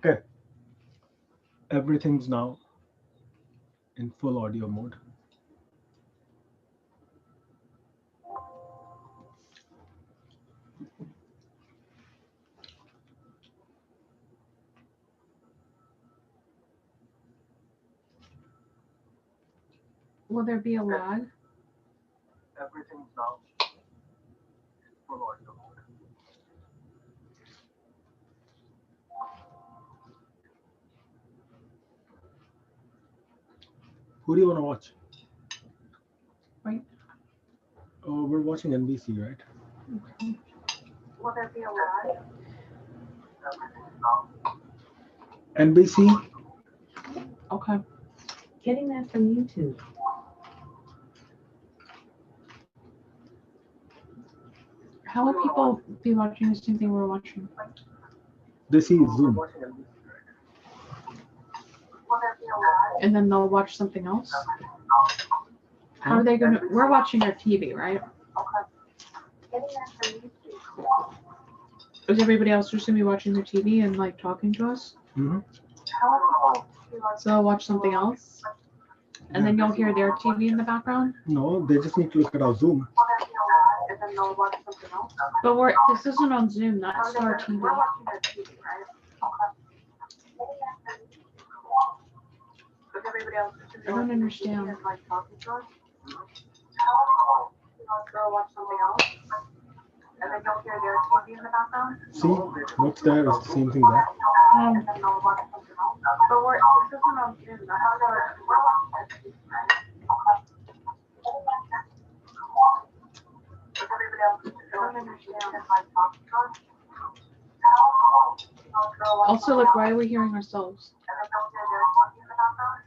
Okay, everything's now in full audio mode. Will there be a lag? Everything's now in full audio mode. Who do you want to watch? Right. Oh, we're watching NBC, right? Okay. Will there be a lag? NBC? Okay. Getting that from YouTube. How will people be watching the same thing we're watching? They see Zoom. Will there be a lag? And then they'll watch something else? How are they going to? We're watching our TV, right? Getting that from YouTube. Is everybody else just going to be watching their TV and like talking to us? Mm-hmm. How will people be watching? So they'll watch something else? And then you'll hear their TV in the background? No, they just need to look at our Zoom. Will there be a lag? And then they'll watch something else? But this isn't on Zoom, that's our TV. We're watching our TV, right? Is everybody else just I don't understand. and like talking to us? They'll watch something else? And then you'll hear their TV in the background? See, what's there is the same thing there. And then they'll watch something else? But this isn't on Zoom, that's our, we're watching our TV, right? Is everybody else just don't understand and like talking to us? Also, like, why are we hearing ourselves? And then you'll hear their TV in the background?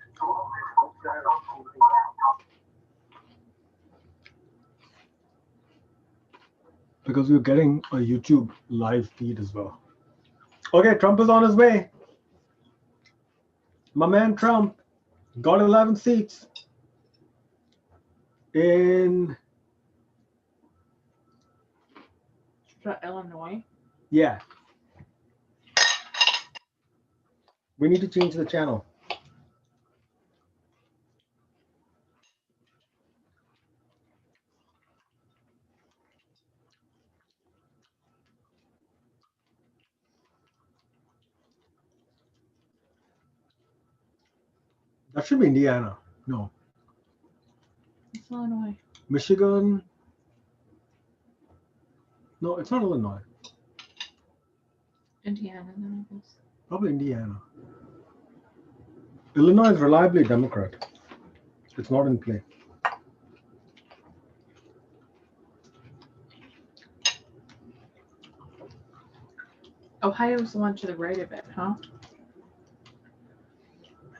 Because we're getting a YouTube live feed as well. Okay, Trump is on his way. My man Trump got 11 seats in, Illinois? yeah. We need to change the channel. That should be Indiana. No. It's Illinois. Michigan. No, it's not Illinois. Indiana, then I guess. Probably Indiana. Illinois is reliably Democrat. It's not in play. Ohio's the one to the right of it, huh?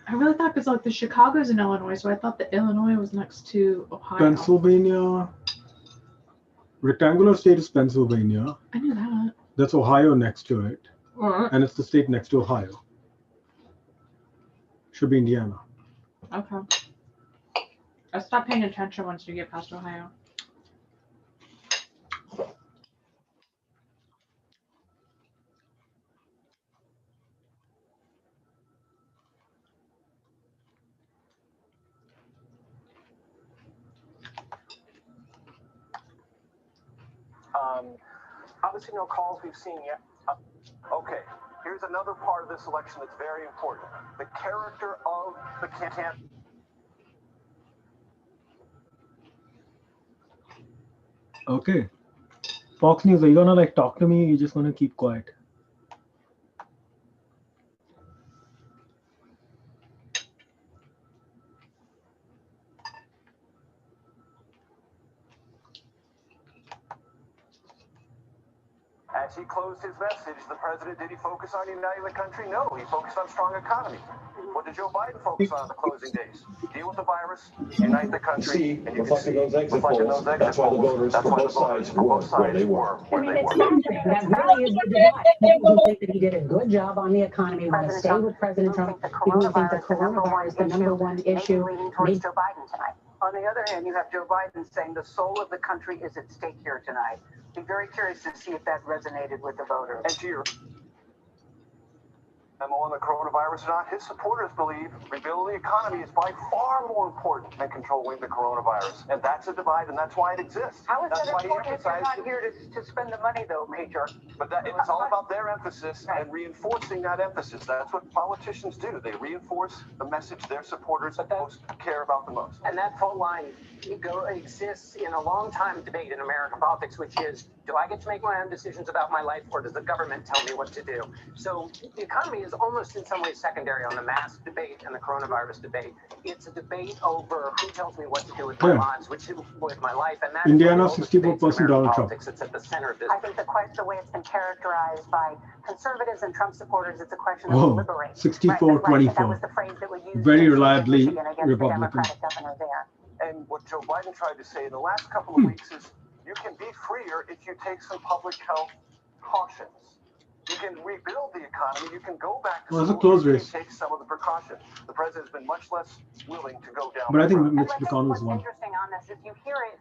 I really thought because like the Chicago's in Illinois, so I thought that Illinois was next to Ohio. Pennsylvania. Rectangular state is Pennsylvania. I knew that. That's Ohio next to it. Okay. And it's the state next to Ohio. Should be Indiana. I stopped paying attention once you get past Ohio. Obviously, no calls we've seen yet. Okay, here's another part of this election that's very important. The character of the candidate. Okay. Fox News, are you gonna like talk to me? Or you just gonna keep quiet? As he closed his message, the president, did he focus on uniting the country? No, he focused on strong economy. What did Joe Biden focus on in the closing days? Deal with the virus, unite the country, and you can see those exit polls, that's why the voters for both sides were where they were. I mean, it's something that really is the divide. People who think that he did a good job on the economy, want to stay with President Trump. People who think the coronavirus, the number one issue, leaning towards Joe Biden tonight. On the other hand, you have Joe Biden saying the soul of the country is at stake here tonight. Be very curious to see if that resonated with the voters. And to your memo on the coronavirus or not, his supporters believe rebuilding the economy is by far more important than controlling the coronavirus. And that's a divide, and that's why it exists. How is That's that why he important if you're not emphasized- here to spend the money, though, Major? But it's all about their emphasis and reinforcing that emphasis. That's what politicians do. They reinforce the message their supporters most care about the most. And that fault line exists in a long-time debate in American politics, which is, do I get to make my own decisions about my life, or does the government tell me what to do? So the economy is almost in some ways secondary on the mask debate and the coronavirus debate. It's a debate over who tells me what to do with my lives, with my life, and that's Indiana, 64% Donald Trump. It's at the center of this. I think the way it's been characterized by conservatives and Trump supporters, it's a question of liberate. 64-24. That was the phrase that was used Very reliably against the Republican. Democratic governor there. And what Joe Biden tried to say in the last couple of weeks is you can be freer if you take some public health cautions. You can rebuild the economy. You can go back to Well, it's a close race. take some of the precautions. The president has been much less willing to go down. But I think that road. Mitch McConnell's What's won. interesting on this is you hear it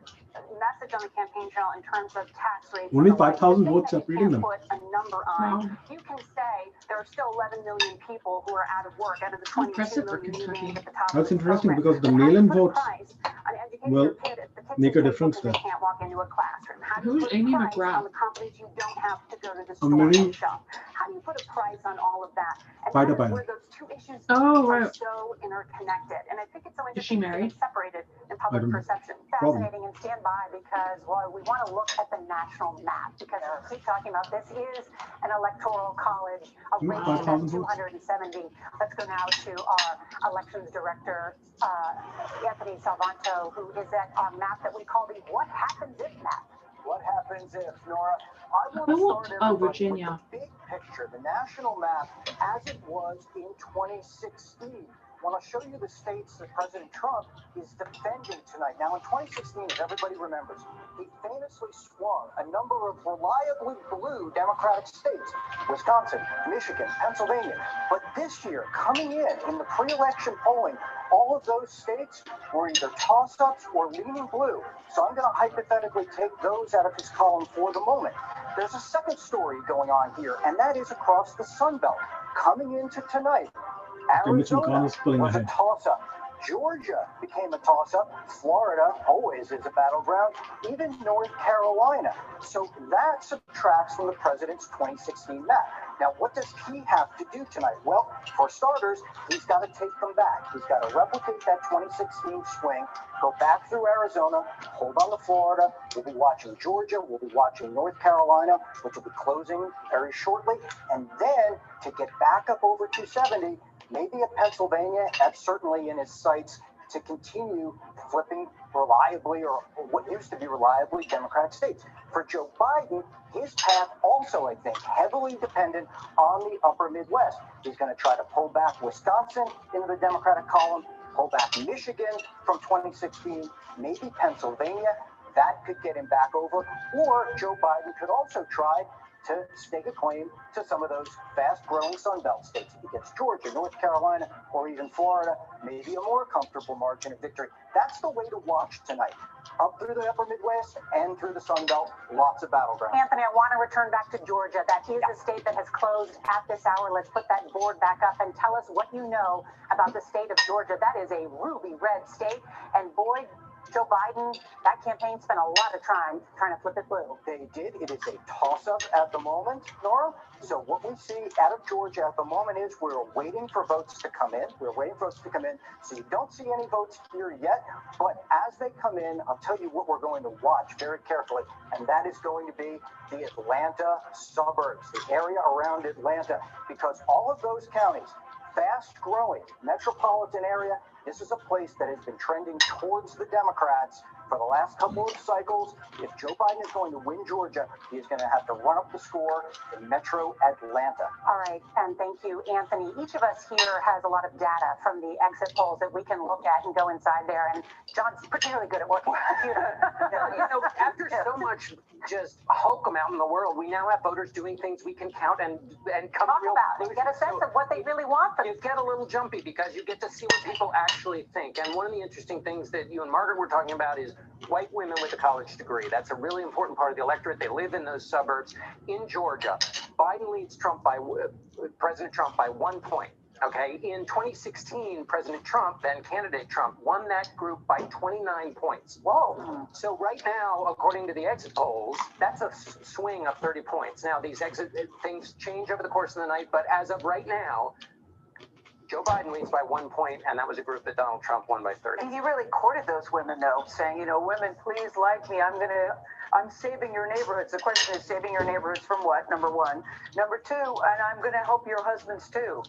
message on the campaign trail in terms of tax rates. Only and the like. 5,000 The thing votes that you separating can't them. Put a number on. Wow. You can say there are still 11 million people who are out of work out of the 22 Impressive for million you Kentucky. named at the top of That's this interesting program. because the But how do you mail-in put a votes price on educating will your kid if the kids make a are difference because there. they can't walk into a classroom? How do you Who's put a Amy price McGrath? on the companies you don't have to go to the A store Mary- and shop? How do you put a price on all of that? And Fighter that is pilot. where those two issues Oh, are right. so interconnected. And I think it's so Is she interesting to married? be separated in I public don't know. perception. Probably. Fascinating, and stand by because, well, we want to look at the national map because we keep talking about this is an electoral college, a race of 5,000 votes. 270. Let's go now to our elections director, Anthony Salvanto, who is at our map that we call the What Happens If map. What happens if, Nora? I want Who to won? start Oh, everybody Virginia. with the big picture, the national map as it was in 2016. Want to show you the states that President Trump is defending tonight. Now, in 2016, as everybody remembers, he famously swung a number of reliably blue Democratic states, Wisconsin, Michigan, Pennsylvania. But this year, coming in the pre-election polling, all of those states were either toss-ups or leaning blue. So I'm going to hypothetically take those out of his column for the moment. There's a second story going on here, and that is across the Sun Belt. Coming into tonight, Okay, Mitch Arizona McConnell's pulling was a ahead. toss-up. Georgia became a toss-up. Florida always is a battleground. Even North Carolina. So that subtracts from the president's 2016 map. Now, what does he have to do tonight? Well, for starters, he's got to take them back. He's got to replicate that 2016 swing, go back through Arizona, hold on to Florida. We'll be watching Georgia. We'll be watching North Carolina, which will be closing very shortly. And then to get back up over 270, maybe at Pennsylvania, that's certainly in his sights to continue flipping reliably, or what used to be reliably, Democratic states. For Joe Biden, his path also, I think, heavily dependent on the upper Midwest. He's going to try to pull back Wisconsin into the Democratic column, pull back Michigan from 2016, maybe Pennsylvania. That could get him back over. Or Joe Biden could also try to stake a claim to some of those fast-growing Sun Belt states. If he gets Georgia, North Carolina, or even Florida, maybe a more comfortable margin of victory. That's the way to watch tonight. Up through the upper Midwest and through the Sun Belt, lots of battlegrounds. Anthony, I want to return back to Georgia. That is a state that has closed at this hour. Let's put that board back up and tell us what you know about the state of Georgia. That is a ruby red state. And boy, Joe Biden, that campaign spent a lot of time trying to flip it blue. They did. It is a toss-up at the moment, Nora. So what we see out of Georgia at the moment is we're waiting for votes to come in. We're waiting for votes to come in. So you don't see any votes here yet. But as they come in, I'll tell you what we're going to watch very carefully. And that is going to be the Atlanta suburbs, the area around Atlanta. Because all of those counties, fast-growing metropolitan area, this is a place that has been trending towards the Democrats for the last couple of cycles. If Joe Biden is going to win Georgia, he is going to have to run up the score in Metro Atlanta. All right, and thank you, Anthony. Each of us here has a lot of data from the exit polls that we can look at and go inside there. And John's particularly good at working with the computer. After so much just hokum out in the world, we now have voters doing things we can count and come Talk real about it. You get a sense of what they really want from you get a little jumpy because you get to see what people actually think. And one of the interesting things that you and Margaret were talking about is white women with a college degree. That's a really important part of the electorate. They live in those suburbs. In Georgia, Biden leads Trump by President Trump by 1 point. Okay, in 2016, President Trump, then candidate Trump, won that group by 29 points. Whoa. So right now, according to the exit polls, that's a swing of 30 points. Now, these exit things change over the course of the night, but as of right now, Joe Biden leads by 1 point, and that was a group that Donald Trump won by 30. And he really courted those women, though, saying, you know, women, please like me. I'm saving your neighborhoods. The question is saving your neighborhoods from what, number one? Number two, and I'm going to help your husbands, too.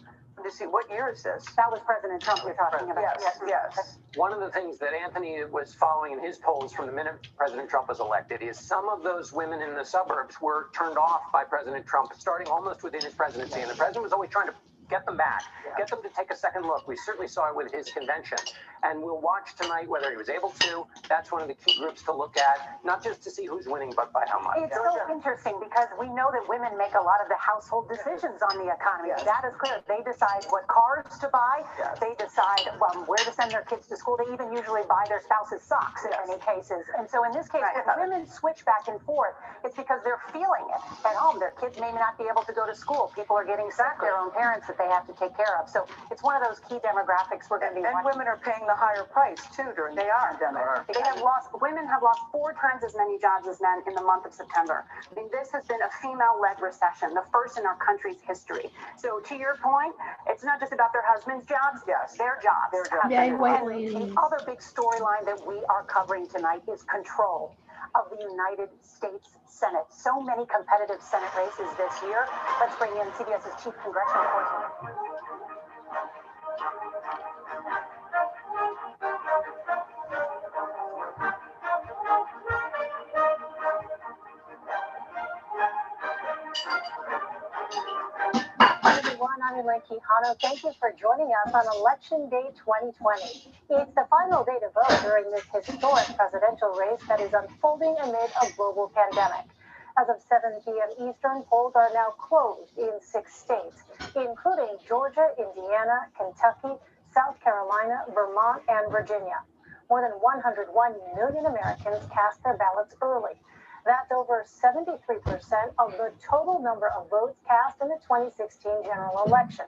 To see, what year is this? That was President Trump you're talking about. Yes. One of the things that Anthony was following in his polls from the minute President Trump was elected is some of those women in the suburbs were turned off by President Trump, starting almost within his presidency. And the president was always trying to get them back, get them to take a second look. We certainly saw it with his convention. And we'll watch tonight whether he was able to. That's one of the key groups to look at, not just to see who's winning, but by how much. It's so interesting because we know that women make a lot of the household decisions on the economy. Yes. That is clear. They decide what cars to buy. Yes. They decide where to send their kids to school. They even usually buy their spouse's socks in many cases. And so in this case, if women switch back and forth, it's because they're feeling it at home. Their kids may not be able to go to school. People are getting sick. Their own parents that they have to take care of. So it's one of those key demographics we're going to be watching. And women are paying the higher price too during the pandemic. Women have lost 4 times as many jobs as men in the month of September. I mean, this has been a female-led recession, the first in our country's history. So to your point, it's not just about their husbands' jobs, their jobs. Yay, white And lady. the other big storyline that we are covering tonight is control of the United States Senate. So many competitive Senate races this year. Let's bring in CBS's chief congressional correspondent. I'm Elaine Quijano. Thank you for joining us on Election Day 2020. It's the final day to vote during this historic presidential race that is unfolding amid a global pandemic. As of 7 p.m. Eastern, polls are now closed in 6 states, including Georgia, Indiana, Kentucky, South Carolina, Vermont, and Virginia. More than 101 million Americans cast their ballots early. That's over 73% of the total number of votes cast in the 2016 general election.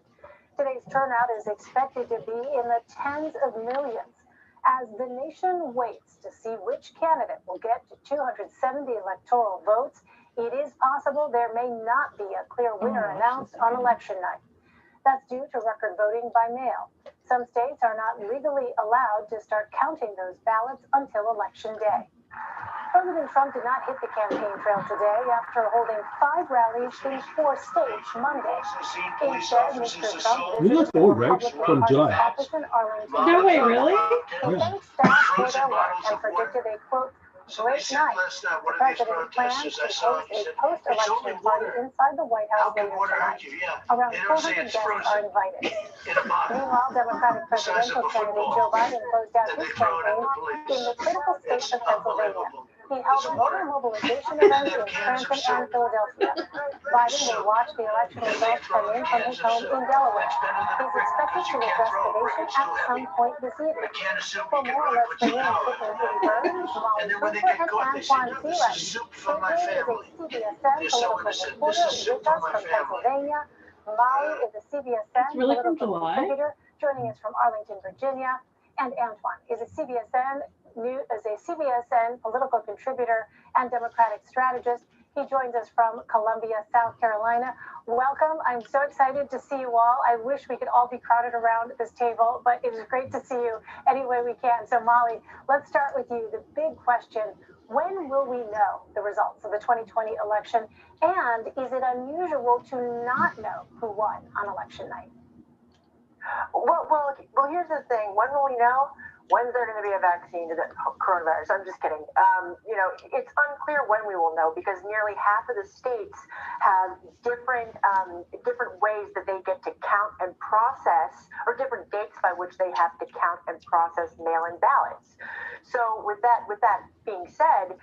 Today's turnout is expected to be in the tens of millions. As the nation waits to see which candidate will get to 270 electoral votes, it is possible there may not be a clear winner announced on election night. That's due to record voting by mail. Some states are not legally allowed to start counting those ballots until election day. President Trump did not hit the campaign trail today after holding 5 rallies in 4 states Monday. Instead, Mr. Trump You look old, right? From July. office in Arlington. No way, really? He thanked staff for their work and predicted a, quote, great night. The president plans to host a post-election party inside the White House later tonight. Around 400 guests are invited. Meanwhile, Democratic presidential candidate Joe Biden closed out his campaign in the critical state of Pennsylvania. He held a voter mobilization event in Scranton and Philadelphia. Biden will watch the election results come in from his home in Delaware. He's expected to address the nation at some point this evening. For more, let's bring in Tiffany Burns, Molly Cooper, and Antoine Seelan. Tiffany is a CBSN political reporter with us from Pennsylvania. Molly is a CBSN political contributor joining us from Arlington, Virginia. And Antoine is a CBSN political contributor and Democratic strategist. He joins us from Columbia, South Carolina. Welcome. I'm so excited to see you all. I wish we could all be crowded around this table, but it is great to see you any way we can. So Molly, let's start with you. The big question, when will we know the results of the 2020 election? And is it unusual to not know who won on election night? Well, here's the thing. When will we know? When's there going to be a vaccine to the coronavirus? I'm just kidding. It's unclear when we will know because nearly half of the states have different ways that they get to count and process, or different dates by which they have to count and process mail-in ballots. So with that being said,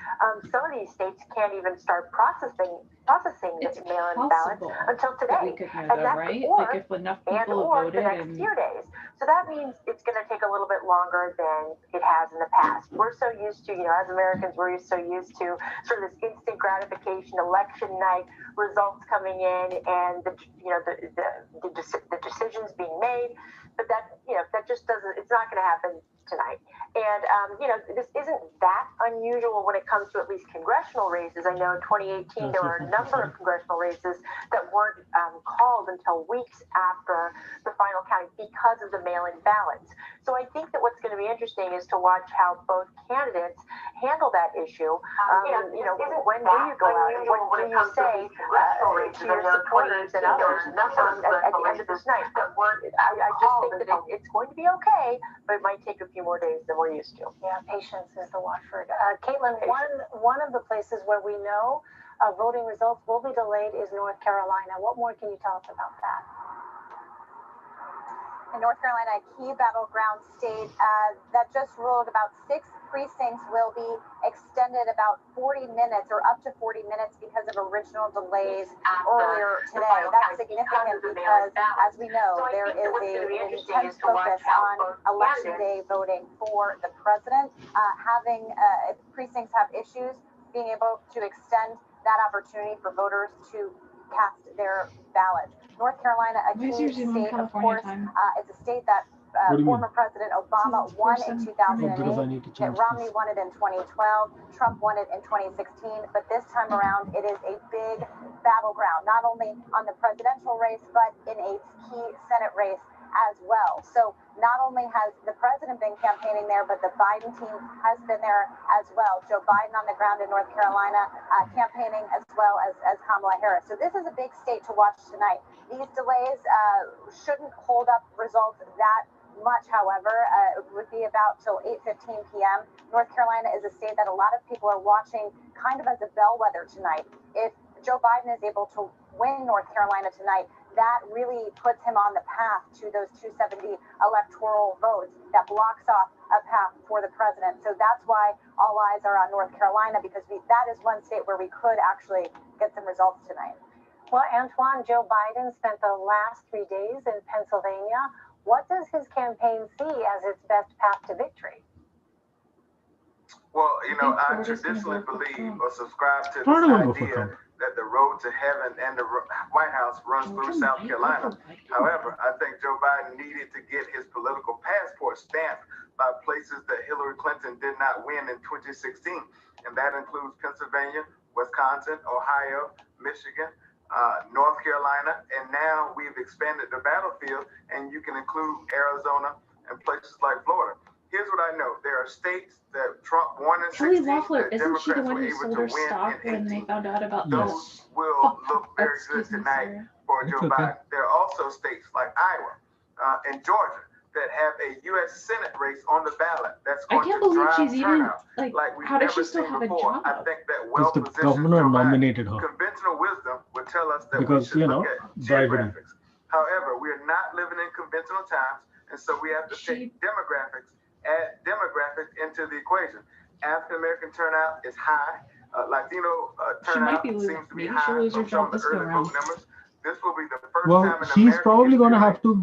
some of these states can't even start processing the mail-in ballots until today, and that's or the next few days. So that means it's going to take a little bit longer than it has in the past. We're so used to, as Americans, we're so used to sort of this instant gratification, election night, results coming in, and the decisions being made. But that, that just doesn't, it's not going to happen tonight. And, this isn't that unusual when it comes to at least congressional races. I know in 2018, there were a number of congressional races that weren't called until weeks after the final counting because of the mail-in ballots. So I think that what's going to be interesting is to watch how both candidates handle that issue. When do you go out? When do you say to your supporters and others at the end of this night? I just think that it's going to be okay, but it might take a few more days than we're used to. Yeah, patience is the watchword. Caitlin, one of the places where we know voting results will be delayed is North Carolina. What more can you tell us about that? In North Carolina, a key battleground state that just ruled about 6 precincts will be extended about 40 minutes or up to 40 minutes because of original delays earlier today. That's significant because, as we know, there is an intense focus on election day voting for the president. Having precincts have issues, being able to extend that opportunity for voters to cast their ballot. North Carolina, a key state, of course, is a state that former President Obama won in 2008. Mitt Romney won it in 2012. Trump won it in 2016. But this time around, it is a big battleground, not only on the presidential race, but in a key Senate race as well. So not only has the president been campaigning there, but the Biden team has been there as well. Joe Biden on the ground in North Carolina, campaigning as well as Kamala Harris. So this is a big state to watch tonight. These delays shouldn't hold up results that much, however. It would be about till 8:15 p.m. North Carolina is a state that a lot of people are watching kind of as a bellwether tonight. If Joe Biden is able to win North Carolina tonight, that really puts him on the path to those 270 electoral votes that blocks off a path for the president. So that's why all eyes are on North Carolina, because that is one state where we could actually get some results tonight. Well, Antoine, Joe Biden spent the last 3 days in Pennsylvania. What does his campaign see as its best path to victory? Well, I traditionally believe or subscribe to this idea that the road to heaven and the White House runs through South Carolina. However, I think Joe Biden needed to get his political passport stamped by places that Hillary Clinton did not win in 2016. And that includes Pennsylvania, Wisconsin, Ohio, Michigan, North Carolina, and now we've expanded the battlefield, and you can include Arizona and places like Florida. Here's what I know. There are states that Trump won in 16 Loeffler, that isn't she the Democrats one were who able sold to her win stock in when they 18. found out about Those will look very good tonight for Joe Biden. There are also states like Iowa and Georgia that have a U.S. Senate race on the ballot that's going to drive turnout like we've never seen before. I think that well-positioned Joe Biden. Conventional wisdom would tell us that we should look at geographics. However, we are not living in conventional times, and so we have to take add demographics into the equation. African-American turnout is high. Latino turnout seems to be high from some of the early vote numbers. This will be the first time in she's probably going to have to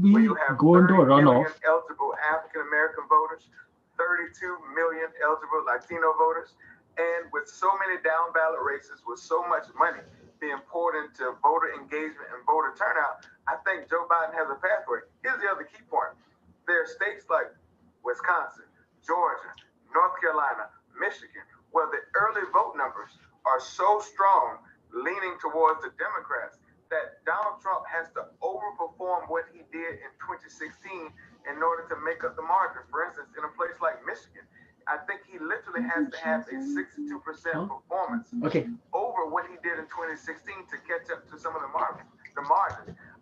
go into a runoff. Eligible African-American voters, 32 million eligible Latino voters, and with so many down ballot races with so much money being poured into voter engagement and voter turnout, I think Joe Biden has a pathway. Here's the other key point. There are states like Wisconsin, Georgia, North Carolina, Michigan, where the early vote numbers are so strong, leaning towards the Democrats, that Donald Trump has to overperform what he did in 2016 in order to make up the margin. For instance, in a place like Michigan, I think he literally has to have a 62% performance over what he did in 2016 to catch up to some of the margins.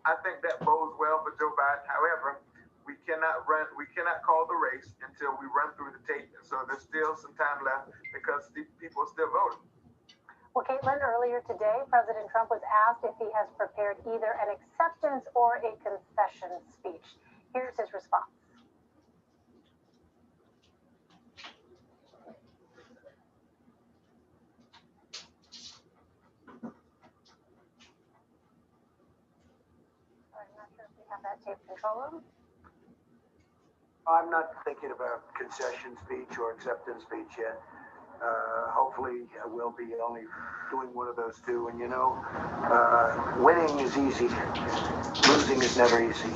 I think that bodes well for Joe Biden. However, we cannot call the race until we run through the tape. And so there's still some time left because people are still voting. Well, Caitlin, earlier today, President Trump was asked if he has prepared either an acceptance or a concession speech. Here's his response. I'm not sure if we have that tape control room. I'm not thinking about concession speech or acceptance speech yet. Hopefully, we'll be only doing one of those two. And winning is easy. Losing is never easy.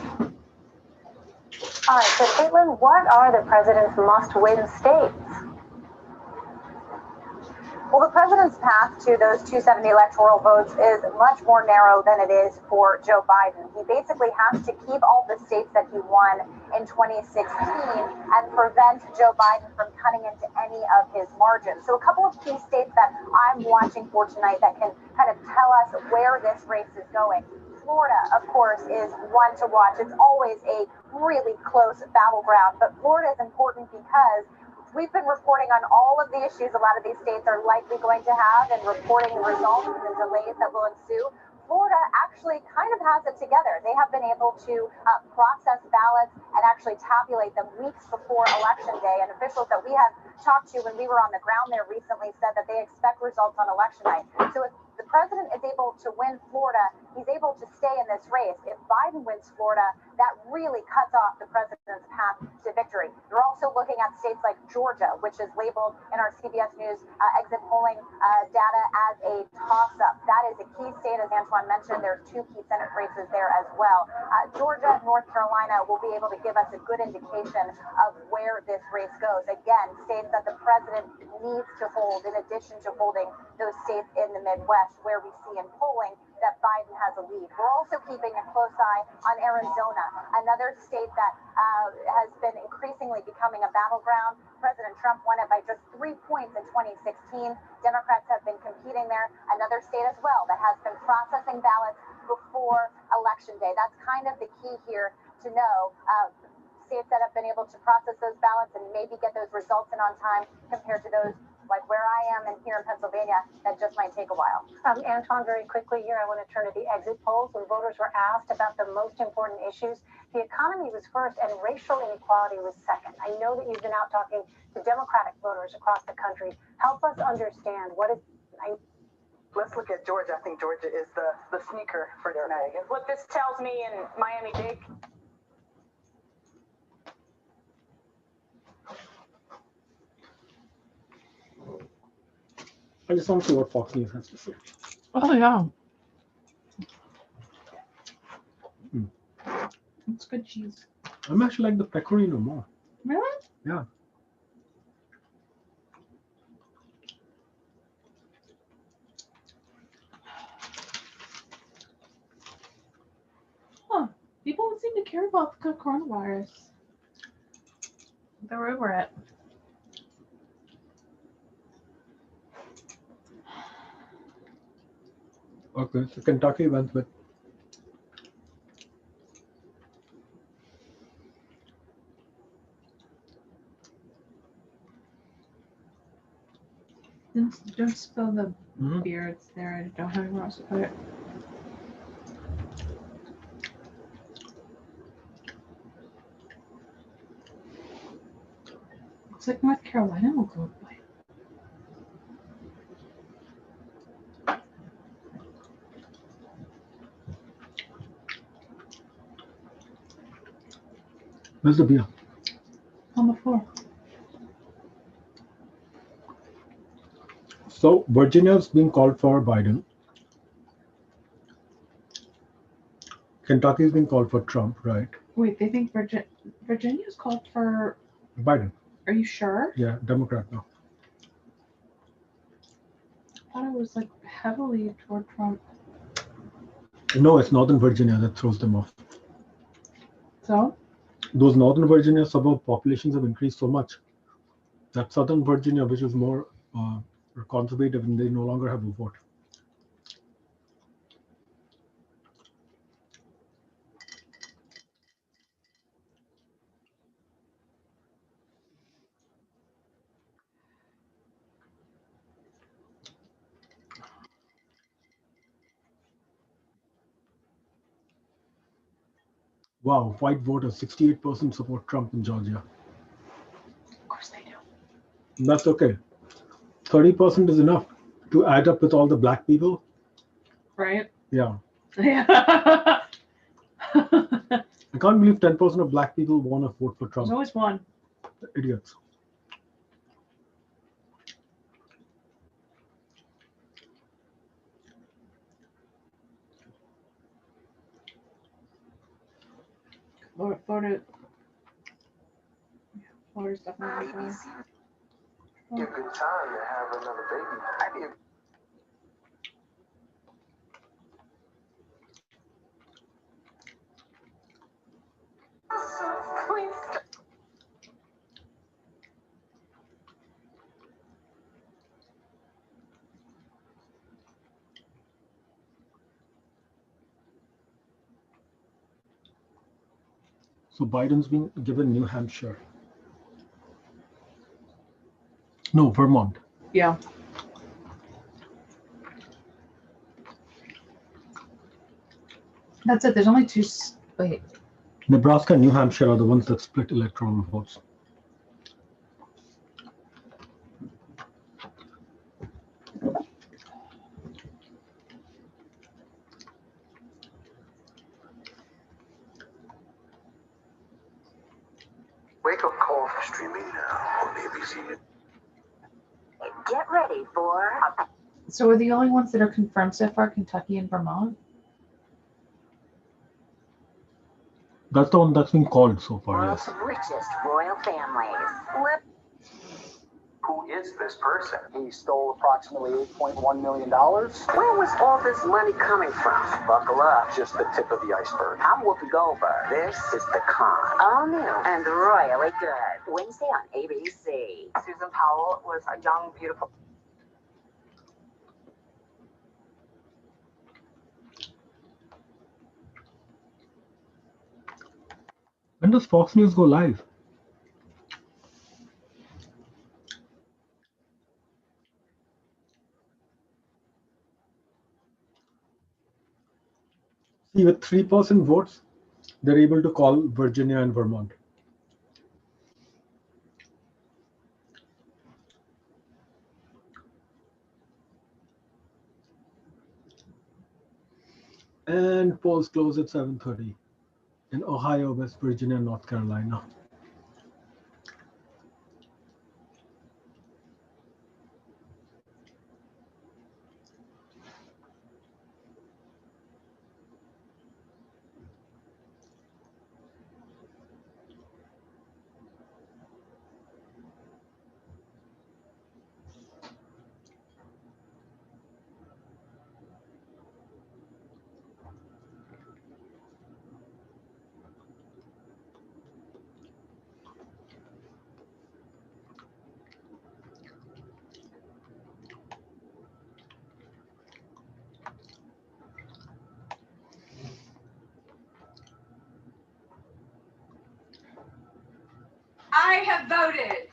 All right, so Caitlin, what are the president's must-win states? Well, the president's path to those 270 electoral votes is much more narrow than it is for Joe Biden. He basically has to keep all the states that he won in 2016 and prevent Joe Biden from cutting into any of his margins. So a couple of key states that I'm watching for tonight that can kind of tell us where this race is going. Florida, of course, is one to watch. It's always a really close battleground, but Florida is important because we've been reporting on all of the issues a lot of these states are likely going to have and reporting the results and the delays that will ensue. Florida actually kind of has it together. They have been able to process ballots and actually tabulate them weeks before Election Day. And officials that we have talked to when we were on the ground there recently said that they expect results on Election night. So if the president is able to win Florida, he's able to stay in this race. If Biden wins Florida, that really cuts off the president's path to victory. You're also looking at states like Georgia, which is labeled in our CBS News exit polling data as a toss-up. That is a key state, as Antoine mentioned. There's two key Senate races there as well. Georgia, North Carolina will be able to give us a good indication of where this race goes. Again, states that the president needs to hold, in addition to holding those states in the Midwest, where we see in polling that Biden has a lead. We're also keeping a close eye on Arizona, another state that has been increasingly becoming a battleground. President Trump won it by just 3 points in 2016. Democrats have been competing there. Another state as well that has been processing ballots before Election Day. That's kind of the key here to know. States that have been able to process those ballots and maybe get those results in on time compared to those like where I am and here in Pennsylvania, that just might take a while. Antoine, very quickly here, I want to turn to the exit polls when voters were asked about the most important issues. The economy was first and racial inequality was second. I know that you've been out talking to Democratic voters across the country. Help us understand what is... Let's look at Georgia. I think Georgia is the sneaker for tonight. What this tells me in Miami-Dade. I just want to see what Fox News has to say. Oh, yeah. It's good cheese. I'm actually like the pecorino more. Really? Yeah. Huh. People don't seem to care about the coronavirus. They're over it. Okay, so Kentucky went with. Don't spill the beer. It's there. I don't have anywhere else to put it. Looks like North Carolina will go away. Where's the beer? On the floor. So Virginia's being called for Biden. Kentucky's being called for Trump, right? Wait, they think Virginia's called for Biden. Are you sure? Yeah, Democrat now. I thought it was like heavily toward Trump. No, it's Northern Virginia that throws them off. So? Those Northern Virginia suburb populations have increased so much that Southern Virginia, which is more conservative, and they no longer have a vote. Wow, white voters, 68% support Trump in Georgia. Of course they do. That's okay. 30% is enough to add up with all the black people. Right? Yeah. Yeah. I can't believe 10% of black people want to vote for Trump. There's always one. Idiots. Voted. Voters definitely voted. Be a good time to have another baby. I'd be a So Biden's being given New Hampshire. No, Vermont. Yeah. That's it. There's only two. Wait. Nebraska and New Hampshire are the ones that split electoral votes. Wake up call for streaming now on ABC. Get ready for. So are the only ones that are confirmed so far Kentucky and Vermont? That's the one that's been called so far, World's yes. richest royal families. Who is this person? He stole approximately $8.1 million. Where was all this money coming from? Buckle up. Just the tip of the iceberg. I'm Whoopi Goldberg. This is The Con. All new and royally good. Wednesday on ABC. Susan Powell was a young, beautiful. When does Fox News go live? See, with 3% votes, they're able to call Virginia and Vermont. And polls close at 7:30 in Ohio, West Virginia, and North Carolina. I have voted.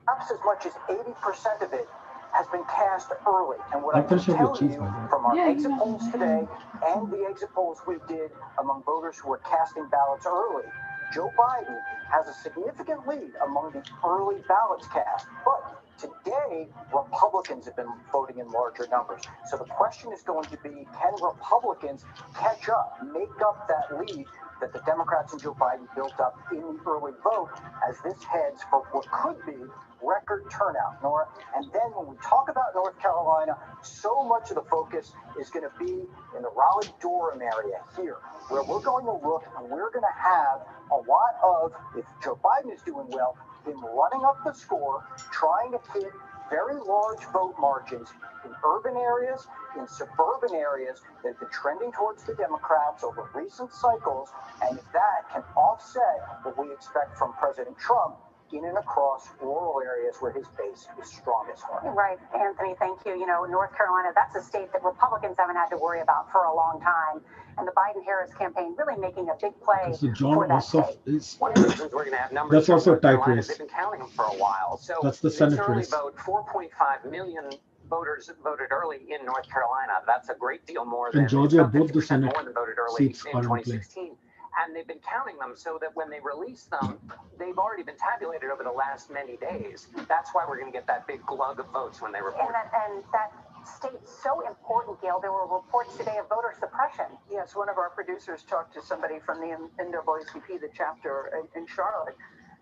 Perhaps as much as 80% of it has been cast early. And what I That can should be tell achieved you by then. from our Yeah, exit yeah. polls today and the exit polls we did among voters who are casting ballots early, Joe Biden has a significant lead among the early ballots cast. But today, Republicans have been voting in larger numbers. So the question is going to be, can Republicans catch up, make up that lead that the Democrats and Joe Biden built up in the early vote as this heads for what could be record turnout, Nora? And then when we talk about North Carolina, so much of the focus is going to be in the Raleigh-Durham area here, where we're going to look and we're going to have a lot of, if Joe Biden is doing well, him running up the score, trying to hit very large vote margins in urban areas, in suburban areas that have been trending towards the Democrats over recent cycles. And if that can offset what we expect from President Trump in and across rural areas where his base is strongest. Right, Anthony, thank you. You know, North Carolina, that's a state that Republicans haven't had to worry about for a long time. And the Biden-Harris campaign really making a big play So John for that Ossoff state. is. One of the reasons we're going to have numbers That's from also a North tight Carolina is race. they've been counting them for a while. So That's the it's Senate early race. vote, 4.5 million voters voted early in North Carolina. That's a great deal more In than Georgia, it's about both the 50% Senate more than voted early seats in are in play. 2016. and they've been counting them so that when they release them, they've already been tabulated over the last many days. That's why we're going to get that big glug of votes when they report. And that state's so important, Gail. There were reports today of voter suppression. Yes, one of our producers talked to somebody from the NAACP, the chapter in Charlotte,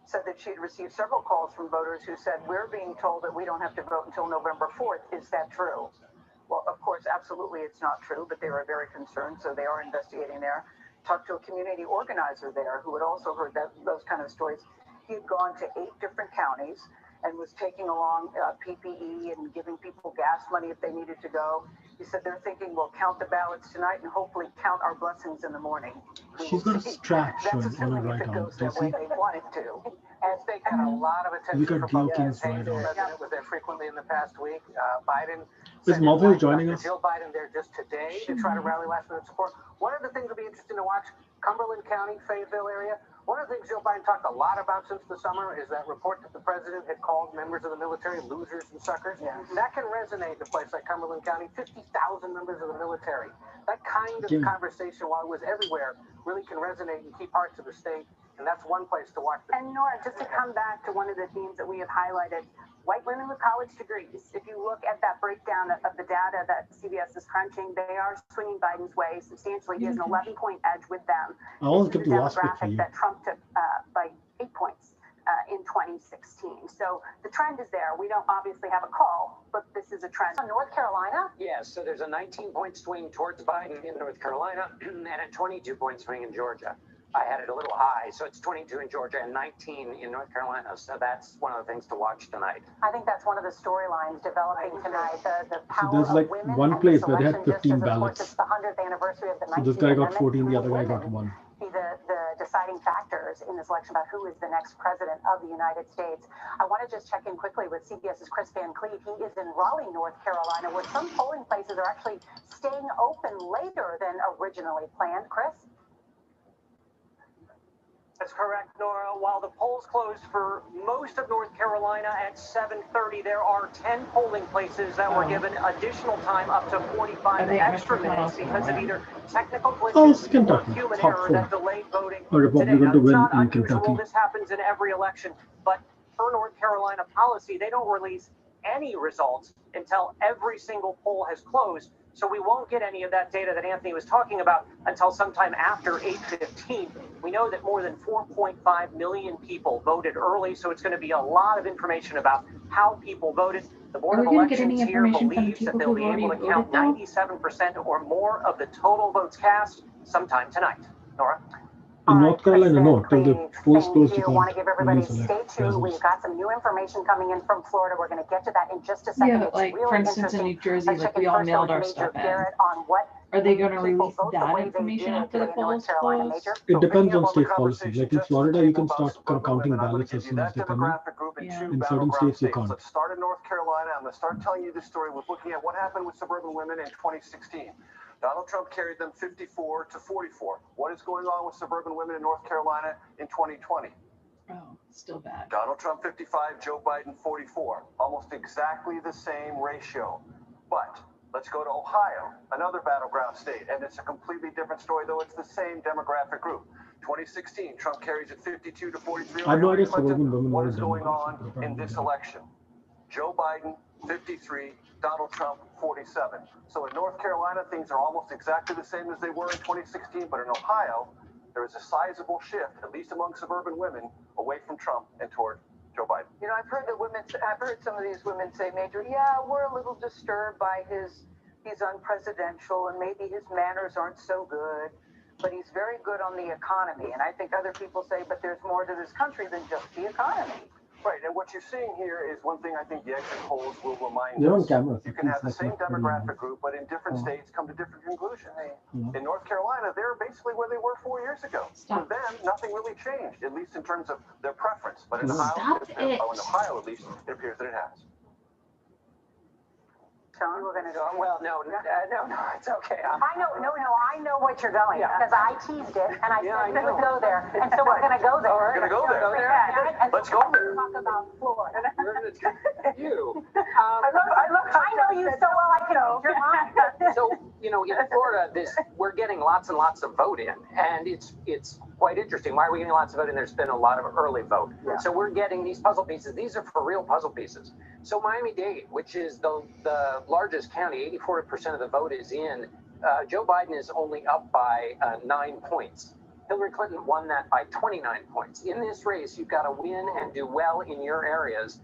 said that she'd received several calls from voters who said, we're being told that we don't have to vote until November 4th. Is that true? Well, of course, absolutely it's not true, but they were very concerned, so they are investigating there. Talked to a community organizer there who had also heard those kind of stories. He had gone to 8 different counties and was taking along PPE and giving people gas money if they needed to go. He said they're thinking we'll count the ballots tonight and hopefully count our blessings in the morning. She's got a strap That's showing on assuming her if right it arm. goes Do you that way see? they want it to. And they got a lot of We attention got from Gail King's the right arm. president was there frequently in the past week. Biden. Is sent Marvel his wife, joining Dr. us? Jill Biden there just today to try to rally last minute support. One of the things that'll be interesting to watch, Cumberland County, Fayetteville area. One of the things Joe Biden talked a lot about since the summer is that report that the president had called members of the military losers and suckers. Yeah. That can resonate in a place like Cumberland County. 50,000 members of the military. That kind of Yeah. conversation, while it was everywhere, really can resonate in key parts of the state. And that's one place to watch. And Nora, just to come back to one of the themes that we have highlighted, white women with college degrees. If you look at that breakdown of the data that CBS is crunching, they are swinging Biden's way substantially. He has an 11-point edge with them. I always This get is the a last pick for demographic you. that Trump took by 8 points in 2016. So the trend is there. We don't obviously have a call, but this is a trend. North Carolina? Yes, so there's a 19-point swing towards Biden in North Carolina and a 22-point swing in Georgia. I had it a little high, so it's 22 in Georgia and 19 in North Carolina. So that's one of the things to watch tonight. I think that's one of the storylines developing tonight, the power there's like of women one and place this where they had election, just 15 as, of course, ballots. it's the 100th anniversary of the So 19th this guy got Amendment. 14, the Who other guy got women 1. Be the deciding factors in this election about who is the next president of the United States. I want to just check in quickly with CBS's Chris Van Cleave. He is in Raleigh, North Carolina, where some polling places are actually staying open later than originally planned. Chris? That's correct, Nora. While the polls closed for most of North Carolina at 7:30, there are 10 polling places that were given additional time up to 45 extra minutes because of either technical glitches or Kentucky, human top error 4. that delayed voting A Republican today. Now, to it's win not in unusual. Kentucky. This happens in every election, but per North Carolina policy, they don't release any results until every single poll has closed. So we won't get any of that data that Anthony was talking about until sometime after 8:15. We know that more than 4.5 million people voted early, so it's going to be a lot of information about how people voted. The Board of Elections here believes that they'll be able to count 97% or more of the total votes cast sometime tonight. Nora? In North Carolina, no, till the polls closed, you I want to can't give everybody release stay tuned. We've got some new information coming in from Florida. We're going to get to that in just a second. Yeah, It's like really for instance in interesting. New Jersey, Let's like check we in all first mailed with our Major stuff in. Garrett on what Are they going to people release vote the that way they information did after the in polls North Carolina, close? Major? It depends on state policy. Like in Florida, you can start counting ballots as soon as they come in. Yeah. In certain states, you can't. Let's start in North Carolina. I'm going to start telling you this story with looking at what happened with suburban women in 2016. Donald Trump carried them 54 to 44. What is going on with suburban women in North Carolina in 2020? Oh, still bad. Donald Trump 55, Joe Biden 44. Almost exactly the same ratio. But let's go to Ohio, another battleground state, and it's a completely different story, though it's the same demographic group. 2016, Trump carries at 52 to 43. I had no idea Clinton. suburban women What were is going on Democrats. in this election? Joe Biden 53, Donald Trump 47. So in North Carolina, things are almost exactly the same as they were in 2016, but in Ohio, there is a sizable shift, at least among suburban women, away from Trump and toward Joe Biden. You know, I've heard some of these women say, Major, yeah, we're a little disturbed by he's unpresidential and maybe his manners aren't so good, but he's very good on the economy. And I think other people say, but there's more to this country than just the economy. Right, and what you're seeing here is one thing I think the exit polls will remind They're on us. camera. You can have the same demographic group, but in different states come to different conclusions. In North Carolina, they're basically where they were 4 years ago. For them, nothing really changed, at least in terms of their preference. But in Ohio, at least, it appears that it has. You were going to go. Well, no, it's okay. I know what you're going because I teased it and I said we would go there, and so we're going to go there. We're going to go there. Yeah. Let's go there. Talk about Florida. You. I know you so well. I can read your mind. So you know, in Florida, we're getting lots and lots of vote in, and it's quite interesting. Why are we getting lots of vote in? There's been a lot of early vote. Yeah. So we're getting these puzzle pieces. These are for real puzzle pieces. So Miami-Dade, which is the largest county, 84% of the vote is in. Joe Biden is only up by 9 points. Hillary Clinton won that by 29 points. In this race, you've got to win and do well in your areas.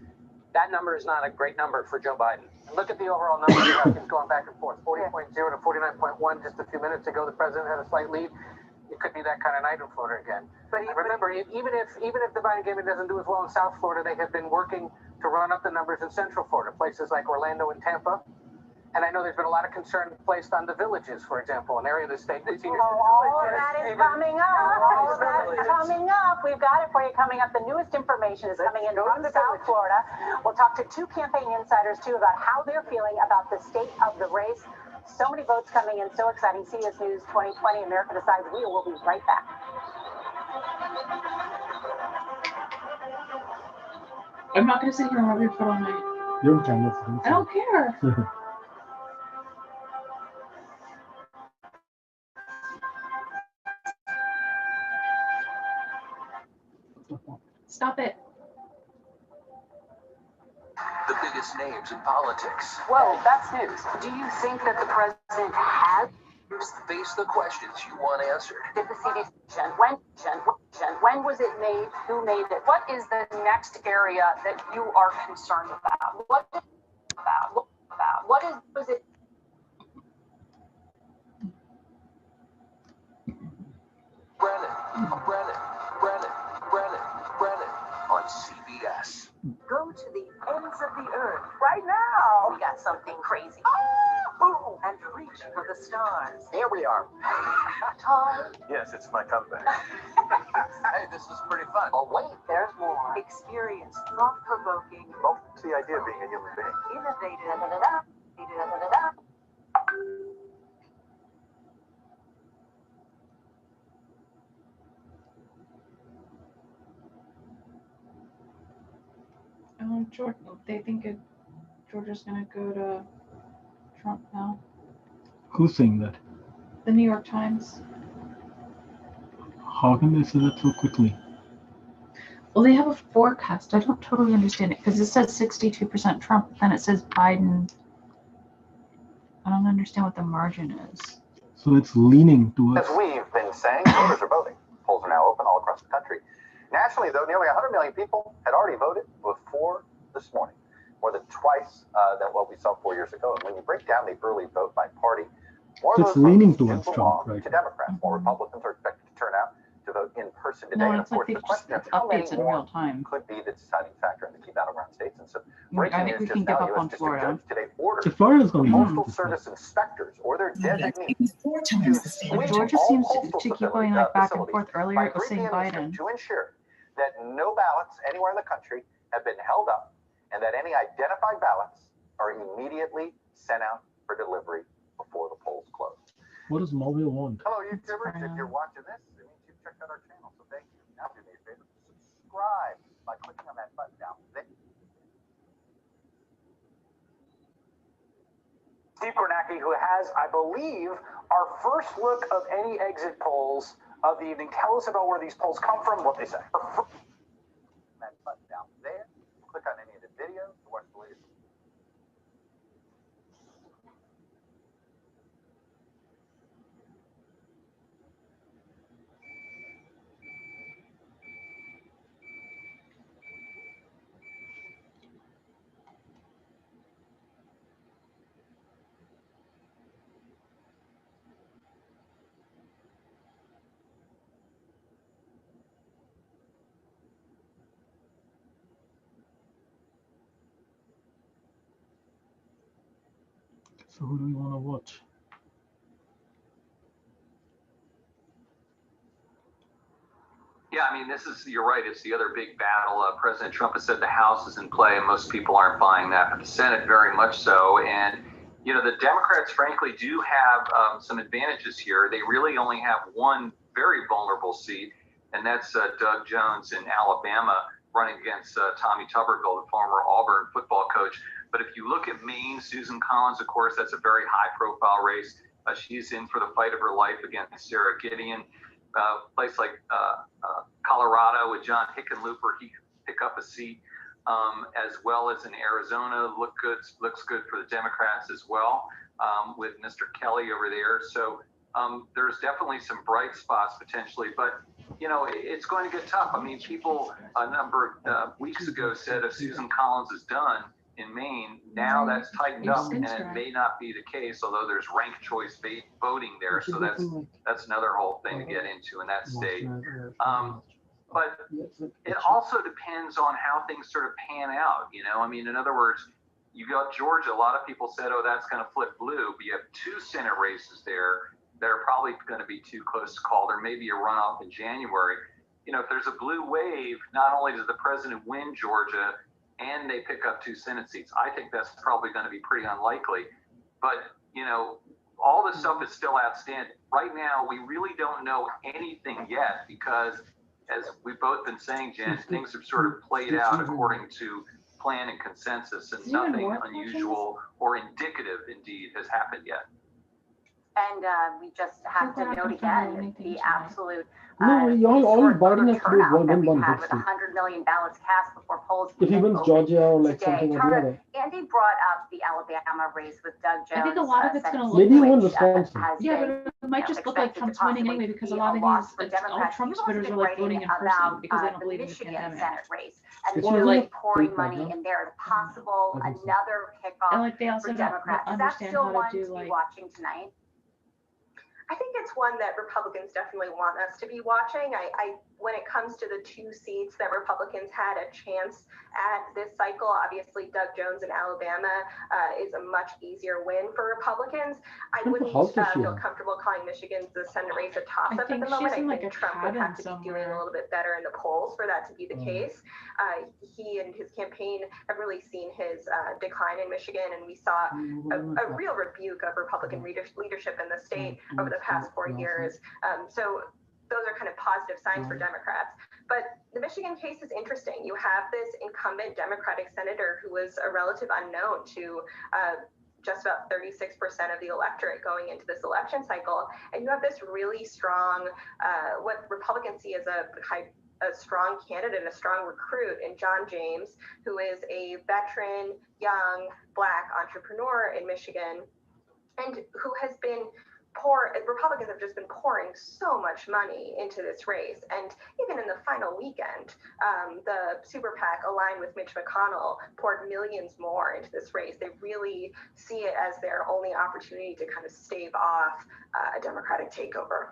That number is not a great number for Joe Biden. And look at the overall numbers. It's going back and forth. 40.0 to 49.1 just a few minutes ago. The president had a slight lead. It could be that kind of night in Florida again. But remember, even if the Biden campaign doesn't do as well in South Florida, they have been working to run up the numbers in Central Florida, places like Orlando and Tampa. And I know there's been a lot of concern placed on the Villages, for example, an area of the state that seniors. All of that is coming up. All of that is coming up. We've got it for you coming up. The newest information is coming in from South Florida. We'll talk to two campaign insiders, too, about how they're feeling about the state of the race. So many votes coming in. So exciting. CBS News 2020, America Decides. We will be right back. I'm not going to sit here and rub your foot all night. You're on camera. I don't care. Stop it. The biggest names in politics. Whoa, that's news. Do you think that the president has? Face the questions you want answered. Did the CDC? When was it made? Who made it? What is the next area that you are concerned about? What was it? Brennan on CBS. Go to the ends of the earth right now. We got something crazy. Oh, and reach for the stars. Here we are. Tom. Yes, it's my comeback. Hey, this is pretty fun. Oh, wait, there's more. Experience, thought-provoking. Well, it's the idea of being a human being. Innovative. Georgia, they think Georgia's going to go to Trump now. Who's saying that? The New York Times. How can they say that so quickly? Well, they have a forecast. I don't totally understand it because it says 62% Trump, then it says Biden. I don't understand what the margin is. So it's leaning towards. As we've been saying, voters are voting. Polls are now open all across the country. Nationally, though, nearly 100 million people had already voted before this morning, more than twice than what we saw 4 years ago. And when you break down the early vote by party, more So of it's those leaning votes towards do Trump, belong right? to Democrats. More Republicans are expected to turn out to vote in person today. No, And of it's like course, they the just question is how many updates in more real time. could be the deciding factor in the key battleground states. And so, I breaking think we news can just give now, up U.S. on District Florida. Judge today ordered So Florida's going to lose postal this service inspectors or their designees But Georgia seems to keep going like back and forth. Earlier it was saying Biden. to ensure that no ballots anywhere in the country have been held up and that any identified ballots are immediately sent out for delivery before the polls close. What does Mulvey want? Hello, YouTubers. If you're watching this, it means you've checked out our channel, so thank you. Now do me a favor, subscribe by clicking on that button down there. Steve Kornacki, who has, I believe, our first look of any exit polls of the evening. Tell us about where these polls come from, what they say. That button down there. Click on any of the videos to watch the latest. So who do we want to watch? Yeah, I mean, you're right. It's the other big battle. President Trump has said the House is in play, and most people aren't buying that, but the Senate very much so. And, you know, the Democrats, frankly, do have some advantages here. They really only have one very vulnerable seat, and that's Doug Jones in Alabama running against Tommy Tuberville, the former Auburn football coach. But if you look at Maine, Susan Collins, of course, that's a very high-profile race. She's in for the fight of her life against Sarah Gideon. Place like Colorado with John Hickenlooper, he could pick up a seat, as well as in Arizona. Looks good for the Democrats as well, with Mr. Kelly over there. So there's definitely some bright spots potentially, but it's going to get tough. I mean, people a number of weeks ago said if Susan Collins is done in Maine, now that's tightened up, and it may not be the case, although there's ranked choice voting there, so that's another whole thing to get into in that state. But it also depends on how things sort of pan out, I mean, in other words, you got Georgia. A lot of people said, oh, that's going to flip blue, but you have 2 Senate races there that are probably going to be too close to call. There may be a runoff in January. If there's a blue wave, not only does the president win Georgia and they pick up 2 Senate seats, I think that's probably going to be pretty unlikely. But, all this stuff is still outstanding. Right now, we really don't know anything yet because, as we've both been saying, Jen, things have sort of played out according to plan and consensus, and nothing unusual or indicative, indeed, has happened yet. And we just have to note again the absolute all Biden has to do is win one had big with state. 100 million ballots cast before polls. If he wins Georgia or like something or the other. Andy brought up the Alabama race with Doug Jones. I think a lot of it's going to look Maybe he won like, Wisconsin. yeah, but it might just look like Trump's winning anyway because a lot of these, all Trump supporters are like voting in person because they don't believe in the pandemic. Senate race, and It's they're really like pouring big, money huh? in there to possible I think so. another kickoff And like they also for don't Democrats. Is that understand still how one to do to be like. watching tonight? I think it's one that Republicans definitely want us to be watching. I when it comes to the 2 seats that Republicans had a chance at this cycle, obviously Doug Jones in Alabama is a much easier win for Republicans. I wouldn't feel comfortable calling Michigan's the Senate race a toss-up at the moment. I think Trump would have to be doing a little bit better in the polls for that to be the case. He and his campaign have really seen his decline in Michigan, and we saw a real rebuke of Republican leadership in the state over the past 4 years. So those are kind of positive signs for Democrats. But the Michigan case is interesting. You have this incumbent Democratic senator who was a relative unknown to just about 36% of the electorate going into this election cycle. And you have this really strong, what Republicans see as a strong candidate, a strong recruit in John James, who is a veteran, young, Black entrepreneur in Michigan, and who has been Republicans have just been pouring so much money into this race. And even in the final weekend, the super PAC aligned with Mitch McConnell poured millions more into this race. They really see it as their only opportunity to kind of stave off a Democratic takeover.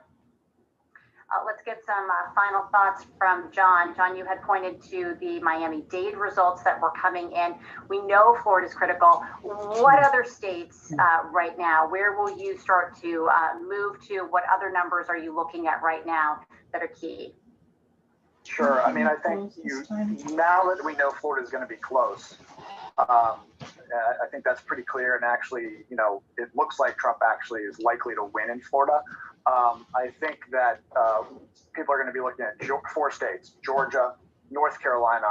Let's get some final thoughts from John. John, you had pointed to the Miami-Dade results that were coming in. We know Florida's critical. What other states right now, where will you start to move to? What other numbers are you looking at right now that are key? Sure. I mean, I think now that we know Florida's going to be close, I think that's pretty clear. And actually, it looks like Trump actually is likely to win in Florida. I think that people are going to be looking at 4 states: Georgia, North Carolina,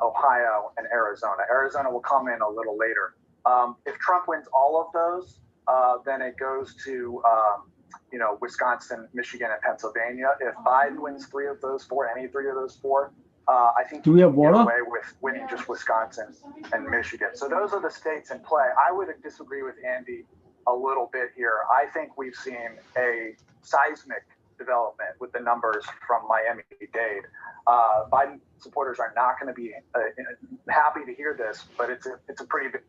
Ohio, and Arizona. Arizona will come in a little later. If Trump wins all of those, then it goes to Wisconsin, Michigan, and Pennsylvania. If Biden wins 3 of those 4, any 3 of those 4, I think do we have get water? away with winning just Wisconsin and Michigan. So those are the states in play. I would disagree with Andy a little bit here. I think we've seen a seismic development with the numbers from Miami-Dade. Biden supporters are not going to be happy to hear this, but it's a pretty big.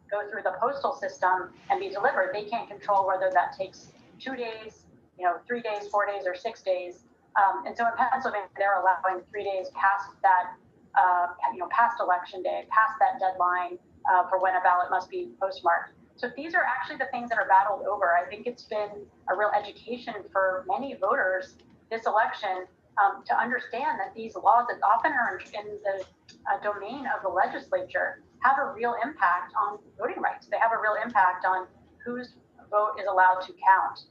Go through the postal system and be delivered. They can't control whether that takes 2 days, 3 days, 4 days, or 6 days. And so in Pennsylvania, they're allowing 3 days past that, past election day, past that deadline for when a ballot must be postmarked. So these are actually the things that are battled over. I think it's been a real education for many voters this election to understand that these laws that often are in the domain of the legislature have a real impact on voting rights. They have a real impact on whose vote is allowed to count.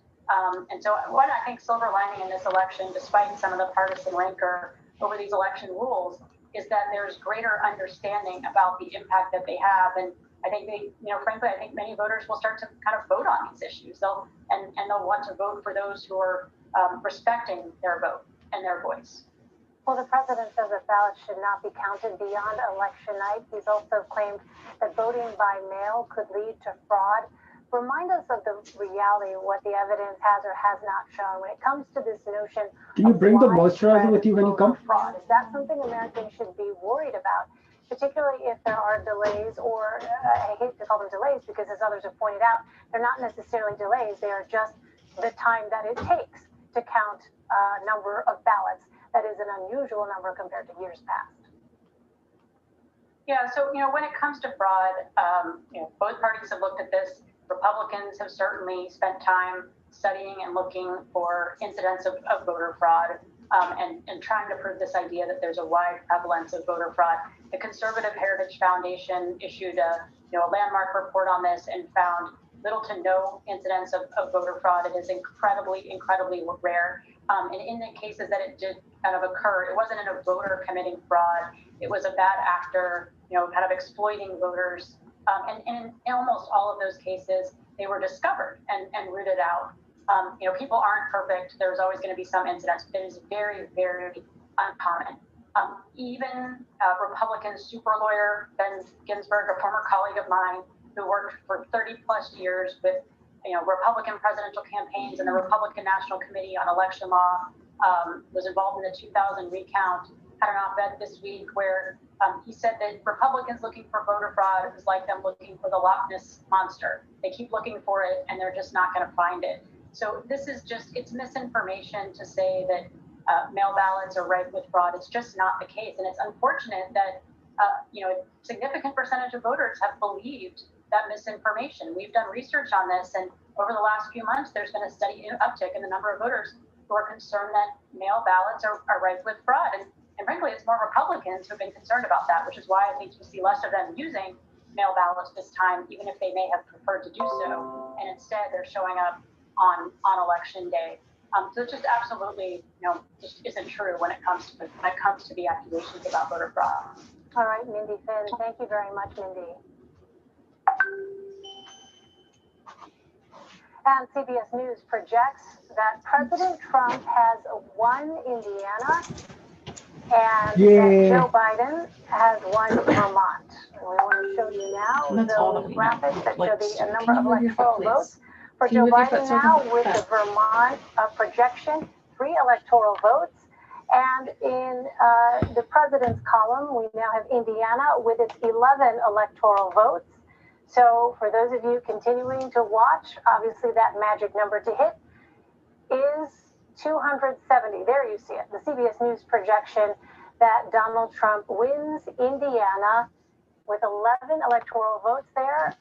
And so what I think silver lining in this election, despite some of the partisan rancor over these election rules, is that there's greater understanding about the impact that they have. And I think frankly, I think many voters will start to kind of vote on these issues. They'll want to vote for those who are respecting their vote and their voice. Well, the president says that ballots should not be counted beyond election night. He's also claimed that voting by mail could lead to fraud. Remind us of the reality, what the evidence has or has not shown when it comes to this notion. Can you bring the moisturizer with you when you come? Fraud. Is that something Americans should be worried about, particularly if there are delays, or I hate to call them delays because, as others have pointed out, they're not necessarily delays. They are just the time that it takes to count a number of ballots. That is an unusual number compared to years past. Yeah, so when it comes to fraud, both parties have looked at this. Republicans have certainly spent time studying and looking for incidents of voter fraud and trying to prove this idea that there's a wide prevalence of voter fraud. The Conservative Heritage Foundation issued a landmark report on this and found little to no incidents of voter fraud. It is incredibly, incredibly rare. And in the cases that it did kind of occur, it wasn't in a voter committing fraud. It was a bad actor, kind of exploiting voters. And in almost all of those cases, they were discovered and rooted out. People aren't perfect. There's always going to be some incidents, but it is very, very uncommon. Even Republican super lawyer Ben Ginsburg, a former colleague of mine who worked for 30 plus years with Republican presidential campaigns and the Republican National Committee on Election Law, was involved in the 2000 recount, had an op-ed this week where he said that Republicans looking for voter fraud is like them looking for the Loch Ness monster. They keep looking for it and they're just not going to find it. So this is it's misinformation to say that mail ballots are rife with fraud. It's just not the case. And it's unfortunate that a significant percentage of voters have believed that misinformation. We've done research on this, and over the last few months, there's been a steady uptick in the number of voters who are concerned that mail ballots are rife with fraud. And frankly, it's more Republicans who have been concerned about that, which is why I think you see less of them using mail ballots this time, even if they may have preferred to do so. And instead, they're showing up on election day. So it just absolutely, just isn't true when it comes to the accusations about voter fraud. All right, Mindy Finn, thank you very much, Mindy. And CBS News projects that President Trump has won Indiana and that Joe Biden has won Vermont. And we want to show you now those graphics that show the number of electoral votes for Joe Biden now with the Vermont projection, 3 electoral votes. And in the president's column, we now have Indiana with its 11 electoral votes. So for those of you continuing to watch, obviously that magic number to hit is 270. There you see it. The CBS News projection that Donald Trump wins Indiana with 11 electoral votes there.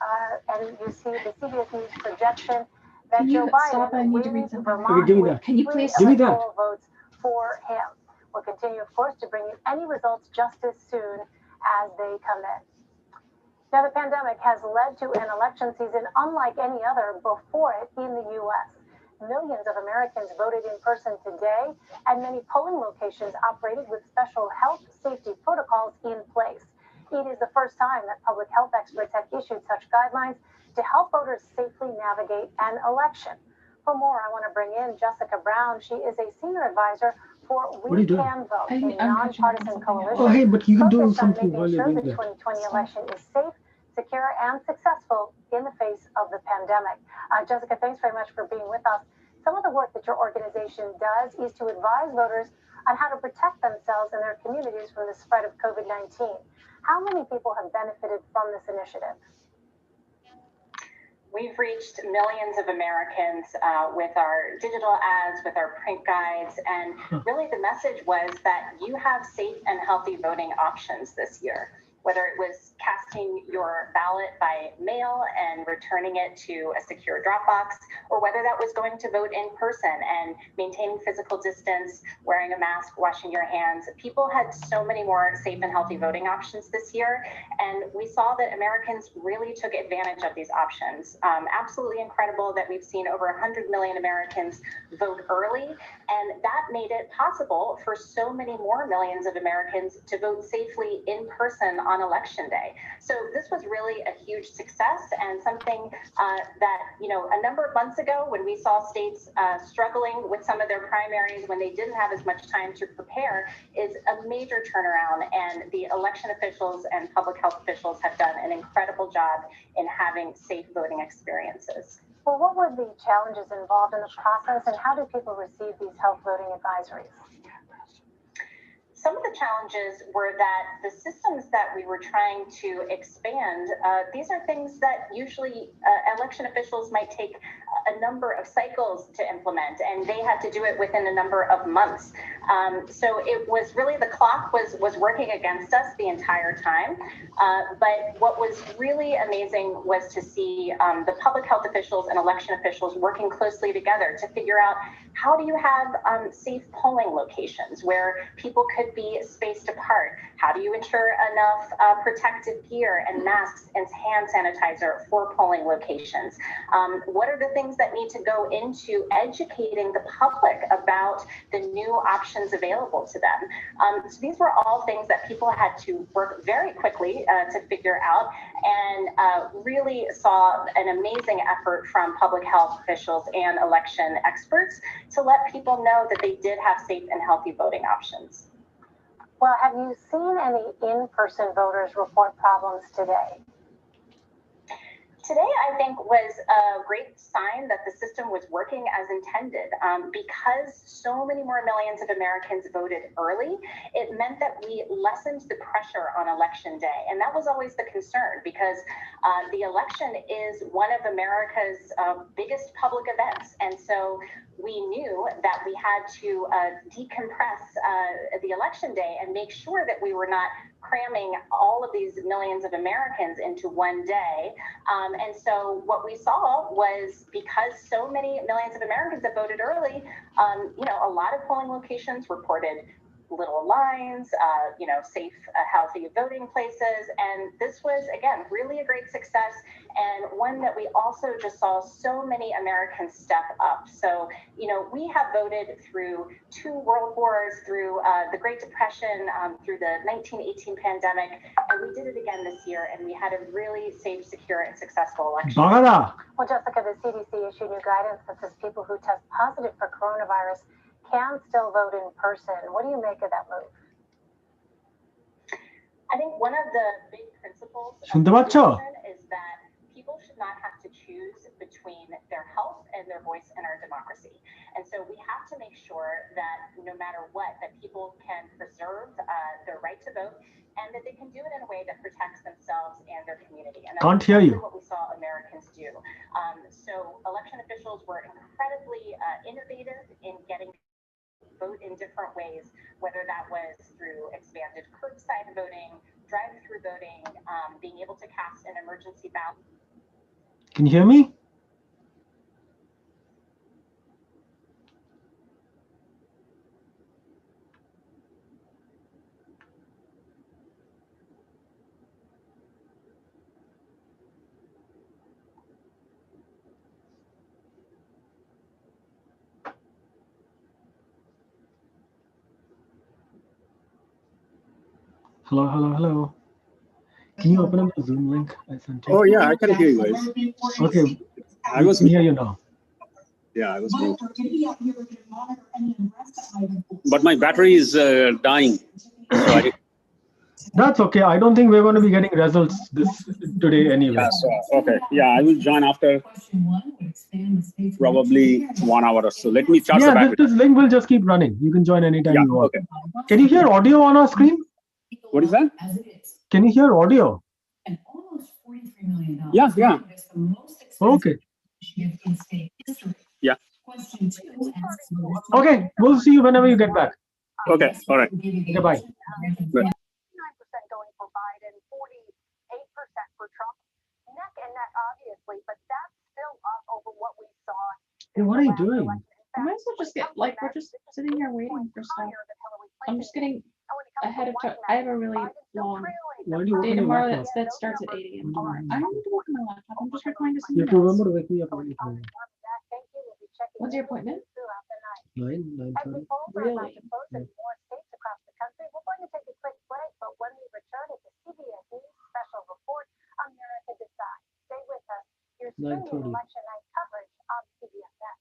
And you see the CBS News projection that Joe Biden wins Vermont with 3 electoral votes for him. We'll continue, of course, to bring you any results just as soon as they come in. Now, the pandemic has led to an election season unlike any other before it in the U.S. Millions of Americans voted in person today, and many polling locations operated with special health safety protocols in place. It is the first time that public health experts have issued such guidelines to help voters safely navigate an election. For more, I want to bring in Jessica Brown. She is a senior advisor for We Can Vote, a nonpartisan coalition. Oh, hey, but you can do something while you're doing that. The 2020 election is safe, secure, and successful in the face of the pandemic. Jessica, thanks very much for being with us. Some of the work that your organization does is to advise voters on how to protect themselves and their communities from the spread of COVID-19. How many people have benefited from this initiative? We've reached millions of Americans with our digital ads, with our print guides, and really the message was that you have safe and healthy voting options this year. whether it was casting your ballot by mail and returning it to a secure drop box, or whether that was going to vote in person and maintaining physical distance, wearing a mask, washing your hands. People had so many more safe and healthy voting options this year, and we saw that Americans really took advantage of these options. Absolutely incredible that we've seen over 100 million Americans vote early, and that made it possible for so many more millions of Americans to vote safely in person on Election Day. So this was really a huge success, and something that, you know, a number of months ago when we saw states struggling with some of their primaries when they didn't have as much time to prepare is a major turnaround, and the election officials and public health officials have done an incredible job in having safe voting experiences. Well, what were the challenges involved in the process, and how do people receive these health voting advisories? Some of the challenges were that the systems that we were trying to expand, these are things that usually election officials might take a number of cycles to implement, and they had to do it within a number of months. So it was really, the clock was working against us the entire time. But what was really amazing was to see the public health officials and election officials working closely together to figure out, how do you have safe polling locations where people could be spaced apart? How do you ensure enough protective gear and masks and hand sanitizer for polling locations? What are the things that need to go into educating the public about the new options available to them? So these were all things that people had to work very quickly to figure out, and really saw an amazing effort from public health officials and election experts to let people know that they did have safe and healthy voting options. Well, have you seen any in-person voters report problems today? Today, I think, was a great sign that the system was working as intended. Because so many more millions of Americans voted early, it meant that we lessened the pressure on Election Day. And that was always the concern, because the election is one of America's biggest public events. And so we knew that we had to decompress the Election Day and make sure that we were not cramming all of these millions of Americans into one day. And so what we saw was, because so many millions of Americans have voted early, you know, a lot of polling locations reported little lines, you know, safe, healthy voting places. And this was, again, really a great success, and one that we also just saw so many Americans step up. So, you know, we have voted through 2 world wars, through the Great Depression, through the 1918 pandemic, and we did it again this year, and we had a really safe, secure, and successful election. Well, Jessica, the CDC issued new guidance that says people who test positive for coronavirus can still vote in person. What do you make of that move? I think one of the big principles of is that people should not have to choose between their health and their voice in our democracy. And so we have to make sure that no matter what, that people can preserve their right to vote, and that they can do it in a way that protects themselves and their community. And that's what we saw Americans do. So election officials were incredibly innovative in getting vote in different ways, whether that was through expanded curbside voting, drive-through voting, being able to cast an emergency ballot. Can you hear me? Hello. Can you open up the Zoom link I sent you? Oh yeah, I can hear you guys. Okay, I was hear you now. Yeah, I was mute. But my battery is dying. So That's okay. I don't think we're going to be getting results today anyway. Yeah, so, okay. Yeah, I will join after probably 1 hour or so. Let me charge the battery. This link will just keep running. You can join anytime you want. Okay. Can you hear audio on our screen? What is that? Can you hear audio? Yeah. Okay. Yeah. Okay, we'll see you whenever you get back. Okay, all right. Goodbye. Going for Biden, for Trump. Neck and neck, obviously, but that's still up over what we saw. Hey, what are you doing? I might as well just get, like, we're just sitting here waiting for stuff. I'm just getting ahead of time. I have a really long Why do you day open your tomorrow laptop? that starts at 8 a.m. What do you I mean? don't need to work on my laptop. I'm just replying to some You have to emails. remember to wake me up at 8:30. When's your appointment? 9:30. Really? Yeah. More states across the country. We're going to take a quick break, but when we return, it's a CBS News special report, America Decides. Stay with us. You're streaming 9:30. election night coverage on CBS Net.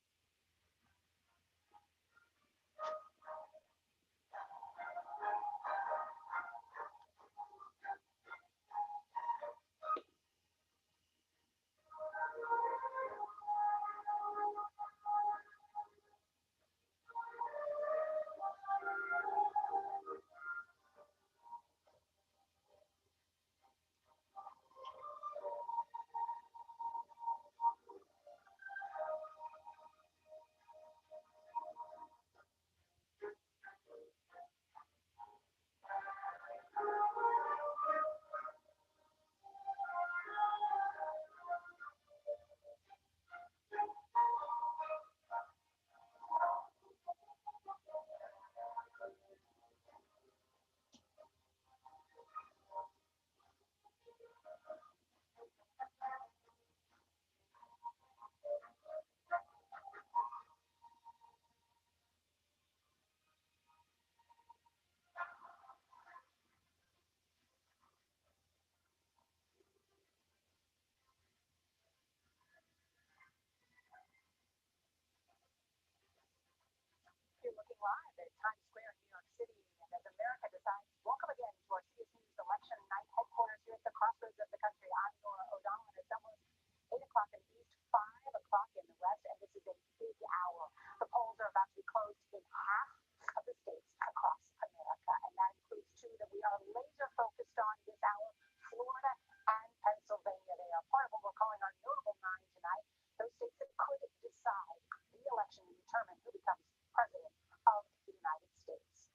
You're looking live at Times Square in New York City, and as America Decides, welcome again to our CBS News election night headquarters here at the crossroads of the country. I'm Nora O'Donnell, and it's almost 8 o'clock in the east, 5 o'clock in the west, and this is a big hour. The polls are about to be closed in half of the states across America, and that includes two that we are laser focused on this hour, Florida and Pennsylvania. They are part of what we're calling our notable nine tonight. Those states that could decide the election and determine who becomes president of the United States.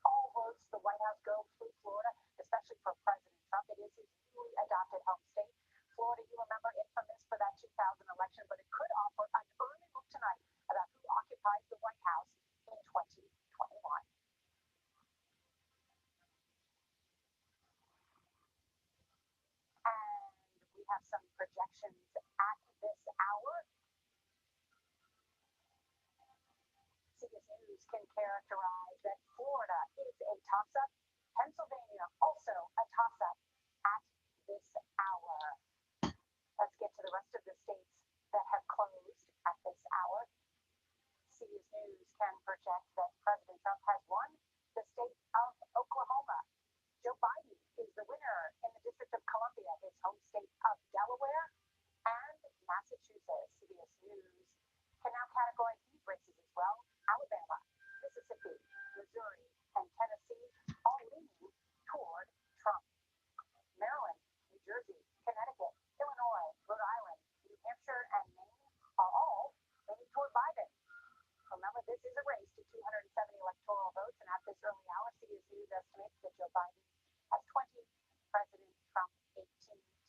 All roads to the White House go through Florida, especially for President Trump. It is his newly adopted home state. Florida, you remember, infamous for that 2000 election, but it could offer an early look tonight about who occupies the White House in 2021. And we have some projections at this hour. CBS News can characterize that Florida is a toss-up. Pennsylvania also a toss-up at this hour. Let's get to the rest of the states that have closed at this hour. CBS News can project that President Trump has won the state of Oklahoma. Joe Biden is the winner in the District of Columbia, his home state of Delaware, and Massachusetts. CBS News can now categorize these races as well. Alabama, Mississippi, Missouri, and Tennessee all leaning toward Trump. Maryland, New Jersey, Connecticut, Illinois, Rhode Island, New Hampshire, and Maine are all leaning toward Biden. Remember, this is a race to 270 electoral votes, and at this early hour, CBS News estimates that Joe Biden has 20, President Trump 18,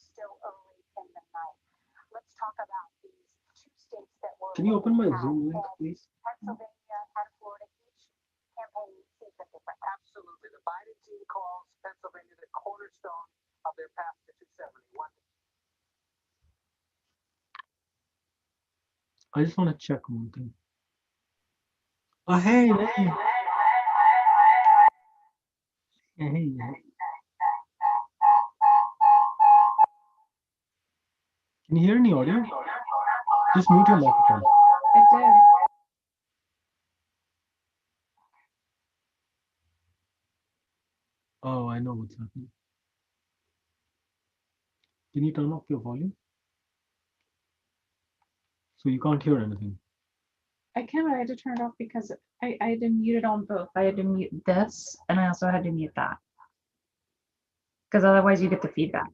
still early in the night. Let's talk about these two states that were. Can you open my Zoom link, please? Pennsylvania and Florida, each campaign sees them different. Absolutely. The Biden team calls Pennsylvania the cornerstone of their path to 271. I just want to check one thing. Oh, hey, hey. Hey, hey. Can you hear any audio? Just mute your microphone. I did. Oh, I know what's happening. Can you turn off your volume? So you can't hear anything. I can, but I had to turn it off because I had to mute it on both. I had to mute this, and I also had to mute that. Because otherwise you get the feedback.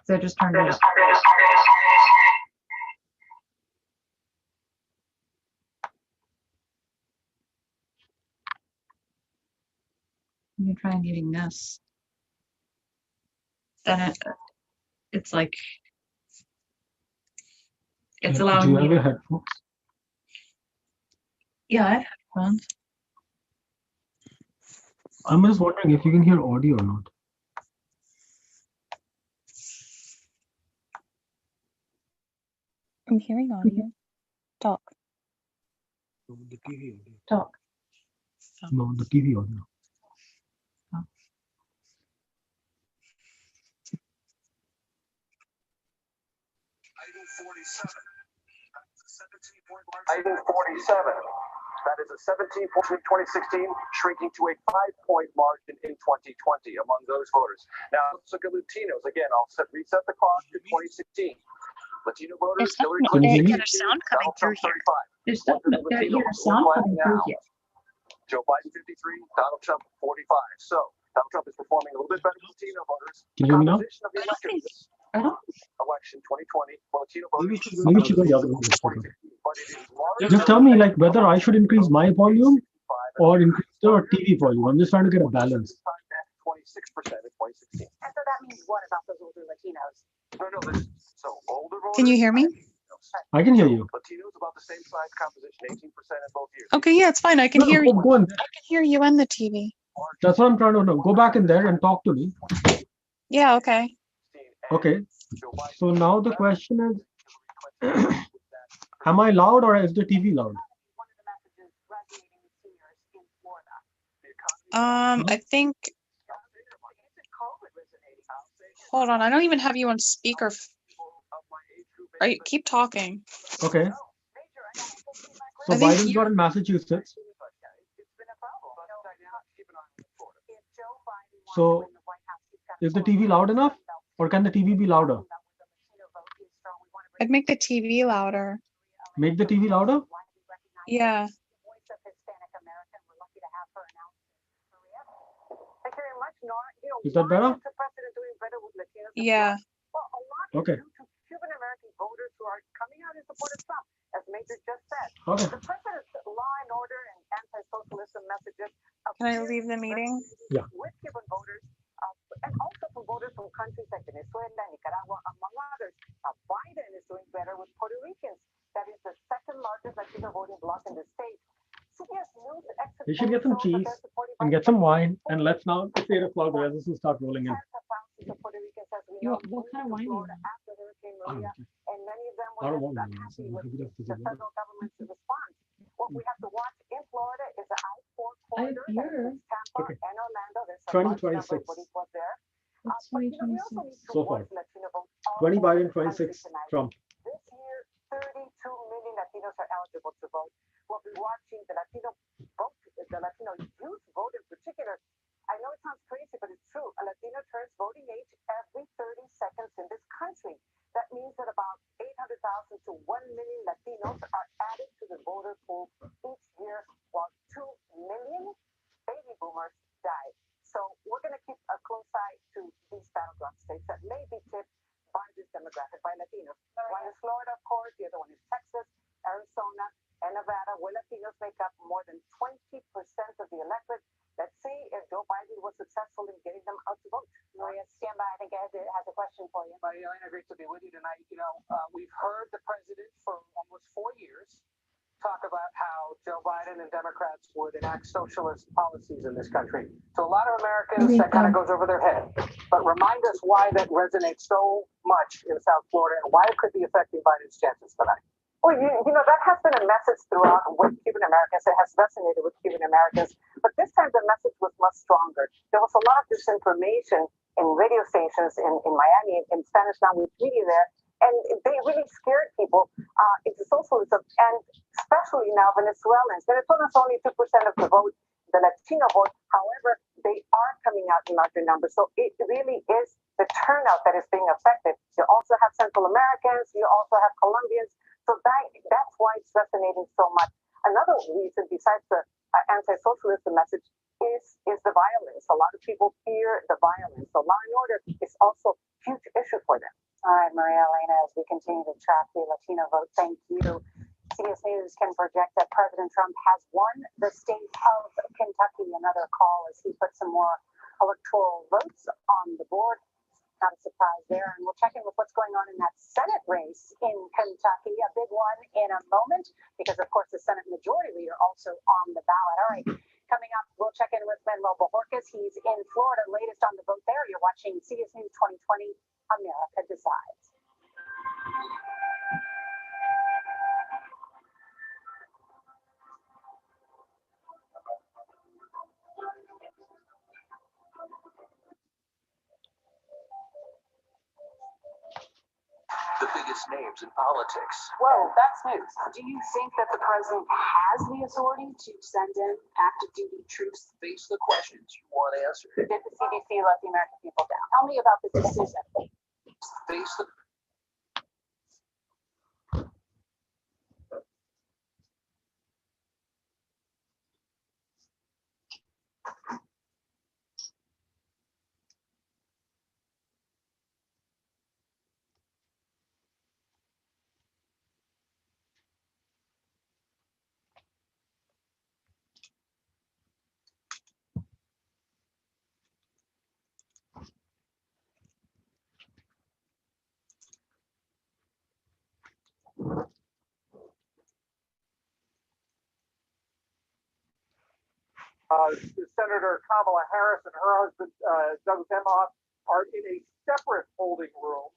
So I just turned it up. I'm gonna try muting this. then it's like it's Do allowing you me. have your headphones? Yeah, I have headphones. I'm just wondering if you can hear audio or not. I'm hearing audio. Talk. The TV audio. Talk. No, the TV audio. Item 47. That is a 17 point in 2016, shrinking to a 5-point margin in 2020 among those voters. Now, let's look at Latinos. Again, I'll reset the clock to 2016. Latino voters, There's Hillary something, Clinton, there's sound coming Donald through Trump, here. 35. There's something that Latino hear voters sound flagging coming through now. here. Joe Biden, 53. Donald Trump, 45. So, Donald Trump is performing a little bit better than Latino voters. Can you hear me now? Composition of the electorate this election 2020, well, Latino voters. Maybe she go the other way. But it is larger. Just tell me like whether I should increase my volume or increase the TV volume. I'm just trying to get a balance. 26% in 2016. And so that means what about those older Latinos? No, so older voters. Can you hear me? I can hear you. Latinos about the same size composition, 18% in both years. Okay, yeah, it's fine. I can hear you. Go in I can hear you and the TV. That's what I'm trying to know. Go back in there and talk to me. Yeah, okay. Okay. So now the question is, am I loud or is the TV loud? I think. Hold on, I don't even have you on speaker. Keep talking. Okay. So I think Biden's got in Massachusetts. So is the TV loud enough or can the TV be louder? I'd make the TV louder. Make the TV louder? Yeah. Is that better? Yeah. Okay. Cuban American voters who are coming out in support of Trump, as Major just said. Okay. The president's law and order and anti-socialism messages. Can I leave the meeting? Yeah. With Cuban voters, and also from voters from countries like Venezuela, Nicaragua, among others. Biden is doing better with Puerto Ricans. That is the second largest Latino voting bloc in the state. CBS News exit We should get some cheese and get some wine, and let's now it's 8 o'clock. The rest will start rolling in. What kind of wine do you want? After Hurricane Maria, and many of them I don't were want wine. unhappy So with maybe that's the the federal government's response. What we have to watch in Florida is the I-4 corridor that includes Tampa Okay. and Orlando. There's a large number 2026. of Boricuas there. It's But you know, we also need to So far. watch Latino votes all 20 over Biden, the country 26 tonight. Trump. This year, 32 million Latinos are eligible to vote. We'll be watching the Latino vote, the Latino youth vote in particular. I know it sounds crazy, but it's true. A Latino turns voting age every 30 seconds in this country. That means that about 800,000 to 1 million Latinos are added to the voter pool each year, while 2 million baby boomers die. So we're going to keep a close eye to these battleground states that may be tipped by this demographic, by Latinos. One is Florida, of course. The other one is Texas, Arizona, and Nevada, where Latinos make up more than 20% of the electorate. Let's see if Joe Biden was successful in getting them out to vote. Maria, stand by. I think Ed has a question for you. Elena, great to be with you tonight. You know, we've heard the president for almost 4 years talk about how Joe Biden and Democrats would enact socialist policies in this country. To a lot of Americans, that kind of goes over their head. But remind us why that resonates so much in South Florida and why it could be affecting Biden's chances tonight. Well, you know, that has been a message throughout with Cuban Americans. It has resonated with Cuban Americans. But this time the message was much stronger. There was a lot of disinformation in radio stations in Miami, in Spanish language media there. And they really scared people into socialism. And especially now Venezuelans. Venezuelans only 2% of the vote, the Latino vote. However, they are coming out in larger numbers. So it really is the turnout that is being affected. You also have Central Americans. You also have Colombians. So that's why it's resonating so much. Another reason, besides the anti-socialism message, is the violence. A lot of people fear the violence. So law and order is also a huge issue for them. All right, Maria Elena, as we continue to track the Latino vote, thank you. CBS News can project that President Trump has won the state of Kentucky. Another call as he puts some more electoral votes on the board. Not a surprise there. And we'll check in with what's going on in that Senate race in Kentucky, a big one in a moment, because of course the Senate Majority Leader also on the ballot. All right, coming up, we'll check in with Manuel Bojorquez. He's in Florida, latest on the vote there. You're watching CBS News 2020, America Decides. The biggest names in politics. Whoa, that's news. Do you think that the president has the authority to send in active duty troops? Face the questions you want answered. Did the CDC let the American people down? Tell me about the decision. Face the Senator Kamala Harris and her husband, Doug Emhoff, are in a separate holding room,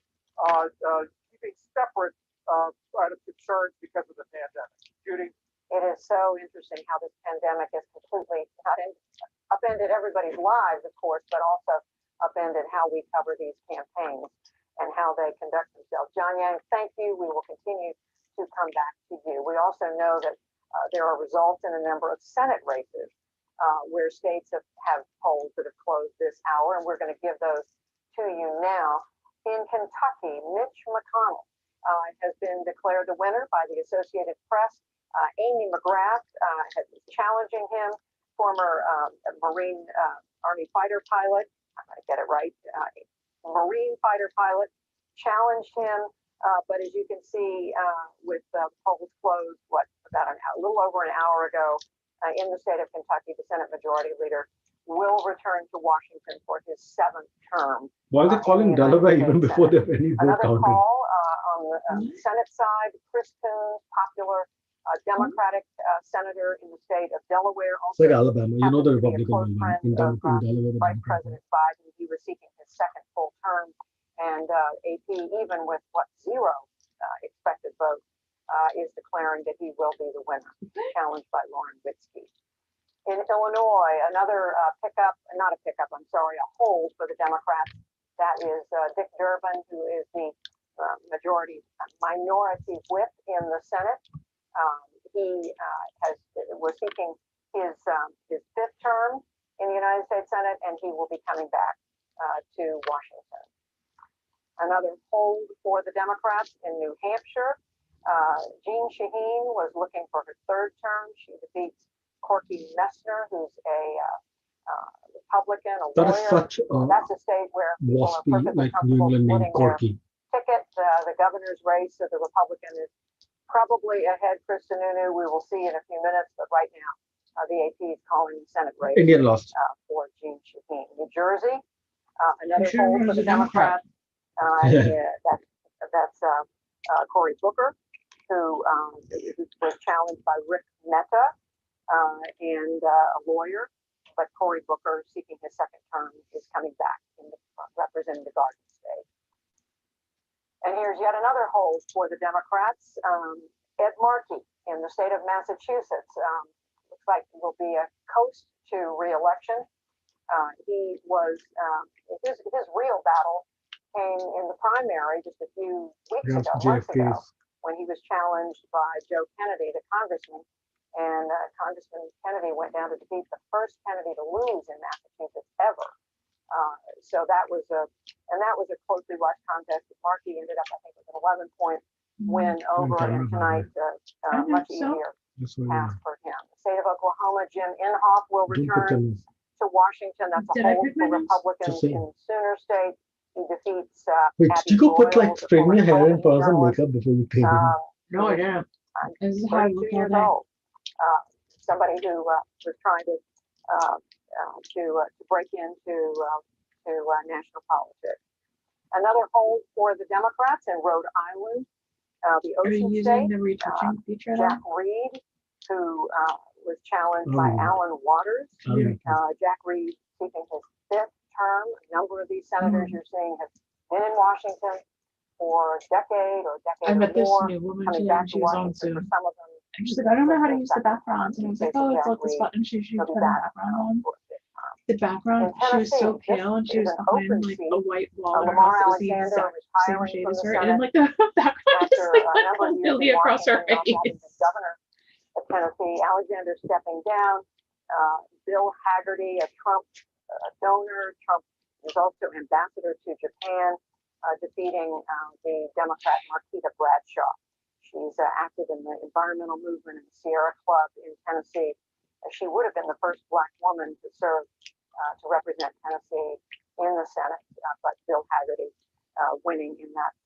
keeping separate out of concerns because of the pandemic. Judy? It is so interesting how this pandemic has completely not upended everybody's lives, of course, but also upended how we cover these campaigns and how they conduct themselves. John Yang, thank you. We will continue to come back to you. We also know that there are results in a number of Senate races where states have polls that have closed this hour, and we're going to give those to you now. In Kentucky, Mitch McConnell has been declared the winner by the Associated Press. Amy McGrath is challenging him, former Marine Army fighter pilot. I'm going to get it right. Marine fighter pilot challenged him, but as you can see, with polls closed, about a little over an hour ago, in the state of Kentucky, the Senate Majority Leader will return to Washington for his 7th term. Why are they calling Delaware even before they have any vote Another counting? call on the Senate side, Chris Coons, popular Democratic senator in the state of Delaware. It's like Alabama. You know the Republican one in Delaware. The Vice Democrat. President Biden, he was seeking his 2nd full term, and AP, even with zero expected votes, is declaring that he will be the winner, challenged by Lauren Witzke. In Illinois, another a hold for the Democrats. That is Dick Durbin, who is the minority whip in the Senate. We're seeking his 5th term in the United States Senate, and he will be coming back to Washington. Another hold for the Democrats in New Hampshire. Jean Shaheen was looking for her 3rd term. She defeats Corky Messner, who's a Republican, a That lawyer. is such a That's a state where people are waspy, perfectly like New comfortable England name, splitting their Corky. ticket. The governor's race of the Republican is probably ahead. Chris Sununu, we will see in a few minutes, but right now the AP is calling the Senate race Indian lost. for Jean Shaheen. New Jersey, another sure hold he for was the a Democrat. Democrats. That's Cory Booker, who was challenged by Rick Mehta and a lawyer. But Cory Booker, seeking his 2nd term, is coming back representing the Garden State. And here's yet another hold for the Democrats. Ed Markey in the state of Massachusetts looks like will be a coast to re-election. He was his real battle came in the primary just a few months ago, when he was challenged by Joe Kennedy, the congressman. And Congressman Kennedy went down to defeat the first Kennedy to lose in Massachusetts ever. So that was a closely watched contest. Markey ended up, I think, with an 11-point win over, and tonight much easier task for him. The state of Oklahoma, Jim Inhofe will return to Washington. That's a hold for Republicans in Sooner State. He defeats Wait, Abby did you go put Boyle, like straighten your hair and put on some journalist. makeup before you paint him? No, I didn't. This is how I 32 look all years day. old. Somebody who was trying to break into national politics. Another hold for the Democrats in Rhode Island, the Are you Ocean using State. the retouching feature Jack now? Reed, who was challenged by Alan Waters. Jack Reed seeking his 5th term. A number of these senators you're seeing have been in Washington for a decade or a I decade met or this more, new woman coming today back and to she was on Washington for Zoom. some of them. And she's like, I don't know how to use the backgrounds. And I was like, oh, it's like this button. She turn the background on. The background, she was so pale and she was behind like a white wall in her house that was the exact same shade as her. And like the background just like went completely across her face. Governor of Tennessee, Alexander stepping down, Bill Hagerty, a Trump donor. Trump is also ambassador to Japan, defeating the Democrat Marquita Bradshaw. She's active in the environmental movement in the Sierra Club in Tennessee. She would have been the first Black woman to serve, to represent Tennessee in the Senate, but Bill Hagerty winning in that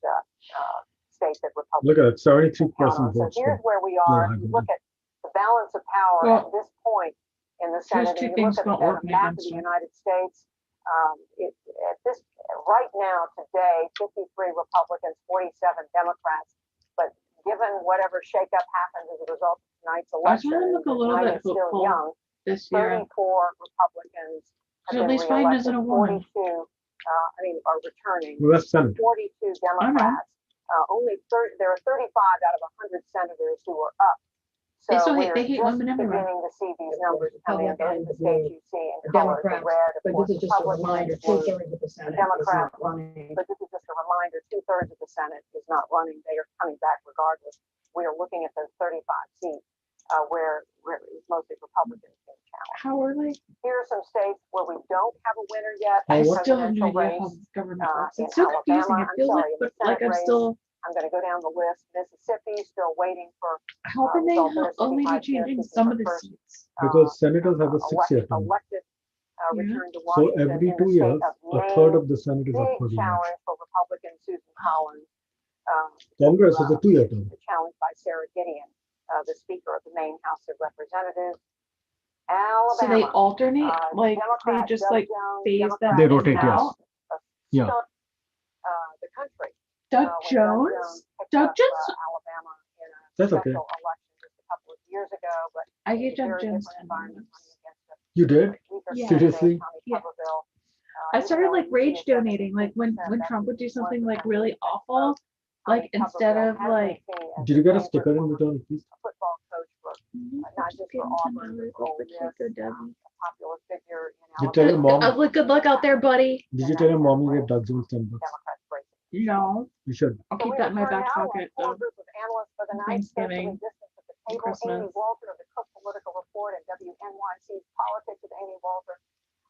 state that Republicans. Look at it, 73% So votes. here's where we are. You look at the balance of power at this point in the Senate, and you look at the map of the United States. At this right now, today, 53 Republicans, 47 Democrats. But given whatever shakeup happens as a result of tonight's election, look a little bit still hopeful young. this year. 34 Republicans So have at been least Biden isn't a reelected. woman. 42, are returning. Well, that's Senate. 42 Democrats. Only 30. There are 35 out of 100 senators who are up. So They still we're hate just women everywhere. beginning to see these numbers come in. Those are the states you see in color, the Democrats, red, of but course, this is just a Republicans, reminder, blue, 2/3 of the Senate is Democrats, not running. but this is just a reminder, 2/3 of the Senate is not running. They are coming back regardless. We are looking at those 35 seats where it's mostly Republicans being challenged. How early? Here are some states where we don't have a winner yet. I in still have no presidential idea how race, government works. in It's so confusing. Alabama, It feels like, in the but like Senate I'm race. still. I'm going to go down the list. Mississippi, still waiting for. How can they only be changing some of the seats? Because senators have a 6-year term. Elected, return to So Washington every in the 2 state years, of a Maine. third of the Senate is up Big for the election. challenge for Republican Susan Collins. Congress has a 2-year term. Challenged by Sarah Gideon, the Speaker of the Maine House of Representatives. Alabama. So they alternate, like they just like phase them They in rotate, and out. yes. Yeah. The country. Doug Jones? Doug Jones? Alabama in a That's okay. special election just a couple of years ago, but I gave Doug very Jones different 10 environment minutes. You did? Yeah. Seriously? Yeah. I started like rage donating, like when Trump would do something like really awful, like instead of like. Did you get a sticker in return, please? Football coach for not just for Auburn, but for Ole Miss, a popular figure in Did you tell your mom? Good luck out there, buddy. Did you tell your mom you get Doug Jones 10 bucks? No. You should. I'll keep that in my back pocket A though. group of analysts for the night, Thanksgiving. distance at the and table. Christmas. Amy Walter of the Cook Political Report and WNYC's Politics with Amy Walter,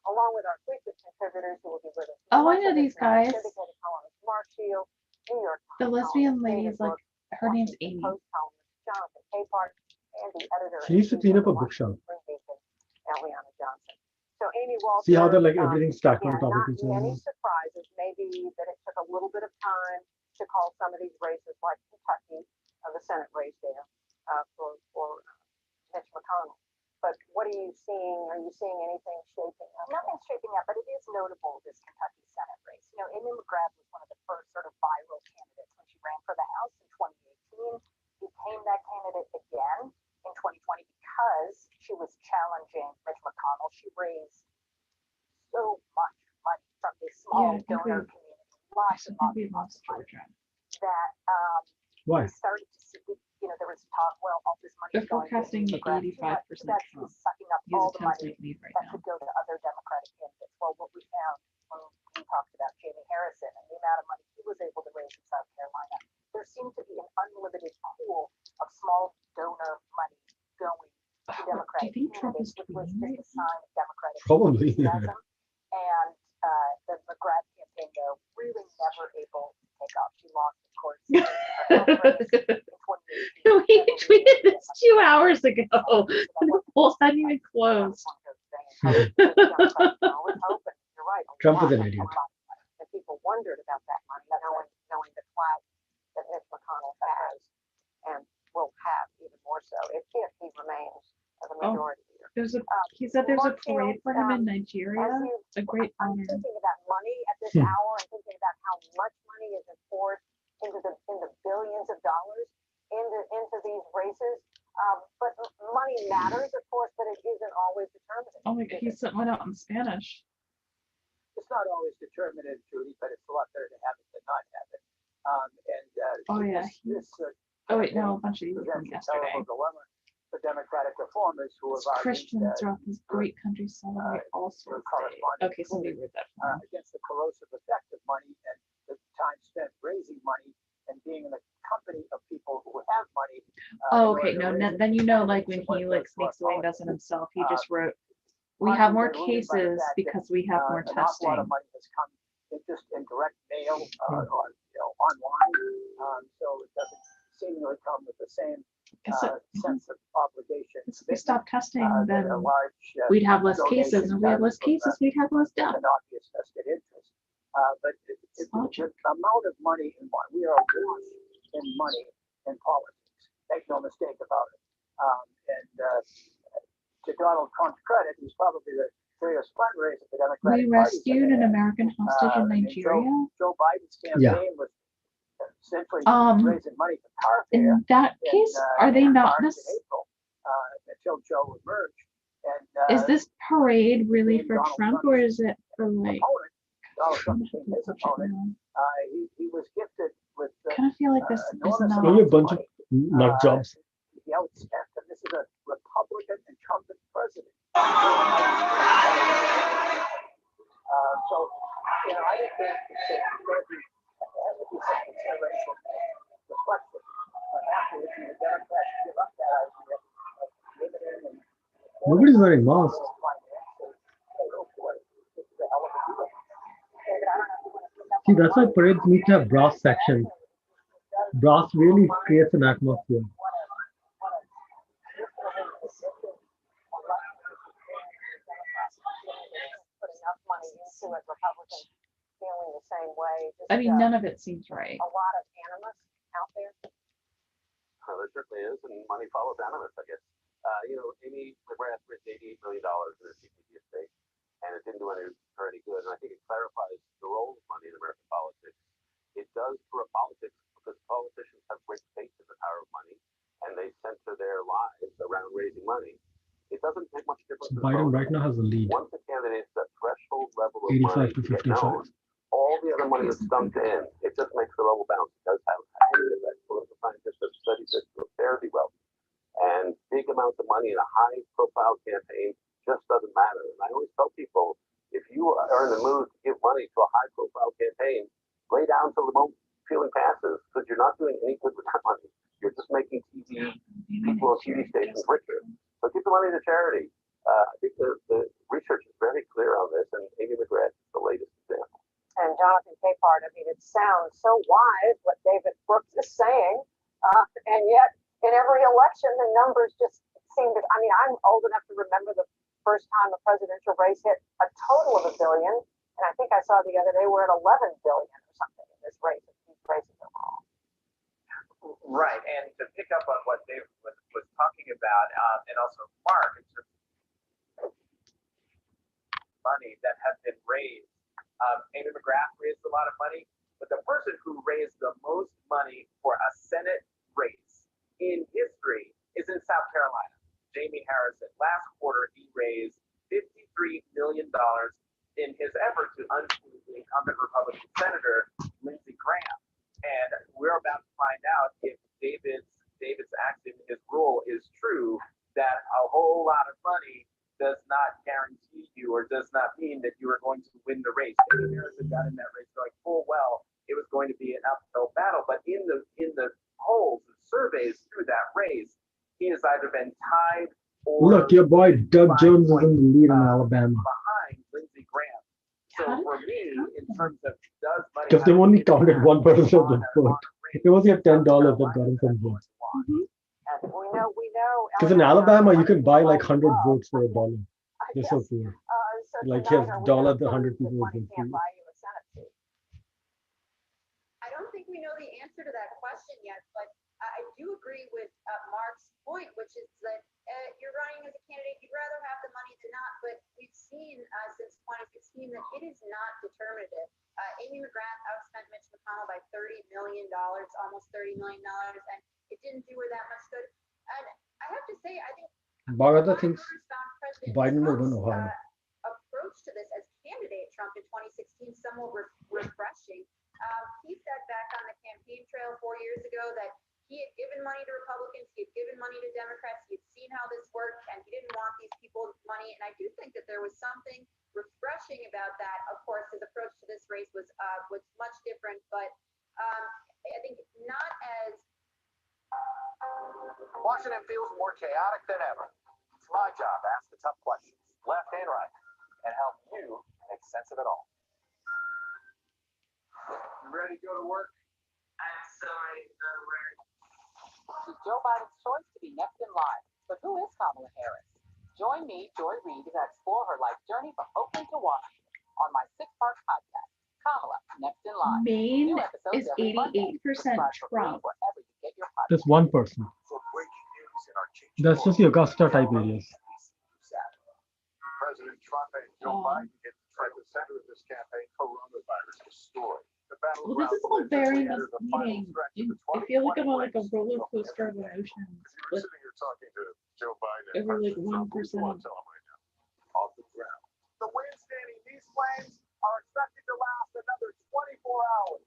along with our frequent contributors who will be with us. Oh, I know these guys. Syndicated columnist Mark Shield, New York The lesbian lady is like, her name's Amy. Post columnist Jonathan Capehart, and the editor. She needs to clean up a bookshelf. Eliana Johnson. So Amy Walter. See how they're like everything's stacked on top of not each other. many surprises. Maybe that it took a little bit of time to call some of these races, like Kentucky, the Senate race there, for Mitch McConnell. But what are you seeing? Are you seeing anything shaping up? Nothing's shaping up, but it is notable, this Kentucky Senate race. You know, Amy McGrath was one of the first sort of viral candidates when she ran for the House in 2018. Became that candidate again in 2020 because she was challenging Mitch McConnell. She raised so much money from this small donor community, lots of money, that Why? we started to see, you know, there was talk, well, all this money They're is going to forecasting Democrats, 85% that she was sucking up He's all a the 10 money state lead right that now. could go to other Democratic candidates. Well, what we found when we talked about Jamie Harrison and the amount of money he was able to raise in South Carolina, there seemed to be an unlimited pool of small donor money going to Democratic candidates, which was just a sign of Democratic Probably. enthusiasm. And the McGrath campaign, though, really never able to take off. She lost, of course, in her race in 2018. We tweeted this 2 hours ago. The polls hadn't even closed. You're right. Trump is an idiot. And people wondered about that money, knowing the clout that Mitch McConnell has and will have even more so if he remains the majority leader. There's a. He said there's a parade for him in Nigeria. A great I'm honor. thinking about money at this hour and thinking about how much poured into the billions of dollars into these races. But money matters, of course, but it isn't always determinative. Oh my God, he sent one out in Spanish. It's not always determinative, Judy, but it's a lot better to have it than not have it. Oh yeah. Oh wait, no, a bunch of these are from yesterday. Dilemma for democratic reformers who have Christians throughout this great country celebrate all sorts of days. Okay, somebody read that for me. Against the corrosive effect of money and the time spent raising money and being in the company of people who have money. Oh, okay, no, then you know, like when he like sneaks away and does it himself, he just wrote, "We have more cases because we have more An awful lot of testing." money has come just in direct mail or online, so it doesn't seemingly come with the same sense of obligation. If we stop testing, then a large, we'd have less cases, donation and if we have less cases, we'd have less death. an obvious vested interest. But the amount of money in money, we are awash in money in politics. Make no mistake about it. To Donald Trump's credit, he's probably the greatest fundraiser for Democratic We Party rescued an American hostage in Nigeria. Joe Biden's campaign was essentially raising money for car fare. In that case, are they not March and this? April, until Joe emerged. And Is this parade really for Trump, or is it for like? Donald Trump being his opponent, he was gifted with I kind of feel like this is not. Only a bunch of nut jobs. the outstep, and this is a Republican incumbent president. So, you know, I think there has to be some consideration, reflection, after the Democrats give up that idea of limiting and Nobody's wearing masks. See, that's why parades need to have brass sections. Brass really creates an atmosphere. Feeling the same way. I mean, none of it seems right. A lot of animus out there. There certainly is, and money follows animus, I guess. You know, Amy McGrath raised $88 million in her CPG estate, and it didn't do her any good. And I think it clarifies the role of money in American politics. It does for politics because politicians have great faith in the power of money, and they center their lives around raising money. It doesn't make much difference. Biden right now has a lead. Once a candidate's at threshold level of 85 to money get 55. known, all the other money that's dumped in, it just makes the level bounce. It does have any effect. Political scientists have studied this for fairly well. And big amounts of money in a high-profile campaign just doesn't matter. And I always tell people, if you are in the mood to give money to a high-profile campaign, lay down till the feeling passes, because you're not doing any good with that money. You're just making people on TV stations richer. So give the money to charity. I think the research is very clear on this, and Amy McGrath is the latest example. And Jonathan Capehart, I mean, it sounds so wise what David Brooks is saying, and yet in every election, the numbers just seem to, I mean, I'm old enough to remember the first time a presidential race hit a total of $1 billion. And I think I saw the other day we're at 11 billion or something in this race. These races are all. Right. And to pick up on what Dave was talking about, and also Mark, in terms of money that have been raised, Amy McGrath raised a lot of money, but the person who raised the most money for a Senate race in history is in South Carolina, Jamie Harrison. Last quarter, he raised $53 million in his effort to unseat the incumbent Republican Senator Lindsey Graham. And we're about to find out if David's action, his rule is true, that a whole lot of money does not guarantee you or does not mean that you are going to win the race. Jamie Harrison got in that race going full well. It was going to be an uphill battle, but in the polls and surveys through that race, he has either been tied or Look, your boy Doug Jones is in the lead in Alabama. behind Lindsey Graham. So for me, in terms of does money Because they've only counted 1% of the vote. It was your $10 that got him some votes. And we know. Because in Alabama, you can buy like 100 votes for $1. They're so poor. Like he has dollar the 100 people would vote for you. I don't think we know the answer to that question yet, but I do agree with Mark's point, which is that you're running as a candidate, you'd rather have the money than not, but we've seen since 2016 that it is not determinative. Amy McGrath outspent Mitch McConnell by $30 million, almost $30 million, and it didn't do her that much good. And I have to say, I think Bharata thinks President Biden will win Trump's Ohio. approach to this as candidate Trump in 2016 somewhat refreshing. He said back on the campaign trail 4 years ago that he had given money to Republicans, he had given money to Democrats, he had seen how this worked, and he didn't want these people's money. And I do think that there was something refreshing about that. Of course, his approach to this race was much different, but I think not as. Washington feels more chaotic than ever. It's my job to ask the tough questions, left and right, and help you make sense of it all. You ready to go to work? I'm so ready to go to work. This is Joe Biden's choice to be next in line. But who is Kamala Harris? Join me, Joy Reid, as I explore her life journey from Oakland to Washington on my 6-part podcast, Kamala, Next in Line. Maine is 88% Trump. That's 1%. That's just the Augusta type areas. President Trump and Joe Biden get right to the center of this campaign. Coronavirus is story. Well, this is all very misleading. I feel like I'm on like a roller coaster of emotions. But over like 1%. Off the ground. The winds standing these flames are expected to last another 24 hours.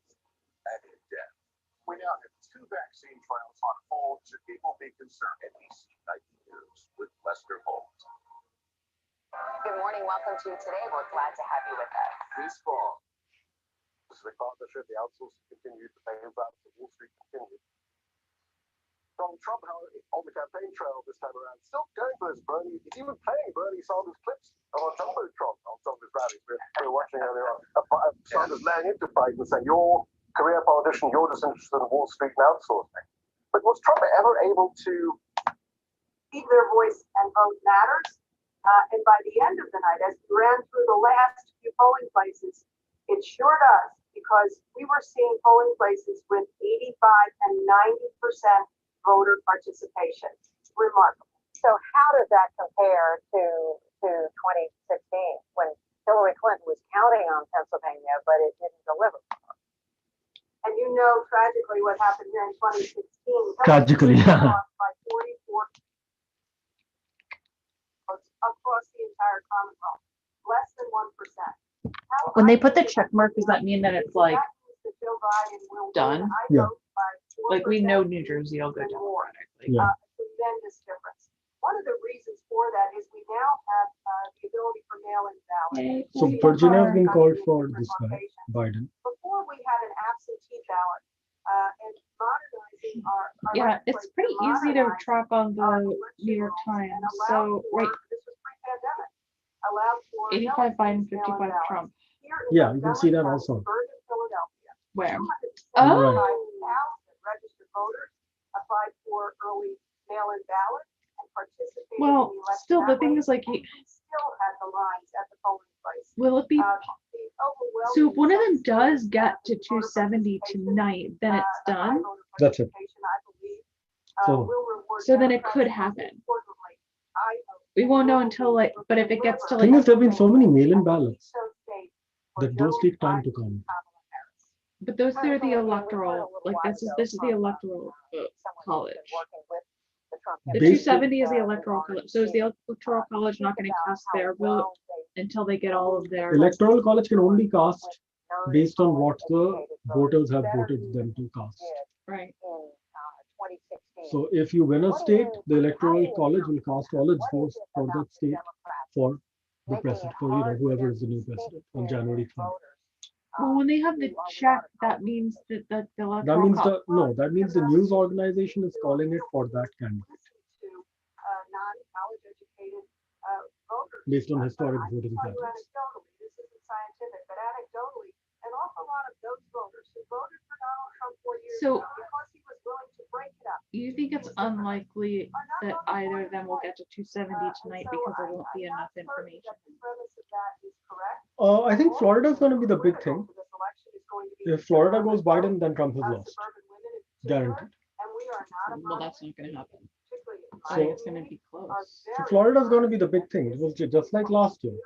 And in depth. We now have 2 vaccine trials on hold. Should people be concerned? NBC Nightly News with Lester Holt. Good morning. Welcome to Today. We're glad to have you with us. This fall, the civic partnership, the outsourcing continued, the payments out of Wall Street continued. Donald Trump, however, on the campaign trail this time around, still going for this Bernie. He's even playing Bernie Sanders clips on Jumbotron on some of his rallies. We were watching earlier on. Sanders laying into Biden saying, "You're career politician, you're just interested in Wall Street and outsourcing." But was Trump ever able to keep their voice and vote matters? And by the end of the night, as we ran through the last few polling places, it sure does, because we were seeing polling places with 85 and 90% voter participation. Remarkable. So how does that compare to 2016 when Hillary Clinton was counting on Pennsylvania, but it didn't deliver? And you know, tragically, what happened here in 2016. Tragically, yeah. By 44 votes across the entire Commonwealth, less than 1%. When they put the check mark, does that mean that it's like done? Yeah. Like we know New Jersey will go Democratic. Yeah. Tremendous difference. One of the reasons for that is we now have the ability for mail-in ballots. So Virginia has been called for this guy, Biden. Before we had an absentee ballot, and modernizing our Yeah, it's pretty easy to track on the New York Times. So right, this was pre-pandemic, allowed for 85 Biden, 55 Trump. Yeah, you can see that also. Philadelphia. Where? Oh. 5,000 registered voters applied for early mail-in ballots and participated Well, in the election. still the that thing way. is like, We still had the lines at the polling place. will it be? The So if overwhelming one of them does get to 270 tonight, then it's done. That's it. So So then it could happen. We won't know until like, but if it gets to thing like, is, there have been so many mail-in ballots that those take time to come. but those are the electoral, like this is the electoral college. The Based- 270 is the electoral college. So is the electoral college not going to cast their vote until they get all of their? Electoral college can only cast based on what the voters have voted them to cast. Right. So if you win a state, the electoral college will cast all its votes for that state for the president, for whoever is the new president on January 3rd. Well, when they have the check, that means that the That electoral. means that means the news organization is calling it for that candidate non-college educated voters. based on historic voting I'll tell you patterns. anecdotally, this isn't scientific, but anecdotally, an awful lot of those voters who voted for Donald Trump 4 years So- ago because he was willing to break it up. You think it's unlikely that either of them will get to 270 tonight because there won't be enough information? The premise of that is correct. I think Florida is going to be the big thing. If Florida goes Biden, then Trump has lost. Guaranteed. And we are not Well, that's not going to happen. So- I think it's going to be close. So Florida is going to be the big thing. It was just like last year.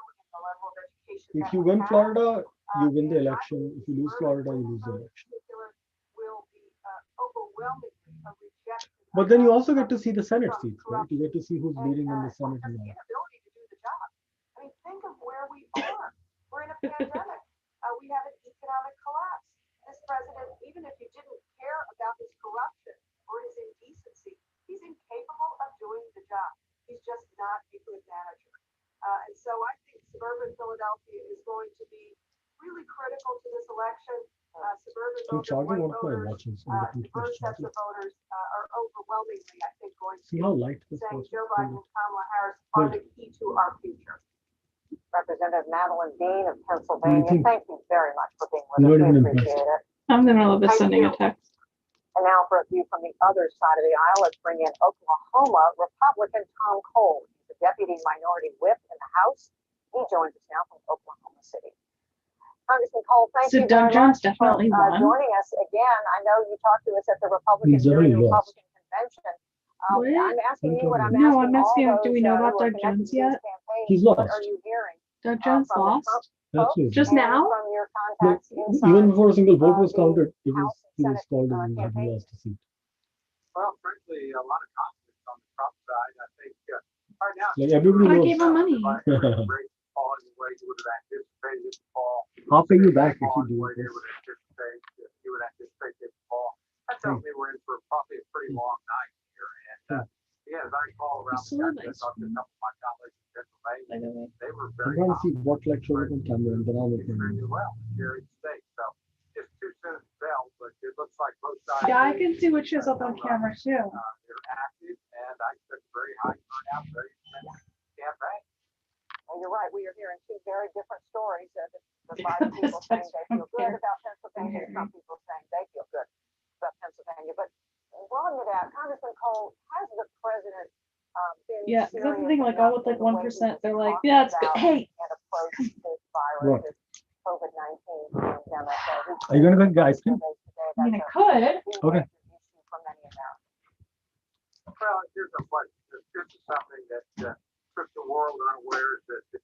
If you win Florida, you win the election. If you lose Florida, you lose the election. Will be overwhelmingly a rejection. But then you also get to see the Senate seats, right? You get to see who's leading in the Senate and all. Inability to do the job. I mean, think of where we are. We're in a pandemic. We have an economic collapse. This president, even if you didn't care about his corruption or his indecency, he's incapable of doing the job. He's just not a good manager. And so I think suburban Philadelphia is going to be really critical to this election. Suburban I'm charging one of my voters, watches in the diverse sets of voters are overwhelmingly, I think, going to See how light this saying was? Joe Biden and Kamala Harris are the key to our future. Representative Madeline Dean of What do you Pennsylvania, think? thank you very much for being You're with not us. even We appreciate impressed. it. I'm in the middle of Thank sending you. a text. And now for a view from the other side of the aisle, let's bring in Oklahoma Republican Tom Cole. He's the deputy minority whip in the House. He joins us now from Oklahoma City. Congressman Cole, thank So you Doug very Jones much definitely for won? joining us again. I know you talked to us at the Republican He's during definitely the lost. Republican convention. What? I'm asking you what I'm No, asking I'm all asking, those do we know who about are Doug connected Jones to his yet? campaign. He's What lost. are you hearing Doug Jones from the lost? Trump Absolutely. Just and now? from your No, contacts inside even before a single vote was the counted, he was House and Senate called as he campaign? lost a seat. Well, frankly, a lot of confidence on the Trump side. I think right now. Like everybody But I knows. gave him money. Rates falling the way you would have anticipated it to fall. I'll pay you back if you Falling the do way this. they would anticipate, you would anticipate it to fall. That tells me we're in for probably a pretty long night here. And yeah, as I call around the country, I talked to a couple of my colleagues in Pennsylvania. They were I'm very trying to see what lecture on camera and then I'll make my extremely move. well here in the state. So just too soon to tell, but it looks like both sides. Yeah, I can see what shows up on camera too. They're active, and I expect a very high turnout, very expensive campaign. Well, you're right. We are hearing two very different stories. The Biden people saying they feel good about Pennsylvania, some people saying they feel good about Pennsylvania. But wrong with that, Congressman Cole, has the president been Yeah, 'cause that's the thing, like, serious all with like enough in the way 1%, they're he's like, talking yeah, it's good. about Hey, and approach this virus, What? this COVID-19 pandemic? Are you gonna go get ice cream? I mean, I could. Okay. Issue for many Americans. Well, here's a question. This is something that took the world unawares that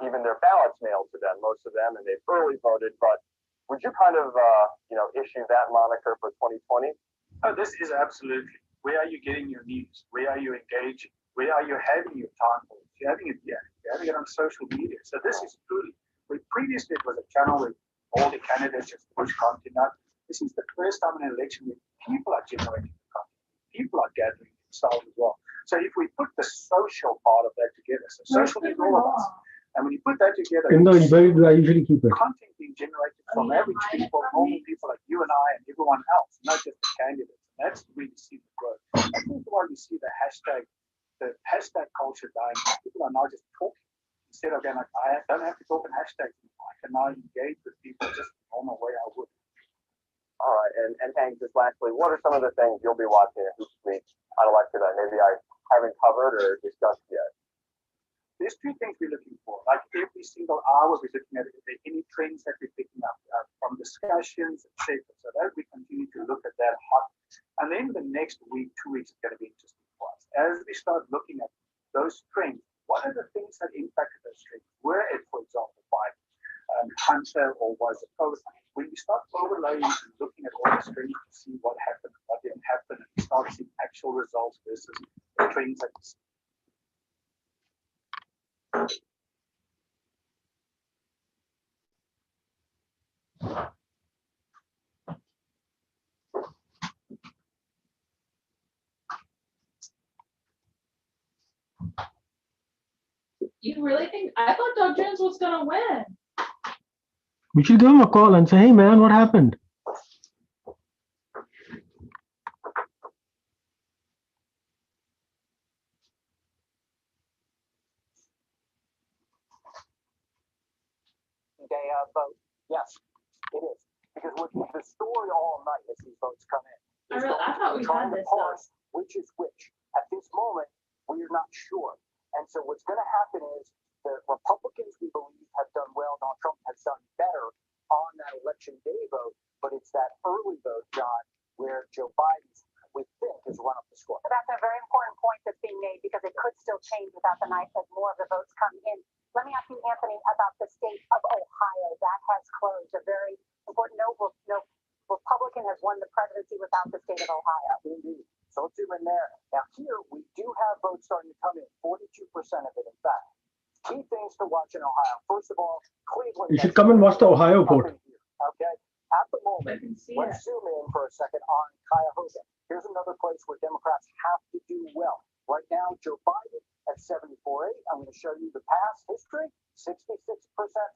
even their ballots mailed to them, most of them, and they've early voted. But would you kind of, issue that moniker for 2020? Oh, this is absolutely. Where are you getting your news? Where are you engaging? Where are you having your time? You're having it here. You're having it on social media. So this is truly, where previously it was a channel where all the candidates just push content out. This is the first time in an election where people are generating the content. People are gathering themselves as well. So if we put the social part of that together, so social is all of us. And when you put that together, In the invariant, I usually keep it. content being generated from average people, normal people like you and I and everyone else, not just the candidates. And that's where you see the growth. I think why we see the hashtag culture dying. People are now just talking instead of going like, I don't have to talk in hashtags anymore. I can now engage with people just the normal way I would. All right, and Hank, just lastly, what are some of the things you'll be watching at Hoops Week on Election Day? Maybe I haven't covered or discussed yet. There's two things we're looking for. Like every single hour, we're looking at if there are any trends that we're picking up from discussions, etc. So that we continue to look at that hot. And then the next week, 2 weeks is going to be interesting for us. As we start looking at those trends, what are the things that impacted those trends? Were it, for example, by Hunter or was it COVID? When we start overlaying and looking at all the trends to see what happened, what didn't happen, and we start seeing actual results versus the trends that we see. You really think? I thought Doug Jones was gonna win. We should give him a call and say, hey man, what happened? Day of vote. Yes, it is. would be the story all night as these votes come in. I thought we Trying had to this though. parse which is which. At this moment, we are not sure. And so what's going to happen is the Republicans, we believe, have done well. Donald Trump has done better on that election day vote, but it's that early vote, John, where Joe Biden, we think, has run up the score. So that's a very important point that's being made because it could still change without the night as more of the votes come in. Let me ask you, Anthony, about the state of Ohio. That has closed. A very important. No Republican has won the presidency without the state of Ohio. Indeed. So let's zoom in there. Now here we do have votes starting to come in, 42% of it, in fact. Key things to watch in Ohio. First of all, Cleveland. You should come and watch the Ohio vote. Okay. At the moment, let's zoom in for a second on Cuyahoga. Here's another place where Democrats have to do well. Right now, Joe Biden at 74.8. I'm going to show you the past history, 66%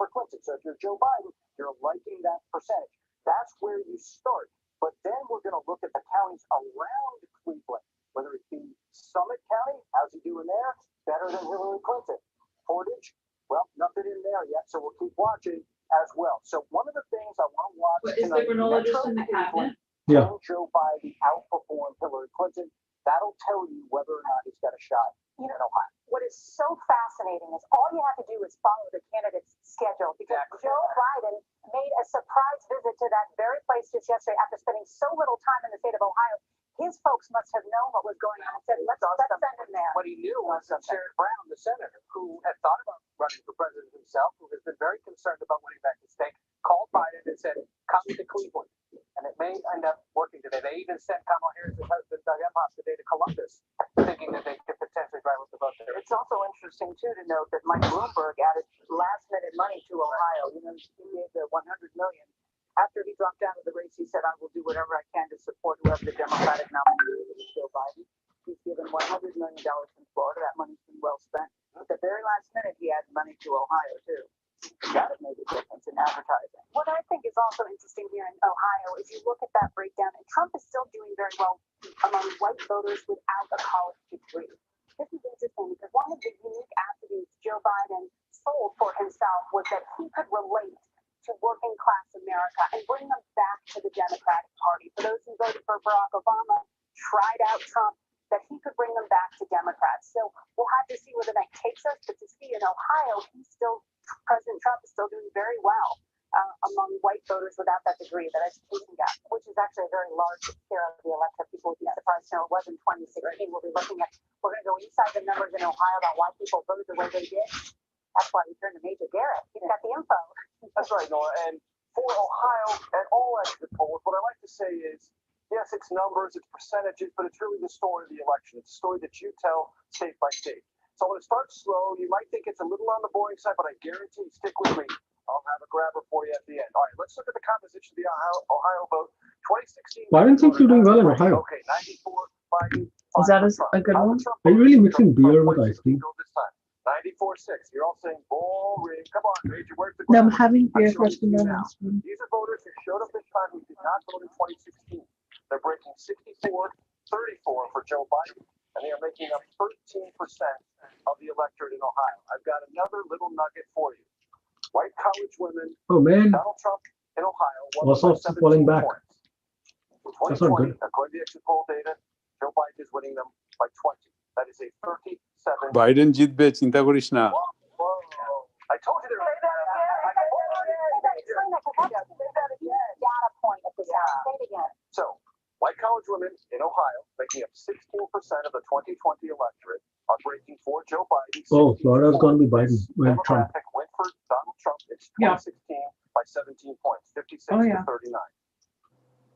for Clinton. So if you're Joe Biden, you're liking that percentage. That's where you start. But then we're going to look at the counties around Cleveland, whether it be Summit County, how's he doing there? Better than Hillary Clinton. Portage, well, nothing in there yet, so we'll keep watching as well. So one of the things I want to watch What, is the granola just in the cabinet? Yeah. Can Joe Biden outperform Hillary Clinton? That'll tell you whether or not he's got a shot in Ohio. What is so fascinating is all you have to do is follow the candidate's schedule because Joe Biden made a surprise visit to that very place just yesterday after spending so little time in the state of Ohio. His folks must have known what was going on and said, let's send him there. What he knew was that Sherrod Brown, the senator, who had thought about running for president himself, who has been very concerned about winning back the state, called Biden and said, come to Cleveland. And it may end up working today. They even sent Kamala Harris' husband, Doug Emhoff, today to Columbus, thinking that they could potentially drive up the vote there. It's also interesting, too, to note that Mike Bloomberg added last-minute money to Ohio. You know, he gave the $100 million. After he dropped out of the race, he said, I will do whatever I can to support whoever the Democratic nominee is, Joe Biden. He's given $100 million from Florida. That money's been well spent. At the very last minute, he added money to Ohio, too. That made a difference in advertising. What I think is also interesting here in Ohio is you look at that breakdown, and Trump is still doing very well among white voters without a college degree. This is interesting because one of the unique attributes Joe Biden sold for himself was that he could relate to working class America and bring them back to the Democratic Party. For those who voted for Barack Obama, tried out Trump, that he could bring them back to Democrats. So we'll have to see where the night takes us. But to see in Ohio, President Trump is still doing very well among white voters without that degree, that education gap, which is actually a very large share of the electorate. People would be surprised to know it was in 2016. We'll be looking at, we're going to go inside the numbers in Ohio about why people voted the way they did. That's why we turned to Major Garrett. He's got the info. That's right, Nora. And for Ohio and all exit polls, what I like to say is, yes, it's numbers, it's percentages, but it's really the story of the election. It's a story that you tell state by state. So I'm going to start slow. You might think it's a little on the boring side, but I guarantee, stick with me. I'll have a grabber for you at the end. All right, let's look at the composition of the Ohio vote. 2016. Biden seems to be doing well in Ohio. Okay, 94 Biden. Is that a good one? Are you really mixing beer with ice cream? This time. 94-6. You're all saying boring. Come on, Major. Where's the No, I'm having beer first and then last one. These are voters who showed up this time who did not vote in 2016. They're breaking 64-34 for Joe Biden, and they are making up 13% of the electorate in Ohio. I've got another little nugget for you. White college women. Oh, man. Donald Trump in Ohio. Also falling back. That's not good. According to the exit poll data, Joe Biden is winning them by 20. That is a 37. Biden জিতবে, চিন্তা করিস না। I told you there. Data point at this time. Say it again. So, white college women in Ohio, making up 16% of the 2020 electorate, are breaking for Joe Biden. Oh, Florida's going to be Biden. Well, Trump. Went for Donald Trump. It's 2016 by 17 points, 56 to 39.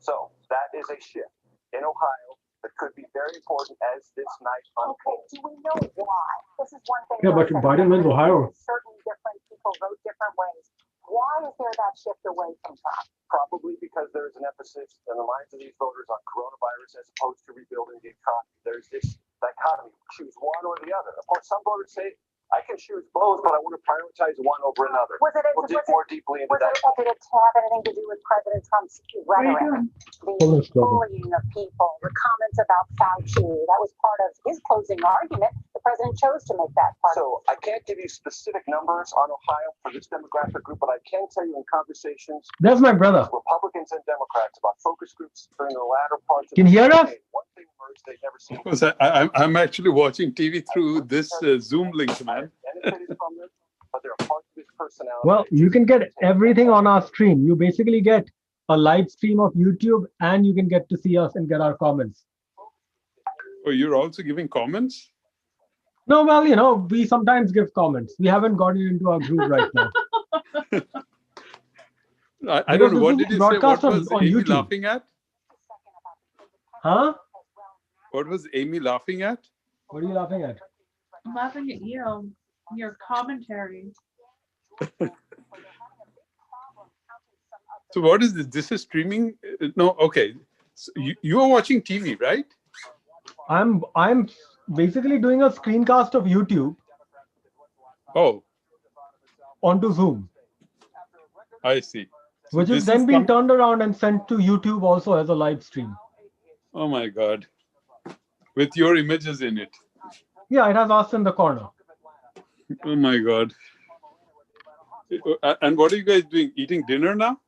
So, that is a shift in Ohio that could be very important as this night unfolds. Okay, do we know why? This is one thing. Yeah, but Biden wins Ohio. Certain different people vote different ways. Why is there that shift away from Trump? Probably because there is an emphasis in the minds of these voters on coronavirus as opposed to rebuilding the economy. There's this dichotomy, choose one or the other. Of course, some voters say, I can choose both, but I want to prioritize one over another. We'll dig more deeply into that. Did it have anything to do with President Trump's rhetoric? The bullying of people, the comments about Fauci, that was part of his closing argument. The president chose to make that part. So I can't give you specific numbers on Ohio for this demographic group, but I can tell you in conversations That's my brother. Republicans and Democrats about focus groups during the latter parts of Can you hear us? one thing emerged they've never seen. Because I'm actually watching TV through this Zoom link, man. Benefited from them, but they're a part of his personality. Well, you can get everything on our stream. You basically get a live stream of YouTube, and you can get to see us and get our comments. Oh, you're also giving comments? No, well, you know, we sometimes give comments. We haven't gotten into our group right now. I don't know. What did you say? What was on Amy YouTube. laughing at? Huh? What was Amy laughing at? What are you laughing at? I'm laughing at you. Your commentary. So what is this? This is streaming? No, okay. So you are watching TV, right? I'm basically doing a screencast of YouTube. Oh. Onto Zoom. I see. So Which is then being turned around and sent to YouTube also as a live stream. Oh my God. With your images in it. Yeah, it has us in the corner. Oh my God. And what are you guys doing? Eating dinner now?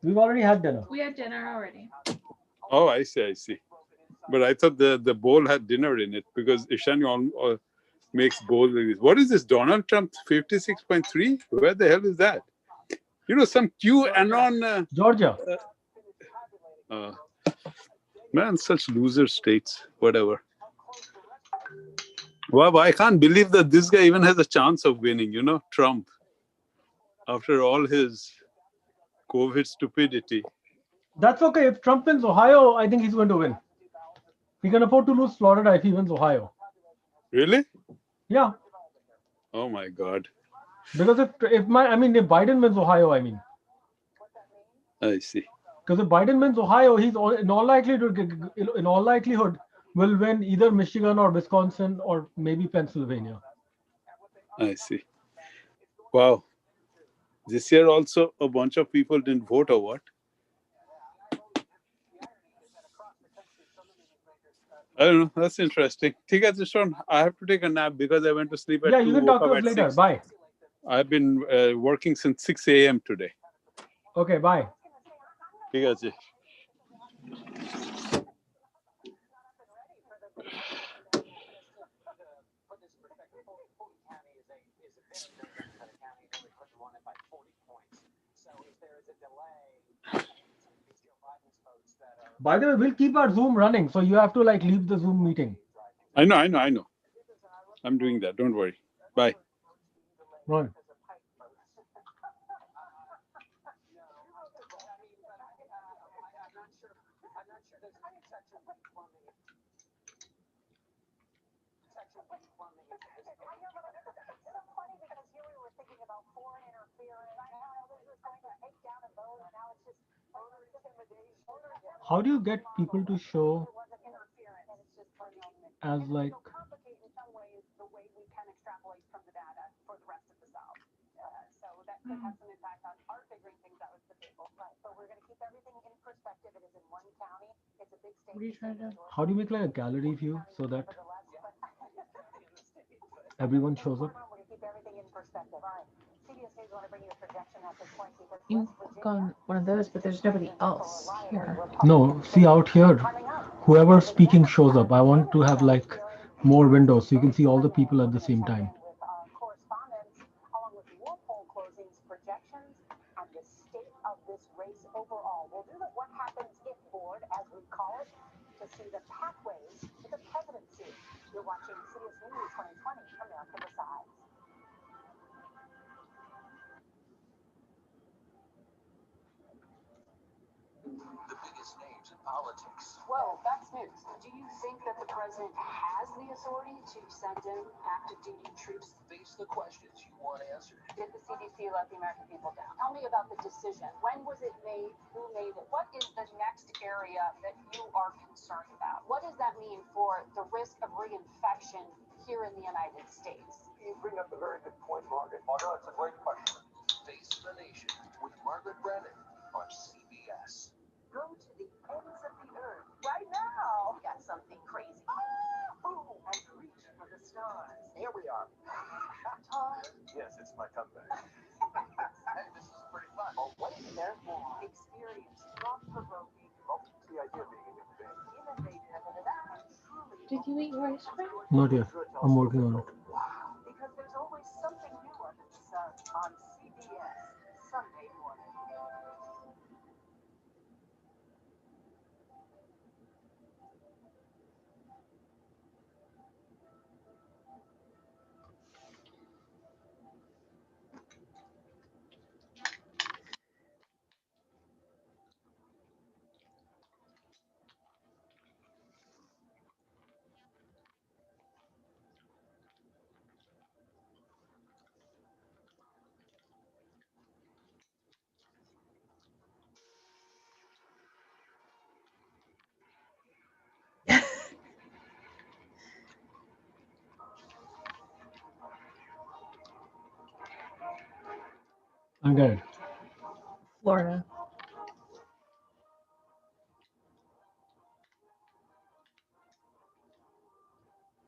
We've already had dinner. We had dinner already. Oh, I see, I see. But I thought the bowl had dinner in it because Ishani makes bowl like this. What is this? Donald Trump 56.3? Where the hell is that? You know, some QAnon. Georgia. Man, such loser states. Whatever. Wow, I can't believe that this guy even has a chance of winning, you know, Trump. After all his COVID stupidity. That's okay. If Trump wins Ohio, I think he's going to win. He can afford to lose Florida if he wins Ohio. Really? Yeah. Oh my God. Because if Biden wins Ohio, I see. Because if Biden wins Ohio, he's in all likelihood will win either Michigan or Wisconsin or maybe Pennsylvania. I see. Wow. This year also a bunch of people didn't vote or what? I don't know. That's interesting. I have to take a nap because I went to sleep at 2. Yeah, you can talk to us later. 6. Bye. I've been working since 6 a.m. today. Okay, bye. ঠিক আছে. By the way, we'll keep our Zoom running, so you have to leave the Zoom meeting. I know. I'm doing that. Don't worry. Bye. Right. How do you get people to show as Could have some impact on our figuring things out with the people. Right. But we're going to keep everything in perspective. It is in one county. It's a big state. What are you trying to do? How do you make a gallery view so that everyone shows up? We're going to keep everything in perspective. Right. CBS News want to bring you a projection at this point because You click on one of those, but there's nobody else here. No, see out here, whoever's speaking shows up. I want to have more windows so you can see all the people at the same time. Overall, we'll do the what happens if board, as we call it, to see the pathways to the presidency. You're watching CBS News 2020, America Decides. The biggest names in politics. Whoa, that's news. Do you think that the president has the authority to send in active duty troops? Face the questions you want answered. Did the CDC let the American people down? Tell me about the decision. When was it made? Who made it? What is the next area that you are concerned about? What does that mean for the risk of reinfection here in the United States? You bring up a very good point, Margaret. Margaret, that's a great question. Face the Nation with Margaret Brennan on CBS. Go to the ends of the earth right now. Got something crazy. And reach for the stars. my comeback. Hey, this is pretty fun. Well, what is there for? Experience thought-provoking, Well, the idea of being a human being. innovative, and truly Did you eat your ice cream? Not yet. I'm working on it. because there's always something new under the sun on CBS Sunday morning. I get it. Florida.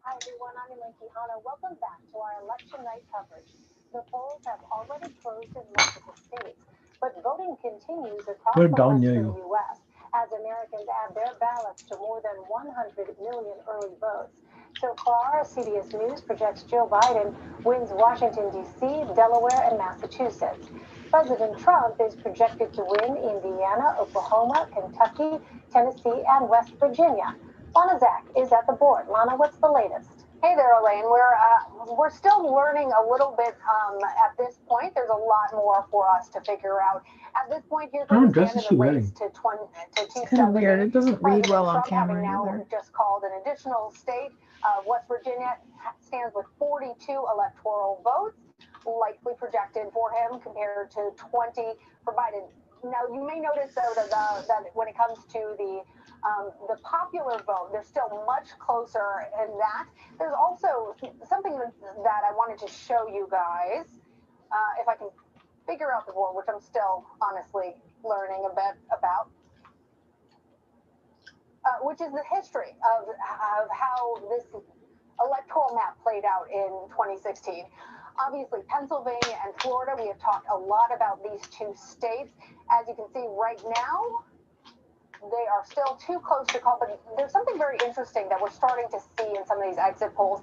Hi everyone, I'm Elaine Quijano. Welcome back to our election night coverage. The polls have already closed in multiple states, but voting continues across Put it the down near western you. U.S. as Americans add their ballots to more than 100 million early votes. So far, CBS News projects Joe Biden wins Washington, D.C., Delaware, and Massachusetts. President Trump is projected to win Indiana, Oklahoma, Kentucky, Tennessee, and West Virginia. Lana Zach is at the board. Lana, what's the latest? Hey there, Elaine. We're still learning a little bit at this point. There's a lot more for us to figure out. At this point, here's where we stand in the race to 270. It's kind of weird. It doesn't read well on Trump having camera now either. just called an additional state. West Virginia stands with 42 electoral votes, likely projected for him compared to 20 provided. Now, you may notice, though, that when it comes to the popular vote, they're still much closer in that. There's also something that I wanted to show you guys, if I can figure out the board, which I'm still honestly learning a bit about, which is the history of how this electoral map played out in 2016. Obviously, Pennsylvania and Florida, we have talked a lot about these two states. As you can see right now, they are still too close to call, but there's something very interesting that we're starting to see in some of these exit polls.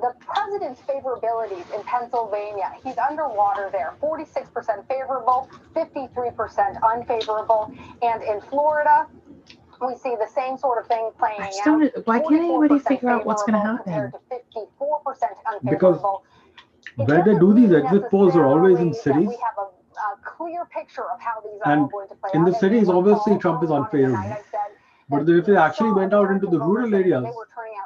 The president's favorabilities in Pennsylvania, he's underwater there, 46% favorable, 53% unfavorable. And in Florida, we see the same sort of thing playing out. Why can't anybody figure out what's going to happen? Compared to 54% unfavorable. Because where they do these exit polls are always in cities. We have a clear picture of how these are And all going to play in out. the cities, obviously, Trump is unfavorable. But if they actually went out into the rural areas,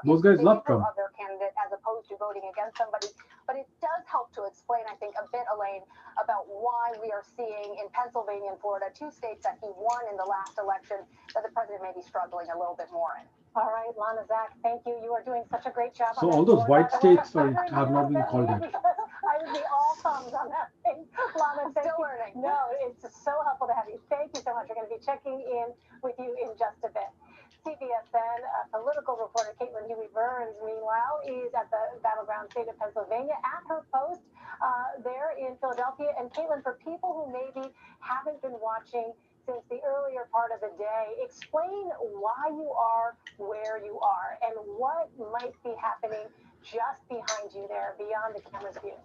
those guys love Trump. Of their candidate as opposed to voting against somebody. But it does help to explain, I think, a bit, Elaine, about why we are seeing in Pennsylvania and Florida, two states that he won in the last election, that the president may be struggling a little bit more in. All right, Lana Zach, thank you. You are doing such a great job. So on all that those board. white states have not been called yet. I would be all thumbs on that thing. Lana, Still learning. No, it's so helpful to have you. Thank you so much. We're going to be checking in with you in just a bit. CBSN political reporter Caitlin Huey-Burns, meanwhile, is at the battleground state of Pennsylvania at her post there in Philadelphia. And Caitlin, for people who maybe haven't been watching since the earlier part of the day, explain why you are where you are and what might be happening just behind you there, beyond the camera's view.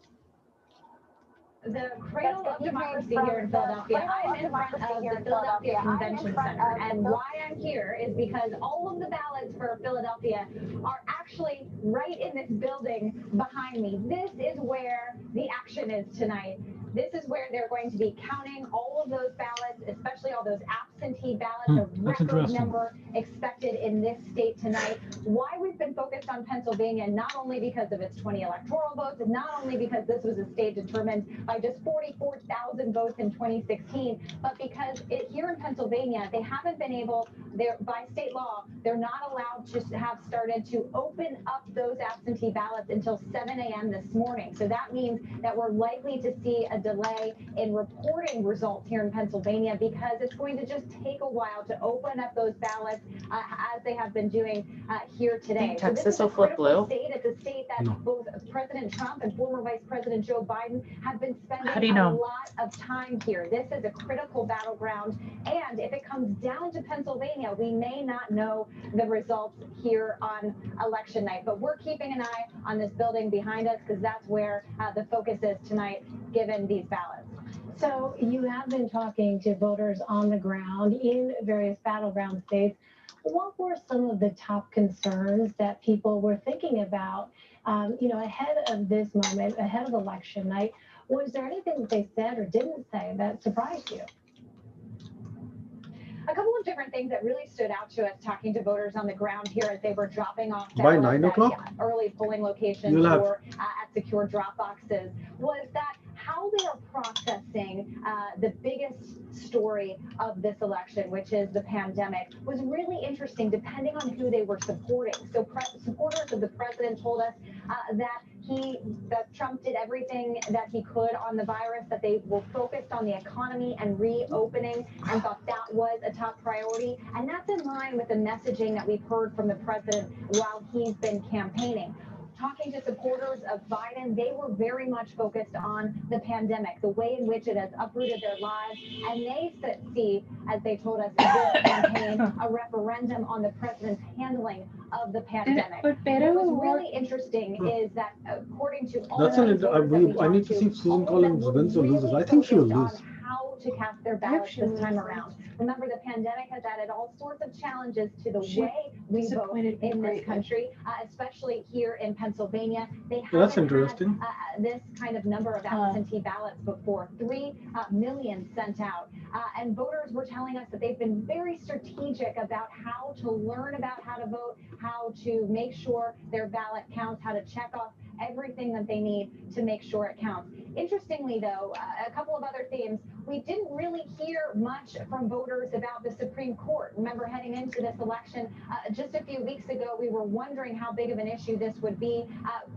The Cradle of Democracy here in Philadelphia. I'm in front of the Philadelphia Convention Center. And why I'm here is because all of the ballots for Philadelphia are actually right in this building behind me. This is where the action is tonight. This is where they're going to be counting all of those ballots, especially all those absentee ballots, a record number expected in this state tonight. Why we've been focused on Pennsylvania, not only because of its 20 electoral votes, and not only because this was a state determined by just 44,000 votes in 2016, but because here in Pennsylvania, they haven't been able, by state law, they're not allowed to have started to open up those absentee ballots until 7 a.m. this morning. So that means that we're likely to see a delay in reporting results here in Pennsylvania because it's going to just take a while to open up those ballots as they have been doing here today. So Texas this is a will flip critical blue. state. It's a state that both President Trump and former Vice President Joe Biden have been How do you spending a know? lot of time here. This is a critical battleground. And if it comes down to Pennsylvania, we may not know the results here on election night. But we're keeping an eye on this building behind us because that's where the focus is tonight, given these ballots. So you have been talking to voters on the ground in various battleground states. What were some of the top concerns that people were thinking about, ahead of this moment, ahead of election night? Was there anything that they said or didn't say that surprised you? A couple of different things that really stood out to us talking to voters on the ground here as they were dropping off By ballots 9 at o'clock, early polling locations you'll have- or at secure drop boxes was that how they are processing the biggest story of this election, which is the pandemic, was really interesting depending on who they were supporting. So supporters of the president told us that Trump did everything that he could on the virus, that they were focused on the economy and reopening and thought that was a top priority. And that's in line with the messaging that we've heard from the president while he's been campaigning. Talking to supporters of Biden, they were very much focused on the pandemic, the way in which it has uprooted their lives. And they see, as they told us in this campaign, a referendum on the president's handling of the pandemic. What was really interesting is that according to all That's of an. the voters that we I need talked to see if Susan all of them Collins were wins or loses. really I think she'll focused lose. on how to cast their ballots this time around. Remember, the pandemic has added all sorts of challenges to the way we vote in this country, especially here in Pennsylvania. They That's haven't interesting. had this kind of number of absentee ballots before. 3 million sent out. And voters were telling us that they've been very strategic about how to learn about how to vote, how to make sure their ballot counts, how to check off everything that they need to make sure it counts. Interestingly, though, a couple of other themes. We didn't really hear much from voters about the Supreme Court. Remember, heading into this election, just a few weeks ago, we were wondering how big of an issue this would be.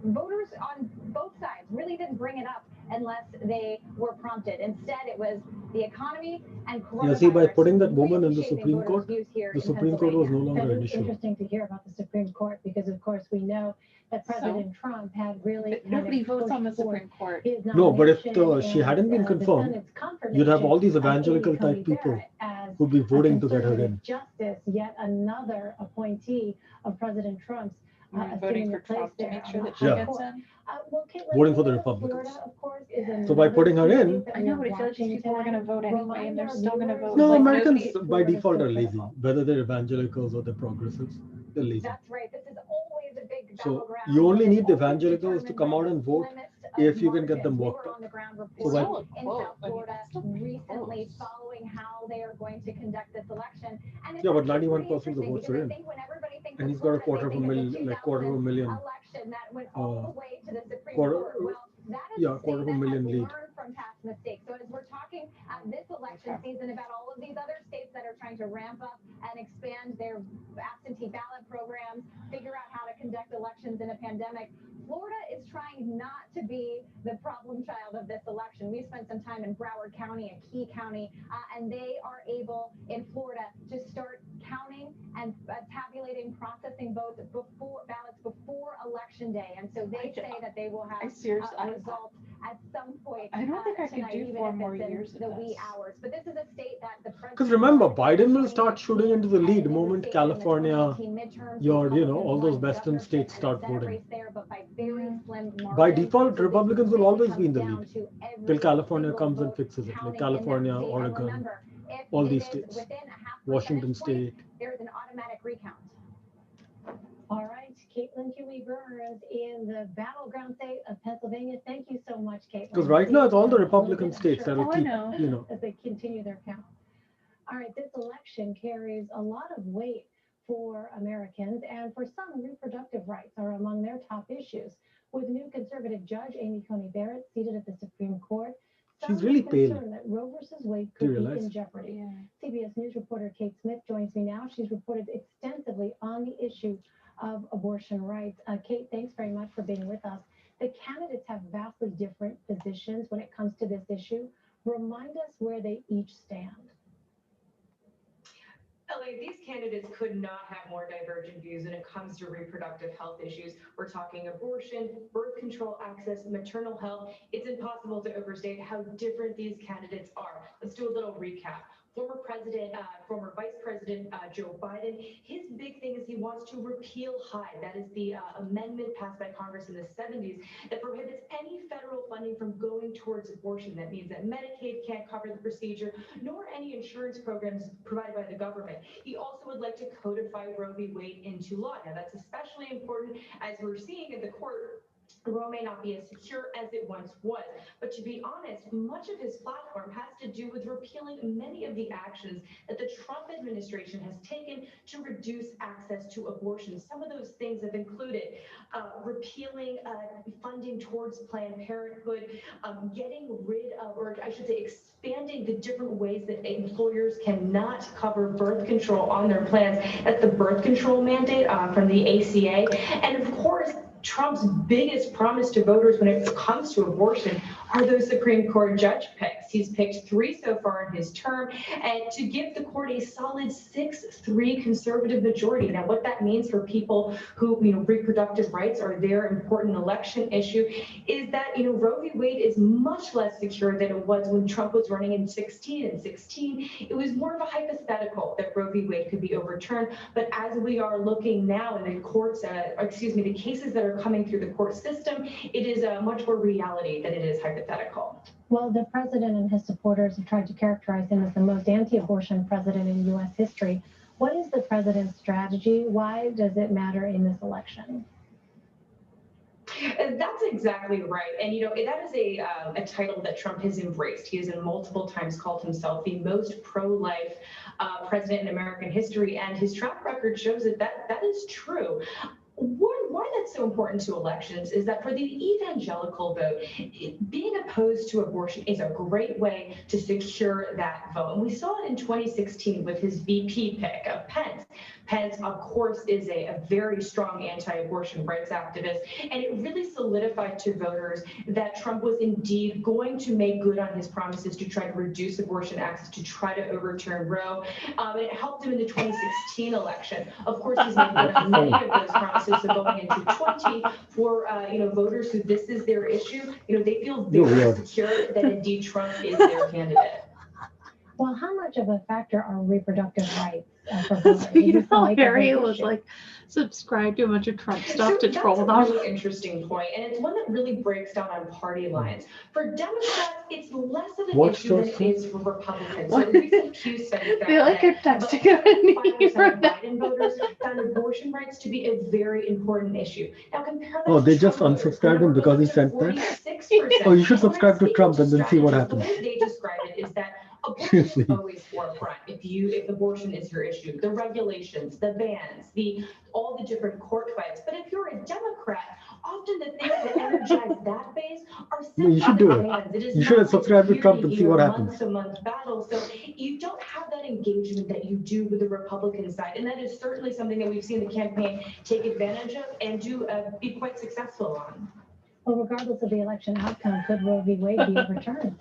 Voters on both sides really didn't bring it up unless they were prompted. Instead, it was the economy and coronavirus. Yeah, see, by putting that woman in the Supreme Court, the Supreme Court was no That longer an is issue. interesting to hear about the Supreme Court because, of course, we know that President Trump had really Nobody votes on the Supreme Court. No, but if she hadn't been confirmed, you'd have all these evangelical type people who'd be voting to get her in. Justice, yet another appointee of President Trump's. Voting for Trump to make sure that she gets in. Voting for the Republicans. So by putting her in, I know, but I feel like these people are going to vote anyway, and they're still going to vote. no, like, Americans nobody- by default are lazy, whether they're evangelicals or they're progressives, they're lazy. That's right. This is always a big So battleground. you only need the evangelicals to come out and vote if you can get them worked up. So So by, in South Florida recently following how they are going to conduct this election. And yeah, but 91% of the votes are in. And he's got a quarter of a million. Election that went all the way to the Supreme Quarter- Court. Well, that is yeah, a quarter of state a that million has lead. learned from past mistakes. So as we're talking this election season about all of these other states that are trying to ramp up and expand their absentee ballot programs, figure out how to conduct elections in a pandemic, Florida is trying not to be the problem child of this election. We spent some time in Broward County, a key county, and they are able in Florida to start counting and tabulating, processing ballots before election day. And so they say that they will have results at some point. I don't think I could tonight, do even 4 if more it's in years of the wee this. hours. But this is a state that the president. because remember, Biden will start shooting into the lead the moment California, all those western states start voting. By default, Republicans will always be in the lead till California comes and fixes it, like California, Oregon, all these states, Washington State. There's an automatic recount. All right, Caitlin Huey Burns in the battleground state of Pennsylvania. Thank you so much, Caitlin. Because right now it's all the Republican states that will Oh, I keep, know. As they continue their count. All right, this election carries a lot of weight for Americans, and for some, reproductive rights are among their top issues. With new conservative judge Amy Coney Barrett seated at the Supreme Court, She's some really are pale. concerned that Roe versus Wade Do you could be realize? in jeopardy. CBS News reporter Kate Smith joins me now. She's reported extensively on the issue of abortion rights. Kate, thanks very much for being with us. The candidates have vastly different positions when it comes to this issue. Remind us where they each stand. Ellie, these candidates could not have more divergent views when it comes to reproductive health issues. We're talking abortion, birth control access, maternal health. It's impossible to overstate how different these candidates are. Let's do a little recap. Former Vice President Joe Biden, his big thing is he wants to repeal Hyde. That is the amendment passed by Congress in the 70s that prohibits any federal funding from going towards abortion. That means that Medicaid can't cover the procedure, nor any insurance programs provided by the government. He also would like to codify Roe v. Wade into law. Now, that's especially important as we're seeing in the court. Roe may not be as secure as it once was, but to be honest, much of his platform has to do with repealing many of the actions that the Trump administration has taken to reduce access to abortion. Some of those things have included repealing funding towards Planned Parenthood, getting rid of, or I should say, expanding the different ways that employers cannot cover birth control on their plans. That's the birth control mandate from the ACA. And of course, Trump's biggest promise to voters when it comes to abortion are those Supreme Court judge picks. He's picked 3 so far in his term, and to give the court a solid 6-3 conservative majority. Now, what that means for people who, reproductive rights are their important election issue is that, Roe v. Wade is much less secure than it was when Trump was running in 2016. In 2016, it was more of a hypothetical that Roe v. Wade could be overturned. But as we are looking now in the courts, the cases that are coming through the court system, it is much more reality than it is hypothetical. Well, the president and his supporters have tried to characterize him as the most anti-abortion president in U.S. history. What is the president's strategy? Why does it matter in this election? That's exactly right. And, that is a title that Trump has embraced. He has multiple times called himself the most pro-life president in American history. And his track record shows that is true. Why that's so important to elections is that for the evangelical vote, being opposed to abortion is a great way to secure that vote. And we saw it in 2016 with his VP pick of Pence. Pence, of course, is a very strong anti-abortion rights activist, and it really solidified to voters that Trump was indeed going to make good on his promises to try to reduce abortion access, to try to overturn Roe. And it helped him in the 2016 election. Of course, he's made good on many of those promises. So going into 20, for voters who this is their issue, they feel very secure that indeed Trump is their candidate. Well, how much of a factor are reproductive rights for voters? Harry was subscribe to a bunch of Trump stuff to troll them. That's a really interesting point, and it's one that really breaks down on party lines. For Democrats, it's less of an issue than it is for Republicans. So a recent Pew study found that texting Biden voters found abortion rights to be a very important issue. Now compare that they just unsubscribed him because he sent that? You should subscribe to Trump and then see what happens. The way they describe it is that abortion is always forefront if abortion is your issue. The regulations, the bans, all the different court fights. But if you're a Democrat, often the things that energize that base are you should do it. You should subscribe to Trump and see what happens. Month-to-month battle. So you don't have that engagement that you do with the Republican side. And that is certainly something that we've seen the campaign take advantage of and be quite successful on. Well, regardless of the election outcome, could Roe v. Wade be overturned?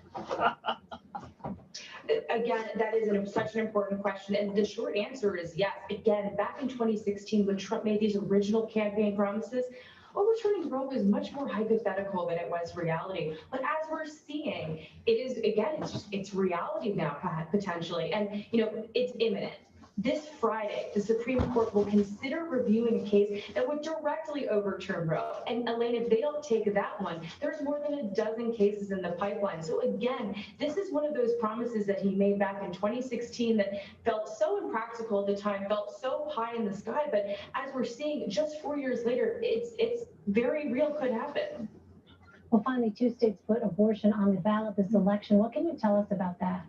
Again, that is such an important question. And the short answer is yes. Again, back in 2016, when Trump made these original campaign promises, overturning Roe was much more hypothetical than it was reality. But as we're seeing, it is, again, it's reality now, potentially. And, it's imminent. This Friday, the Supreme Court will consider reviewing a case that would directly overturn Roe. And Elaine, if they don't take that one, there's more than a dozen cases in the pipeline. So again, this is one of those promises that he made back in 2016 that felt so impractical at the time, felt so pie in the sky. But as we're seeing, just 4 years later, it's very real, could happen. Well, finally, 2 states put abortion on the ballot this election. What can you tell us about that?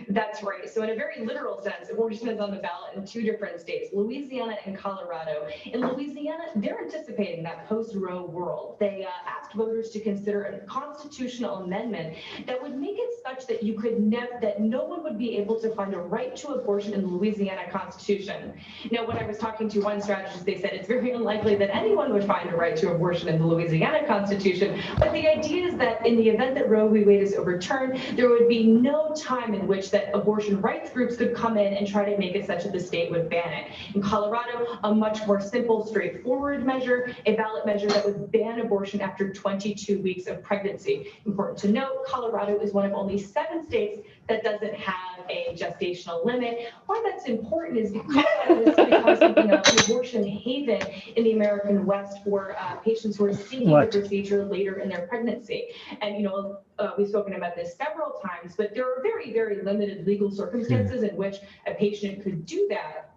That's right. So in a very literal sense, abortion is on the ballot in 2 different states, Louisiana and Colorado. In Louisiana, they're anticipating that post-Roe world. They asked voters to consider a constitutional amendment that would make it such that you could that no one would be able to find a right to abortion in the Louisiana Constitution. Now, when I was talking to one strategist, they said it's very unlikely that anyone would find a right to abortion in the Louisiana Constitution. But the idea is that in the event that Roe v. Wade is overturned, there would be no time in which that abortion rights groups could come in and try to make it such that the state would ban it. In Colorado, a much more simple, straightforward measure, a ballot measure that would ban abortion after 22 weeks of pregnancy. Important to note, Colorado is one of only 7 states that doesn't have a gestational limit. Why that's important is because it's become something of an abortion haven in the American West for patients who are seeking the procedure later in their pregnancy. And, you know, we've spoken about this several times, but there are very, very limited legal circumstances in which a patient could do that.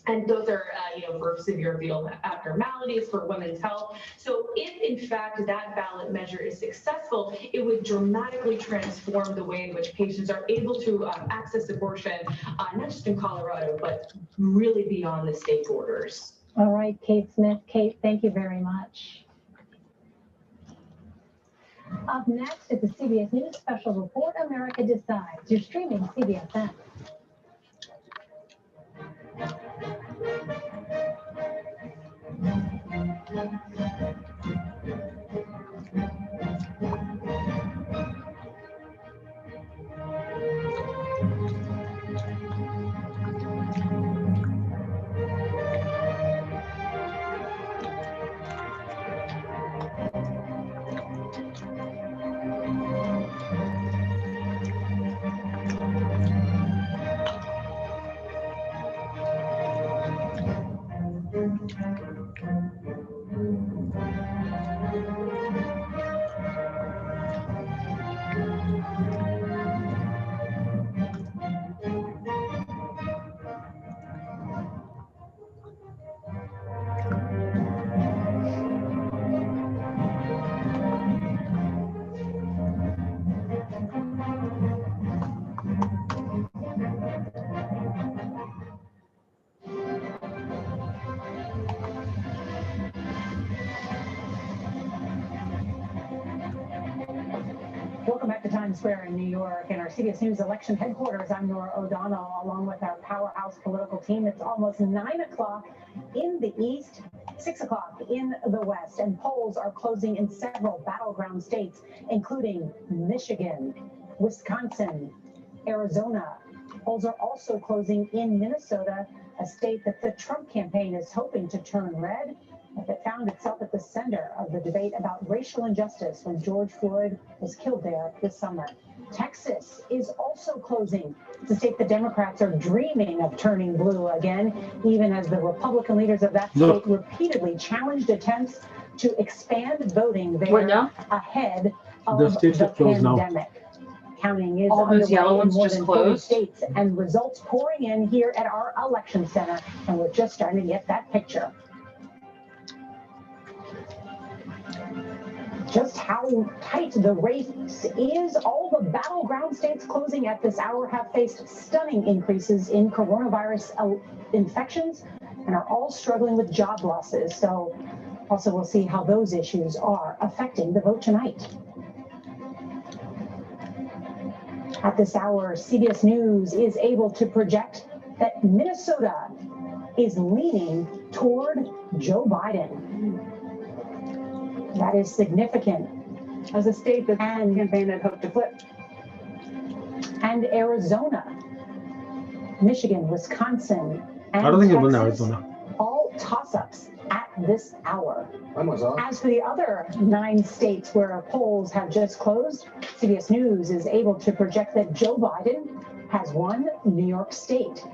And those are, you know, for severe fetal abnormalities, for women's health. So if, in fact, that ballot measure is successful, it would dramatically transform the way in which patients are able to access abortion, not just in Colorado, but really beyond the state borders. All right, Kate Smith. Kate, thank you very much. Up next is the CBS News Special Report, America Decides. You're streaming CBSN. Welcome back to Times Square in New York and our CBS News election headquarters. I'm Nora O'Donnell, along with our powerhouse political team. It's almost 9 o'clock in the East, 6 o'clock in the West, and polls are closing in several battleground states, including Michigan, Wisconsin, Arizona. Polls are also closing in Minnesota, a state that the Trump campaign is hoping to turn red, that found itself at the center of the debate about racial injustice when George Floyd was killed there this summer. Texas is also closing. It's a state the Democrats are dreaming of turning blue again, even as the Republican leaders of that state repeatedly challenged attempts to expand voting there ahead of the pandemic. Counting is underway in more than 40 states, and results pouring in here at our election center, and we're just starting to get that picture. Just how tight the race is, all the battleground states closing at this hour have faced stunning increases in coronavirus infections and are all struggling with job losses. So also we'll see how those issues are affecting the vote tonight. At this hour, CBS News is able to project that Minnesota is leaning toward Joe Biden. That is significant. As a state that the campaign had hoped to flip. And Arizona, Michigan, Wisconsin, and I don't think it will in Texas, Arizona. all toss-ups at this hour. As for the other 9 states where polls have just closed, CBS News is able to project that Joe Biden has won New York State.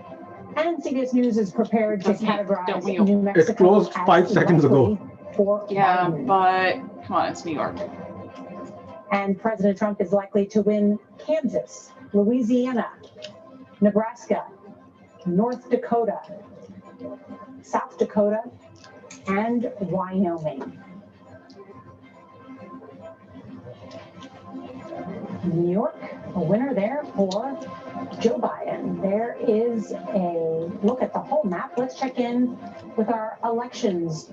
And CBS News is prepared to categorize New Mexico It closed 5 seconds ago. Yeah, but come on, it's New York. And President Trump is likely to win Kansas, Louisiana, Nebraska, North Dakota, South Dakota, and Wyoming. New York, a winner there for Joe Biden. There is a look at the whole map. Let's check in with our elections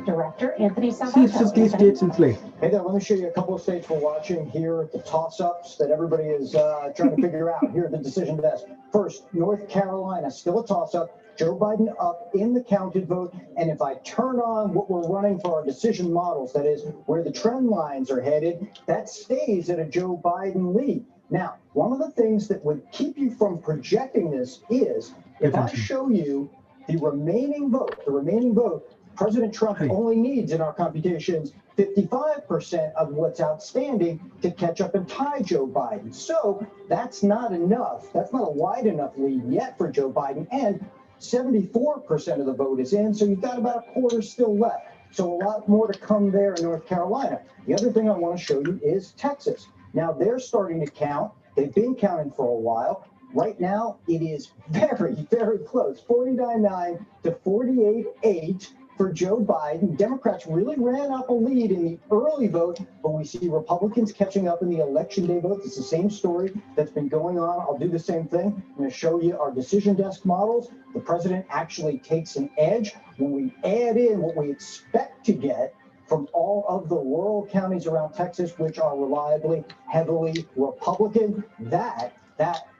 director, Anthony See, Salvato. 50 states in play. Hey there, let me show you a couple of states we're watching here at the toss-ups that everybody is trying to figure out here at the decision desk. First, North Carolina, still a toss-up. Joe Biden up in the counted vote. And if I turn on what we're running for our decision models, that is where the trend lines are headed, that stays at a Joe Biden lead. Now, one of the things that would keep you from projecting this is if I show you the remaining vote, President Trump only needs in our computations 55% of what's outstanding to catch up and tie Joe Biden. So that's not enough. That's not a wide enough lead yet for Joe Biden. And 74% of the vote is in, so you've got about a quarter still left. So a lot more to come there in North Carolina. The other thing I want to show you is Texas. Now they're starting to count. They've been counting for a while. Right now, it is very, very close, 49-9 to 48-8 for Joe Biden. Democrats really ran up a lead in the early vote, but we see Republicans catching up in the election day vote. It's the same story that's been going on. I'll do the same thing. I'm going to show you our decision desk models. The president actually takes an edge. When we add in what we expect to get from all of the rural counties around Texas, which are reliably, heavily Republican, that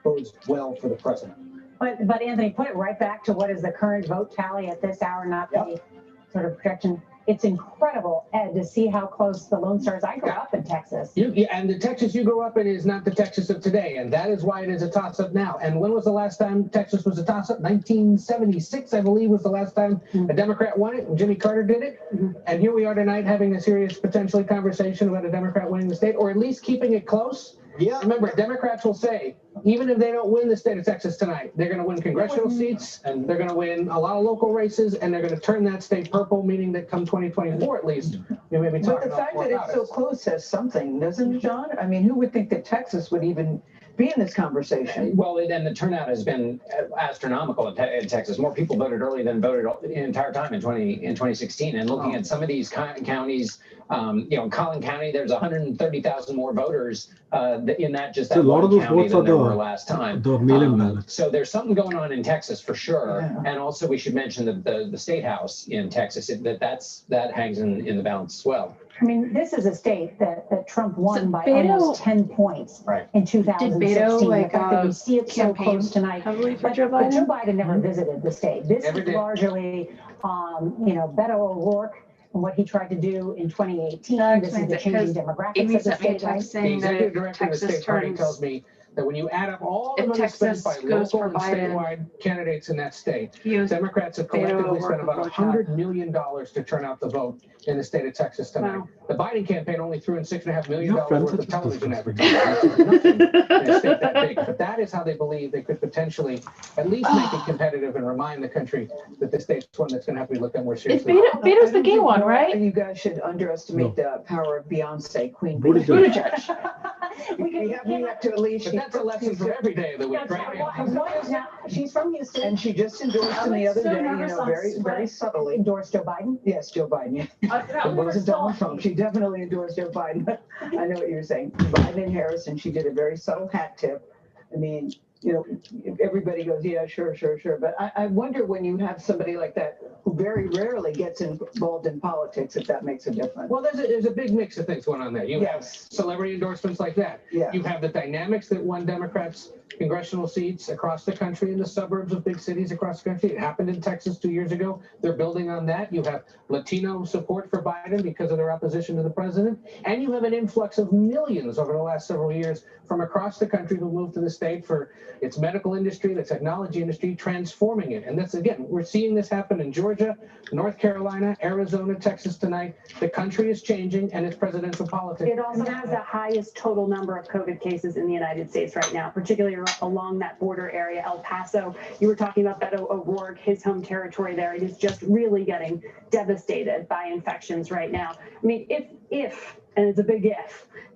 bodes well for the president. But Anthony, put it right back to what is the current vote tally at this hour, not the sort of projection. It's incredible, Ed, to see how close the Lone Stars. I grew up in Texas. And the Texas you grew up in is not the Texas of today, and that is why it is a toss-up now. And when was the last time Texas was a toss-up? 1976, I believe, was the last time a Democrat won it, and Jimmy Carter did it. And here we are tonight having a serious, potentially, conversation about a Democrat winning the state, or at least keeping it close. Yeah. Remember, Democrats will say, even if they don't win the state of Texas tonight, they're going to win congressional seats, and they're going to win a lot of local races, and they're going to turn that state purple, meaning that come 2024 at least, we may be talking about. But the fact that it's so close says something, doesn't it, John? I mean, who would think that Texas would even be in this conversation? Well, and the turnout has been astronomical in Texas. More people voted early than voted the entire time in 2016. And looking at some of these counties, in Collin County, there's 130,000 more voters in that just that one county than there were last time. The mail-in ballots. So there's something going on in Texas for sure. Yeah. And also we should mention the state house in Texas, that hangs in the balance as well. I mean, this is a state that Trump won by almost 10 points in 2016. Did Beto, the fact that we see it so close tonight. But Joe Biden never visited the state. This is largely, Beto O'Rourke and what he tried to do in 2018. This is the changing demographics of the state. The executive director of the state party tells me that when you add up all the money spent by local and statewide candidates in that state, Democrats have collectively spent about $100 million to turn out the vote in the state of Texas tonight. Wow. The Biden campaign only threw in $6.5 million worth of television advertising. Nothing in a state that big. But that is how they believe they could potentially at least make it competitive and remind the country that this state's one that's going to have to be looked at more seriously. Beto's the gay one, right? You guys should underestimate the power of Beyonce, Queen Buttigieg. we have to at least. But that's a lesson for every day of the week, right? She's from Houston. And she just endorsed him the other day, very, very subtly. Endorsed Joe Biden? Yes, Joe Biden. It wasn't Donald Trump. She definitely endorsed Joe Biden, but I know what you're saying. Biden and Harris, and she did a very subtle hat tip. I mean, everybody goes, yeah, sure. But I wonder when you have somebody like that who very rarely gets involved in politics, if that makes a difference. Well, there's a big mix of things going on there. You have celebrity endorsements like that. Yeah. You have the dynamics that won Democrats congressional seats across the country in the suburbs of big cities across the country. It happened in Texas 2 years ago. They're building on that. You have Latino support for Biden because of their opposition to the president. And you have an influx of millions over the last several years from across the country who moved to the state for its medical industry, the technology industry, transforming it. And that's, again, we're seeing this happen in Georgia, North Carolina, Arizona, Texas tonight. The country is changing, and it's presidential politics. It also has the highest total number of COVID cases in the United States right now, particularly along that border area, El Paso. You were talking about Beto O'Rourke, his home territory there. It is just really getting devastated by infections right now. I mean, if and it's a big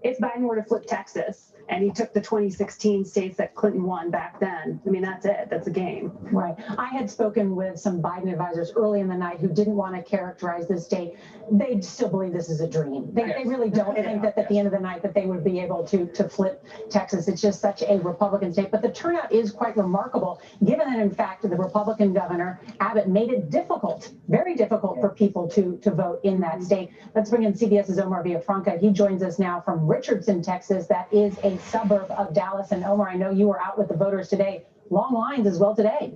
if Biden were to flip Texas, and he took the 2016 states that Clinton won back then. I mean, that's it. That's a game. Right. I had spoken with some Biden advisors early in the night who didn't want to characterize this state. They still believe this is a dream. They really don't think that at the end of the night that they would be able to flip Texas. It's just such a Republican state. But the turnout is quite remarkable, given that, in fact, the Republican governor, Abbott, made it difficult, very difficult for people to vote in that state. Let's bring in CBS's Omar Villafranca. He joins us now from Richardson, Texas. That is a suburb of Dallas. And Omar, I know you were out with the voters today. Long lines as well today.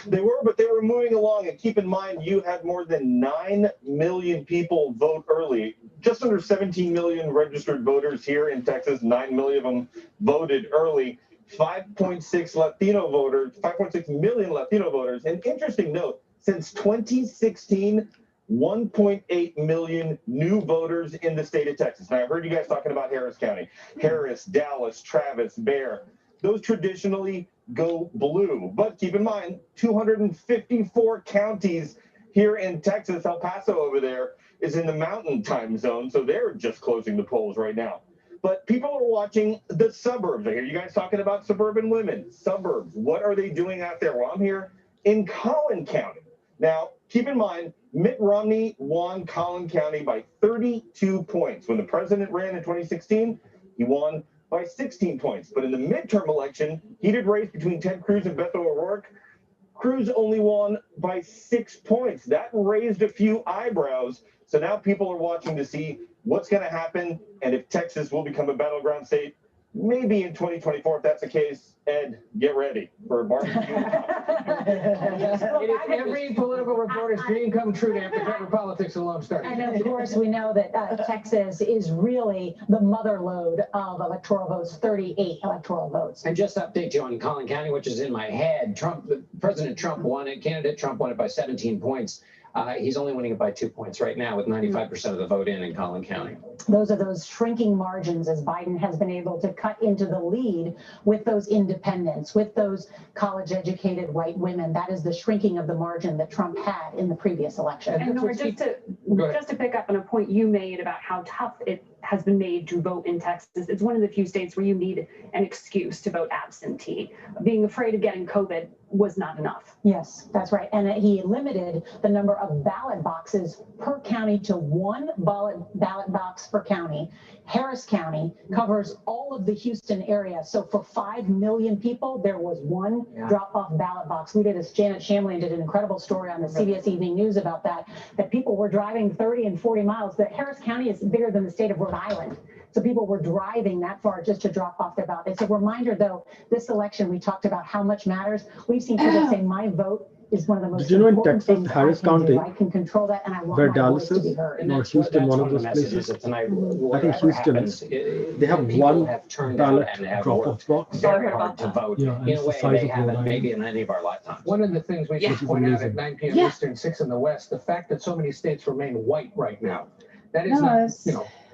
They were, but they were moving along. And keep in mind, you had more than 9 million people vote early. Just under 17 million registered voters here in Texas. 9 million of them voted early. 5.6 Latino voters, 5.6 million Latino voters. An interesting note, since 2016, 1.8 million new voters in the state of Texas. Now, I heard you guys talking about Harris County. Harris, Dallas, Travis, Bexar. Those traditionally go blue. But keep in mind, 254 counties here in Texas. El Paso over there is in the mountain time zone, so they're just closing the polls right now. But people are watching the suburbs. I hear you guys talking about suburban women. Suburbs, what are they doing out there? Well, I'm here in Collin County. Now, keep in mind, Mitt Romney won Collin County by 32 points. When the president ran in 2016, he won by 16 points. But in the midterm election, heated race between Ted Cruz and Beto O'Rourke, Cruz only won by 6 points. That raised a few eyebrows. So now people are watching to see what's going to happen and if Texas will become a battleground state. Maybe in 2024, if that's the case. Ed, get ready for a barbecue. Every political reporter's dream come true to have to cover politics in Lone Star. And of course, we know that Texas is really the mother lode of electoral votes, 38 electoral votes. And just to update you on Collin County, which is in my head, President Trump won it. Candidate Trump won it by 17 points. He's only winning it by 2 points right now with 95% of the vote in Collin County. Those are those shrinking margins as Biden has been able to cut into the lead with those independents, with those college-educated white women. That is the shrinking of the margin that Trump had in the previous election. And Nora, just to pick up on a point you made about how tough it has been made to vote in Texas. It's one of the few states where you need an excuse to vote absentee. Being afraid of getting COVID was not enough. Yes, that's right. And he limited the number of ballot boxes per county to one ballot box per county. Harris County covers all of the Houston area. So for 5 million people, there was one drop-off ballot box. We did, as Janet Shamlian did an incredible story on the CBS Evening News about that people were driving 30 and 40 miles. That Harris County is bigger than the state of Rhode Island. So people were driving that far just to drop off their ballot. It's a reminder, though, this election, we talked about how much matters. We've seen people say, my vote is one of the most Did you know in important Texas, things Harris I can do. County, I can control that, and I want where my Dallas voice to is, be heard. or Houston, one of those places, they have one ballot drop-off box. Very hard to vote Yeah, in a way they haven't maybe in any of our lifetimes. One of the things we should point out at 9 p.m. Eastern, 6 in the West, the fact that so many states remain white right now. That is not,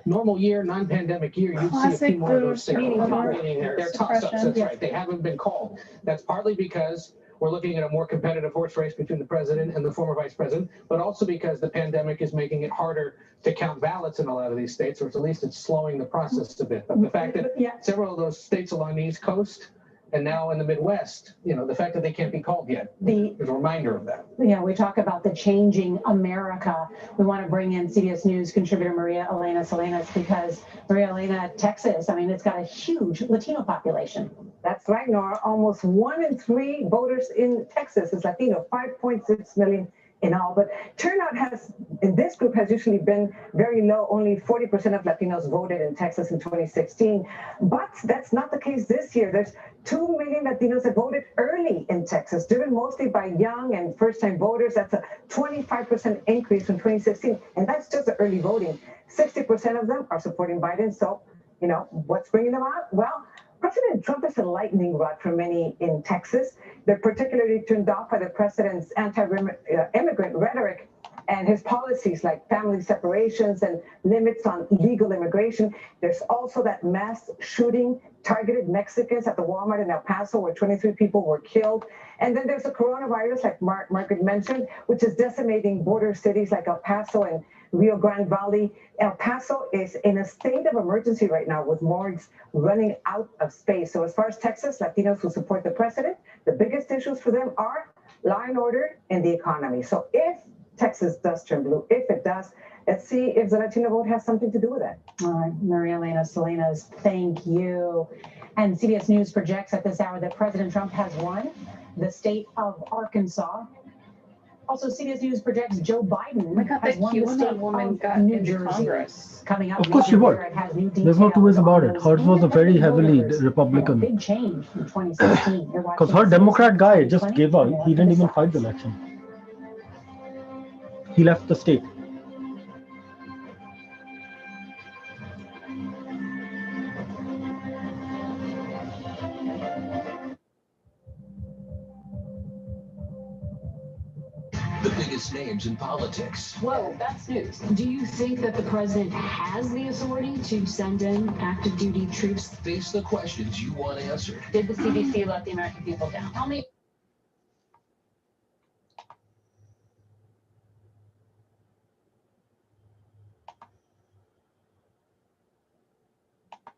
normal year, non-pandemic year, you'd see a few more of those states. They're toss-ups, that's right. They haven't been called. That's partly because we're looking at a more competitive horse race between the president and the former vice president, but also because the pandemic is making it harder to count ballots in a lot of these states, or at least it's slowing the process a bit. But the fact that several of those states along the East Coast and now in the Midwest, the fact that they can't be called yet is a reminder of that. Yeah, we talk about the changing America. We want to bring in CBS News contributor Maria Elena Salinas, because Maria Elena, Texas, I mean, it's got a huge Latino population. That's right, Nora. Almost 1 in 3 voters in Texas is Latino, 5.6 million in all. But turnout in this group has usually been very low. Only 40% of Latinos voted in Texas in 2016. But that's not the case this year. There's 2 million Latinos that voted early in Texas, driven mostly by young and first-time voters. That's a 25% increase from 2016. And that's just the early voting. 60% of them are supporting Biden. So, what's bringing them out? Well, President Trump is a lightning rod for many in Texas. They're particularly turned off by the president's anti-immigrant rhetoric and his policies like family separations and limits on legal immigration. There's also that mass shooting targeted Mexicans at the Walmart in El Paso, where 23 people were killed. And then there's the coronavirus, like Margaret mentioned, which is decimating border cities like El Paso and Rio Grande Valley. El Paso is in a state of emergency right now with morgues running out of space. So as far as Texas, Latinos who support the president, the biggest issues for them are law and order and the economy. So if Texas does turn blue, if it does, let's see if the Latino vote has something to do with that. All right, Maria Elena Salinas, thank you. And CBS News projects at this hour that President Trump has won the state of Arkansas. Also, CBS News projects Joe Biden has won the state of New Jersey. Coming up, Of course she would. There's no two ways about it. Hers was a very heavily Republican. Big change in 2016. Because her Democrat guy just gave up. He didn't even fight the election. He left the state. The biggest names in politics. Whoa, that's news. Do you think that the president has the authority to send in active duty troops? Face the questions you want answered. Did the CDC let the American people down? Tell me.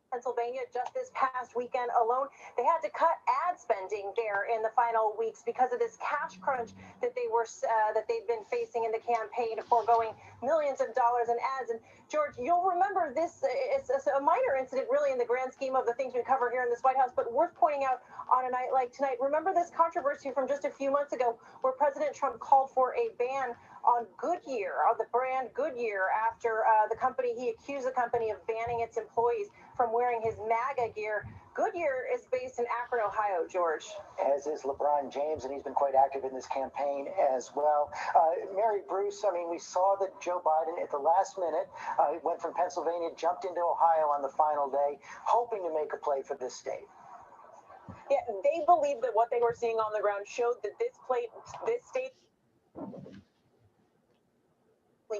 Pennsylvania just this past weekend alone, they had to cut ad spending there in the final weeks because of this cash crunch that they've been facing in the campaign, foregoing millions of dollars in ads. And George, you'll remember this. It's a minor incident, really, in the grand scheme of the things we cover here in this White House, but worth pointing out on a night like tonight. Remember this controversy from just a few months ago, where President Trump called for a ban on Goodyear, on the brand Goodyear, after he accused the company of banning its employees from wearing his MAGA gear. Goodyear is based in Akron, Ohio, George. As is LeBron James, and he's been quite active in this campaign as well. Mary Bruce, I mean, we saw that Joe Biden at the last minute went from Pennsylvania, jumped into Ohio on the final day, hoping to make a play for this state. Yeah, they believe that what they were seeing on the ground showed that this state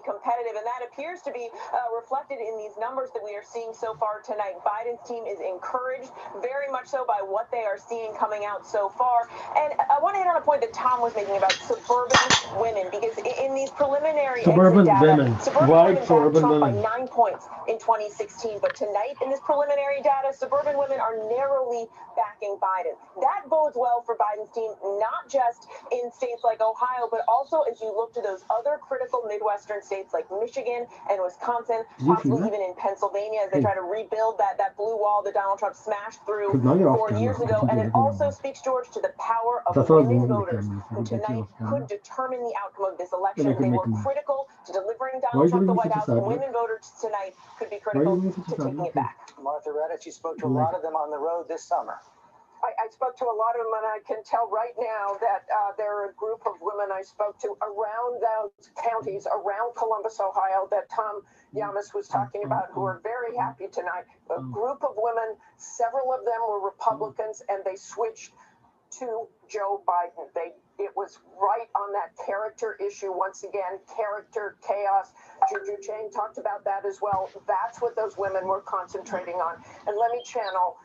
competitive, and that appears to be reflected in these numbers that we are seeing so far tonight. Biden's team is encouraged very much so by what they are seeing coming out so far. And I want to hit on a point that Tom was making about suburban women, because in these preliminary Suburban exit data, women, suburban white women backed suburban Trump by women. 9 points in 2016, but tonight in this preliminary data, suburban women are narrowly backing Biden. That bodes well for Biden's team, not just in states like Ohio, but also as you look to those other critical Midwestern states like Michigan and Wisconsin, possibly even in Pennsylvania, as they try to rebuild that blue wall that Donald Trump smashed through 4 years ago. And it also speaks, George, to the power of women voters who tonight could determine the outcome of this election. They were critical to delivering Donald Trump the White House. Women voters tonight could be critical to taking it back. Martha Raddatz, you spoke to a lot of them on the road this summer. I spoke to a lot of them, and I can tell right now that there are a group of women I spoke to around those counties, around Columbus, Ohio, that Tom Yamas was talking about, who are very happy tonight. A group of women, several of them were Republicans, and they switched to Joe Biden. It was right on that character issue once again, character, chaos. Juju Chang talked about that as well. That's what those women were concentrating on. And let me channel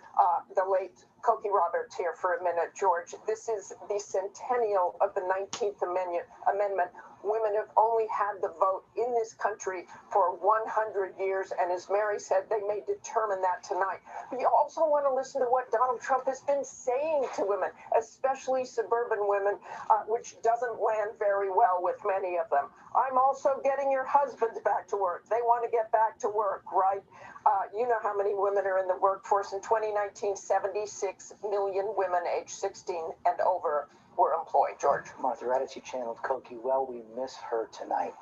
the late Cokie Roberts here for a minute, George. This is the centennial of the 19th Amendment. Women have only had the vote in this country for 100 years, and as Mary said, they may determine that tonight. But you also want to listen to what Donald Trump has been saying to women, especially suburban women, which doesn't land very well with many of them. I'm also getting your husbands back to work. They want to get back to work, right? You know how many women are in the workforce. In 2019, 76 million women aged 16 and over were employed, George. Martha Raddatz, you channeled Cokie well. We miss her tonight.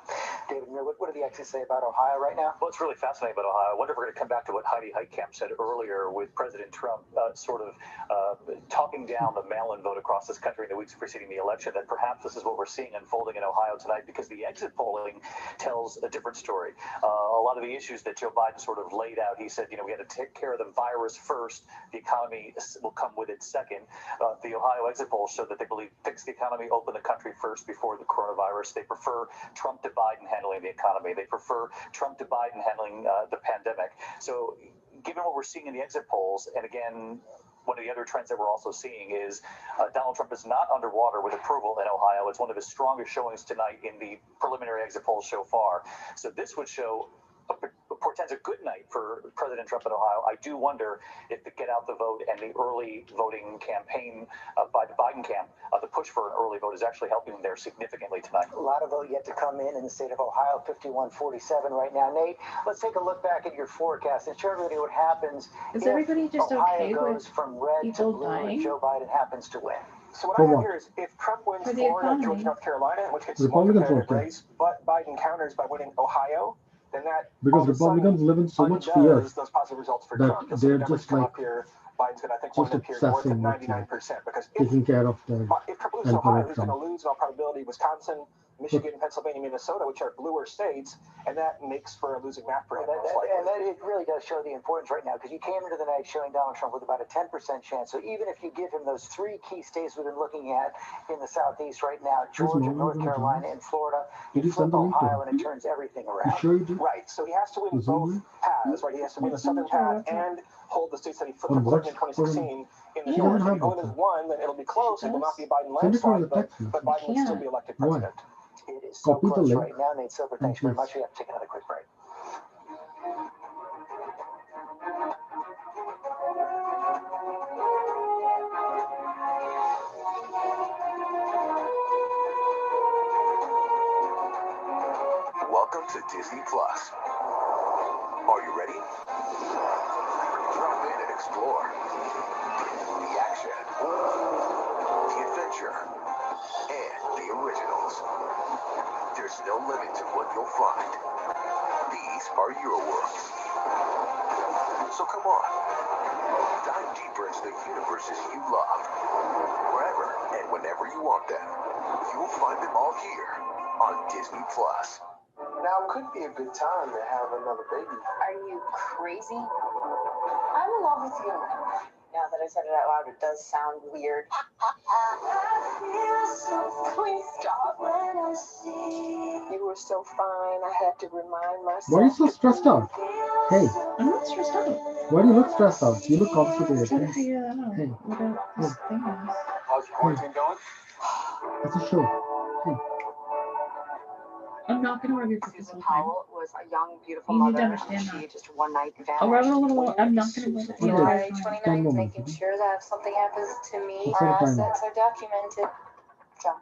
David Muir, what do the experts say about Ohio right now? Well, it's really fascinating about Ohio. I wonder if we're going to come back to what Heidi Heitkamp said earlier with President Trump talking down the mail-in vote across this country in the weeks preceding the election, that perhaps this is what we're seeing unfolding in Ohio tonight, because the exit polling tells a different story. A lot of the issues that Joe Biden sort of laid out, he said, we had to take care of the virus first. The economy will come with it second. The Ohio exit polls show that they believe fix the economy, open the country first before the coronavirus. They prefer Trump to Biden handling the economy. They prefer Trump to Biden handling the pandemic. So given what we're seeing in the exit polls, and again, one of the other trends that we're also seeing is Donald Trump is not underwater with approval in Ohio. It's one of his strongest showings tonight in the preliminary exit polls so far. So this would show portends a good night for President Trump in Ohio. I do wonder if the get out the vote and the early voting campaign by the Biden camp, the push for an early vote is actually helping them there significantly tonight. A lot of vote yet to come in the state of Ohio, 51-47 right now. Nate, let's take a look back at your forecast and show everybody what happens. Is everybody just Ohio okay goes with from red to people blue and dying? Joe Biden happens to win? So what For I have what? here is if Trump wins For the Florida, economy. Georgia, North Carolina, in which case it's a Republicans competitive don't care. race, but Biden counters by winning Ohio, then that Because all of a sudden Republicans live in so much fear undoes those positive results for that Trump. You'll see they're the numbers just come like up here. Biden's going to, I think, just wind up here north of obsessing with 99%. Because taking care of the if Trump loses Ohio, Emperor he's going to Trump. lose in all probability Wisconsin, Michigan, Pennsylvania, Minnesota, which are bluer states, and that makes for a losing map for him. Most likely. And that it really does show the importance right now, because you came into the night showing Donald Trump with about a 10% chance. So even if you give him those three key states we've been looking at in the Southeast right now, Georgia, North Carolina, and Florida, Did you you send flip the link to Ohio him? and it turns everything You around. sure you did? Right, so he has to win The Zoom both link? paths, right? He has to win the southern path and hold the states that he flipped On for Clinton in what? 2016 in the She north. doesn't If have he only that. one, then it'll be close. It will not be a Biden Send it to her landslide, as a text but message. Biden will still be elected Why? president. It is so Copy the close link. right now, Nate Silver. Thanks very please. much. We have to take another quick break. Welcome to Disney Plus. Are you ready? Drop in and explore. The action, the adventure, and the originals. There's no limit to what you'll find. These are your worlds. So come on. Dive deeper into the universes you love. Wherever and whenever you want them. You'll find them all here on Disney Plus. Now could be a good time to have another baby. Are you crazy? I'm in love with you. Now that I said it out loud, it does sound weird. Please stop. You were so fine. I had to remind myself. Why are you so stressed out? Hey, I'm not stressed out. why do you look stressed out? You look complicated. Trying to Hey, figure that out. hey, What this thing is. How's your quarantine going? it's a show. Hey, I'm not gonna argue for this Susan whole time. Powell was a young, beautiful You need to mother. understand She that. just one night vanished. I'll rub it a little more. I'm not gonna rub it. Okay. July 10 29th, more making minutes. sure that if something happens to me, Let's our set a timer. assets are documented. John,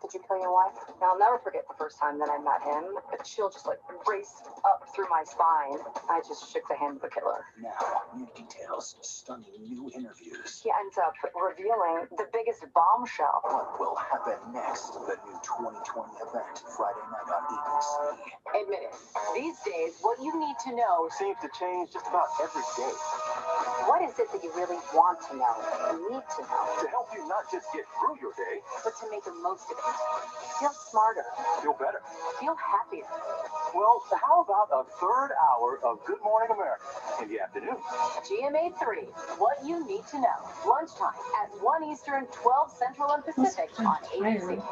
did you kill your wife? Now, I'll never forget the first time that I met him. A chill just like raced up through my spine. I just shook the hand of the killer. Now, new details, stunning new interviews. He ends up revealing the biggest bombshell. What will happen next? The new 2020 event, Friday night on ABC. Admit it. These days, what you need to know Seems to change just about every day. what is it that you really want to know, you need to know, To help you not just get through your day, but to make the most of it. Feel smarter. feel better. Feel happier. Well, how about a third hour of Good Morning America in the afternoon? GMA 3, what you need to know. Lunchtime at 1 Eastern, 12 Central and Pacific on ABC.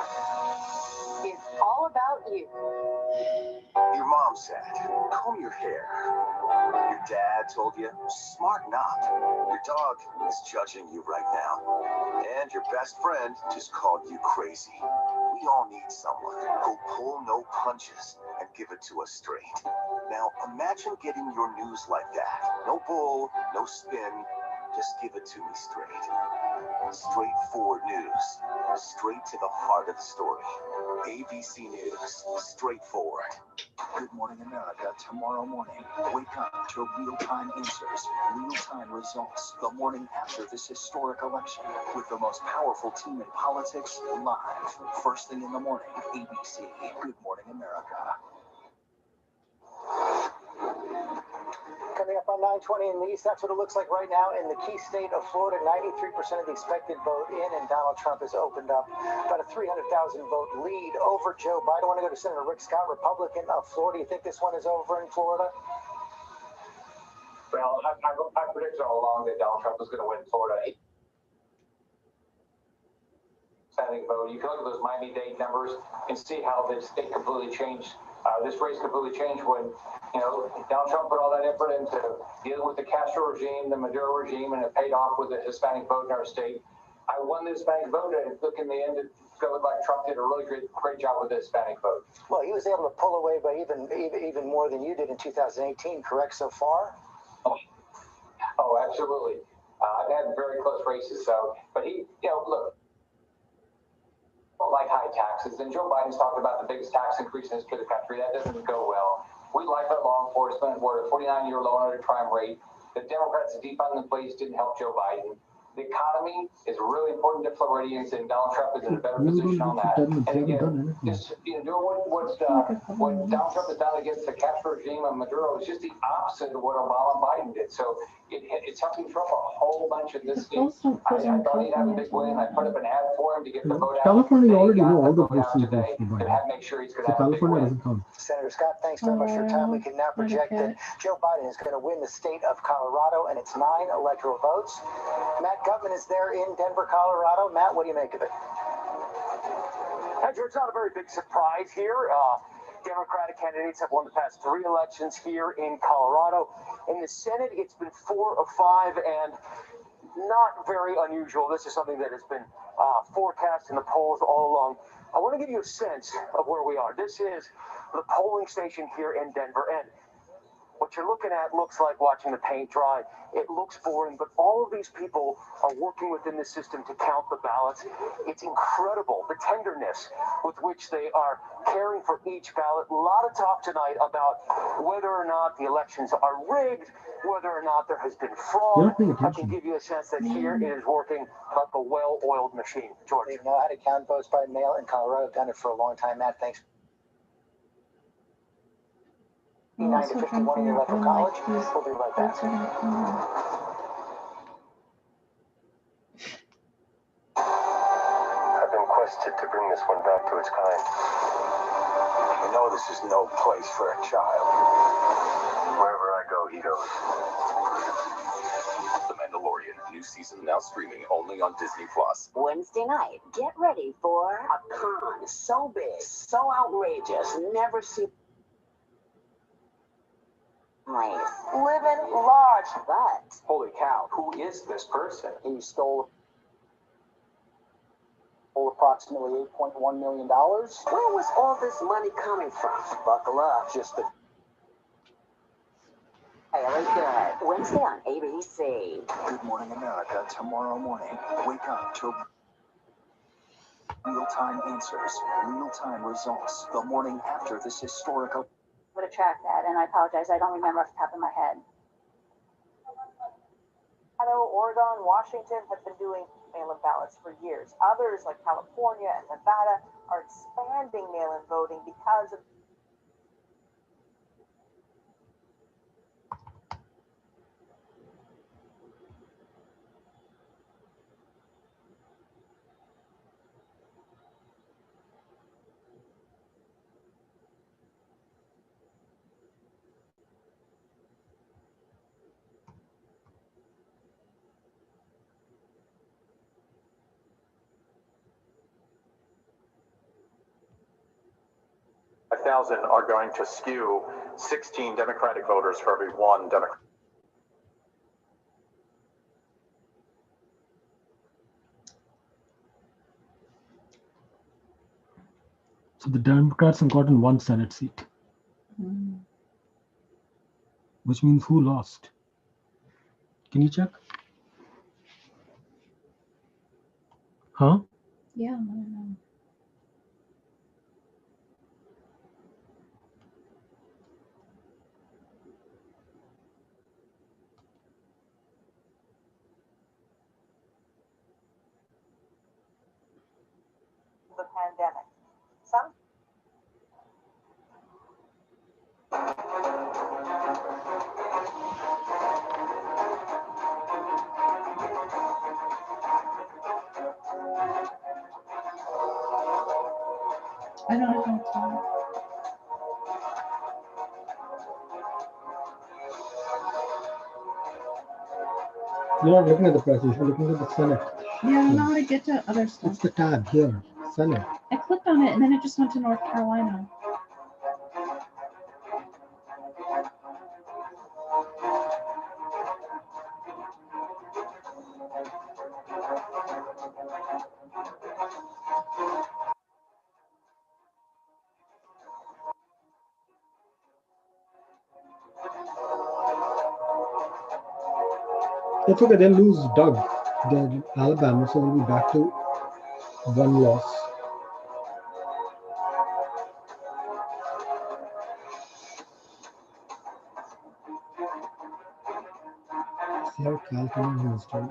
It's all about you. Your mom said, comb your hair. Your dad told you, smart not. Your dog is judging you right now. And your best friend just called you crazy. We all need someone who'll pull no punches and give it to us straight. Now imagine getting your news like that. No bull, no spin. Just give it to me straight. Straightforward news. Straight to the heart of the story. ABC News. Straightforward. Good Morning America tomorrow morning. Wake up to real-time answers, real-time results. The morning after this historic election with the most powerful team in politics live. First thing in the morning, ABC. Good Morning America. Coming up on 920 in the East, that's what it looks like right now in the key state of Florida. 93% of the expected vote in, and Donald Trump has opened up about a 300,000 vote lead over Joe Biden. I want to go to Senator Rick Scott, Republican of Florida. You think this one is over in Florida? Well, I predicted all along that Donald Trump was going to win Florida. Standing vote. You can look at those Miami-Dade numbers and see how the state completely changed This race completely changed when, Donald Trump put all that effort into dealing with the Castro regime, the Maduro regime, and it paid off with the Hispanic vote in our state. I won the Hispanic vote, and look, in the end, it's going to look like Trump did a really great job with the Hispanic vote. Well, he was able to pull away by even more than you did in 2018, correct so far? Oh, absolutely. I've had very close races, but he, look, don't like high taxes, and Joe Biden's talked about the biggest tax increase in the history of the country. That doesn't go well. We like our law enforcement. We're a 49-year low crime rate. The Democrats' defunding the police didn't help Joe Biden. The economy is really important to Floridians, and Donald Trump is in a better position on that. And again, just doing what Donald Trump has done against the Castro regime and Maduro is just the opposite of what Obama and Biden did. So it's helping Trump a whole bunch in this state. I thought he'd have a big win. I put up an ad for him to get the vote out. California already know all the questions today, of and make sure he's going to so have a big California win. doesn't count. Senator Scott, thanks very much for your time. We can now project that Joe Biden is going to win the state of Colorado and its 9 electoral votes. Matt Gutman is there in Denver, Colorado. Matt, what do you make of it? Andrew, it's not a very big surprise here. Democratic candidates have won the past 3 elections here in Colorado. In the Senate, it's been 4 of 5, and not very unusual. This is something that has been forecast in the polls all along. I want to give you a sense of where we are. This is the polling station here in Denver, and what you're looking at looks like watching the paint dry. It looks boring, but all of these people are working within the system to count the ballots. It's incredible, the tenderness with which they are caring for each ballot. A lot of talk tonight about whether or not the elections are rigged, whether or not there has been fraud. I can give you a sense that here it is working like a well-oiled machine. George. They know how to count votes by mail in Colorado. I've done it for a long time. Matt, thanks. 9 to 51 in the Electoral College. We'll be right back. I've been quested to bring this one back to its kind. You know this is no place for a child. Wherever I go, he goes. The Mandalorian, new season now streaming only on Disney+. Wednesday night, get ready for a con so big, so outrageous, never seen. Living large, but Holy cow, who is this person? He stole approximately $8.1 million. where was all this money coming from? Buckle up. Just the Very good. Wednesday on ABC. Good Morning America tomorrow morning. Wake up to real-time answers, real-time results. The morning after this historical. I'm going to track that, and I apologize. I don't remember off the top of my head. Colorado, Oregon, Washington have been doing mail-in ballots for years. Others, like California and Nevada, are expanding mail-in voting because of thousand are going to skew 16 Democratic voters for every 1 Democrat. So the Democrats have gotten 1 Senate seat. Which means who lost? Can you check? Huh? Yeah, I don't know. the pandemic. Some I don't know. You're not looking at the press, you should be looking at the Senate. Yeah, I don't know how to get to other stuff. It's the tab here, Senate. I clicked on it and then it just went to North Carolina. It's okay, they'll lose Doug. They're Alabama, so we'll be back to one loss. See how California has done.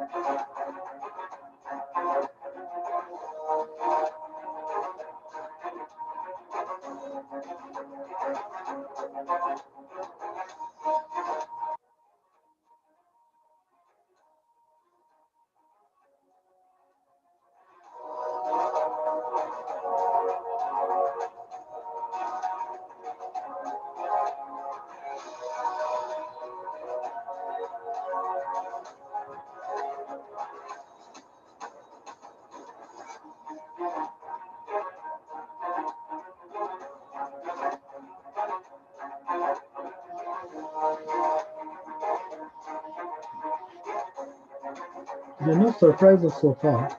There are no surprises so far.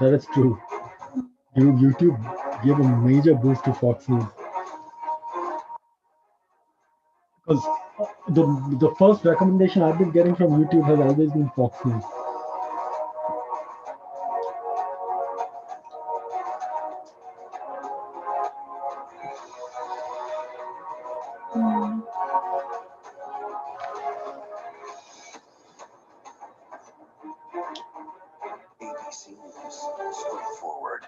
That is true. YouTube gave a major boost to Fox News because the first recommendation I've been getting from YouTube has always been Fox News. ABC News, straightforward.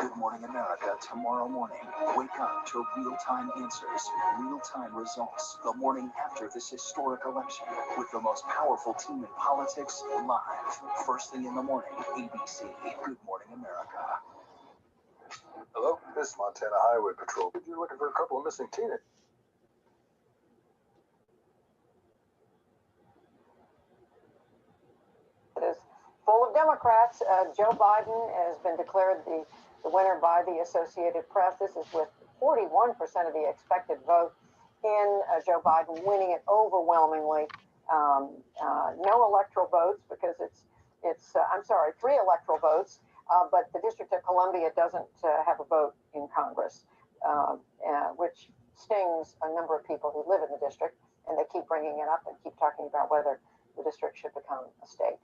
Good Morning America tomorrow morning. Wake up to real-time answers, real-time results. The morning after this historic election with the most powerful team in politics live. First thing in the morning, ABC. Good Morning America. Hello, this is Montana Highway Patrol. You're looking for a couple of missing teenagers. It is full of Democrats. Joe Biden has been declared the winner by the Associated Press. This is with 41% of the expected vote in Joe Biden winning it overwhelmingly. No electoral votes because I'm sorry, 3 electoral votes, but the District of Columbia doesn't have a vote in Congress, which stings a number of people who live in the district, and they keep bringing it up and keep talking about whether the district should become a state.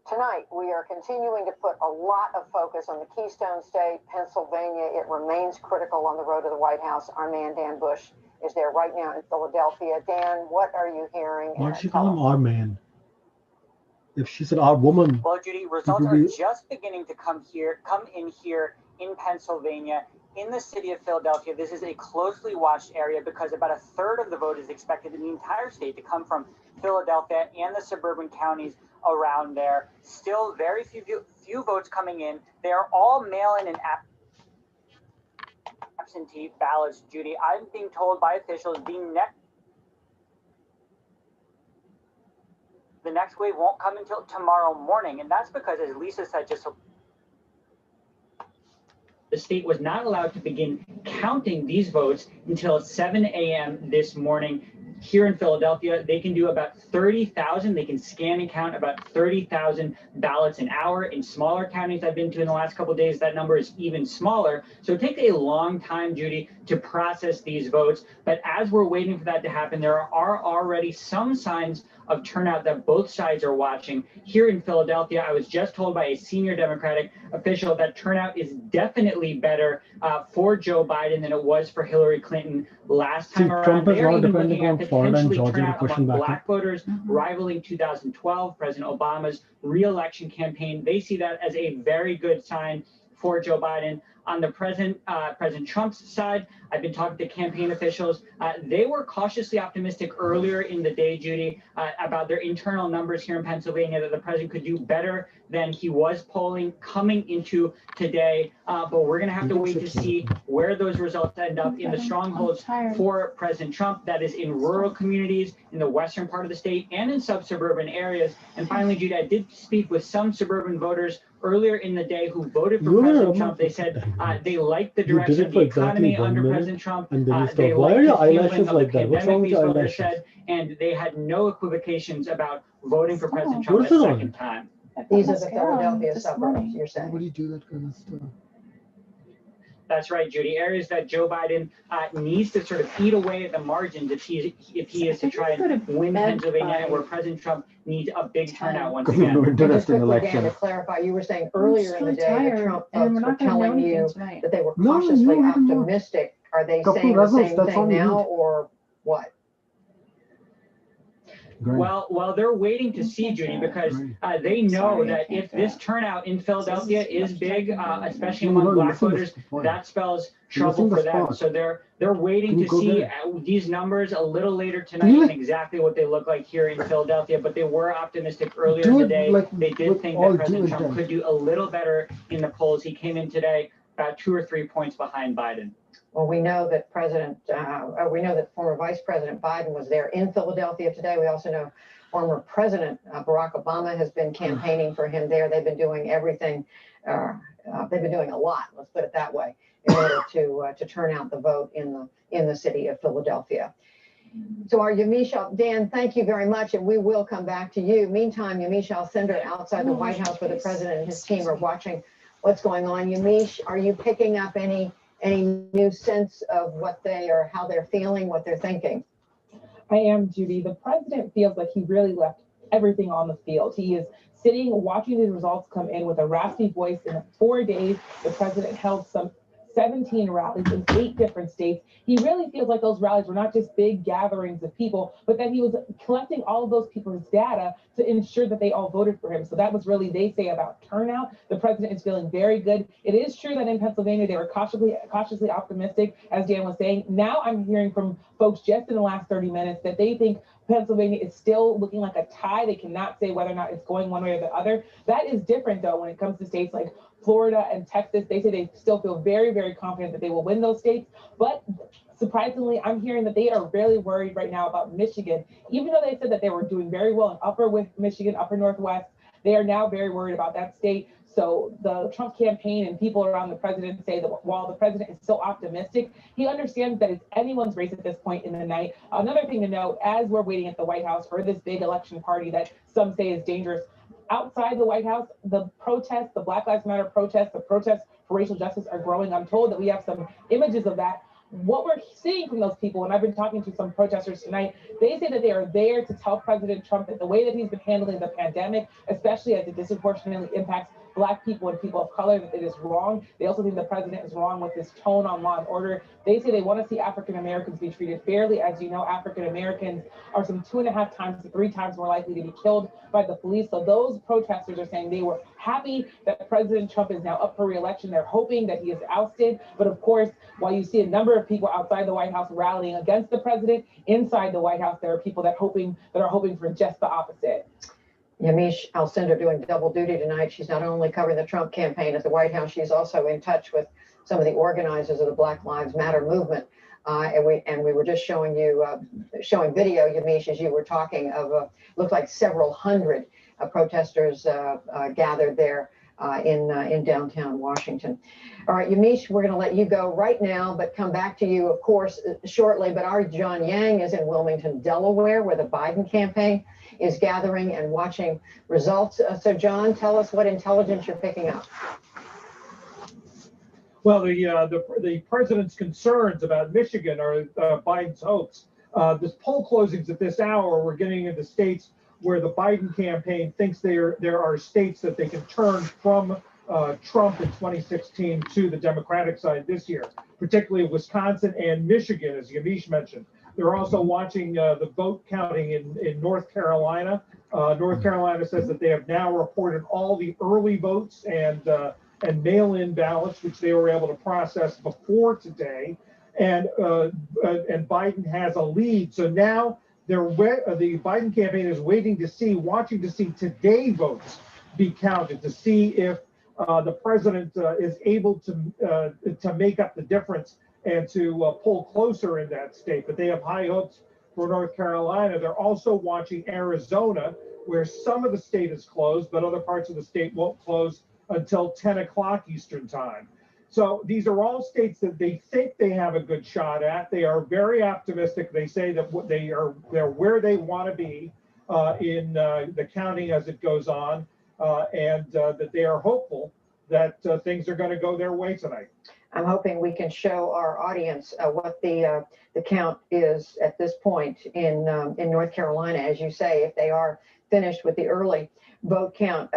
Tonight, we are continuing to put a lot of focus on the Keystone State, Pennsylvania. It remains critical on the road to the White House. Our man, Dan Bush, is there right now in Philadelphia. Dan, what are you hearing? Why did she call him our man? If she said our woman. Well, Judy, results are just beginning to come in here in Pennsylvania, in the city of Philadelphia. This is a closely watched area because about a third of the vote is expected in the entire state to come from Philadelphia and the suburban counties around there. Still very few votes coming in. They are all mail-in and absentee ballots, Judy. I'm being told by officials the next wave won't come until tomorrow morning, and that's because, as Lisa said, the state was not allowed to begin counting these votes until 7 a.m. this morning. Here in Philadelphia, they can do about 30,000. They can scan and count about 30,000 ballots an hour. In smaller counties I've been to in the last couple of days, that number is even smaller. So it takes a long time, Judy, to process these votes. But as we're waiting for that to happen, there are already some signs of turnout that both sides are watching. Here in Philadelphia, I was just told by a senior Democratic official that turnout is definitely better for Joe Biden than it was for Hillary Clinton last time around. Trump is They're now even depending looking at on Florida and potentially Georgia to turnout push among him back Black voters, rivaling 2012, President Obama's re-election campaign. They see that as a very good sign for Joe Biden. On the President Trump's side, I've been talking to campaign officials. They were cautiously optimistic earlier in the day, Judy, about their internal numbers here in Pennsylvania, that the president could do better than he was polling coming into today. But we're going to have to wait to see where those results end up in the strongholds for President Trump, that is in rural communities, in the western part of the state, and in suburban areas. And finally, Judy, I did speak with some suburban voters earlier in the day who voted for President Trump. They said they liked the direction of the economy under President Trump. And then you stop. They Why liked are your the handling eyelashes of like the that? What's wrong pandemic, with these your voters eyelashes? said, and they had no equivocations about voting for President What Trump is a it on? second time. These are the Philadelphia suburbs, you're saying. Why do you do that kind of stuff? That's right, Judy. Areas that Joe Biden needs to sort of eat away at the margins if he is to try and win Pennsylvania, and where President Trump needs a big turnout once again. Just quickly, Dan, to clarify, you were saying earlier in the day that Trump folks were telling you that they were cautiously optimistic. Are they saying the same thing now, or what? Well, they're waiting to see, Judy, because they know that if this turnout in Philadelphia is big, especially among Black voters, that spells trouble for them. So they're waiting to see these numbers a little later tonight and exactly what they look like here in Philadelphia. But they were optimistic earlier in the day. They did think that President Trump could do a little better in the polls. He came in today about 2 or 3 points behind Biden. Well, we know that former Vice President Biden was there in Philadelphia today. We also know former President Barack Obama has been campaigning for him there. They've been doing everything. They've been doing a lot. Let's put it that way, in order to turn out the vote in the city of Philadelphia. So our Yamiche, Dan, thank you very much, and we will come back to you. Meantime, Yamiche Alcindor outside the White House where the president and his team are watching what's going on. Yamiche, are you picking up any new sense of how they're feeling, what they're thinking? I am, Judy. The president feels like he really left everything on the field. He is sitting, watching the results come in with a raspy voice. In 4 days, the president held some 17 rallies in 8 different states. He really feels like those rallies were not just big gatherings of people, but that he was collecting all of those people's data to ensure that they all voted for him. So that was really, they say, about turnout. The president is feeling very good. It is true that in Pennsylvania, they were cautiously optimistic, as Dan was saying. Now I'm hearing from folks just in the last 30 minutes that they think Pennsylvania is still looking like a tie. They cannot say whether or not it's going one way or the other. That is different, though, when it comes to states like Florida and Texas. They say they still feel very, very confident that they will win those states. But surprisingly, I'm hearing that they are really worried right now about Michigan. Even though they said that they were doing very well in upper Michigan, upper Northwest, they are now very worried about that state. So the Trump campaign and people around the president say that while the president is still optimistic, he understands that it's anyone's race at this point in the night. Another thing to note, as we're waiting at the White House for this big election party that some say is dangerous, outside the White House, the protests, the Black Lives Matter protests, the protests for racial justice are growing. I'm told that we have some images of that. What we're seeing from those people, and I've been talking to some protesters tonight, they say that they are there to tell President Trump that the way that he's been handling the pandemic, especially as it disproportionately impacts Black people and people of color, that it is wrong. They also think the president is wrong with his tone on law and order. They say they want to see African Americans be treated fairly. As you know, African Americans are some 2.5 times to 3 times more likely to be killed by the police. So those protesters are saying they were happy that President Trump is now up for re-election. They're hoping that he is ousted. But of course, while you see a number of people outside the White House rallying against the president, inside the White House, there are people that are hoping for just the opposite. Yamiche Alcindor doing double duty tonight. She's not only covering the Trump campaign at the White House, she's also in touch with some of the organizers of the Black Lives Matter movement. And we were just showing video, Yamiche, as you were talking, of looked like several hundred protesters gathered there in downtown Washington. All right, Yamiche, we're going to let you go right now, but come back to you, of course, shortly. But our John Yang is in Wilmington, Delaware, where the Biden campaign is gathering and watching results. So, John, tell us what intelligence you're picking up. Well, the president's concerns about Michigan are Biden's hopes. This poll closings at this hour, we're getting into states where the Biden campaign thinks there are states that they can turn from Trump in 2016 to the Democratic side this year, particularly Wisconsin and Michigan, as Yamiche mentioned. They're also watching the vote counting in North Carolina. North Carolina says that they have now reported all the early votes and mail-in ballots, which they were able to process before today. And Biden has a lead. So now the Biden campaign is watching to see today votes be counted to see if the president is able to make up the difference and to pull closer in that state. But they have high hopes for North Carolina. They're also watching Arizona, where some of the state is closed, but other parts of the state won't close until 10 o'clock Eastern time. So these are all states that they think they have a good shot at. They are very optimistic. They say that they're where they want to be in the counting as it goes on, and that they are hopeful that things are going to go their way tonight. I'm hoping we can show our audience what the count is at this point in North Carolina, as you say, if they are finished with the early vote count.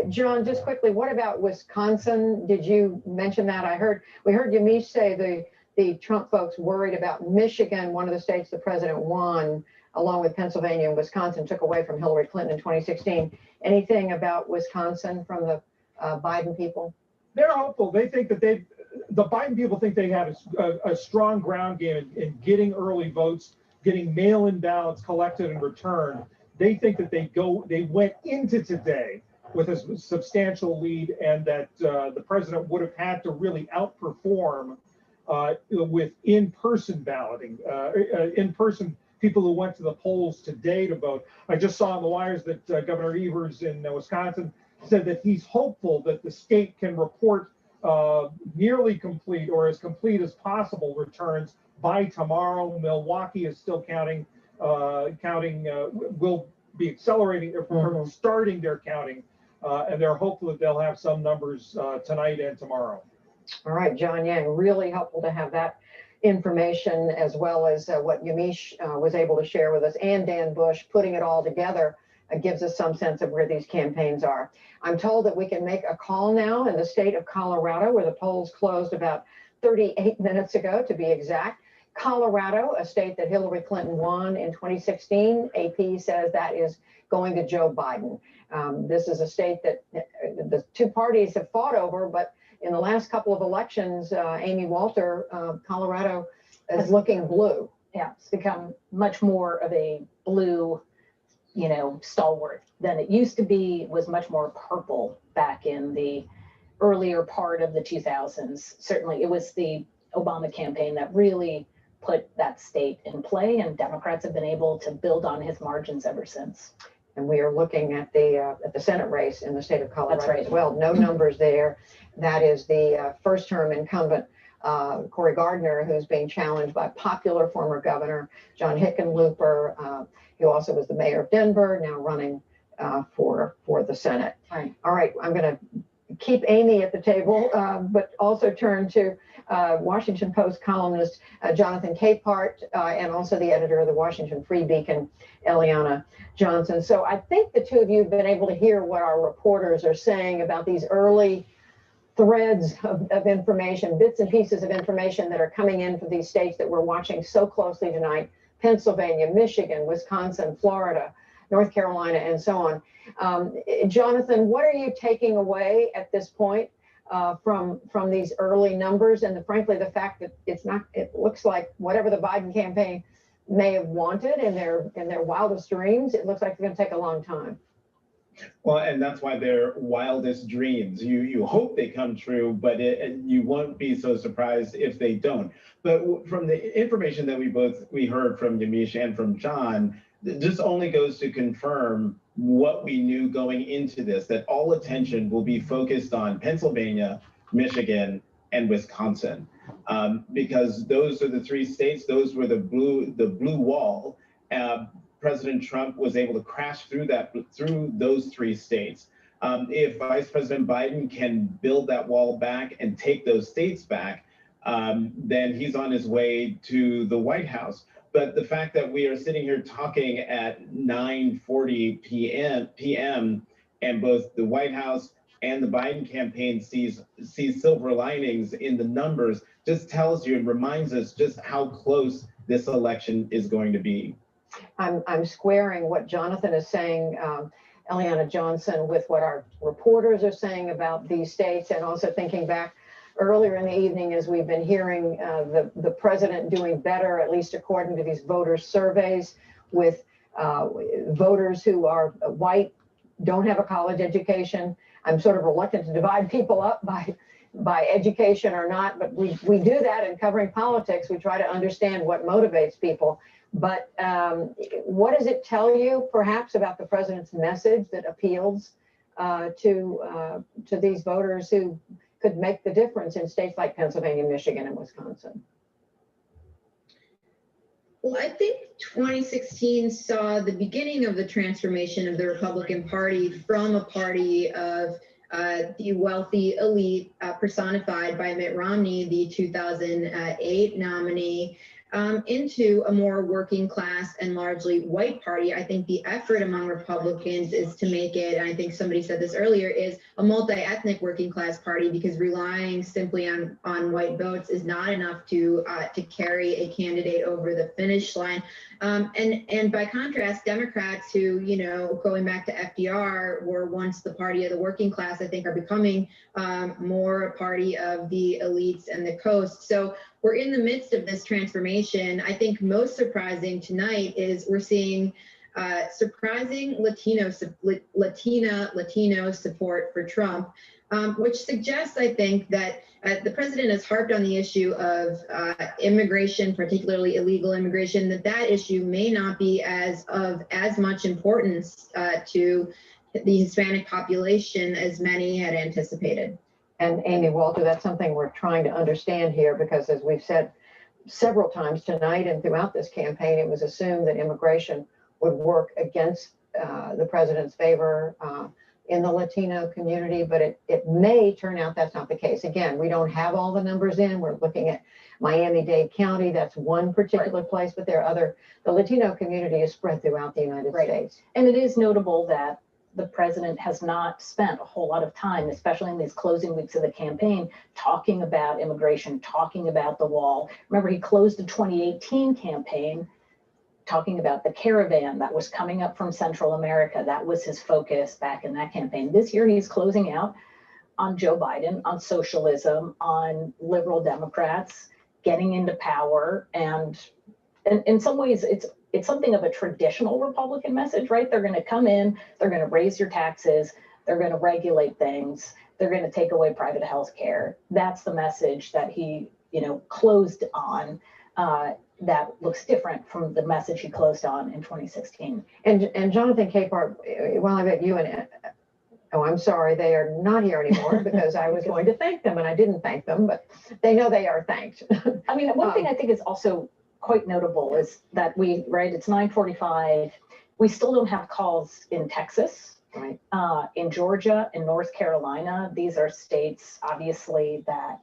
John, just quickly, what about Wisconsin? Did you mention that? We heard Yamiche say the Trump folks worried about Michigan, one of the states the president won, along with Pennsylvania and Wisconsin, took away from Hillary Clinton in 2016. Anything about Wisconsin from the Biden people? They're hopeful. They think that the Biden people think they have a strong ground game in getting early votes, getting mail-in ballots collected and returned. They think that they went into today with a substantial lead, and that the president would have had to really outperform with in-person balloting, in-person people who went to the polls today to vote. I just saw on the wires that Governor Evers in Wisconsin said that he's hopeful that the state can report nearly complete or as complete as possible returns by tomorrow. Milwaukee is still counting. Will be accelerating or starting their counting, and they're hopeful that they'll have some numbers tonight and tomorrow. All right, John Yang, really helpful to have that information, as well as what Yamiche was able to share with us, and Dan Bush putting it all together gives us some sense of where these campaigns are. I'm told that we can make a call now in the state of Colorado, where the polls closed about 38 minutes ago, to be exact. Colorado, a state that Hillary Clinton won in 2016, AP says that is going to Joe Biden. This is a state that the two parties have fought over, but in the last couple of elections, Amy Walter, Colorado is looking blue. Yeah, it's become much more of a blue, stalwart than it used to be. It was much more purple back in the earlier part of the 2000s. Certainly, it was the Obama campaign that really put that state in play, and Democrats have been able to build on his margins ever since. And we are looking at the Senate race in the state of Colorado. That's right. As well. No numbers there. That is the first-term incumbent, Cory Gardner, who's being challenged by popular former governor John Hickenlooper, who also was the mayor of Denver, now running for the Senate. Right. All right, I'm going to keep Amy at the table, but also turn to Washington Post columnist Jonathan Capehart, and also the editor of the Washington Free Beacon, Eliana Johnson. So I think the two of you have been able to hear what our reporters are saying about these early threads of information, bits and pieces of information that are coming in from these states that we're watching so closely tonight: Pennsylvania, Michigan, Wisconsin, Florida, North Carolina, and so on. Jonathan, what are you taking away at this point from these early numbers, and frankly the fact that it looks like whatever the Biden campaign may have wanted in their wildest dreams, it looks like it's going to take a long time. Well, and that's why they're wildest dreams. You hope they come true, but you won't be so surprised if they don't. But from the information that we heard from Yamiche and from John, this only goes to confirm what we knew going into this, that all attention will be focused on Pennsylvania, Michigan, and Wisconsin, because those are the three states. Those were the blue wall. President Trump was able to crash through those three states. If Vice President Biden can build that wall back and take those states back, then he's on his way to the White House. But the fact that we are sitting here talking at 9:40 p.m. and both the White House and the Biden campaign sees silver linings in the numbers just tells you and reminds us just how close this election is going to be. I'm squaring what Jonathan is saying, Eliana Johnson, with what our reporters are saying about these states, and also thinking back earlier in the evening as we've been hearing the president doing better, at least according to these voter surveys, with voters who are white, don't have a college education. I'm sort of reluctant to divide people up by education or not, but we do that in covering politics. We try to understand what motivates people. But what does it tell you, perhaps, about the president's message that appeals to these voters who could make the difference in states like Pennsylvania, Michigan, and Wisconsin? Well, I think 2016 saw the beginning of the transformation of the Republican Party from a party of the wealthy elite personified by Mitt Romney, the 2008 nominee, into a more working class and largely white party. I think the effort among Republicans is to make it, and I think somebody said this earlier, is a multi-ethnic working class party, because relying simply on white votes is not enough to carry a candidate over the finish line. And by contrast, Democrats who, you know, going back to FDR, were once the party of the working class, I think are becoming more a party of the elites and the coast. So we're in the midst of this transformation. I think most surprising tonight is we're seeing surprising Latino support for Trump, which suggests, I think, that the president has harped on the issue of immigration, particularly illegal immigration, that issue may not be of as much importance to the Hispanic population as many had anticipated. And Amy Walter, that's something we're trying to understand here, because as we've said several times tonight and throughout this campaign, it was assumed that immigration would work against the president's favor in the Latino community, but it may turn out that's not the case. Again, we don't have all the numbers in. We're looking at Miami-Dade County. That's one particular place, but there are the Latino community is spread throughout the United States. And it is notable that the president has not spent a whole lot of time, especially in these closing weeks of the campaign, talking about immigration, talking about the wall. Remember, he closed the 2018 campaign talking about the caravan that was coming up from Central America. That was his focus back in that campaign. This year, he's closing out on Joe Biden, on socialism, on liberal Democrats getting into power. And in some ways, it's something of a traditional Republican message, right? They're going to come in, they're going to raise your taxes, they're going to regulate things, they're going to take away private health care. That's the message that he, closed on. That looks different from the message he closed on in 2016. And Jonathan Capehart, while I bet you and I'm sorry, they are not here anymore, because I was going to thank them and I didn't thank them, but they know they are thanked. I mean, one thing I think is also quite notable is that it's 9:45. We still don't have calls in Texas, right? In Georgia, in North Carolina. These are states, obviously, that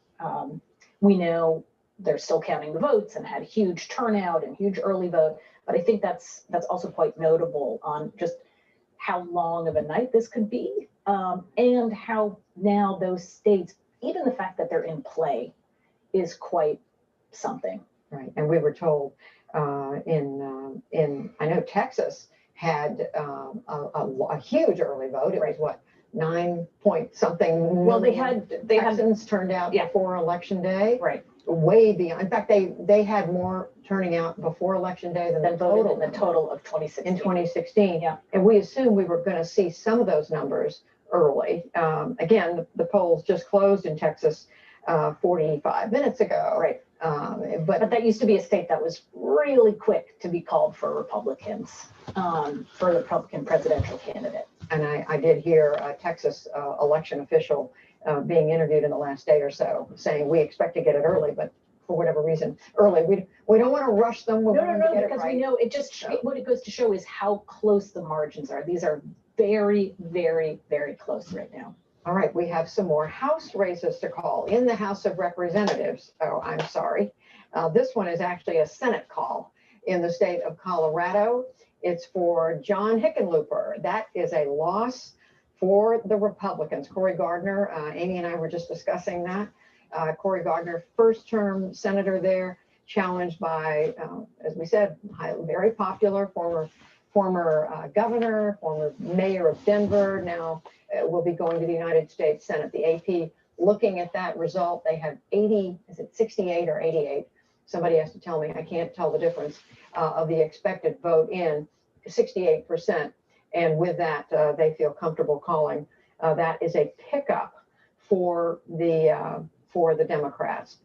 we know they're still counting the votes and had huge turnout and huge early vote. But I think that's also quite notable on just how long of a night this could be, and how now those states, even the fact that they're in play, is quite something. Right, and we were told in I know Texas had a huge early vote. It was what, 9 point something. Well, Texans turned out before Election Day. Right. Way beyond. In fact, they had more turning out before Election Day than the total of 2016. In 2016, yeah. And we assumed we were going to see some of those numbers early. Again, the polls just closed in Texas 45 minutes ago. Right. But that used to be a state that was really quick to be called for Republicans, for the Republican presidential candidate. And I did hear a Texas election official being interviewed in the last day or so saying, we expect to get it early, but for whatever reason, early. We don't want to rush them. No, because we know it just, what it goes to show is how close the margins are. These are very, very, very close right now. All right, we have some more House races to call in the House of Representatives. Oh, I'm sorry. This one is actually a Senate call in the state of Colorado. It's for John Hickenlooper. That is a loss for the Republicans. Cory Gardner, Amy and I were just discussing that. Cory Gardner, first-term senator there, challenged by, as we said, very popular former governor, former mayor of Denver, now will be going to the United States Senate. The AP looking at that result, they have 80, is it 68 or 88? Somebody has to tell me, I can't tell the difference of the expected vote in, 68%. And with that, they feel comfortable calling that is a pickup for the Democrats.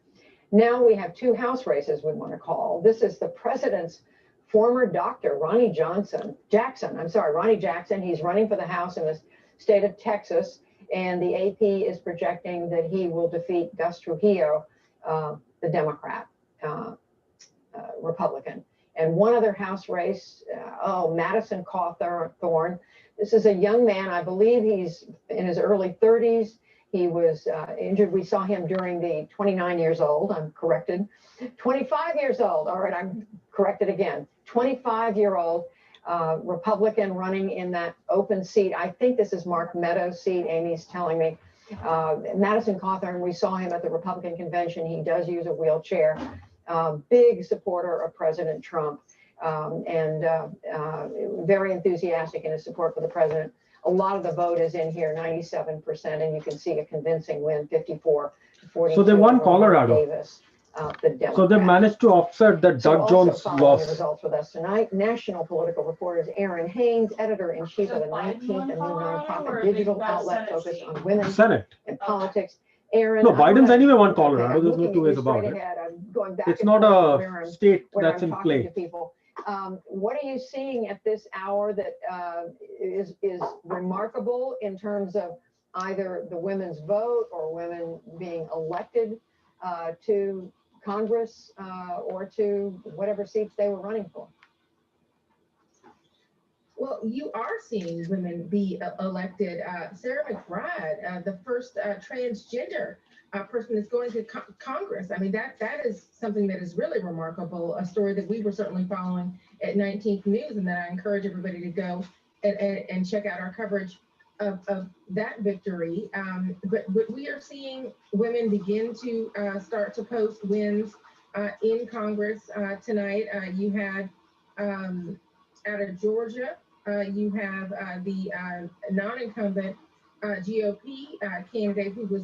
Now we have two House races we want to call. This is the president's former doctor, Ronnie Jackson. He's running for the House in the state of Texas, and the AP is projecting that he will defeat Gus Trujillo, the Democrat, Republican. And one other House race, Madison Cawthorn. This is a young man. I believe he's in his early 30s. He was injured. We saw him during the 29 years old. I'm corrected. 25 years old. All right, I'm corrected again. 25-year-old Republican running in that open seat. I think this is Mark Meadows' seat. Amy's telling me. Madison Cawthorn, we saw him at the Republican convention. He does use a wheelchair. Big supporter of President Trump, and very enthusiastic in his support for the president. A lot of the vote is in here, 97%, and you can see a convincing win, 54 to 42. So they won Colorado. Davis, so they managed to offset that Doug Jones loss. The results with us tonight, national political reporters Aaron Haynes, editor-in-chief of the 19th, a new nonprofit digital outlet focused on women and politics. Aaron, no, Biden's anyway won Colorado. There's no two ways about it. It's not a state that's in play. What are you seeing at this hour that is remarkable in terms of either the women's vote or women being elected to Congress or to whatever seats they were running for? Well, you are seeing women be elected. Sarah McBride, the first transgender person that's going to Congress. I mean, that is something that is really remarkable, a story that we were certainly following at 19th News, and that I encourage everybody to go and check out our coverage of that victory. But we are seeing women begin to start to post wins in Congress tonight. You had out of Georgia, you have the non-incumbent GOP candidate who was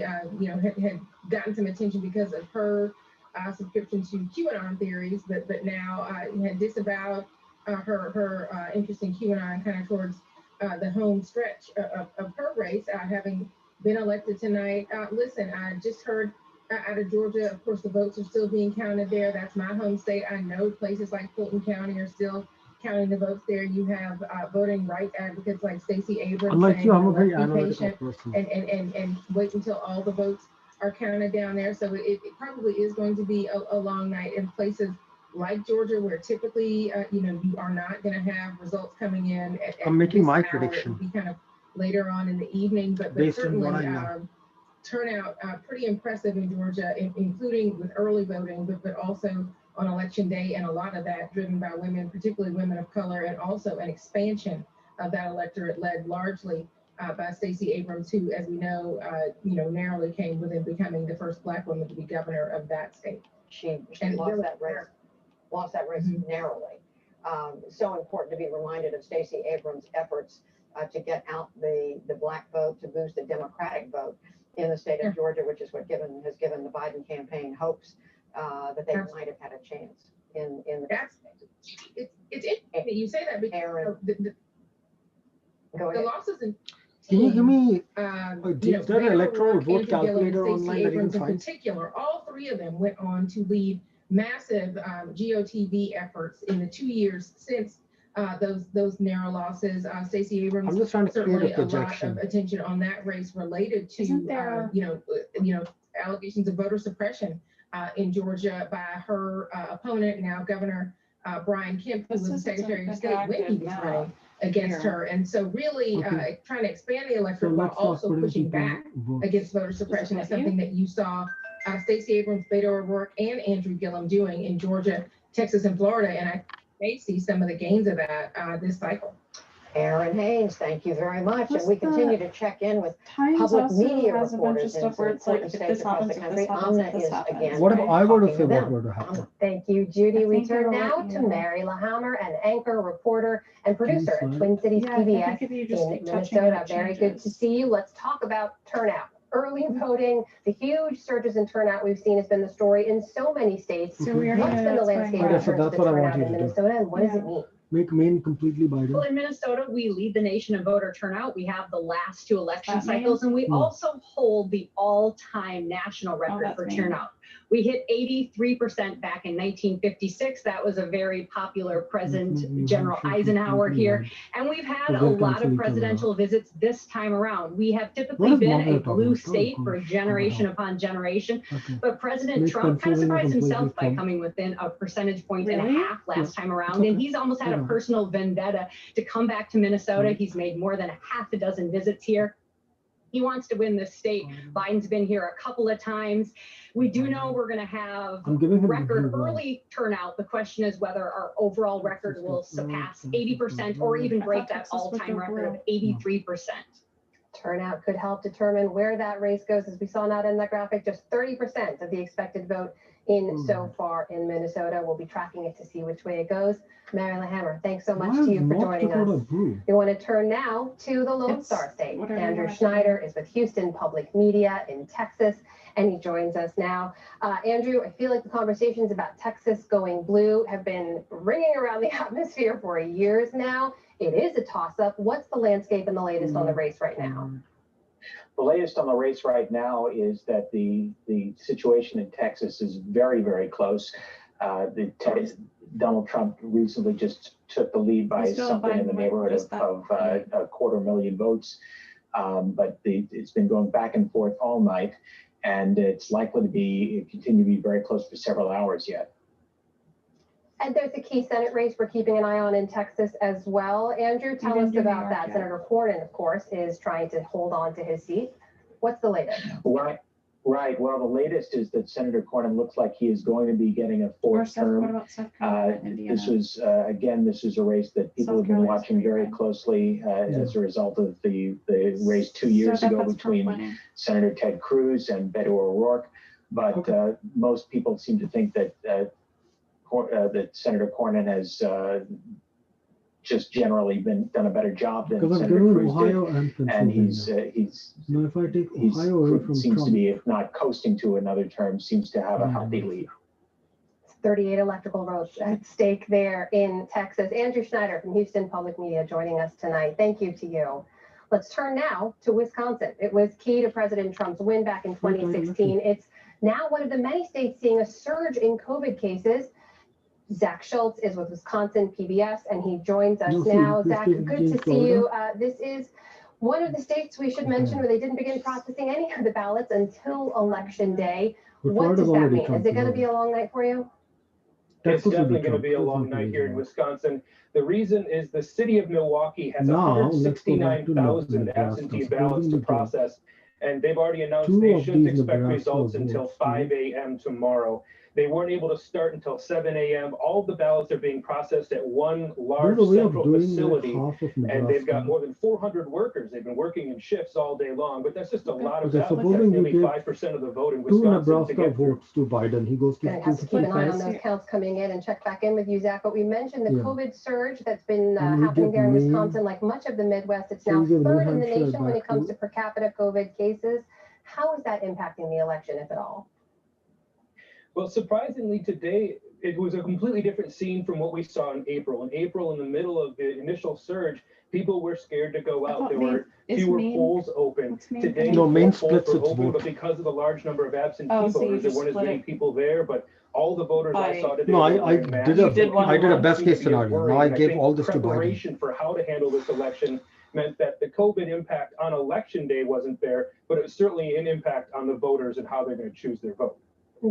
had gotten some attention because of her subscription to QAnon theories, but now had disavowed her interest in QAnon kind of towards the home stretch of her race, having been elected tonight. Listen, I just heard out of Georgia, of course, the votes are still being counted there. That's my home state. I know places like Fulton County are still counting the votes there. You have voting rights advocates like Stacey Abrams. Unlike saying, you, I'm a very be analytical patient person. and wait until all the votes are counted down there. So it probably is going to be a long night in places like Georgia, where typically, you are not going to have results coming in. I'm making my hour. prediction. It would be kind of later on in the evening, but Based on certainly what I know. turnout pretty impressive in Georgia, including with early voting, but also on election day, and a lot of that driven by women, particularly women of color, and also an expansion of that electorate led largely by Stacey Abrams, who, as we know, narrowly came within becoming the first Black woman to be governor of that state. She lost that race narrowly. So important to be reminded of Stacey Abrams' efforts to get out the Black vote, to boost the Democratic vote in the state of Georgia, which is what has given the Biden campaign hopes that they might have had a chance in the it's interesting that you say that, because the losses in Can you give me is there an electoral vote calculator online that you can in find? particular, all three of them went on to lead massive GOTV efforts in the 2 years since those narrow losses. Stacey Abrams, I'm just trying to certainly create a lot projection. of attention on that race related to allegations of voter suppression in Georgia by her opponent, now Governor Brian Kemp, who was the Secretary of State when he was running against her. And so really trying to expand the electorate while also pushing back against voter suppression is something that you saw Stacey Abrams, Beto O'Rourke, and Andrew Gillum doing in Georgia, Texas, and Florida. And I may see some of the gains of that this cycle. Aaron Haynes, thank you very much. And we continue to check in with public media reporters in important states across the country. Amna is again. What if I were to say what were to happen? Thank you, Judy. We turn now to Mary LaHammer, an anchor, reporter, and producer at Twin Cities PBS in Minnesota. Very good to see you. Let's talk about turnout. Early voting, the huge surges in turnout we've seen has been the story in so many states. What's been the landscape in terms of the turnout in Minnesota, and what does it mean? Make Maine completely Biden. Well, in Minnesota, we lead the nation in voter turnout. We have the last two election cycles, and we also hold the all-time national record for turnout. We hit 83% back in 1956. That was a very popular President General Eisenhower here. And we've had a lot of presidential visits this time around. We have typically been a blue state for generation upon generation. But President Trump kind of surprised himself by coming within a percentage point and a half last time around. And he's almost had a personal vendetta to come back to Minnesota. He's made more than a half a dozen visits here. He wants to win this state. Biden's been here a couple of times. We do know we're going to have record early turnout. The question is whether our overall record will surpass 80% or even break that all-time record of 83%. Turnout could help determine where that race goes. As we saw not in that graphic, just 30% of the expected vote in so far in Minnesota. We'll be tracking it to see which way it goes. Mary LaHammer, thanks so much to you for joining us. We want to turn now to the Lone Star State. Andrew Schneider is with Houston Public Media in Texas, and he joins us now. Andrew, I feel like the conversations about Texas going blue have been ringing around the atmosphere for years now. It is a toss-up. What's the landscape and the latest on the race right now? The latest on the race right now is that the situation in Texas is very, very close. Donald Trump recently just took the lead by something in the neighborhood of 250,000 votes. But it's been going back and forth all night, and it's likely to continue to be very close for several hours yet. And there's a key Senate race we're keeping an eye on in Texas as well. Andrew, tell us about that. Senator Cornyn, of course, is trying to hold on to his seat. What's the latest? Right. Well, the latest is that Senator Cornyn looks like he is going to be getting a fourth term. This was, again, this is a race that people have been watching very closely as a result of the race 2 years ago between Senator Ted Cruz and Beto O'Rourke. But most people seem to think that that Senator Cornyn has just generally done a better job than Senator Cruz did, and he's if I take Ohio away from seems Trump, to be, if not coasting to another term, seems to have a healthy lead. 38 electrical votes at stake there in Texas. Andrew Schneider from Houston Public Media joining us tonight. Thank you to you. Let's turn now to Wisconsin. It was key to President Trump's win back in 2016. It's now one of the many states seeing a surge in COVID cases. Zach Schultz is with Wisconsin PBS, and he joins us now. Zach, good to see you. This is one of the states we should mention where they didn't begin processing any of the ballots until Election Day. What does that mean? Is it going to be a long night for you? It's definitely going to be a long night here in Wisconsin. The reason is the city of Milwaukee has 169,000 absentee ballots to process, and they've already announced they shouldn't expect results until 5 a.m. tomorrow. They weren't able to start until 7 a.m. All of the ballots are being processed at one large central facility, and they've got more than 400 workers. They've been working in shifts all day long, but that's just a lot of ballots. That's nearly 5% of the vote in Wisconsin. 2 Nebraska votes to Biden. He goes to Going to have to keep an eye on those counts coming in and check back in with you, Zach. But we mentioned the COVID surge that's been happening there in Wisconsin, like much of the Midwest. It's now third in the nation when it comes to per capita COVID cases. How is that impacting the election, if at all? Well, surprisingly today, it was a completely different scene from what we saw in April. In April, in the middle of the initial surge, people were scared to go out. There were fewer polls open. Today, Maine polls splits were its open, vote. but because of the large number of absentee voters, there weren't as many people there. But all the voters I saw today. No, I did a best case scenario. Now I gave all this to Biden. Preparation for how to handle this election meant that the COVID impact on Election Day wasn't there, but it was certainly an impact on the voters and how they're going to choose their vote.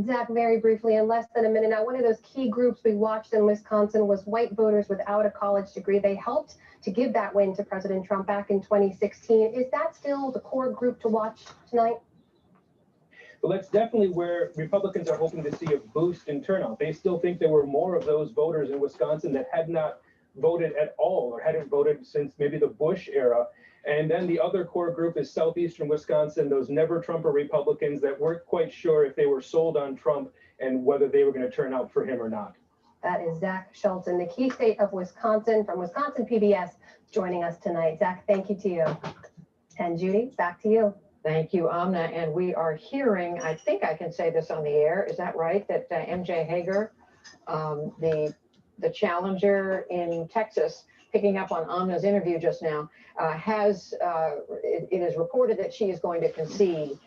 Zach, very briefly, in less than a minute. Now, one of those key groups we watched in Wisconsin was white voters without a college degree. They helped to give that win to President Trump back in 2016. Is that still the core group to watch tonight? Well, that's definitely where Republicans are hoping to see a boost in turnout. They still think there were more of those voters in Wisconsin that had not voted at all or hadn't voted since maybe the Bush era. And then the other core group is southeastern Wisconsin, those never Trumper Republicans that weren't quite sure if they were sold on Trump and whether they were going to turn out for him or not. That is Zach Schultz in the key state of Wisconsin from Wisconsin PBS joining us tonight. Zach, thank you to you. And Judy, back to you. Thank you, Amna. And we are hearing, I think I can say this on the air, is that right? That MJ Hager, the challenger in Texas, picking up on Amna's interview just now, it is reported that she is going to concede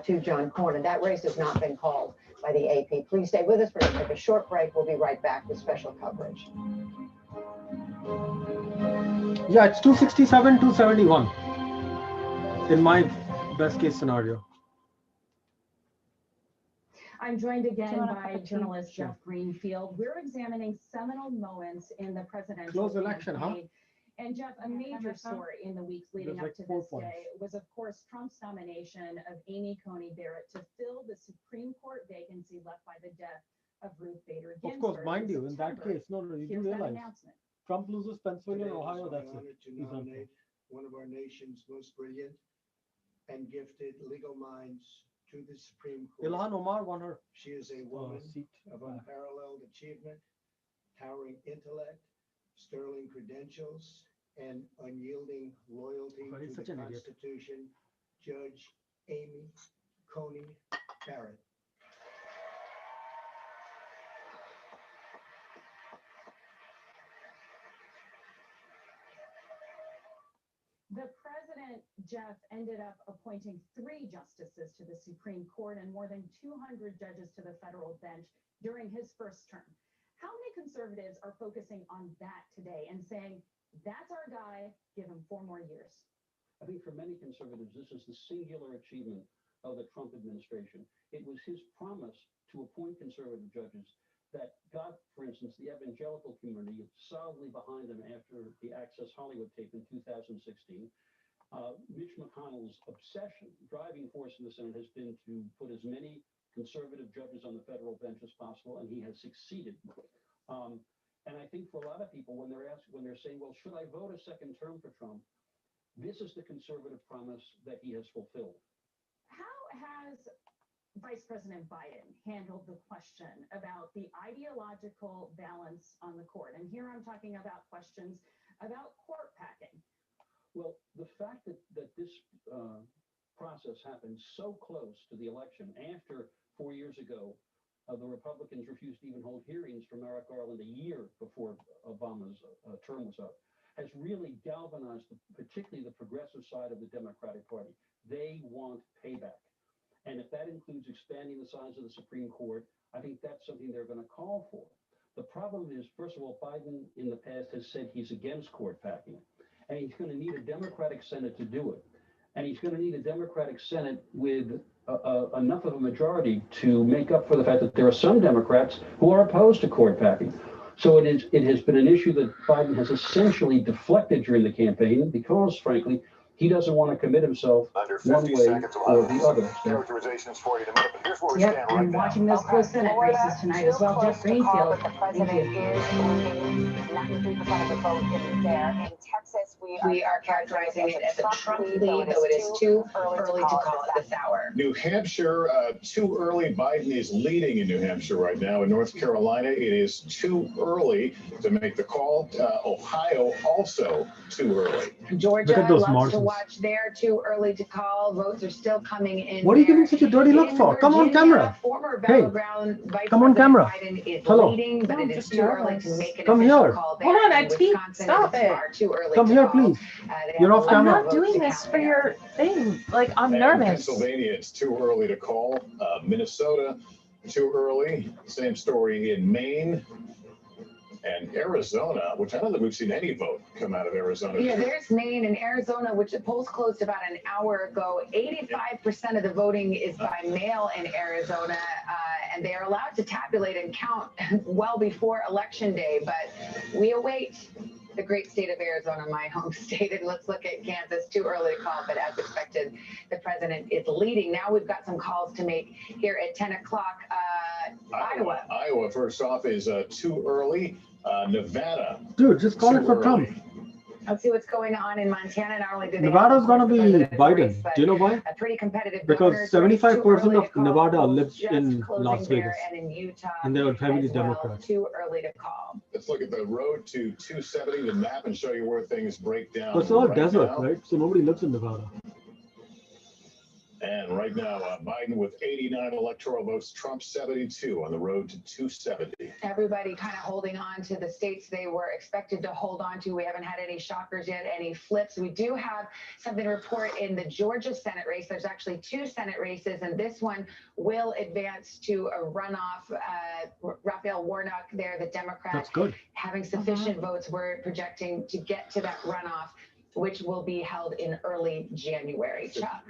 to John Cornyn. That race has not been called by the AP. Please stay with us. We're going to take a short break. We'll be right back with special coverage. Yeah, it's 267, 271 in my best case scenario. I'm joined again by journalist Jeff Greenfield. We're examining seminal moments in the presidential Close election, campaign. And Jeff, a major story in the weeks leading up to this day was, of course, Trump's nomination of Amy Coney Barrett to fill the Supreme Court vacancy left by the death of Ruth Bader Ginsburg. Of course, mind you, in that case, no, you do realize Trump loses Pennsylvania and Ohio, that's it. To nominate one of our nation's most brilliant and gifted legal minds to the Supreme Court. Ilhan Omar won her. She is a woman of unparalleled achievement, towering intellect, sterling credentials, and unyielding loyalty to the Constitution. Judge Amy Coney Barrett. The president, Jeff, ended up appointing 3 justices to the Supreme Court and more than 200 judges to the federal bench during his first term. How many conservatives are focusing on that today and saying, that's our guy, give him 4 more years? I think for many conservatives, this is the singular achievement of the Trump administration. It was his promise to appoint conservative judges that got, for instance, the evangelical community solidly behind him after the Access Hollywood tape in 2016. Mitch McConnell's obsession, driving force in the Senate has been to put as many conservative judges on the federal bench as possible, and he has succeeded. And I think for a lot of people, when they're saying, well, should I vote a second term for Trump? This is the conservative promise that he has fulfilled. How has Vice President Biden handled the question about the ideological balance on the court? And here I'm talking about questions about court packing. Well, the fact that this process happened so close to the election after 4 years ago, the Republicans refused to even hold hearings for Merrick Garland a year before Obama's term was up, has really galvanized particularly the progressive side of the Democratic Party. They want payback. And if that includes expanding the size of the Supreme Court, I think that's something they're going to call for. The problem is, first of all, Biden in the past has said he's against court packing, and he's going to need a Democratic Senate to do it. And he's going to need a Democratic Senate with enough of a majority to make up for the fact that there are some Democrats who are opposed to court packing. So it has been an issue that Biden has essentially deflected during the campaign because, frankly, he doesn't want to commit himself one way or the other. Characterizations for you in a minute, but here's where we stand right and now. watching those close Senate races tonight as well. Jeff Greenfield, The president is losing 93% of the vote in there. In Texas, we are characterizing it as a Trump lead, though it is too early to call it this hour. New Hampshire, too early. Biden is leading in New Hampshire right now. In North Carolina, it is too early to make the call. Ohio, also too early. Georgia loves to watch there, too early to call. Votes are still coming in. What are you giving such a dirty look for? Come on camera. Hey, come on camera. Hello. Leading, but it is too early to make an Come here. call. Hold on, I tweet. Stop it. Come here, please. You're off I'm camera. not doing this for your thing. Like, I'm And nervous. Pennsylvania, it's too early to call. Minnesota, too early. Same story in Maine. And Arizona, which I don't think we've seen any vote come out of Arizona. Yeah, there's Maine and Arizona, which the polls closed about an hour ago. 85% of the voting is by mail in Arizona, and they are allowed to tabulate and count well before Election Day. But we await the great state of Arizona, my home state, and let's look at Kansas. Too early to call, but as expected, the president is leading. Now we've got some calls to make here at 10 o'clock. Iowa. Iowa, first off, is too early. Nevada. Dude, just call it for Trump. Let's see what's going on in Montana. Not only do they Nevada's going to be Biden. race, Do you know why? a pretty competitive Because governor's 75% race. of Nevada lives Just in closing Las there Vegas. and in Utah And they're heavily as well. Democrat. Too early to call. Let's look at the road to 270, the map, and show you where things break down. But it's all right desert, now. right? So nobody lives in Nevada. And right now, Biden with 89 electoral votes, Trump 72 on the road to 270. Everybody kind of holding on to the states they were expected to hold on to. We haven't had any shockers yet, any flips. We do have something to report in the Georgia Senate race. There's actually 2 Senate races, and this one will advance to a runoff. Raphael Warnock there, the Democrat, That's good. having sufficient votes. We're projecting to get to that runoff, which will be held in early January. Chuck.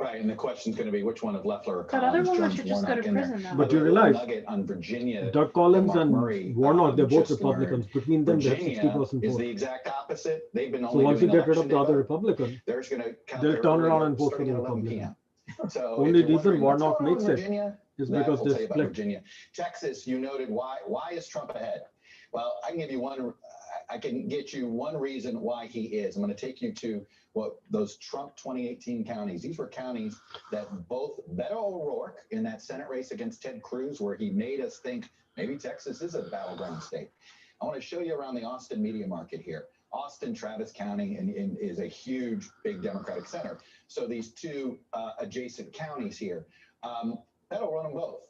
Right, and the question's going to be which one of Loeffler or That other Collins one joins should just go Warnock to in there. prison now. But you Other realize nugget on Virginia, Doug Collins that Mark and Murray, Warnock, they're both just Republicans. learned. Between them, they have Virginia 60% is vote. the exact opposite. They've been So only once you doing get rid of election the day other vote. Republican, They're going to count they'll their turn early around vote and vote for starting the at 11 Republican. p.m. So Only if you're reason wondering what's Warnock going on makes in it Virginia, is that because we'll they tell you about split. Virginia. Texas, you noted why is Trump ahead? Well, I can give you one. I can get you one reason why he is. I'm going to take you to what those Trump 2018 counties. These were counties that both Beto O'Rourke in that Senate race against Ted Cruz, where he made us think maybe Texas is a battleground state. I want to show you around the Austin media market here. Austin, Travis County is a huge, big Democratic center. So these 2 adjacent counties here, that'll run them both.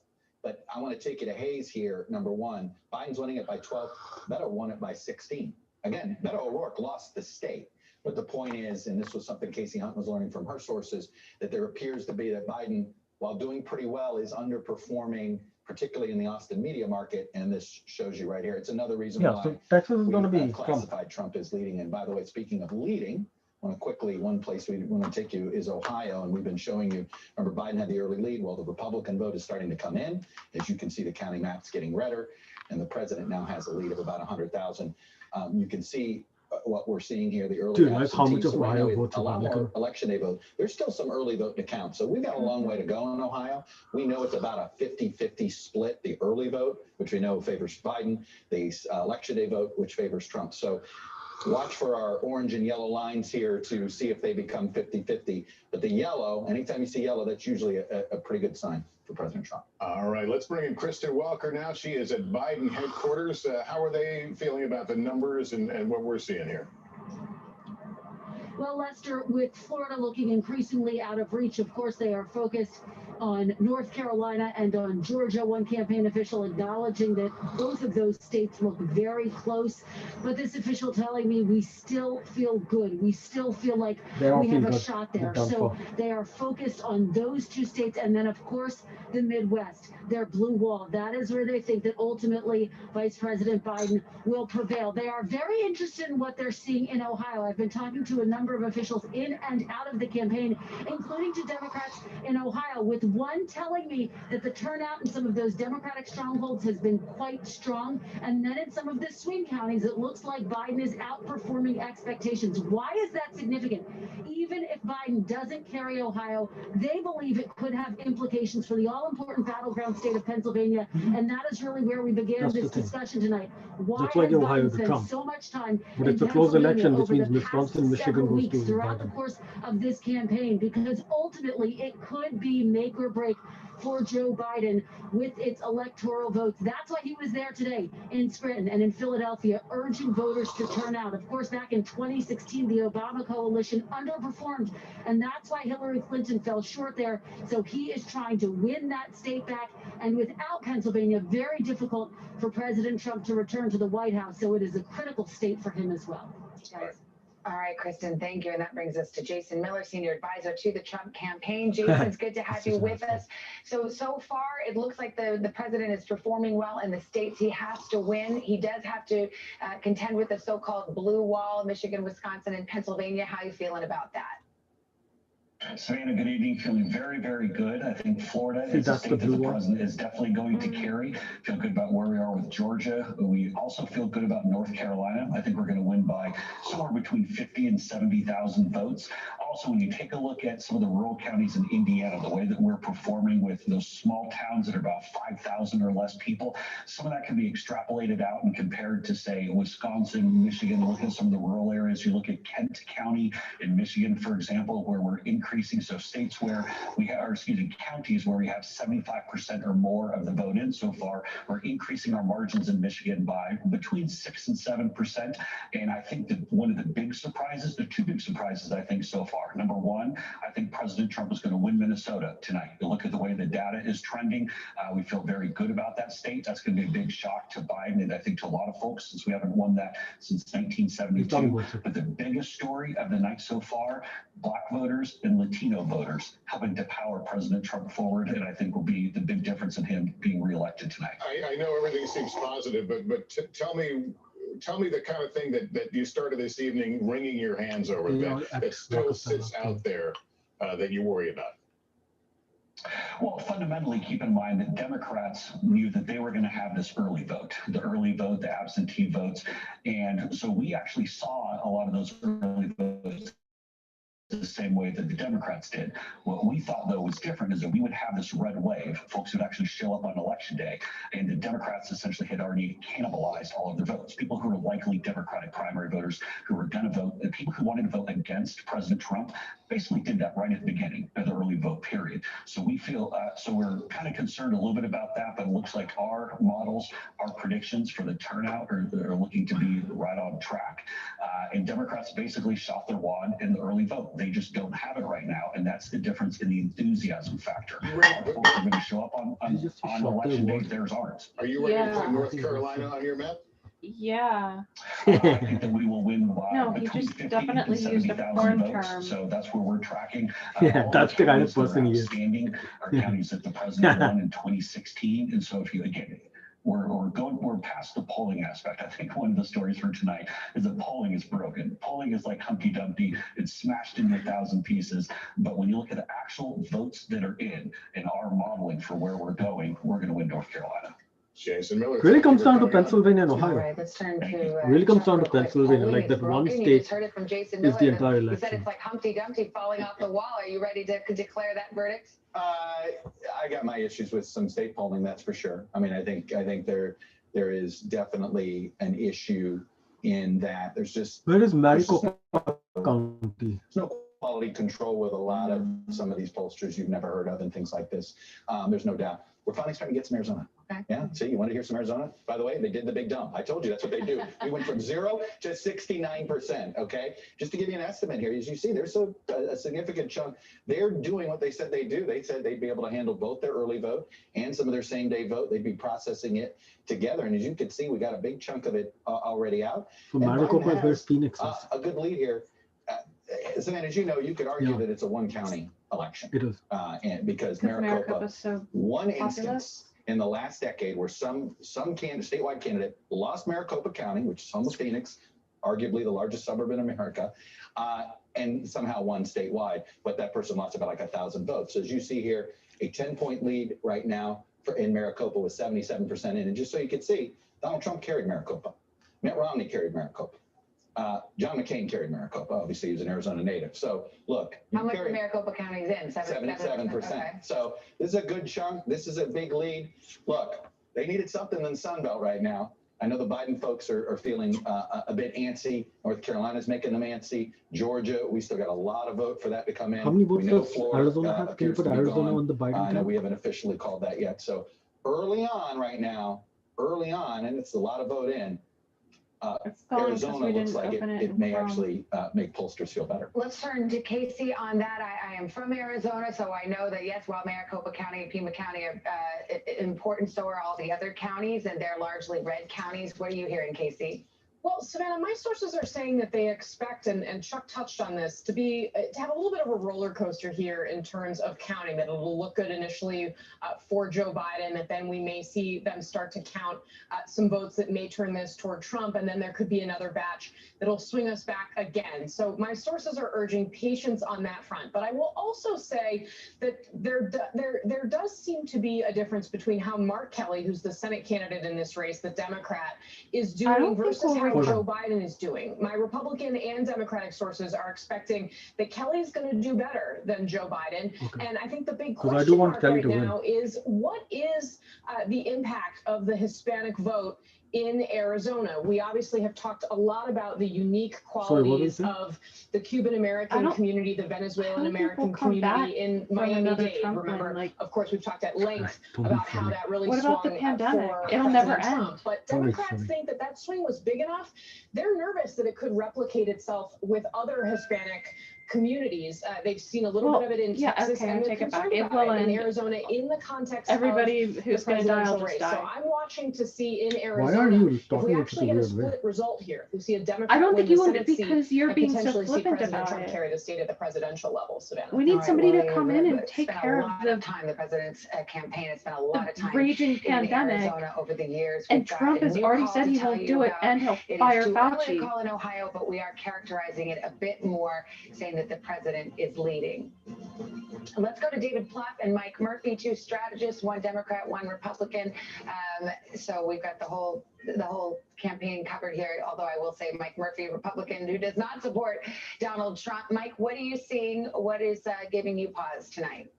But I want to take you to Hayes here. Number 1, Biden's winning it by 12. Beto won it by 16. Again, Beto O'Rourke lost the state. But the point is, and this was something Casey Hunt was learning from her sources, that there appears to be that Biden, while doing pretty well, is underperforming, particularly in the Austin media market. And this shows you right here. It's another reason Yeah, why so Texas is going to we be Trump. classified Trump as leading. And by the way, speaking of leading, I want to quickly, one place we want to take you is Ohio. And we've been showing you, remember Biden had the early lead. Well, the Republican vote is starting to come in. As you can see, the county map's getting redder. And the president now has a lead of about 100,000. You can see what we're seeing here, the early Dude, that's how much absentees. of So right Ohio now, votes a lot more Republican. election day vote. There's still some early vote to count. So we've got a long way to go in Ohio. We know it's about a 50-50 split, the early vote, which we know favors Biden, the election day vote, which favors Trump. So watch for our orange and yellow lines here to see if they become 50-50. But the yellow, anytime you see yellow, that's usually a pretty good sign for President Trump. All right, let's bring in Kristen Welker now. She is at Biden headquarters. How are they feeling about the numbers and what we're seeing here? Well, Lester, with Florida looking increasingly out of reach, of course, they are focused on North Carolina and on Georgia. One campaign official acknowledging that both of those states look very close. But this official telling me we still feel good. We still feel like we have a shot there. So they are focused on those 2 states. And then, of course, the Midwest, their blue wall. That is where they think that ultimately Vice President Biden will prevail. They are very interested in what they're seeing in Ohio. I've been talking to a number of officials in and out of the campaign, including to Democrats in Ohio, with one telling me that the turnout in some of those Democratic strongholds has been quite strong. And then in some of the swing counties, it looks like Biden is outperforming expectations. Why is that significant? Even if Biden doesn't carry Ohio, they believe it could have implications for the all-important battleground state of Pennsylvania. And that is really where we began this discussion tonight. Why Just like has Ohio Biden to spent Trump. so much time But in it's a close Pennsylvania election, which over means the Wisconsin, past Michigan several goes to weeks throughout the Biden. course of this campaign? Because ultimately it could be make or break for Joe Biden with its electoral votes. That's why he was there today in Scranton and in Philadelphia, urging voters to turn out. Of course, back in 2016, the Obama coalition underperformed, and that's why Hillary Clinton fell short there. So he is trying to win that state back, and without Pennsylvania, very difficult for President Trump to return to the White House. So it is a critical state for him as well. Guys. All right, Kristen, thank you. And that brings us to Jason Miller, Senior Advisor to the Trump campaign. Jason, it's good to have you with us. So far, it looks like the president is performing well in the states he has to win. He does have to contend with the so-called blue wall, Michigan, Wisconsin, and Pennsylvania. How are you feeling about that? Savannah, good evening. Feeling very, very good. I think Florida is a state that the president is definitely going to carry. Feel good about where we are with Georgia. We also feel good about North Carolina. I think we're going to win by somewhere between 50 and 70,000 votes. Also, when you take a look at some of the rural counties in Indiana, the way that we're performing with those small towns that are about 5,000 or less people, some of that can be extrapolated out and compared to, say, Wisconsin, Michigan. Look at some of the rural areas. You look at Kent County in Michigan, for example, where we're increasing. So states where we have, or excuse me, counties where we have 75% or more of the vote in so far, we're increasing our margins in Michigan by between 6 and 7%. And I think that one of the big surprises, the two big surprises I think so far. Number one, I think President Trump is going to win Minnesota tonight. You look at the way the data is trending. We feel very good about that state. That's going to be a big shock to Biden and I think to a lot of folks since we haven't won that since 1972. But the biggest story of the night so far, Black voters and Latino voters helping to power President Trump forward, and I think will be the big difference in him being reelected tonight. I know everything seems positive, but tell me the kind of thing that you started this evening wringing your hands over that still sits out there that you worry about. Well, fundamentally, keep in mind that Democrats knew that they were going to have this early vote, the absentee votes. And so we actually saw a lot of those early votes the same way that the Democrats did. What we thought, though, was different is that we would have this red wave, folks who would actually show up on election day, and the Democrats essentially had already cannibalized all of their votes. People who were likely Democratic primary voters who were going to vote, and people who wanted to vote against President Trump basically did that right at the beginning of the early vote period. So we feel, so we're kind of concerned a little bit about that, but it looks like our models, our predictions for the turnout are looking to be right on track. And Democrats basically shot their wad in the early vote. They just don't have it right now, and that's the difference in the enthusiasm factor. Folks are going to show up on election day. Theirs aren't. Are you ready to put North Carolina on your map? Yeah. I think that we will win by No, he between just 50 definitely and used a 70,000 foreign votes. term. So that's where we're tracking. Yeah, that's the kind of person he is. Outstanding are counties that the president won in 2016, and so if you again. We're past the polling aspect. I think one of the stories for tonight is that polling is broken. Polling is like Humpty Dumpty. It's smashed into 1,000 pieces. But when you look at the actual votes that are in our modeling for where we're going, we're going to win North Carolina. Jason Miller. Really comes down to Pennsylvania and All Ohio. right, let's turn to Really comes down to Chuck real quick. Pennsylvania, Polling like is that one broken. You state just heard it from Jason is Miller. the entire He said election. it's like Humpty Dumpty falling off the wall. Are you ready to declare that verdict? I got my issues with some state polling, that's for sure. I mean, I think there is definitely an issue in that there's just Where is Maricopa County? there's no quality control with a lot of some of these pollsters you've never heard of and things like this. There's no doubt. We're finally starting to get some Arizona. Okay. Yeah. See, you want to hear some Arizona? By the way, they did the big dump. I told you that's what they do. We went from 0 to 69%. Okay. Just to give you an estimate here, as you see, there's a significant chunk. They're doing what they said they do. They said they'd be able to handle both their early vote and some of their same day vote. They'd be processing it together. And as you can see, we got a big chunk of it already out. So And Maricopa Biden is where has, Phoenix is. a good lead here. Savannah, as you know, you could argue that it's a one county election. It is. And because Maricopa's Maricopa, so one popular. instance in the last decade where some statewide candidate lost Maricopa County, which is home of Phoenix, arguably the largest suburb in America, and somehow won statewide, but that person lost about like 1,000 votes. So as you see here, a 10-point lead right now in Maricopa with 77% in. And just so you can see, Donald Trump carried Maricopa. Mitt Romney carried Maricopa. John McCain carried Maricopa. Obviously, he was an Arizona native. So look, How much of Maricopa County is in? 77%. Okay. So this is a good chunk. This is a big lead. Look, they needed something in the Sun Belt right now. I know the Biden folks are feeling a bit antsy. North Carolina's making them antsy. Georgia, we still got a lot of vote for that to come in. How many votes We know does Florida, Arizona have? Can you appears put to be Arizona gone. on the Biden I know camp? we haven't officially called that yet. So early on right now, and it's a lot of vote in, It's gone because Arizona we looks didn't like open it it in may Chrome. actually make pollsters feel better. Let's turn to Casey on that. I am from Arizona, so I know that, yes, while Maricopa County and Pima County are important, so are all the other counties, and they're largely red counties. What are you hearing, Casey? Well, Savannah, my sources are saying that they expect, and Chuck touched on this, to have a little bit of a roller coaster here in terms of counting. That it'll look good initially for Joe Biden, that then we may see them start to count some votes that may turn this toward Trump, and then there could be another batch that'll swing us back again. So my sources are urging patience on that front. But I will also say that there does seem to be a difference between how Mark Kelly, who's the Senate candidate in this race, the Democrat, is doing versus how Joe Biden is doing. My Republican and Democratic sources are expecting that Kelly's going to do better than Joe Biden. Okay. And I think the big question mark right now is what is the impact of the Hispanic vote in Arizona? We obviously have talked a lot about the unique qualities of the Cuban American community, the Venezuelan American community in Miami-Dade. Remember, of course, we've talked at length about how that really swung. What about the pandemic? It'll President never Trump. end. But Democrats think that that swing was big enough. They're nervous that it could replicate itself with other Hispanic communities. They've seen a little bit of it in Texas, and take it back. It will will in end. Arizona in the context Everybody of who's the going to die will presidential just race. die. So I'm watching to see in Why Arizona are you if we talking actually in get a such a weird way? split result here. If we see a Democrat I don't win think the you want Senate it seat because you're and being so potentially see flippant President about Trump it. carry the state at the presidential level, Savannah. We need somebody to well, come in and it's take been a care lot of the time. The president's campaign has spent a lot of time raging in pandemic. Arizona over the years. And We've got Trump a has new already call said to he tell won't you do it, about. and he'll It is fire too early to Fauci. call in Ohio, but we are characterizing it a bit more, saying that the president is leading. Let's go to David Plouffe and Mike Murphy, two strategists, one Democrat, one Republican. So we've got the whole campaign covered here, although I will say Mike Murphy, Republican, who does not support Donald Trump. Mike, what are you seeing? What is giving you pause tonight?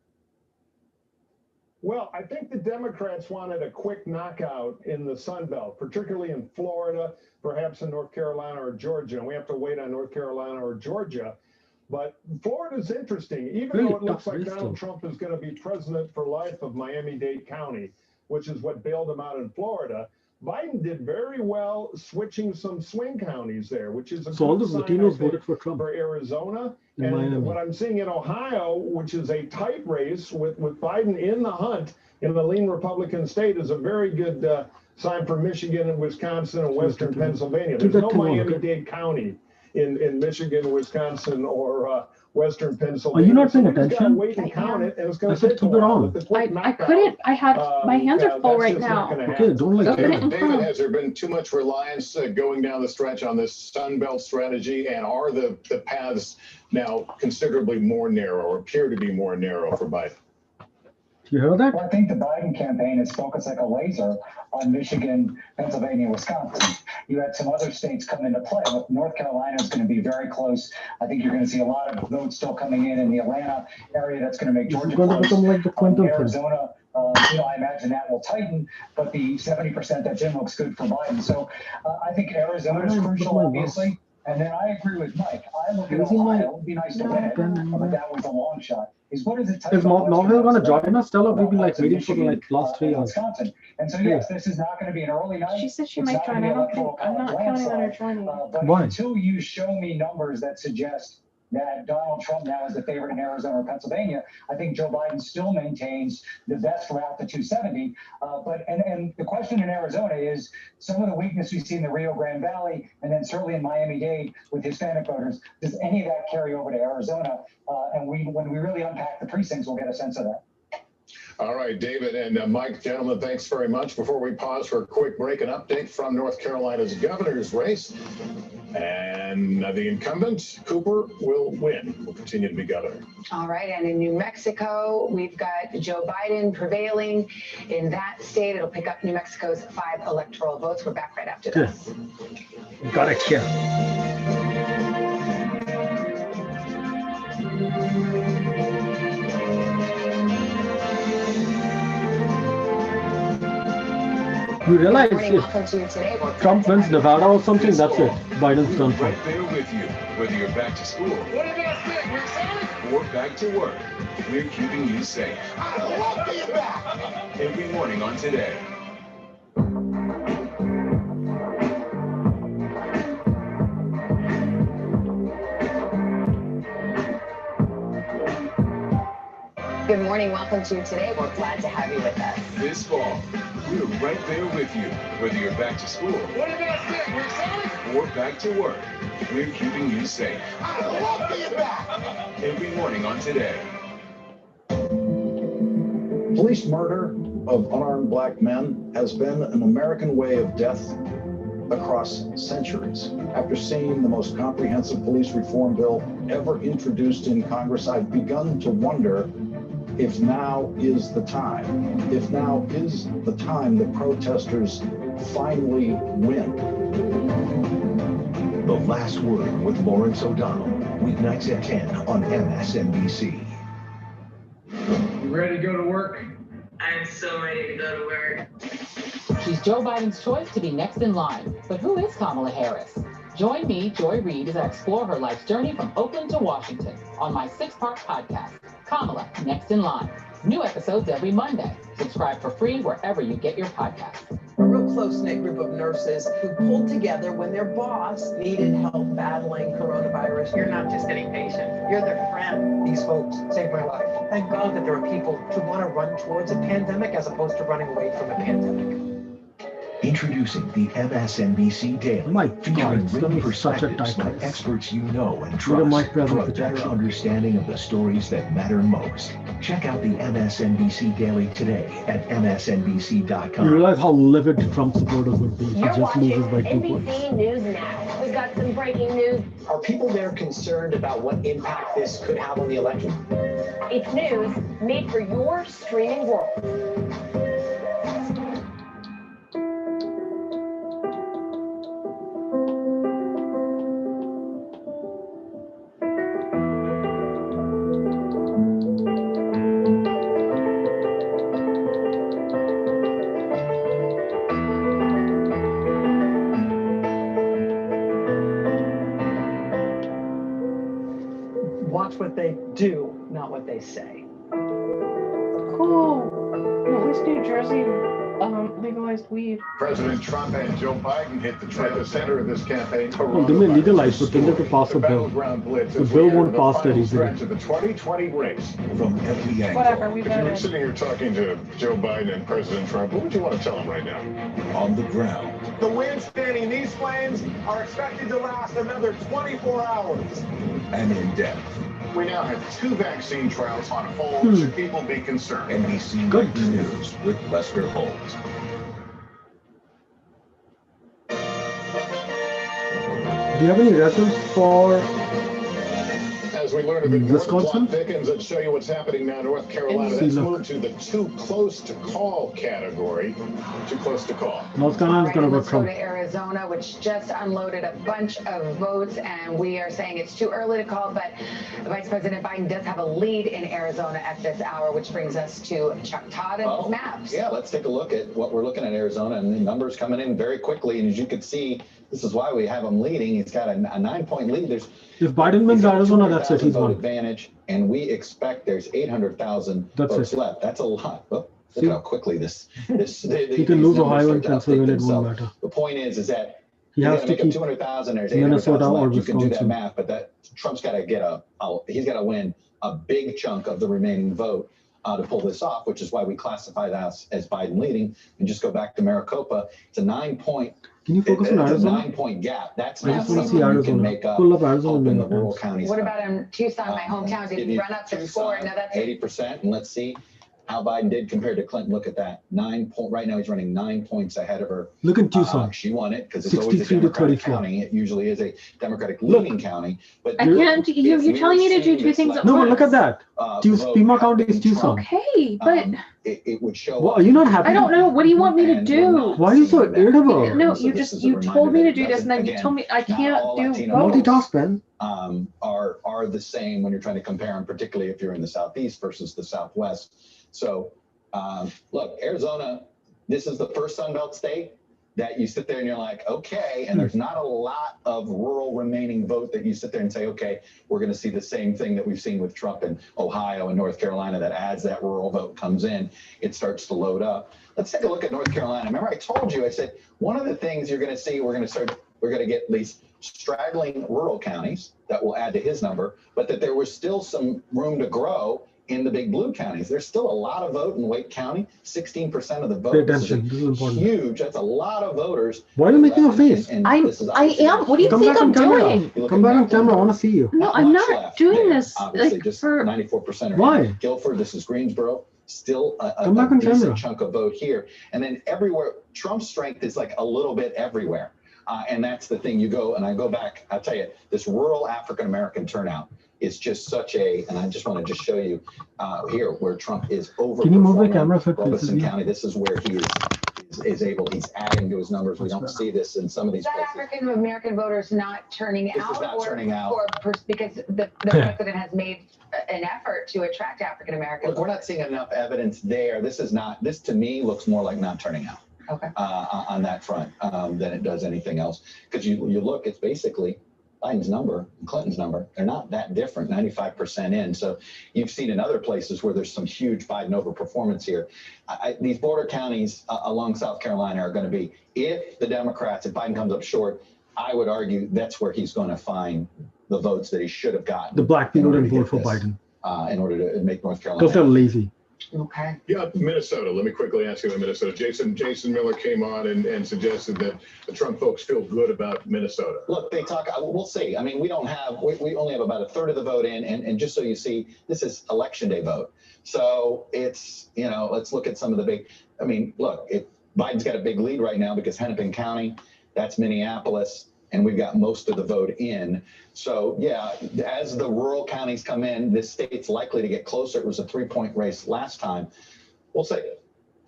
Well, I think the Democrats wanted a quick knockout in the Sun Belt, particularly in Florida, perhaps in North Carolina or Georgia. And we have to wait on North Carolina or Georgia. But Florida's interesting, even though it looks like Donald Trump is going to be president for life of Miami-Dade County, which is what bailed him out in Florida. Biden did very well switching some swing counties there, which is a So all good the sign, Latinos I think, voted for Trump. for Arizona. In And Miami. what I'm seeing in Ohio, which is a tight race with Biden in the hunt in the lean Republican state, is a very good sign for Michigan and Wisconsin and Western Pennsylvania. There's no Miami-Dade County in Michigan, Wisconsin, or Western Pennsylvania. Are you not paying So we just gotta attention? wait and count it, and it's I going to said take a keep it while. on. But the quick I knockout, couldn't. I have my hands are full that's right just not now. gonna Okay, happen. don't like David, that. has there been too much reliance going down the stretch on this Sun Belt strategy? And are the paths now considerably more narrow, or appear to be more narrow for Biden? You heard that? Well, I think the Biden campaign is focused like a laser on Michigan, Pennsylvania, Wisconsin. You had some other states come into play. Look, North Carolina is going to be very close. I think you're going to see a lot of votes still coming in the Atlanta area. That's going to make Georgia It's going to close. become like the Clinton thing. Arizona, I imagine that will tighten, but the 70% that's in looks good for Biden. So I think Arizona is crucial, obviously. And then I agree with Mike. I look at Ohio. It would be nice to win it, but that was a long shot. What does it tell you Is about Norville going to Western join us? Tell her we've been like Pennsylvania, waiting for the like last 3 and hours. Wisconsin. And so yes, this is not going to be an early night. She said she It's might not join. gonna I be don't think. electoral I'm not college counting on her landslide. joining. But Why? until you show me numbers that suggest that Donald Trump now is the favorite in Arizona or Pennsylvania, I think Joe Biden still maintains the best route to 270. And the question in Arizona is some of the weakness we see in the Rio Grande Valley, and then certainly in Miami-Dade with Hispanic voters. Does any of that carry over to Arizona? And when we really unpack the precincts, we'll get a sense of that. All right, David and Mike, gentlemen, thanks very much. Before we pause for a quick break, an update from North Carolina's governor's race. And the incumbent, Cooper, will win. Will continue to be governor. All right, and in New Mexico, we've got Joe Biden prevailing in that state. It'll pick up New Mexico's 5 electoral votes. We're back right after this. Got it here. You realize if Trump wins Nevada or something, that's it. Biden's done for. Right there with you, whether you're back to school or back to work. We're keeping you safe. I love being back. Every morning on Today. Good morning. Welcome to Today. We're glad to have you with us. This fall, We're right there with you, whether you're back to school What did I say? We're excited? or back to work. We're keeping you safe. I love being back. Every morning on Today. Police murder of unarmed black men has been an American way of death across centuries. After seeing the most comprehensive police reform bill ever introduced in Congress, I've begun to wonder if now is the time. If now is the time the protesters finally win. The Last Word with Lawrence O'Donnell. Weeknights at 10 on MSNBC. You ready to go to work? I'm so ready to go to work. She's Joe Biden's choice to be next in line. But who is Kamala Harris? Join me, Joy Reid, as I explore her life's journey from Oakland to Washington on my 6-part podcast, Kamala, Next in Line. New episodes every Monday. Subscribe for free wherever you get your podcasts. A real close-knit group of nurses who pulled together when their boss needed help battling coronavirus. You're not just any patient, you're their friend. These folks saved my life. Thank God that there are people who want to run towards a pandemic as opposed to running away from a pandemic. Introducing the MSNBC Daily, My featuring God, it's written gonna be such a perspectives tight by race. experts you know and Need a trust mic present for a for better Jackson. understanding of the stories that matter most. Check out the MSNBC Daily today at MSNBC.com. You realize how livid Trump supporters would be if he You're just watching loses by 2 points. NBC News Now. We've got some breaking news. Are people there concerned about what impact this could have on the election? It's news made for your streaming world. Watch what they do, not what they say. Cool. Well, at least New Jersey legalized weed. President Trump and Joe Biden hit the center of this campaign. Well, they may legalize, but they need to pass a bill. The bill won't pass that easily. To the 2020 race. From every angle. Whatever, we If you were voted. sitting here talking to Joe Biden and President Trump, what would you want to tell them right now? On the ground. The wind spanning these flames are expected to last another 24 hours. And in depth. We now have 2 vaccine trials on hold. Should people be concerned? NBC Nightly News with Lester Holt. Do you have any results for As we learn of it, Wisconsin? plot thickens and show you what's happening now in North Carolina. See, Let's look. move to the too close to call category. Too close to call. North Carolina is going to vote Let's go Trump? to Arizona, which just unloaded a bunch of votes, and we are saying it's too early to call, but Vice President Biden does have a lead in Arizona at this hour, which brings us to Chuck Todd and maps. Yeah, let's take a look at what we're looking at Arizona, and the numbers coming in very quickly. And as you can see, this is why we have him leading. He's got a 9-point lead. If Biden wins Arizona, that's it. He's vote won. advantage, and we expect there's 800,000 That's votes it. left. That's a lot. Well, look See? at how quickly this He these can lose numbers Ohio start and to update Pennsylvania, it won't themselves. matter. The point is that He you're has gonna to make up keep 200,000. There's Minnesota 800,000 or left. You can do that Wisconsin. math, but that Trump's got to get he's got to win a big chunk of the remaining vote to pull this off, which is why we classify that as Biden leading. And just go back to Maricopa. It's a 9-point. Can you focus on It's a Arizona? 9-point gap. That's I not just want to see something you can Arizona. make up. Pull up Arizona up in in the the rural minutes. counties. What about in Tucson, my hometown? Did Give he you run up the Tucson, score? No, that's 80%. And let's see how Biden did compared to Clinton. Look at that. 9 point. Right now he's running 9 points ahead of her. Look at Tucson. She won it because it's always a 63 to Democratic 34. county. It usually is a Democratic leaning county. But I can't. You're telling me to do two things at No, once. but look at that. Pima County is Tucson. Okay, but it would show. Well, are you not happy? I don't know. What do you want me to do? Why are you so irritable? No, you told me to do this, and then you told me I can't do both. Multitask, Ben. Are the same when you're trying to compare them, particularly if you're in the Southeast versus the Southwest. So, look, Arizona, this is the first Sun Belt state that you sit there and you're like, okay, and there's not a lot of rural remaining vote that you sit there and say, okay, we're going to see the same thing that we've seen with Trump in Ohio and North Carolina, that as that rural vote comes in, it starts to load up. Let's take a look at North Carolina. Remember, I told you, I said, one of the things you're going to see, we're going to get these straggling rural counties that will add to his number, but that there was still some room to grow in the big blue counties. There's still a lot of vote in Wake County, 16% of the vote. Pay attention. This is important. Huge. That's a lot of voters. Why are you making a face? I am. What do you Come think back I'm on camera. doing? Come back on camera. I want to see you. No, I'm not doing this. Obviously, Like just for 94%. Why? Guilford, this is Greensboro. Still Come back on decent camera. chunk of vote here. And then everywhere, Trump's strength is like a little bit everywhere. And that's the thing. You go, and I go back, I'll tell you, this rural African-American turnout is just such a, and I just want to just show you here where Trump is over. Can you move the camera so it faces Robeson you? County, this is where he is able, he's adding to his numbers. We don't see this in some of these Is that places. African American voters not turning This is out, not turning out. because the president has made an effort to attract African Americans? Look, we're not seeing enough evidence there. This is not, this to me looks more like not turning out. Okay. On that front than it does anything else. Because you look, it's basically Biden's number and Clinton's number. They're not that different, 95% in. So you've seen in other places where there's some huge Biden overperformance here. These border counties along South Carolina are going to be, if the Democrats, if Biden comes up short, I would argue that's where he's going to find the votes that he should have gotten. The black people didn't vote for Biden. In order to make North Carolina. Because they're lazy. Okay. Yeah, Minnesota. Let me quickly ask you about Minnesota. Jason Miller came on and suggested that the Trump folks feel good about Minnesota. Look, they talk, we'll see. I mean, we only have about a third of the vote in, and just so you see, this is election day vote. So it's, let's look at some of the big, I mean, look, if Biden's got a big lead right now because Hennepin County, that's Minneapolis, and we've got most of the vote in. So yeah, as the rural counties come in, this state's likely to get closer. It was a 3-point race last time. We'll see.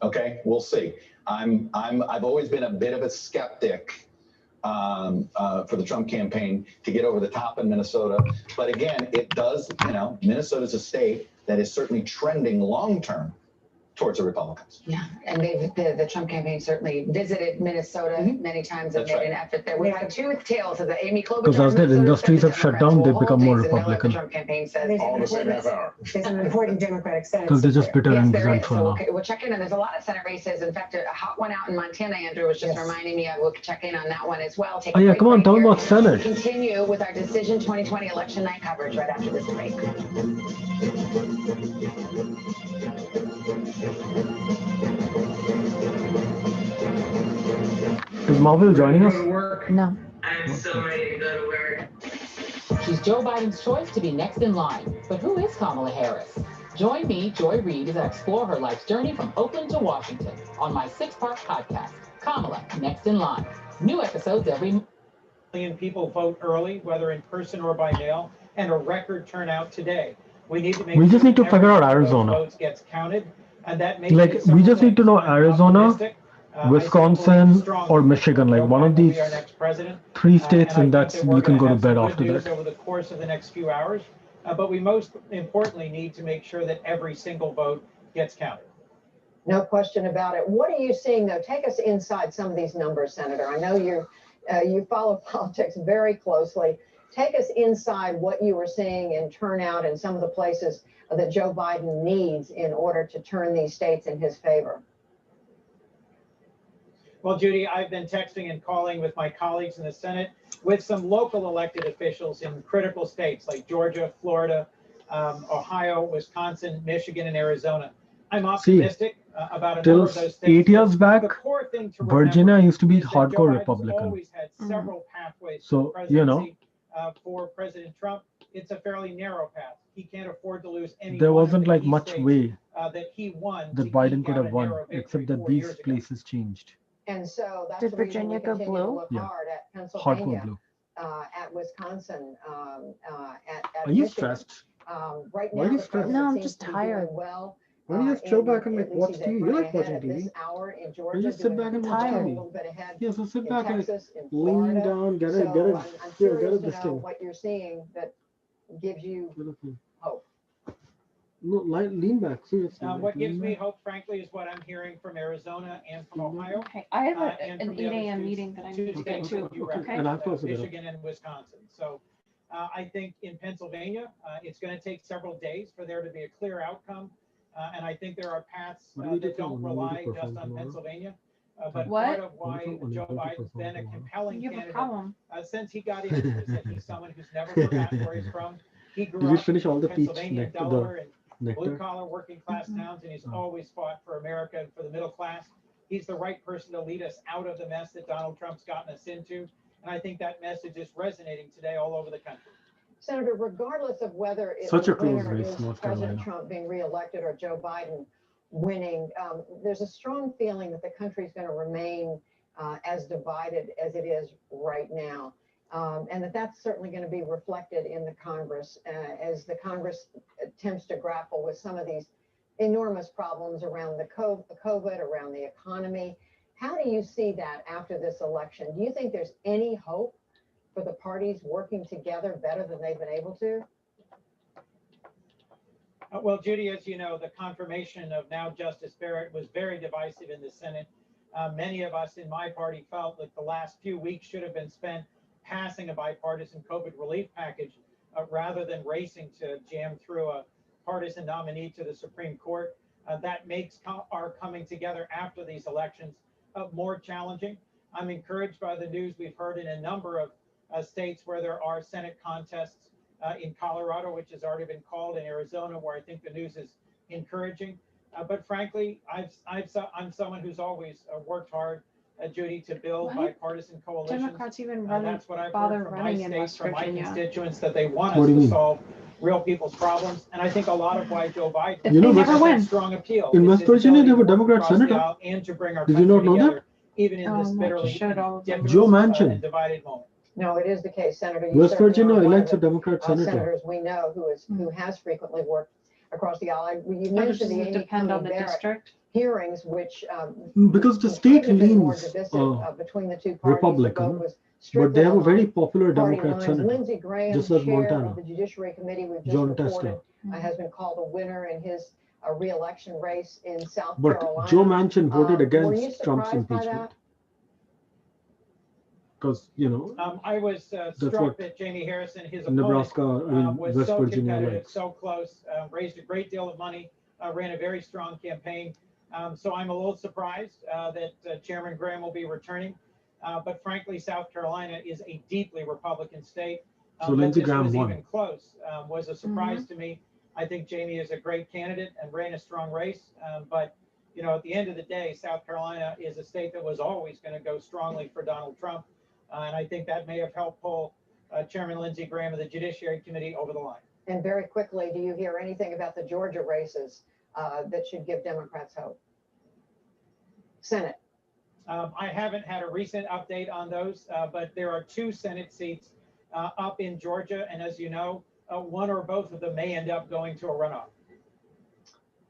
Okay, we'll see. I've always been a bit of a skeptic for the Trump campaign to get over the top in Minnesota. But again, it does, Minnesota's a state that is certainly trending long-term towards the Republicans. Yeah, and the Trump campaign certainly visited Minnesota many times and That's made right. an effort there. We had two tales of the Amy Klobuchar. Because as their Minnesota industries said have the shut Democrats down, will they've hold become things more until the Republican. Trump campaign says All the same half hour. There's an important Democratic Senate. Because they're just bitter Yes, and there is. resentful So now. we'll check in, and there's a lot of Senate races. In fact, a hot one out in Montana, Andrew was just reminding me of. We'll check in on that one as well. Take a Oh yeah, break come on, right tell me here. about Senate. Continue with our Decision 2020 election night coverage right after this break. Is Marvel joining us? No. I'm so ready to go to work. She's Joe Biden's choice to be next in line. But who is Kamala Harris? Join me, Joy Reid, as I explore her life's journey from Oakland to Washington on my 6-part podcast, Kamala, Next in Line. New episodes every million people vote early, whether in person or by mail, and a record turnout today. We need to make We just sure need to that figure out every one of those Arizona. votes gets counted, and that may Like, be we several just need to things. know I'm Arizona, optimistic. I Wisconsin, still believe or strongly Michigan, like Joe one of Biden will these be our next president. 3 states, And I and think that's that we're you can gonna go to have bed some after good news that. over the course of the next few hours. But we most importantly need to make sure that every single vote gets counted. No question about it. What are you seeing, though? Take us inside some of these numbers, Senator. I know you follow politics very closely. Take us inside what you were seeing in turnout in some of the places that Joe Biden needs in order to turn these states in his favor. Well, Judy, I've been texting and calling with my colleagues in the Senate, with some local elected officials in critical states like Georgia, Florida, Ohio, Wisconsin, Michigan, and Arizona. I'm optimistic about a Till number of those states. 8 years back, The core thing to Virginia remember used to be is that Joe hardcore Biden's Republican. always had several pathways to So, the you know, presidency. For President Trump, it's a fairly narrow path. He can't afford to lose any. there one of wasn't the like key much states, way that he won that to Biden eke could out have a won, narrow victory except that 4 these years ago. places changed. And so that's Did the reason Virginia we go continue to blue? look Yeah. hard at Hardcore Pennsylvania, blue. at Wisconsin, at Are you Michigan. stressed? Right Why are now, you the stressed? president No, I'm seems just to be doing tired. well. Why don't you just chill back and like at least watch he's TV? You running like ahead watching at this TV. hour in You Georgia, just sit doing back and a watch tired. TV. little bit ahead Yeah, so sit in back and Texas, in lean Florida. down, get So it, I'm get curious it to this know thing. what you're seeing that gives you hope. No, lean back, seriously. What gives lean me back. hope, frankly, is what I'm hearing from Arizona and from Ohio. Okay, I have and an from the 8 other a.m. two- meeting that I two need to get states to. that you Okay. referenced, And I have to also get up. Michigan and Wisconsin. So I think in Pennsylvania, it's going to take several days for there to be a clear outcome. And I think there are paths What do we do that don't tomorrow? We need to rely just perform on tomorrow? Pennsylvania. But What? part of why What do we do Joe tomorrow? Biden's been a compelling You have a candidate problem. since he got in is that he's someone who's never forgotten where he's from. He grew Did you up finish all in the peach Pennsylvania, next to Delaware, and Nectar. blue-collar, working-class towns, and he's always fought for America and for the middle class. He's the right person to lead us out of the mess that Donald Trump's gotten us into. And I think that message is resonating today all over the country. Senator, regardless of whether Such a the close winner race, is North President Carolina. Trump being reelected or Joe Biden winning, there's a strong feeling that the country is going to remain as divided as it is right now. And that's certainly going to be reflected in the Congress as the Congress attempts to grapple with some of these enormous problems around the COVID, around the economy. How do you see that after this election? Do you think there's any hope for the parties working together better than they've been able to? Well, Judy, as you know, the confirmation of now Justice Barrett was very divisive in the Senate. Many of us in my party felt that the last few weeks should have been spent passing a bipartisan COVID relief package rather than racing to jam through a partisan nominee to the Supreme Court. That makes our coming together after these elections more challenging. I'm encouraged by the news we've heard in a number of states where there are Senate contests, in Colorado, which has already been called, in Arizona, where I think the news is encouraging. But frankly, I'm someone who's always worked hard, Judy, to build bipartisan coalitions. Democrats even That's what I've heard from my states, from my Virginia. constituents, that they want What us do you to mean? solve real people's problems. And I think a lot of why Joe Biden You know, has West- that strong appeal in is West his Virginia, ability they have a to work Democrat across the senator. aisle and to bring our Did you country not know that? together, even in this bitterly difficult Joe Manchin. and divided moment. No, it is the case, Senator. You West certainly Virginia are one of elects a the, Democrat senator. senators we know who has frequently worked across the aisle. You Or mentioned the does it Amy depend on Coney the Barrett district? hearings, which Because the state couldn't have been more leans divisive between the two parties. The vote Republican, was but they have a strictly very along popular party Democrat lines. senator, Lindsey Graham, just like chair Montana. of the Judiciary Committee, we've just John reported, Tester. has been called a winner in his re-election race in South But Carolina. Joe Manchin voted Were you against Trump's surprised by impeachment that? because, you know, I was struck what that Jamie Harrison, his Nebraska, opponent, I mean, was West so Virginia competitive, likes. so close, raised a great deal of money, ran a very strong campaign. So I'm a little surprised that Chairman Graham will be returning. But frankly, South Carolina is a deeply Republican state. So That Lindsey this Graham was won. even close was a surprise to me. I think Jamie is a great candidate and ran a strong race. But you know, at the end of the day, South Carolina is a state that was always going to go strongly for Donald Trump. And I think that may have helped pull Chairman Lindsey Graham of the Judiciary Committee over the line. And very quickly, do you hear anything about the Georgia races that should give Democrats hope? Senate. I haven't had a recent update on those, but there are 2 Senate seats up in Georgia. And as you know, one or both of them may end up going to a runoff.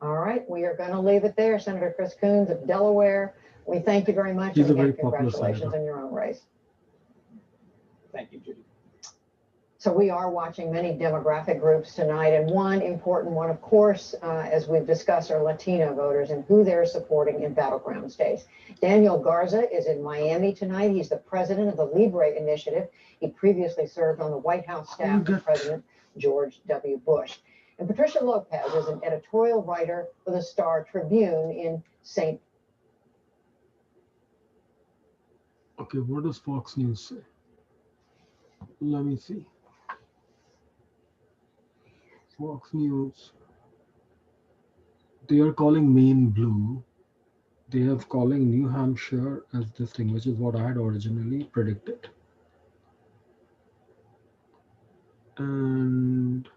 All right, we are going to leave it there. Senator Chris Coons of Delaware, we thank you very much. He's and a again, very popular congratulations senator. on your own race. Thank you, Judy. So we are watching many demographic groups tonight, and one important one, of course, as we've discussed, are Latino voters and who they're supporting in battleground states. Daniel Garza is in Miami tonight. He's the president of the Libre Initiative. He previously served on the White House staff of President George W. Bush. And Patricia Lopez is an editorial writer for the Star Tribune in St. Okay, what does Fox News say? Let me see. Fox News. They are calling Maine blue. They have calling New Hampshire as this thing, which is what I had originally predicted. And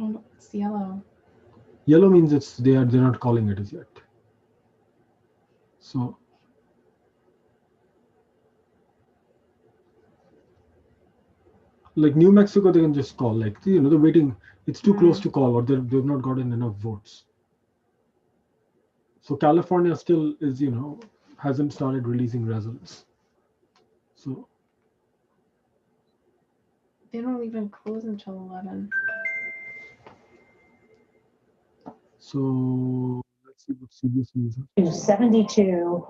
Oh, it's yellow. yellow means they're not calling it as yet. So like New Mexico, they can just call, like, you know, they're waiting. It's too close to call, or they've not gotten enough votes. So California still is, you know, hasn't started releasing results. So They don't even close until 11. So let's see what CBS News has. 72.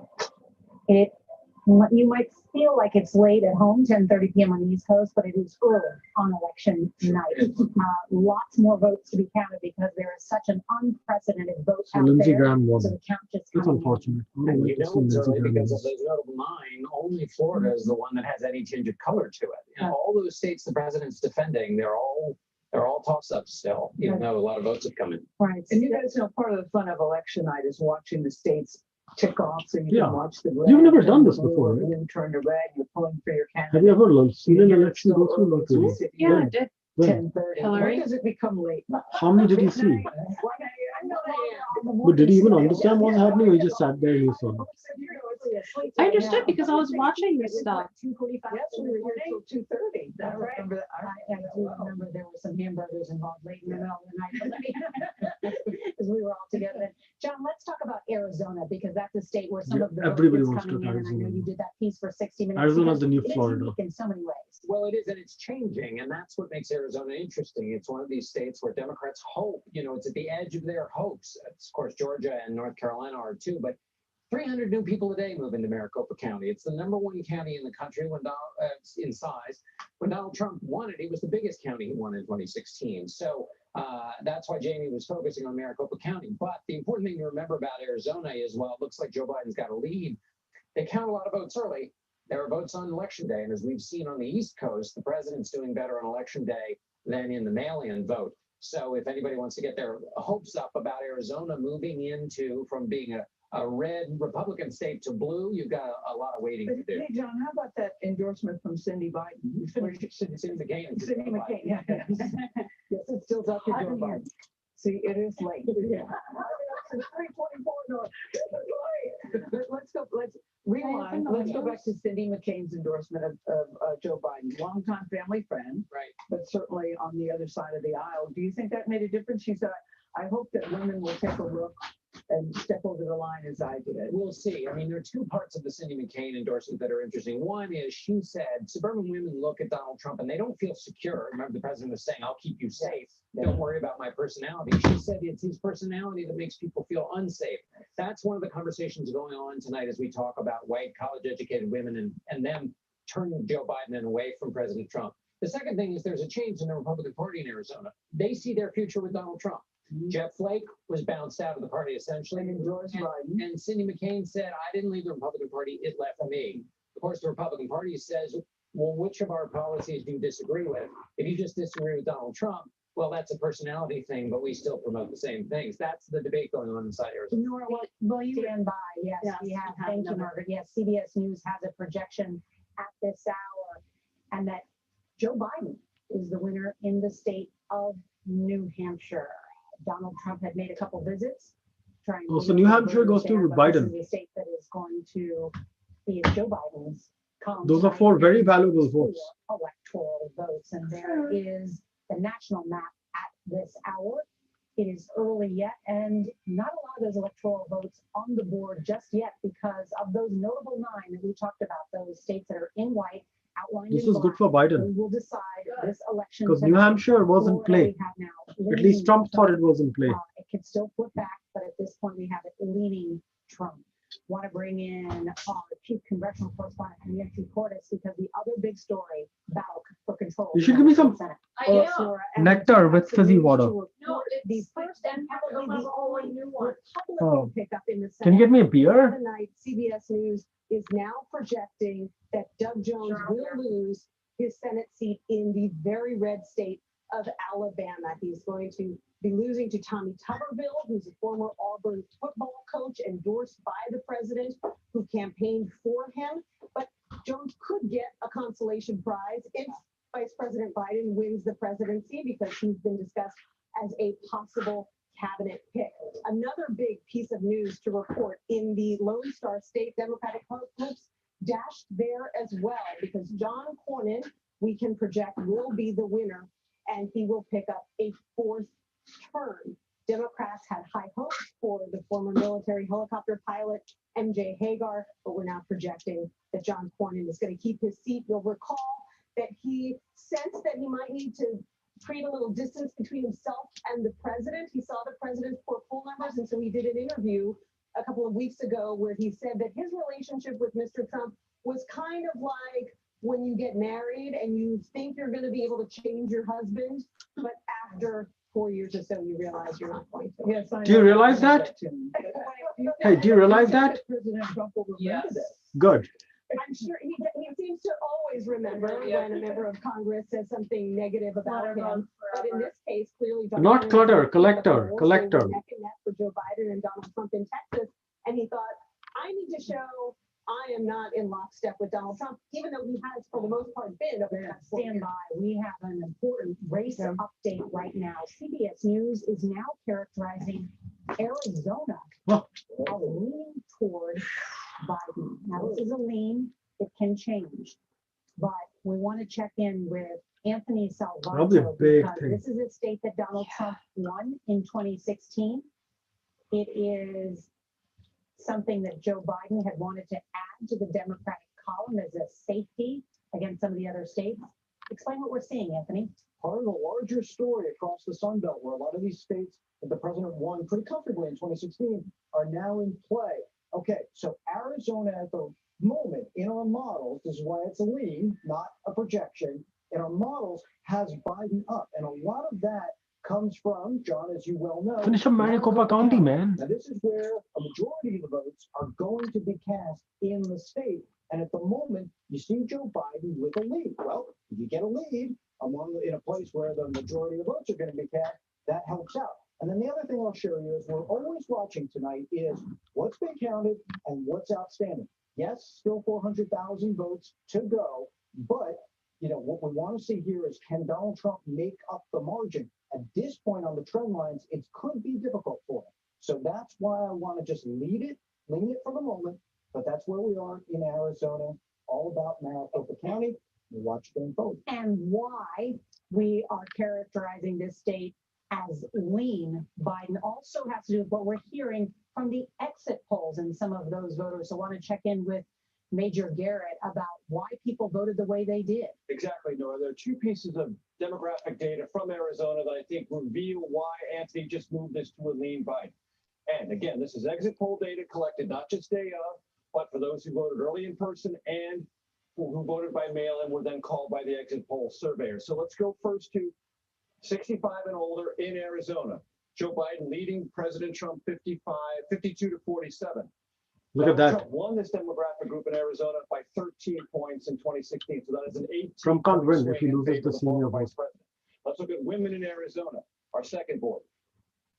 It You might feel like it's late at home, 10:30 p.m. on the East Coast, but it is early on election night. Lots more votes to be counted because there is such an unprecedented vote So out Lindsey there. Graham won. So the count just That's coming in. unfortunate. I would And like you to know see it's Lindsey early Graham because win. of those notable 9, only Florida is the one that has any tinge of color to it. And all those states the president's defending, they're all toss-ups still, even though a lot of votes have come in. Right. And you guys know part of the fun of election night is watching the states tick off so you Yeah. can watch the You've never red done turn to this blue before, or right? blue turn to red. You're pulling for your candidate. Have you ever seen an You're election go through? Not really. Yeah, When? I did. When? 10:30. Hillary? When does it become late? How many did you see? But did you even understand what's happening, or you just sat there and you saw it? I understood because I was watching this stuff. 2:45. Yes, we were here till 2:30. That's right. I do remember there were some hamburgers involved late in the middle of the night, because we were all together. Then. John, let's talk about Arizona, because that's a state where some Yeah, of the vote everybody is wants to coming in, talk and I know Arizona. you did that piece for 60 Minutes. Arizona's the new because it is Florida. unique in so many ways. Well, it is, and it's changing, and that's what makes Arizona interesting. It's one of these states where Democrats hope, it's at the edge of their hopes. Of course, Georgia and North Carolina are too, but 300 new people a day move into Maricopa County. It's the #1 county in the country in size. When Donald Trump won it, it was the biggest county he won in 2016. So that's why Jamie was focusing on Maricopa County. But the important thing to remember about Arizona is, while it looks like Joe Biden's got a lead, they count a lot of votes early. There are votes on election day. And as we've seen on the East Coast, the president's doing better on election day than in the mail-in vote. So if anybody wants to get their hopes up about Arizona moving from being a red Republican state to blue, you've got a lot of waiting to do. Hey, John, how about that endorsement from Cindy Biden? Cindy McCain. Cindy McCain, yeah. Yes, it's still up to Joe Biden. See, it is late. Yeah. It's 3:24 North. Let's rewind. Let's go back to Cindy McCain's endorsement of Joe Biden, longtime family friend, right? But certainly on the other side of the aisle. Do you think that made a difference? She said, I hope that women will take a look and step over the line as I did. We'll see. I mean, there are two parts of the Cindy McCain endorsement that are interesting. One is she said suburban women look at Donald Trump and they don't feel secure. Remember, the president was saying, I'll keep you safe. Don't worry about my personality. She said it's his personality that makes people feel unsafe. That's one of the conversations going on tonight as we talk about white, college-educated women and them turning Joe Biden and away from President Trump. The second thing is there's a change in the Republican Party in Arizona. They see their future with Donald Trump. Jeff Flake was bounced out of the party essentially. And Cindy McCain said, I didn't leave the Republican Party, it left me. Of course, the Republican Party says, well, which of our policies do you disagree with? If you just disagree with Donald Trump, well, that's a personality thing, but we still promote the same things. That's the debate going on inside Arizona. Nora, will you stand by? Yes, we have. Thank you, Margaret. Yes, CBS News has a projection at this hour, and that Joe Biden is the winner in the state of New Hampshire. Donald Trump had made a couple visits trying to. So New Hampshire goes to Biden. This is a state that is going to be Joe Biden's. Those are 4 very valuable votes. Electoral votes, and there is the national map at this hour. It is early yet, and not a lot of those electoral votes on the board just yet because of those notable 9 that we talked about, those states that are in white, outlined This in is good for Biden. We will decide this election. Because New Hampshire was in play. At least Trump thought it was in play. It could still flip back, but at this point we have it leaning Trump. Want to bring in our chief congressional correspondent, Nancy Cordes, because the other big story, battle for control. You should give me some nectar with fizzy water. No, the first and probably the only new one. Oh. Pickup in the Senate. Can you get me a beer? Tonight, CBS News is now projecting that Doug Jones will lose his Senate seat in the very red state of Alabama. He's going to be losing to Tommy Tuberville, who's a former Auburn football coach endorsed by the president, who campaigned for him. But Jones could get a consolation prize if Vice President Biden wins the presidency, because he's been discussed as a possible cabinet pick. Another big piece of news to report in the Lone Star State Democratic hopes dashed there as well, because John Cornyn, we can project, will be the winner, and he will pick up a 4th term. Democrats had high hopes for the former military helicopter pilot MJ Hagar, but we're now projecting that John Cornyn is going to keep his seat. You'll recall that he sensed that he might need to create a little distance between himself and the president. He saw the president's poor poll numbers, and so he did an interview a couple of weeks ago where he said that his relationship with Mr. Trump was kind of like when you get married and you think you're going to be able to change your husband, but after 4 years or so, you realize you're not going to. Yes, I Do you know. realize that? Hey, do you realize that? President Trump will remember this. Good. I'm sure he seems to always remember when a member of Congress says something negative about him. But in this case, clearly, Joe Not Biden clutter, was collector, neck collector. and neck for Joe Biden and Donald Trump in Texas, and he thought, I need to show I am not in lockstep with Donald Trump, even though he has, for the most part, been over the past 4 years. Stand by. We have an important race update right now. CBS News is now characterizing Arizona as leaning toward Biden. Now, this is a lean. It can change. But we want to check in with Anthony That'll be a Salvato big because thing. this is a state that Donald Trump won in 2016. It is something that Joe Biden had wanted to add to the Democratic column as a safety against some of the other states. Explain what we're seeing, Anthony. Part of the larger story across the Sun Belt, where a lot of these states that the president won pretty comfortably in 2016 are now in play. Okay, so Arizona at the moment in our models, this is why it's a lead, not a projection, in our models has Biden up. And a lot of that comes from, John, as you well know, Finish up Maricopa County, man. now, this is where a majority of the votes are going to be cast in the state. And at the moment, you see Joe Biden with a lead. Well, if you get a lead in a place where the majority of the votes are going to be cast, that helps out. And then the other thing I'll show you is we're always watching tonight is what's been counted and what's outstanding. Yes, still 400,000 votes to go, but what we want to see here is can Donald Trump make up the margin? At this point on the trend lines, it could be difficult for him. So that's why I want to just lean it for the moment. But that's where we are in Arizona, all about Maricopa County. We'll watch going forward. And why we are characterizing this state as lean Biden also has to do with what we're hearing from the exit polls and some of those voters. So I want to check in with Major Garrett about why people voted the way they did. Exactly, Nora. There are two pieces of demographic data from Arizona that I think reveal why Anthony just moved this to a lean Biden. And again, this is exit poll data collected not just day of, but for those who voted early in person and who voted by mail and were then called by the exit poll surveyors. So let's go first to 65 and older in Arizona. Joe Biden leading President Trump 52 to 47. Look at that. Trump won this demographic group in Arizona by 13 points in 2016. So that is an 18. Trump can't win if he swing in loses favor the of senior former vote. vice president. Let's look at women in Arizona, our second board.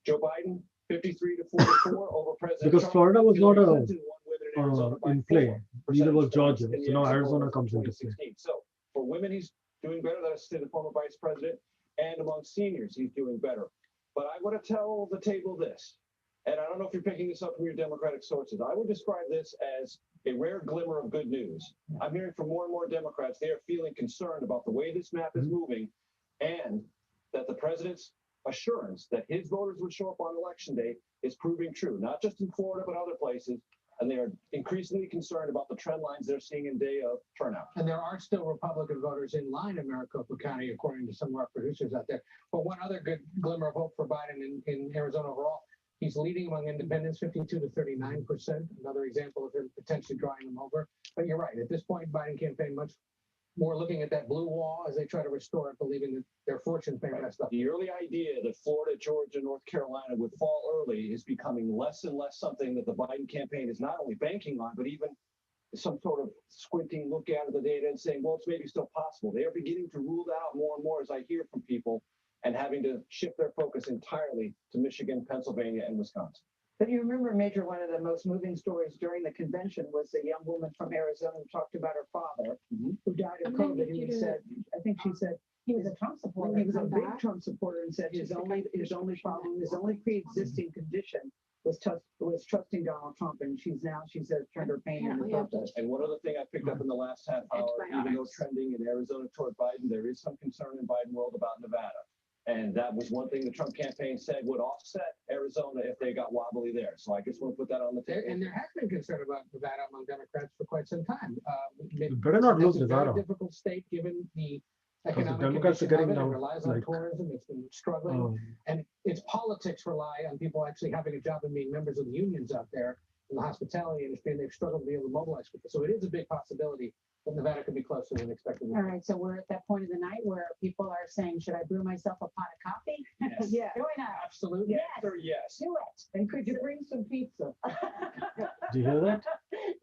Joe Biden, 53 to 44 over President Because Trump. Florida was not Hillary Clinton won women in Arizona by in play. 4 Neither was percentage Georgia. points in the So now exit Arizona poll comes in into play. 2016. So for women, he's doing better. That's the former vice president. And among seniors, he's doing better. But I want to tell the table this, and I don't know if you're picking this up from your Democratic sources. I would describe this as a rare glimmer of good news. I'm hearing from more and more Democrats, they are feeling concerned about the way this map is moving and that the president's assurance that his voters would show up on election day is proving true, not just in Florida, but other places. And they are increasingly concerned about the trend lines they're seeing in day of turnout. And there are still Republican voters in line in Maricopa County, according to some of our producers out there. But one other good glimmer of hope for Biden in Arizona overall, he's leading among independents, 52 to 39%. Another example of him potentially drawing them over. But you're right. At this point, Biden campaign much more looking at that blue wall as they try to restore it, believing that their fortunes may messed up. The early idea that Florida, Georgia, North Carolina would fall early is becoming less and less something that the Biden campaign is not only banking on, but even some sort of squinting look at the data and saying, well, it's maybe still possible. They are beginning to rule that out more and more as I hear from people and having to shift their focus entirely to Michigan, Pennsylvania, and Wisconsin. But you remember, Major, one of the most moving stories during the convention was a young woman from Arizona who talked about her father who died of COVID. And I think she said he was a Trump supporter. He was a big Trump supporter and said his only problem, his only pre-existing condition was trusting Donald Trump. And she says, turned her pain into purpose. And one other thing I picked up in the last half hour, even though trending in Arizona toward Biden, there is some concern in Biden world about Nevada. And that was one thing the Trump campaign said would offset Arizona if they got wobbly there. So I just want to put that on the table. And there has been concern about Nevada among Democrats for quite some time. Better not lose It's a very Nevada. difficult state given the Because the economic Democrats are condition of getting it. It now, relies on like, tourism. It's been struggling. And its politics rely on people actually having a job and being members of the unions out there. in the hospitality industry, and they've struggled to be able to mobilize people. So it is a big possibility that Nevada could be closer than expected. All right, so we're at that point of the night where people are saying, should I brew myself a pot of coffee? Yes. Yeah. Why not? Absolutely. Yes. Or yes. Do it. And could you bring some pizza? Do you hear that?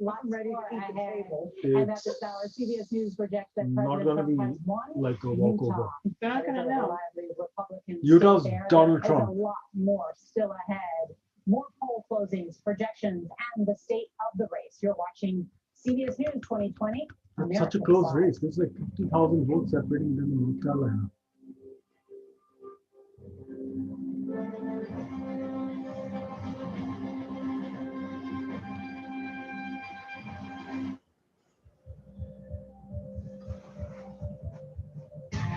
Lots ready to more eat the ahead. table. And at this hour, CBS News projects that Not President gonna Trump be has won like a walkover. Utah. They're not gonna know. Republican Utah's state there. Donald There's Trump. a lot more still ahead. More poll closings, projections, and the state of the race. You're watching CBS News 2020. It's such a close race. There's like 50,000 votes separating them in North Carolina.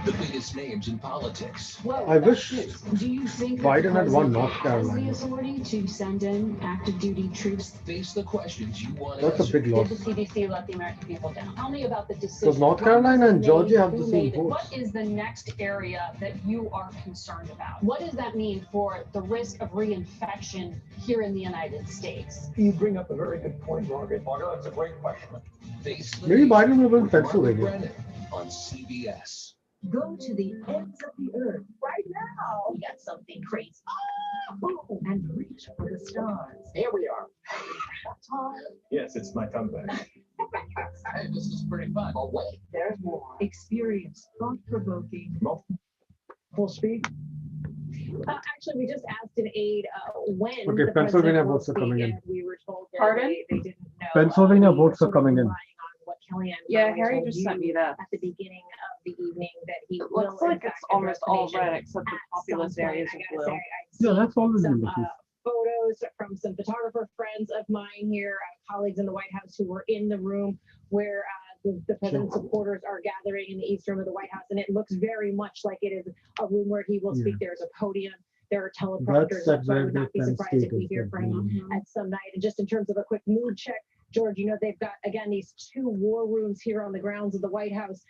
The biggest names in politics. I wish Do you think Biden had won North has the Carolina. authority to send in active duty troops? Face the questions you want to That's a answer. big loss. Did the CDC let the American people down? Tell me about the decision. Because North Carolina and Georgia have the Who same made it? votes. What is the next area that you are concerned about? What does that mean for the risk of reinfection here in the United States? You bring up a very good point, Margaret. Margaret, that's a great question. Face the Maybe nation Biden will win with Margaret Pennsylvania. Brennan on CBS. Go to the ends of the earth right now. We got something crazy. And reach for the stars. Here we are. Yes, it's my comeback. Hey, this is pretty fun. Oh, wait. There's more. Experience thought-provoking. Full speed. Actually, we just asked an aide when Okay, the Pennsylvania president will votes are coming speak, in. and we were told that Pardon? they didn't know. Pennsylvania We were votes are sort of coming in. relying on what Kellyanne Yeah, Conway Harry told just you sent me that. at the beginning of the evening that he It will looks like in it's fact almost address the all nation red except the at populous some point. areas I are gotta blue. say, I've Yeah, seen that's always some been the case. photos from some photographer friends of mine here, colleagues in the White House who were in the room where the president's supporters are gathering in the East Room of the White House, and it looks very much like it is a room where he will speak. Yeah. There's a podium, there are teleprompters, That's so I where would the not be Penn surprised if State we is hear from him going. at some night. And just in terms of a quick mood check, George, you know, they've got, again, these two war rooms here on the grounds of the White House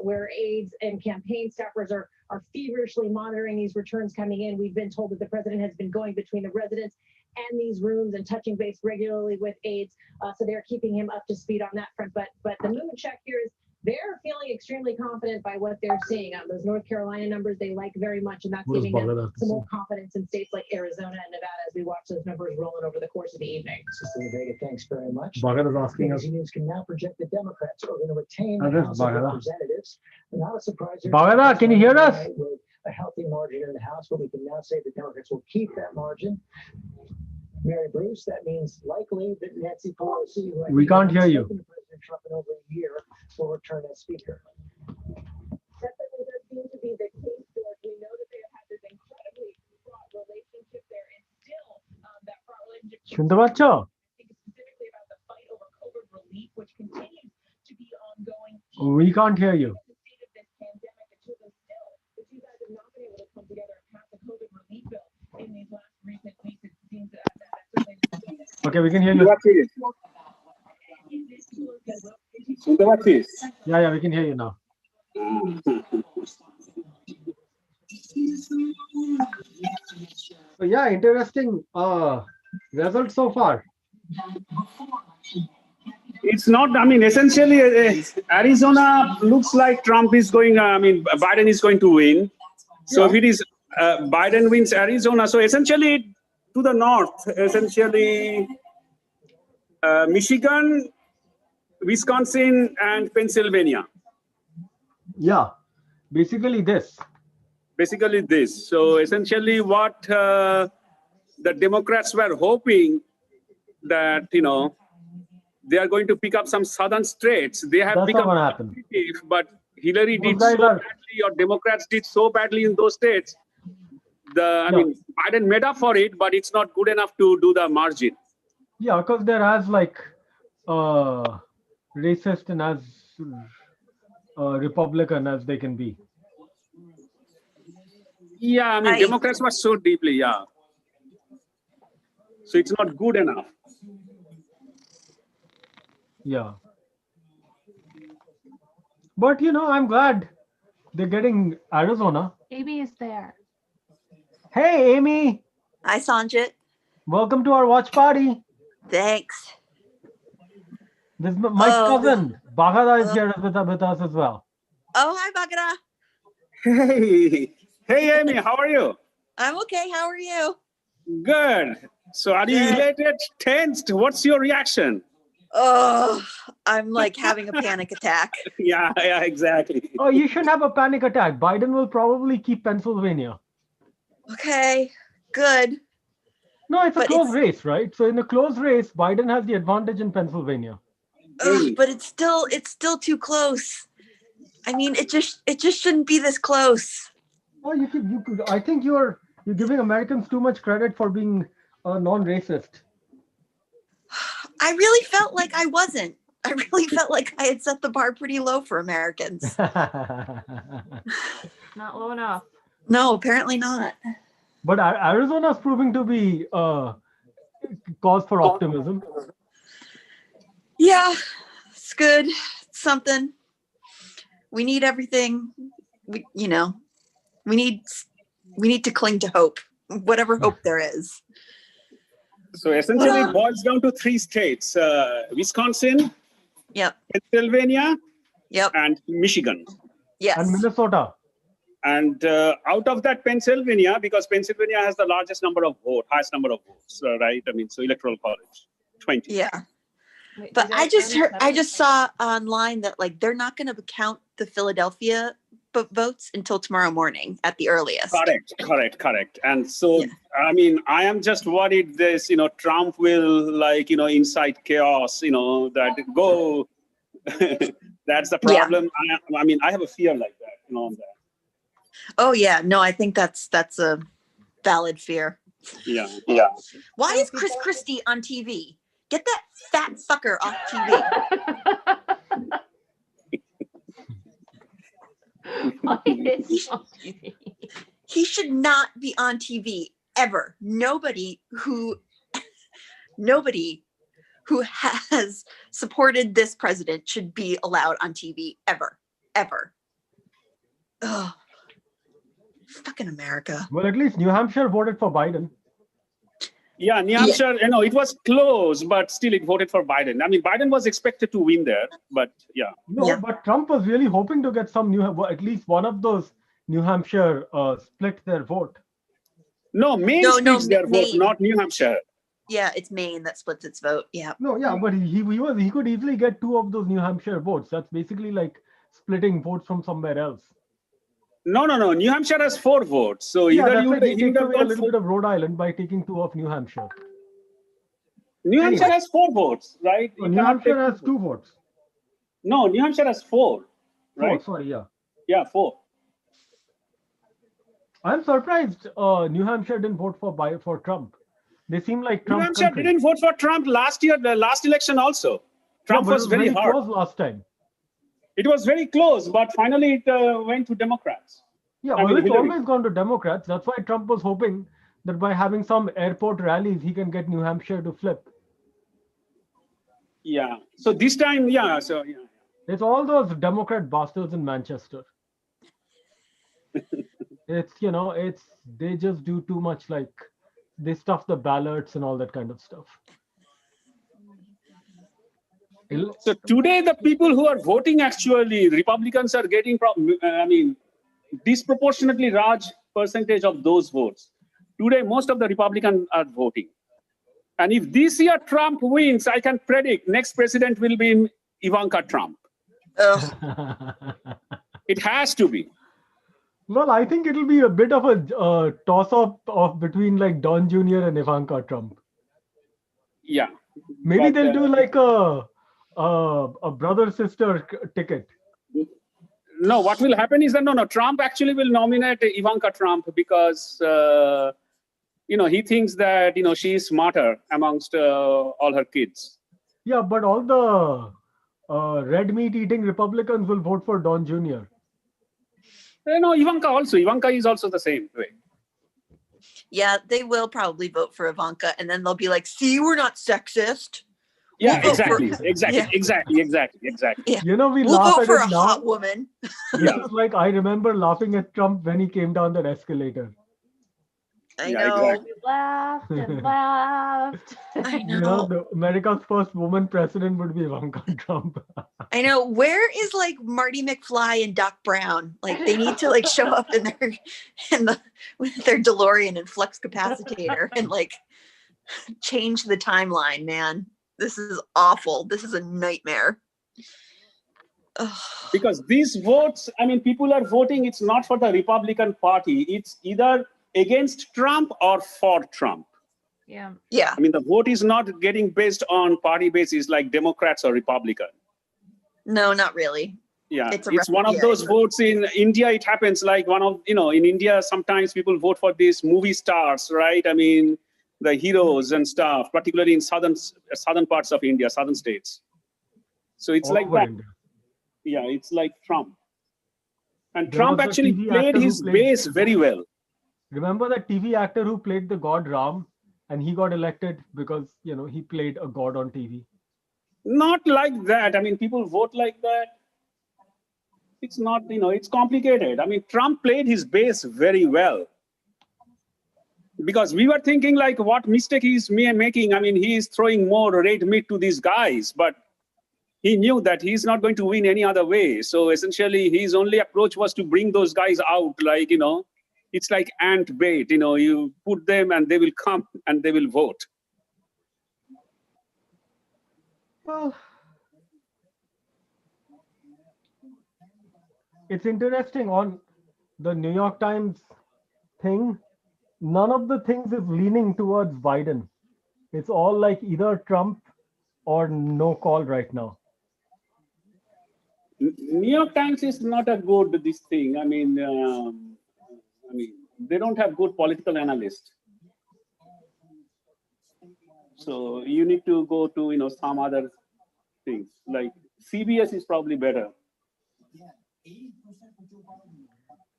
where aides and campaign staffers are feverishly monitoring these returns coming in. We've been told that the president has been going between the residence and these rooms and touching base regularly with aides. So they're keeping him up to speed on that front. But the mood check here is they're feeling extremely confident by what they're seeing. Those North Carolina numbers they like very much, and that's What does giving them Bhagat have to some say? more confidence in states like Arizona and Nevada as we watch those numbers rolling over the course of the evening. Sister Vega, thanks very much. Bhagat is asking us. ABC News can now project the Democrats are going to retain That the is House of Bhagat. Representatives. Not a surprise. there. Bhagat, can you hear us? With a healthy margin in the House, but we can now say the Democrats will keep that margin. Mary Bruce, that means likely that Nancy Pelosi, who I We think can't has hear you. spoken to President Trump in over a year, will return as Speaker. That certainly does seem to be the case, George. We know that they have had this incredibly fraught relationship there, and still that fraught relationship. শুনতে পাচ্ছ? Thinking specifically about the fight over COVID relief, which continues to be ongoing. We can't hear you. The state of this pandemic, and to the still, the two guys have not been able to come together and pass a COVID relief bill in these last recent weeks. It seems that certainly. Okay, we can hear you. শুনতে পাচ্ছিস? Yeah, we can hear you now. So yeah, interesting result so far. It's not, I mean, essentially, Arizona looks like Trump is going, Biden is going to win. So if it is Biden wins Arizona, so essentially to the north, essentially Michigan, Wisconsin, and Pennsylvania. Yeah, basically this. Basically this. So essentially what the Democrats were hoping that, they are going to pick up some southern states. They have That's become not gonna happen. competitive, but Hillary Those did guys so are- badly, or Democrats did so badly in those states. I mean, Biden made up for it, but it's not good enough to do the margin. Yeah, because they're as like racist and as Republican as they can be. Yeah, I mean, Democrats were so deeply, yeah. So it's not good enough. Yeah. But I'm glad they're getting Arizona. Amy is there. Hey, Amy. Hi, Sanjit. Welcome to our watch party. Thanks. This is my cousin, Bagada is here with us as well. Oh, hi, Bagada. Hey, hey, Amy, how are you? I'm okay. How are you? Good. So are you elated, tensed? What's your reaction? Oh, I'm like having a panic attack. Yeah, exactly. Oh, you shouldn't have a panic attack. Biden will probably keep Pennsylvania. Okay, good. No, it's a close race, right? So in a close race, Biden has the advantage in Pennsylvania. But it's still too close. I mean, it just shouldn't be this close. Well, you could. I think you're giving Americans too much credit for being non-racist. I really felt like I wasn't. I really felt like I had set the bar pretty low for Americans. Not low enough. No, apparently not. But Arizona's proving to be cause for optimism. Yeah, it's good. It's something. We need everything. We need to cling to hope, whatever hope there is. So essentially, it boils down to 3 states: Wisconsin, Pennsylvania, and Michigan. Yes. And Minnesota. And out of that, Pennsylvania, because Pennsylvania has the largest number of highest number of votes, right? I mean, so electoral college, 20. Yeah. But I just saw online that like they're not going to count the Philadelphia votes until tomorrow morning at the earliest. Correct. And so, I mean, I am just worried this, Trump will incite chaos, that go. That's the problem. Yeah. I mean, I have a fear like that, on that. Oh yeah, no, I think that's a valid fear. Yeah. Why is Chris Christie on TV? Get that fat fucker off TV. He should not be on TV ever. Nobody who has supported this president should be allowed on TV ever. Oh, fucking America. Well, at least New Hampshire voted for Biden. Yeah, New Hampshire, it was close, but still it voted for Biden. I mean, Biden was expected to win there, but yeah. No, but Trump was really hoping to get some at least one of those New Hampshire split their vote. No, Maine splits their vote, not New Hampshire. Yeah, it's Maine that splits its vote. Yeah. No, yeah, but he could easily get 2 of those New Hampshire votes. That's basically like splitting votes from somewhere else. No. New Hampshire has 4 votes. So either you take away a little bit of Rhode Island by taking 2 of New Hampshire. New Hampshire has 4 votes, right? So New Hampshire has 2 votes. No, New Hampshire has 4. Right? 4, sorry, yeah. Yeah, 4. I'm surprised New Hampshire didn't vote for Trump. They seem like Trump. New Hampshire didn't vote for Trump last year, the last election also. Trump was very hard. Close last time. It was very close, but finally it went to Democrats. Yeah, it's always gone to Democrats. That's why Trump was hoping that by having some airport rallies, he can get New Hampshire to flip. Yeah. So this time, It's all those Democrat bastards in Manchester. They just do too much, like they stuff the ballots and all that kind of stuff. So today, the people who are voting, actually, Republicans are getting, disproportionately large percentage of those votes. Today, most of the Republicans are voting. And if this year Trump wins, I can predict next president will be Ivanka Trump. It has to be. Well, I think it'll be a bit of a toss-up between like Don Jr. and Ivanka Trump. Yeah. Maybe they'll do like a brother-sister ticket. No, what will happen is that Trump actually will nominate Ivanka Trump because he thinks that she is smarter amongst all her kids. Yeah, but all the red meat eating Republicans will vote for Don Jr. Ivanka also. Ivanka is also the same way. Yeah, they will probably vote for Ivanka, and then they'll be like, "See, we're not sexist." Yeah, exactly. Yeah. We we'll laugh vote at for it a now. hot woman. Yeah, like I remember laughing at Trump when he came down that escalator. I Yeah, know. exactly. We laughed and laughed. I You know, know. America's first woman president would be Ivanka Trump. I know. Where is like Marty McFly and Doc Brown? Like they need to like show up in with their DeLorean and flux capacitor and like change the timeline, man. This is awful. This is a nightmare. Ugh. Because these votes, I mean, people are voting, it's not for the Republican Party. It's either against Trump or for Trump. Yeah. Yeah. I mean, the vote is not getting based on party basis like Democrats or Republican. No, not really. Yeah, It's it's one of those votes in India. It happens like in India, sometimes people vote for these movie stars, right? I mean, the heroes and stuff, particularly in southern parts of India, southern states. So it's All like over that. India. Yeah, it's like Trump. And There Trump was a actually TV played actor who his played- base very well. Remember that TV actor who played the god Ram, and he got elected because he played a god on TV. Not like that. I mean, people vote like that. It's not, it's complicated. I mean, Trump played his base very well. Because we were thinking like what mistake he's making. I mean, he's throwing more red meat to these guys, but he knew that he's not going to win any other way. So essentially his only approach was to bring those guys out, like, it's like ant bait, you put them and they will come and they will vote. Well, it's interesting on the New York Times thing. None of the things is leaning towards Biden. It's all like either Trump or no call right now. New York Times is not a good this thing. I mean, they don't have good political analysts. So you need to go to some other things. Like CBS is probably better.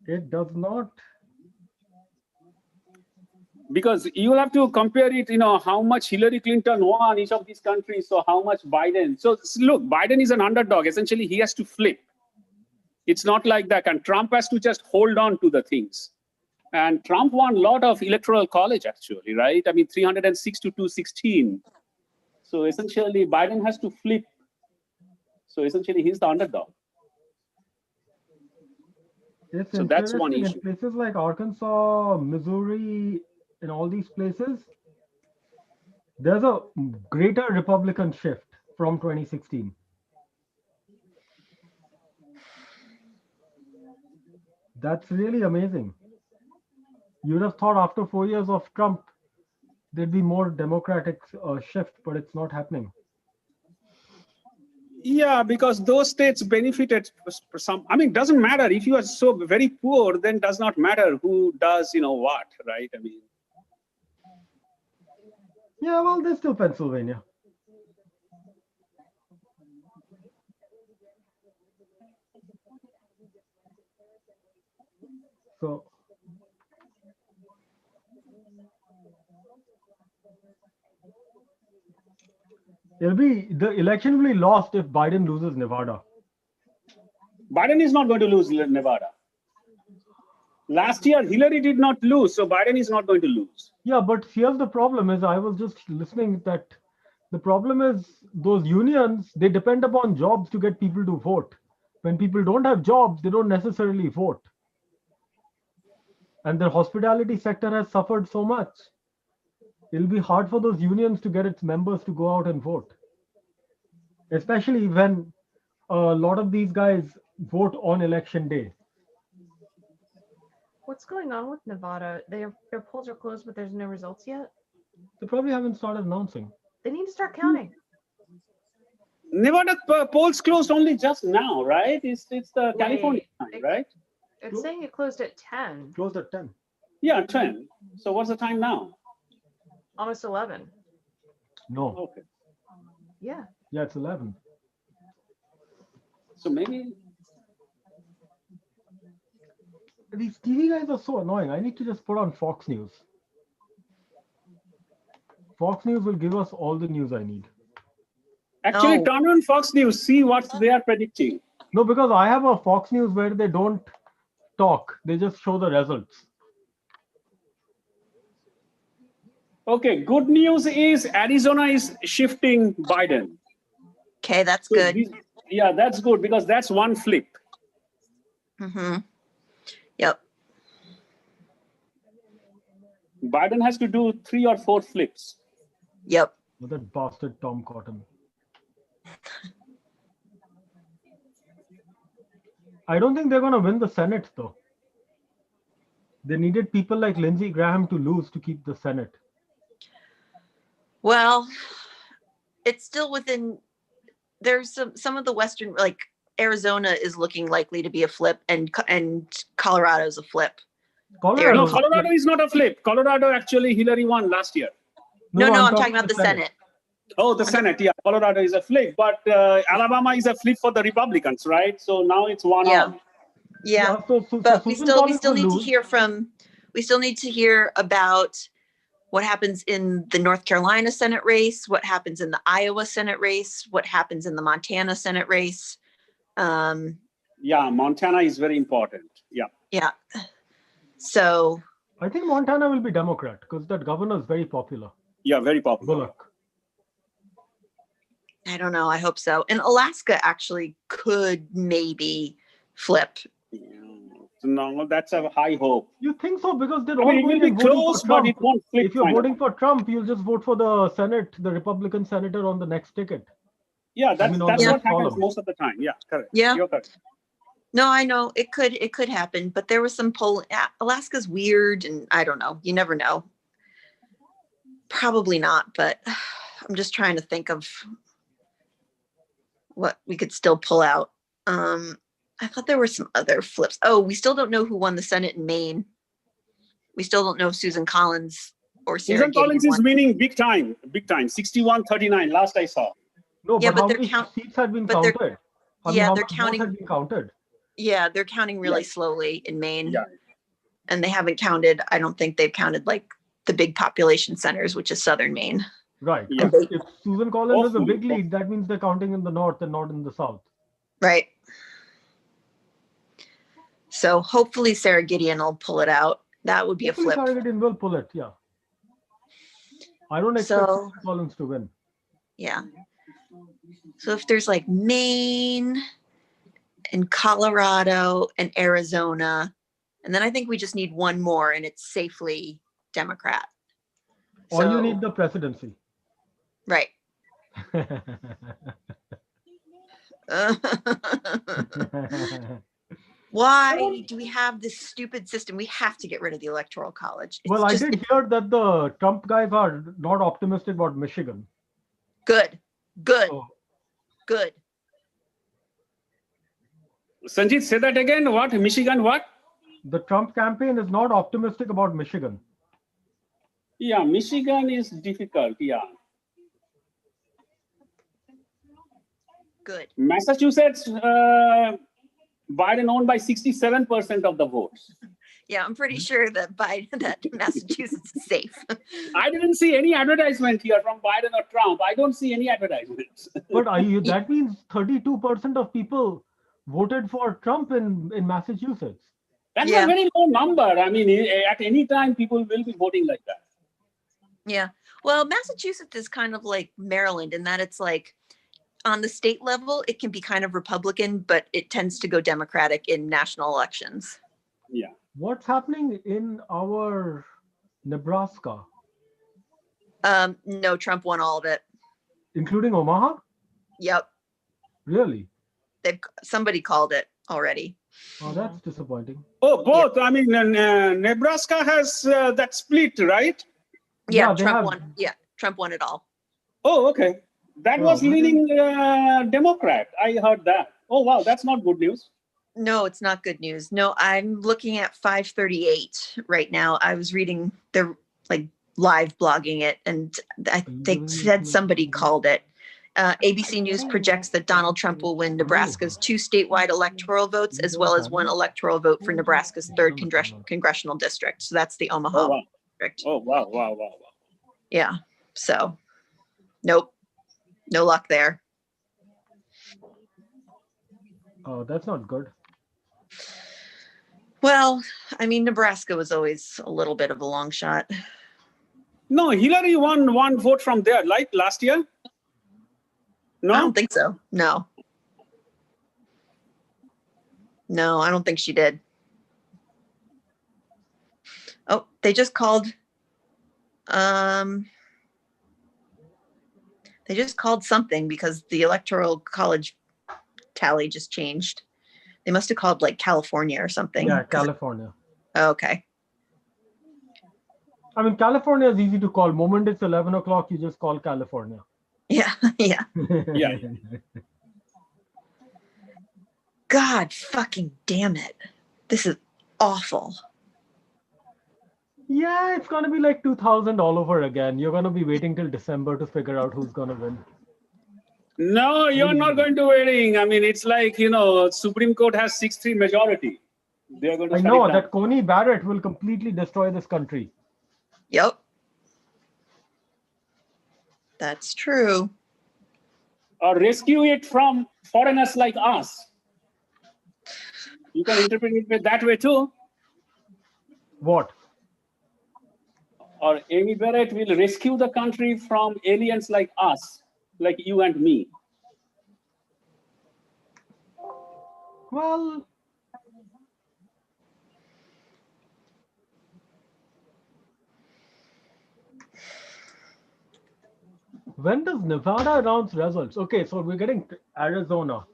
It does not. Because you have to compare it, how much Hillary Clinton won each of these countries, so how much Biden. So look, Biden is an underdog. Essentially, he has to flip. It's not like that. And Trump has to just hold on to the things. And Trump won a lot of electoral college, actually, right? I mean, 306 to 216. So essentially, Biden has to flip. So essentially, he's the underdog. It's So that's one interesting. issue. In places like Arkansas, Missouri, in all these places, there's a greater Republican shift from 2016. That's really amazing. You'd have thought after 4 years of Trump, there'd be more Democratic shift, but it's not happening. Yeah, because those states benefited for some. I mean, it doesn't matter if you are so very poor, then does not matter who does, what, right? I mean, Yeah, well, there's still Pennsylvania. So the election will be lost if Biden loses Nevada. Biden is not going to lose Nevada. Last year, Hillary did not lose, so Biden is not going to lose. Yeah, but here's the problem is I was just listening that the problem is those unions, they depend upon jobs to get people to vote. When people don't have jobs, they don't necessarily vote. And the hospitality sector has suffered so much. It'll be hard for those unions to get its members to go out and vote. Especially when a lot of these guys vote on election day. What's going on with Nevada? Their polls are closed, but there's no results yet. They probably haven't started announcing. They need to start counting. Nevada polls closed only just now, right? It's the California time, right? It's saying it closed at 10, Closed at 10. Yeah, 10. So what's the time now? almost 11. No. Okay. Yeah. Yeah, it's 11. So maybe these TV guys are so annoying. I need to just put on Fox News. Fox News will give us all the news I need. actually turn on Fox News, see what they are predicting. No, because I have a Fox News where they don't talk. They just show the results. Okay, good news is Arizona is shifting Biden. Okay, that's So good. yeah, that's good because that's one flip. Mm-hmm. Yep. Biden has to do 3 or 4 flips. Yep. With that bastard Tom Cotton. I don't think they're going to win the Senate, though. They needed people like Lindsey Graham to lose to keep the Senate. Well, it's still within. There's some of the Western, like Arizona is looking likely to be a flip, and Colorado's a flip. No, Colorado is not a flip. Colorado actually Hillary won last year. No, I'm talking about the Senate. Oh, the Senate, yeah. Colorado is a flip, but Alabama is a flip for the Republicans, right? So now it's one out. Yeah, but we still need to hear from. We still need to hear about what happens in the North Carolina Senate race, what happens in the Iowa Senate race, what happens in the Montana Senate race. Yeah, Montana is very important. Yeah. Yeah. So I think Montana will be Democrat because that governor is very popular. Yeah, very popular. Bullock. I don't know. I hope so. And Alaska actually could maybe flip. No, that's a high hope. You think so? Because they're I all mean, it will going be and voting close, for but Trump. it won't flip. If you're voting for Trump, you'll just vote for the Senate, the Republican senator on the next ticket. Yeah, that's on what the next happens column. most of the time. Yeah, correct. Yeah. You're correct. No, I know it could happen, but there was some poll. Alaska's weird, and I don't know. You never know. Probably not, but I'm just trying to think of what we could still pull out. I thought there were some other flips. Oh, we still don't know who won the Senate in Maine. We still don't know if Susan Collins or Sarah Susan Collins Gideon is won. winning big time, 61-39. Last I saw. No, Yeah, but but how they're many count- seats had been but they're- counted? I mean, yeah, how they're much votes counting- had been counted? Yeah, they're counting really slowly in Maine. Yeah. And they haven't counted, I don't think they've counted like the big population centers, which is southern Maine. Right. Yeah. If Susan Collins has a Hopefully. big lead, that means they're counting in the north and not in the south. Right. So hopefully Sarah Gideon will pull it out. That would be a Hopefully flip. Sarah Gideon will pull it, yeah. I don't expect So- Susan Collins to win. Yeah. So if there's like Maine and Colorado and Arizona, and then I think we just need one more and it's safely Democrat. Or you So- need the presidency. Right. Why do we have this stupid system? We have to get rid of the Electoral College. It's Well, I just did hear that the Trump guys are not optimistic about Michigan. good. Good. So, Good. Sanjit, say that again. What? Michigan, what? the Trump campaign is not optimistic about Michigan. Yeah, Michigan is difficult. Yeah. Good. Massachusetts, Biden won by 67% of the votes. Yeah, I'm pretty sure that that Massachusetts is safe. I didn't see any advertisement here from Biden or Trump. I don't see any advertisements. But that means 32% of people voted for Trump in Massachusetts. That's Yeah. a very low number. I mean, at any time, people will be voting like that. Yeah. Well, Massachusetts is kind of like Maryland in that it's like on the state level, it can be kind of Republican, but it tends to go Democratic in national elections. Yeah. What's happening in our Nebraska, No, Trump won all of it. including Omaha? Yep. Really? Somebody called it already. Oh, that's disappointing. Oh, both. I mean, Nebraska has that split, right? Yeah, they Trump have- won. Yeah, Trump won it all. Oh, okay. That Oh, was really? leaning Democrat. I heard that. Oh, wow. That's not good news. No, it's not good news. No, I'm looking at 538 right now. I was reading, they're like live blogging it, and they said somebody called it. ABC News projects that Donald Trump will win Nebraska's 2 statewide electoral votes, as well as 1 electoral vote for Nebraska's 3rd congressional district. So that's the Omaha Oh, wow. district. Oh, wow, wow, wow, wow. Yeah. So, nope. No luck there. Oh, that's not good. Well, I mean, Nebraska was always a little bit of a long shot. No, Hillary won one vote from there, like last year. No, I don't think so. No. No, I don't think she did. Oh, they just called. They just called something because the Electoral College tally just changed. They must have called like California or something. Yeah, California. Oh, okay. I mean, California is easy to call. Moment it's 11 o'clock, you just call California. Yeah, yeah. Yeah. God fucking damn it. This is awful. Yeah, it's going to be like 2000 all over again. You're going to be waiting till December to figure out who's going to win. No, you're not going to waiting. I mean, it's like, Supreme Court has 6-3 majority. They're going to I know that Coney Barrett will completely destroy this country. Yep. That's true. Or rescue it from foreigners like us. You can interpret it that way too. What? Or Amy Barrett will rescue the country from aliens like us, like you and me. Well, when does Nevada announce results? Okay, so we're getting Arizona.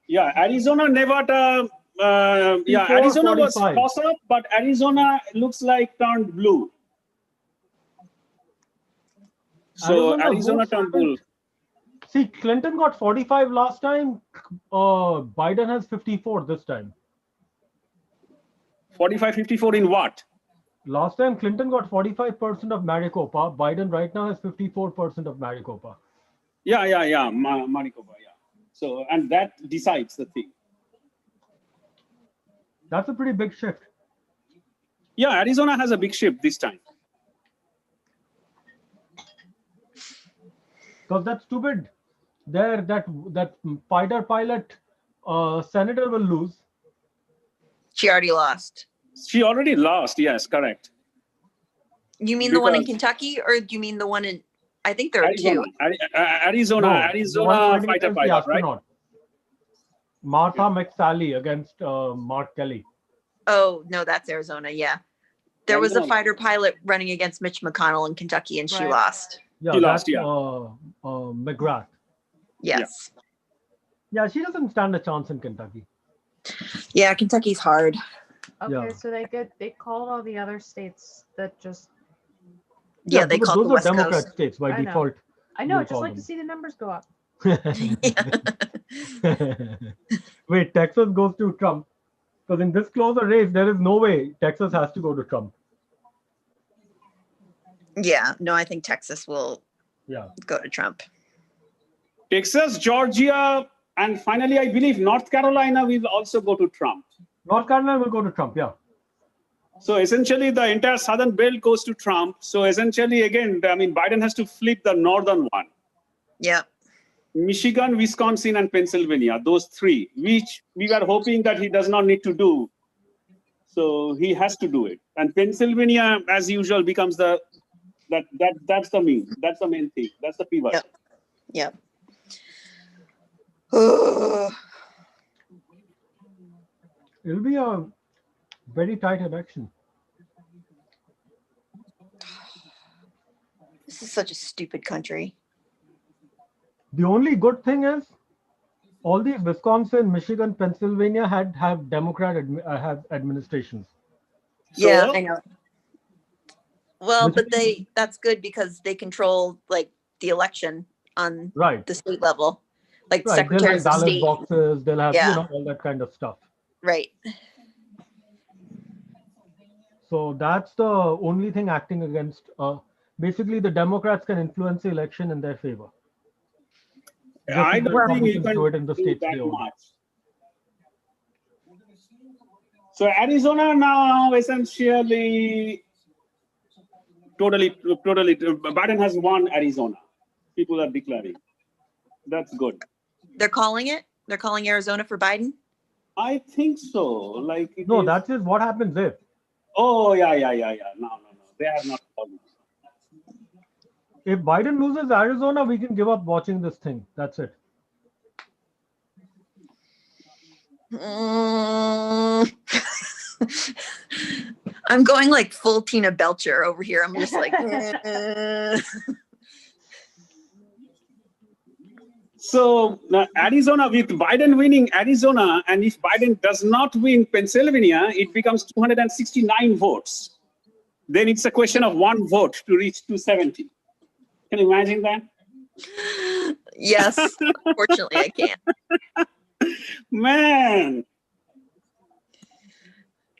Yeah, Arizona, Nevada. Arizona was toss-up, but Arizona looks like turned blue. So Arizona turned blue. See, Clinton got 45 last time. Biden has 54 this time. 45, 54 in what? Last time Clinton got 45% of Maricopa. Biden right now has 54% of Maricopa. Yeah. Maricopa, yeah. So, and that decides the thing. That's a pretty big shift. Yeah, Arizona has a big shift this time. Because that's stupid. There, that fighter pilot senator will lose. She already lost. She already lost. Yes, correct. You mean the one in Kentucky, or do you mean the one in? I think there are Arizona. two. Arizona fighter pilot, right? Martha McSally against Mark Kelly. Oh no, that's Arizona. Yeah, there was a fighter pilot running against Mitch McConnell in Kentucky, and she lost. Yeah, she lost. Yeah. McGrath. Yes. Yeah, she doesn't stand a chance in Kentucky. Yeah, Kentucky's hard. Okay, Yeah. so they called all the other states that just. Yeah, they called those the West are Democrat Coast. states by default. I know. we'll Just call like them. to see the numbers go up. Wait, Texas goes to Trump. Because in this closer race, there is no way Texas has to go to Trump. Yeah, no, I think Texas will go to Trump. Texas, Georgia, and finally, I believe North Carolina will also go to Trump. North Carolina will go to Trump, yeah. So essentially, the entire southern belt goes to Trump. So essentially, again, I mean, Biden has to flip the northern one. Yeah. Michigan, Wisconsin, and Pennsylvania, those three, which we were hoping that he does not need to do. So he has to do it. And Pennsylvania, as usual, becomes that's the main thing. That's the pivot. Yep. It'll be a very tight election. This is such a stupid country. The only good thing is all these Wisconsin, Michigan, Pennsylvania have Democrat have administrations. Yeah, I know. Well, but that's good because they control like the election on the state level, like secretaries they'll have of ballot state. boxes, they'll have all that kind of stuff. Right. So that's the only thing acting against. Basically, the Democrats can influence the election in their favor. I don't think you can do it in the states that they own. much. So Arizona now essentially totally, Biden has won Arizona. People are declaring. That's good. They're calling it? They're calling Arizona for Biden? I think so. No, that's just what happens if. Oh, yeah. No. They have not called it. If Biden loses Arizona, we can give up watching this thing. That's it. I'm going like full Tina Belcher over here. I'm just like. So Arizona, with Biden winning Arizona, and if Biden does not win Pennsylvania, it becomes 269 votes. Then it's a question of one vote to reach 270. Can you imagine that? Yes, unfortunately I can't. Man.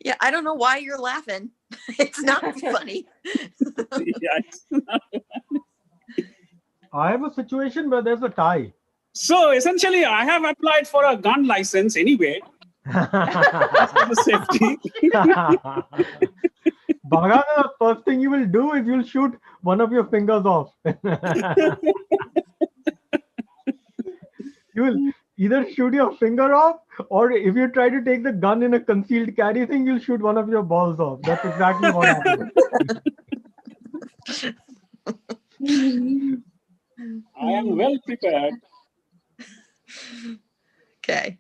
Yeah, I don't know why you're laughing. It's not funny. Yeah, it's not funny. I have a situation where there's a tie. So essentially, I have applied for a gun license anyway. Safety. Bhaga, the first thing you will do is you'll shoot one of your fingers off. You will either shoot your finger off, or if you try to take the gun in a concealed carry thing, you'll shoot one of your balls off. That's exactly what happened. I am well prepared. Okay.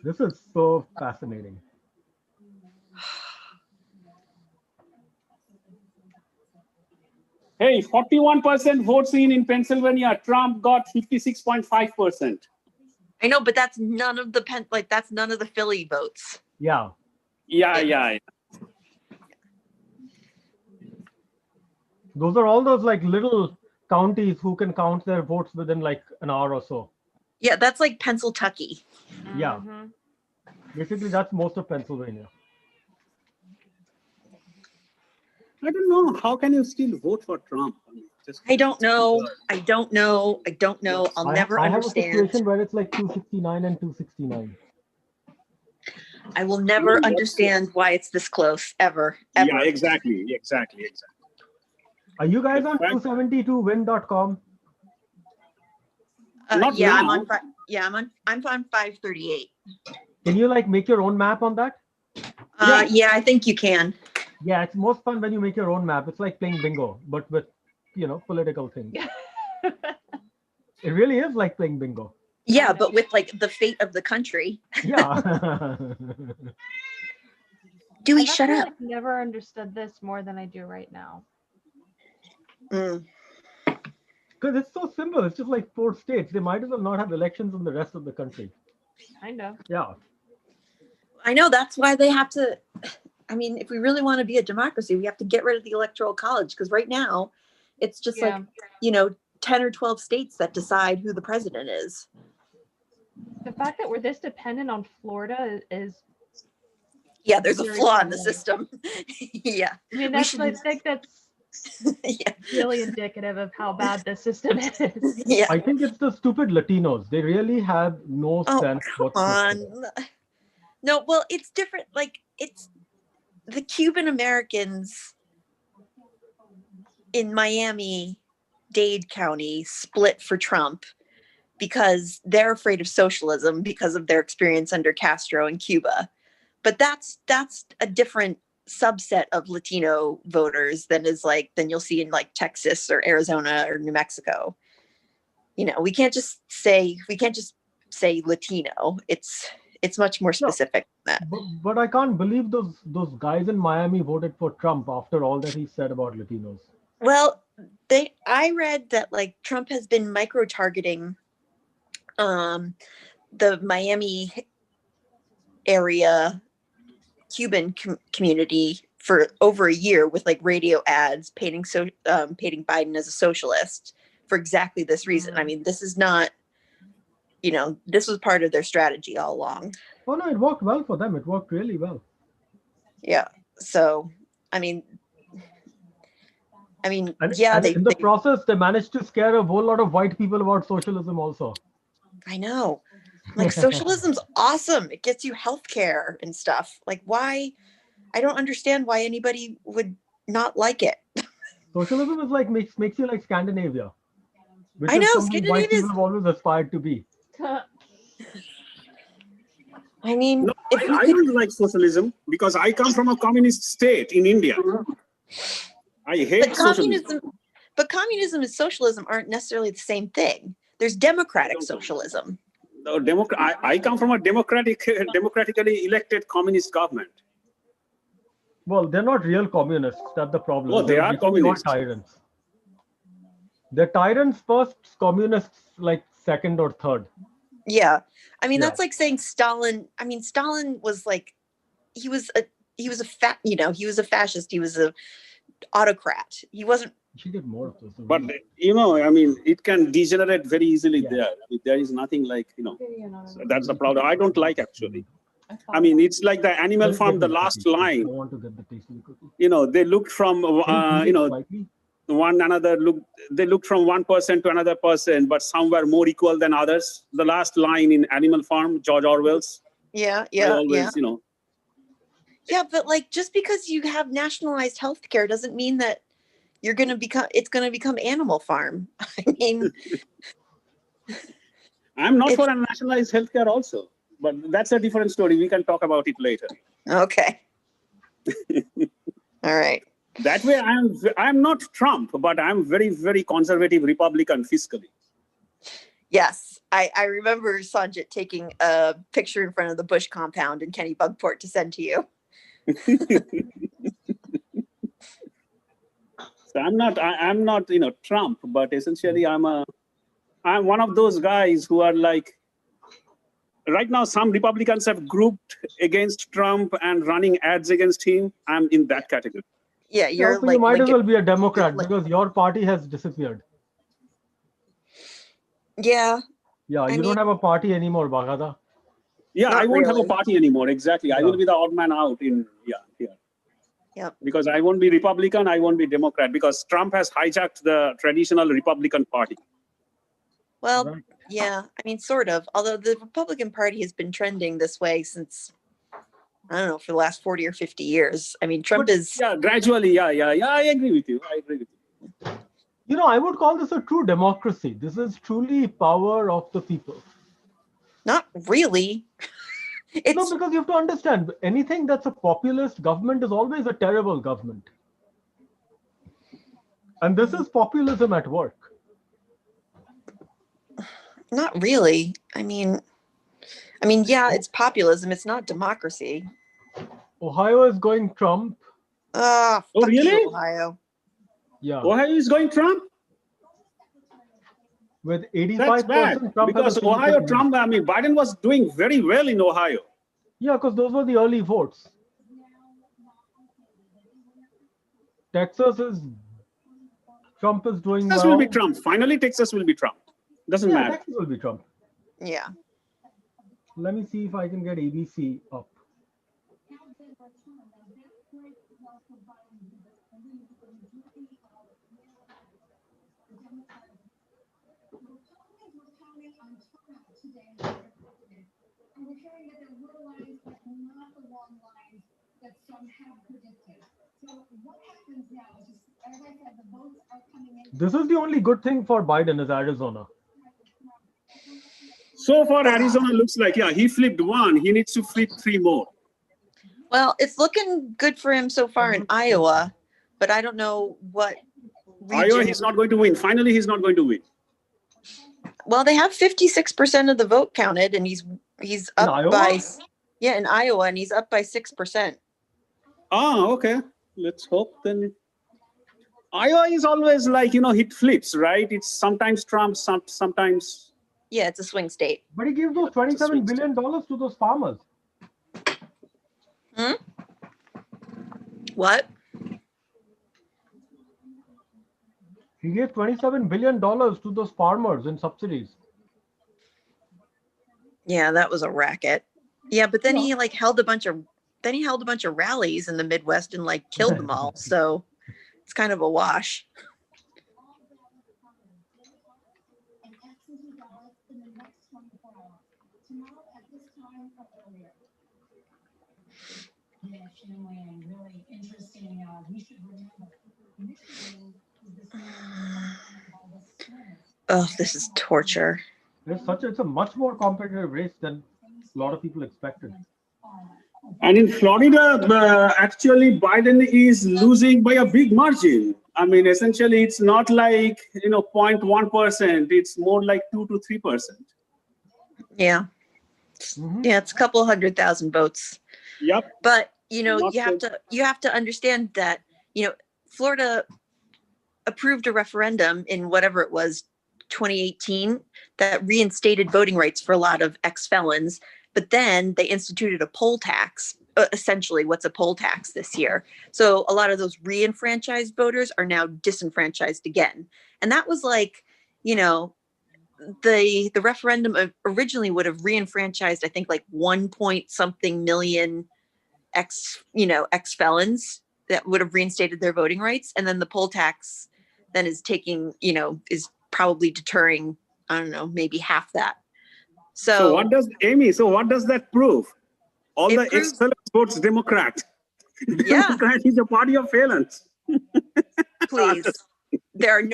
This is so fascinating. Hey, 41% votes in Pennsylvania. Trump got 56.5%. I know, but that's none of the that's none of the Philly votes. Yeah. Yeah. Those are all those like little counties who can count their votes within like an hour or so. Yeah, that's like Pennsylvania. Yeah. Basically, that's most of Pennsylvania. I don't know. How can you still vote for Trump? I don't know. I don't know. I'll never I have a understand. situation where it's like 269 and 269. I will never understand why it's this close ever. Yeah, exactly. Are you guys on 272win.com? Not yeah, now. I'm on 538. Can you like make your own map on that? Yeah, I think you can. Yeah, it's most fun when you make your own map. It's like playing bingo, but with, political things. It really is like playing bingo. Yeah, but with like the fate of the country. Yeah. Dewey, shut up. I've never understood this more than I do right now. Because it's so simple. It's just like 4 states. They might as well not have elections in the rest of the country. Kind of. Yeah. I know, that's why they have to. I mean, if we really want to be a democracy, we have to get rid of the Electoral College, because right now it's just like, 10 or 12 states that decide who the president is. The fact that we're this dependent on Florida is. Yeah, there's a very flaw in the troubling. system. Yeah. I mean, We I think that's really indicative of how bad the system is. Yeah. I think it's the stupid Latinos. They really have no sense whatsoever. No, well, it's different. Like, it's the Cuban Americans in Miami-Dade County split for Trump because they're afraid of socialism because of their experience under Castro in Cuba. But that's a different subset of Latino voters than you'll see in like Texas or Arizona or New Mexico. We can't just say Latino. It's much more specific than that. But I can't believe those guys in Miami voted for Trump after all that he said about Latinos. Well, I read that like Trump has been micro-targeting the Miami area Cuban community for over a year with like radio ads painting Biden as a socialist for exactly this reason. I mean, this is not, this was part of their strategy all along. Oh no, it worked well for them. It worked really well. Yeah. So, and in the process, they managed to scare a whole lot of white people about socialism also. I know. Like, socialism's awesome. It gets you healthcare and stuff. Like, why? I don't understand why anybody would not like it. Socialism is like makes you like Scandinavia. Which I know, is something white Scandinavia's- people have always aspired to be. I mean, No, if I don't like socialism because I come from a communist state in India. I hate But socialism. communism and socialism aren't necessarily the same thing. There's democratic socialism. No, I come from a democratically elected communist government. Well, they're not real communists. That's the problem. Oh, they are basically communists. Tyrants. They're tyrants first, communists like second or third. Yeah. I mean, Yeah. that's like saying Stalin. I mean, Stalin was like, he was a fascist. He was a autocrat. He wasn't. She did more of those. But, I mean, it can degenerate very easily there. I mean, there is nothing like, so that's the problem. I don't like actually. I mean, it's like the Animal Farm, the last line. I want to get the taste of the cookie. They looked from, they looked from one person to another person, but some were more equal than others. The last line in Animal Farm, George Orwell's. Yeah. Yeah, but like, just because you have nationalized healthcare doesn't mean that it's going to become Animal Farm. I mean, I'm not for a nationalized healthcare also, but that's a different story. We can talk about it later. Okay. All right. That way, I'm not Trump, but I'm very, very conservative Republican fiscally. Yes, I remember Sanjit taking a picture in front of the Bush compound in Kenny Bunkport to send to you. So I'm not, Trump, but essentially I'm one of those guys who are like, right now, some Republicans have grouped against Trump and running ads against him. I'm in that category. Yeah, you're you might as well be a Democrat because your party has disappeared. Yeah. Yeah, you don't have a party anymore, Bagada. Yeah, Not I won't have really. a party anymore. Exactly. I will be the odd man out in here. Yep. Because I won't be Republican, I won't be Democrat, because Trump has hijacked the traditional Republican Party. Well, yeah, I mean, sort of. Although the Republican Party has been trending this way since, I don't know, for the last 40 or 50 years. I mean, Trump is... Yeah, gradually, yeah, I agree with you. I would call this a true democracy. This is truly power of the people. Not really. No, because you have to understand, anything that's a populist government is always a terrible government. And this is populism at work. Not really. I mean, yeah, it's populism. It's not democracy. Ohio is going Trump. Oh, really? You, Ohio. Yeah. Ohio is going Trump? With That's 85% bad, Trump. because Ohio, Trump, I mean, Biden was doing very well in Ohio. Yeah, because those were the early votes. Texas is... Trump is doing Texas well. will be Trump. Finally, Texas will be Trump. Doesn't matter. Texas will be Trump. Yeah. Let me see if I can get ABC up. This is the only good thing for Biden is Arizona. So far, Arizona looks like, he flipped one. He needs to flip 3 more. Well, it's looking good for him so far in Iowa, but I don't know what region. Iowa, he's not going to win. Finally, he's not going to win. Well, they have 56% of the vote counted, and he's up by in Iowa, and he's up by 6%. Ah, okay. Let's hope then. Iowa is always like, it flips, right? It's sometimes Trump, sometimes. Yeah, it's a swing state. But he gave those $27 billion to those farmers. What? He gave $27 billion to those farmers in subsidies. Yeah, that was a racket. Yeah, but then he held a bunch of rallies in the Midwest and killed them all. So it's kind of a wash. Really interesting. We should remember. Oh, this is torture. It's a much more competitive race than a lot of people expected. And in Florida, actually, Biden is losing by a big margin. I mean, essentially, it's not like, 0.1%. It's more like 2 to 3%. Yeah. Yeah, it's a couple 100,000 votes. Yep. But, Not you have to understand that, Florida approved a referendum in whatever it was, 2018, that reinstated voting rights for a lot of ex-felons. But then they instituted a poll tax, essentially what's a poll tax this year. So a lot of those re-enfranchised voters are now disenfranchised again. And that was like, the referendum originally would have re-enfranchised, I think, like 1 point something million ex-felons that would have reinstated their voting rights. And then the poll tax then is taking, is probably deterring, I don't know, maybe half that. So what does that prove? All the ex-felons votes Democrat. Yeah. Democrat is a party of felons. Please. There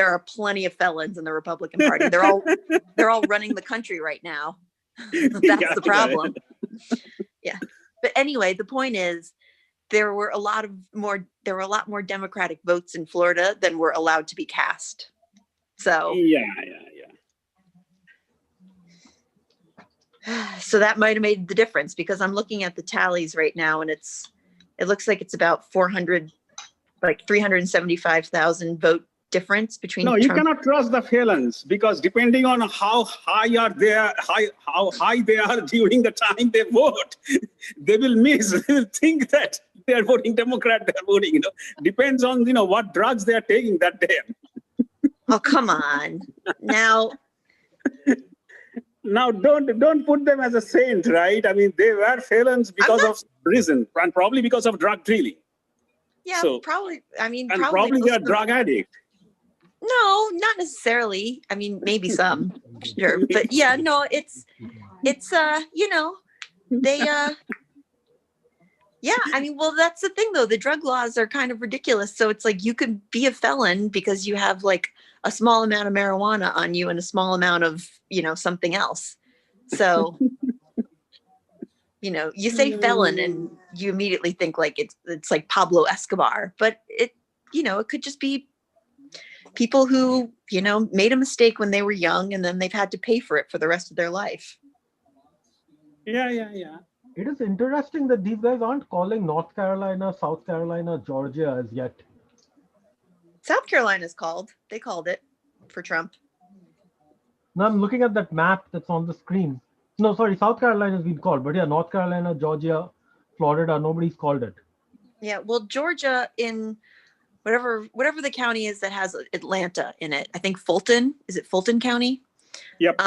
are plenty of felons in the Republican Party. They're all running the country right now. That's the problem. Yeah. But anyway, the point is there were a lot more Democratic votes in Florida than were allowed to be cast. So so that might have made the difference, because I'm looking at the tallies right now and it looks like it's about 375,000 vote difference between No, Trump. you cannot trust the felons, because depending on how high they are during the time they vote, they will think that they are voting Democrat, they're voting, depends on, what drugs they are taking that day. Oh, come on. Now, don't put them as a saint, right? I mean, they were felons because of reason, and probably because of drug dealing. Yeah, So, probably. I mean, and probably they are drug addict. No, not necessarily. I mean, maybe some, sure. But yeah, no, it's they yeah, I mean, well, that's the thing though. The drug laws are kind of ridiculous. So it's like you could be a felon because you have like a small amount of marijuana on you and a small amount of, something else. So, you say felon and you immediately think like it's like Pablo Escobar, but it could just be people who, made a mistake when they were young and then they've had to pay for it for the rest of their life. Yeah. It is interesting that these guys aren't calling North Carolina, South Carolina, Georgia as yet. South Carolina's called. They called it for Trump. Now I'm looking at that map that's on the screen. No, sorry, South Carolina's been called, but yeah, North Carolina, Georgia, Florida, nobody's called it. Yeah, well, Georgia in whatever the county is that has Atlanta in it. I think Fulton. Is it Fulton County? Yep.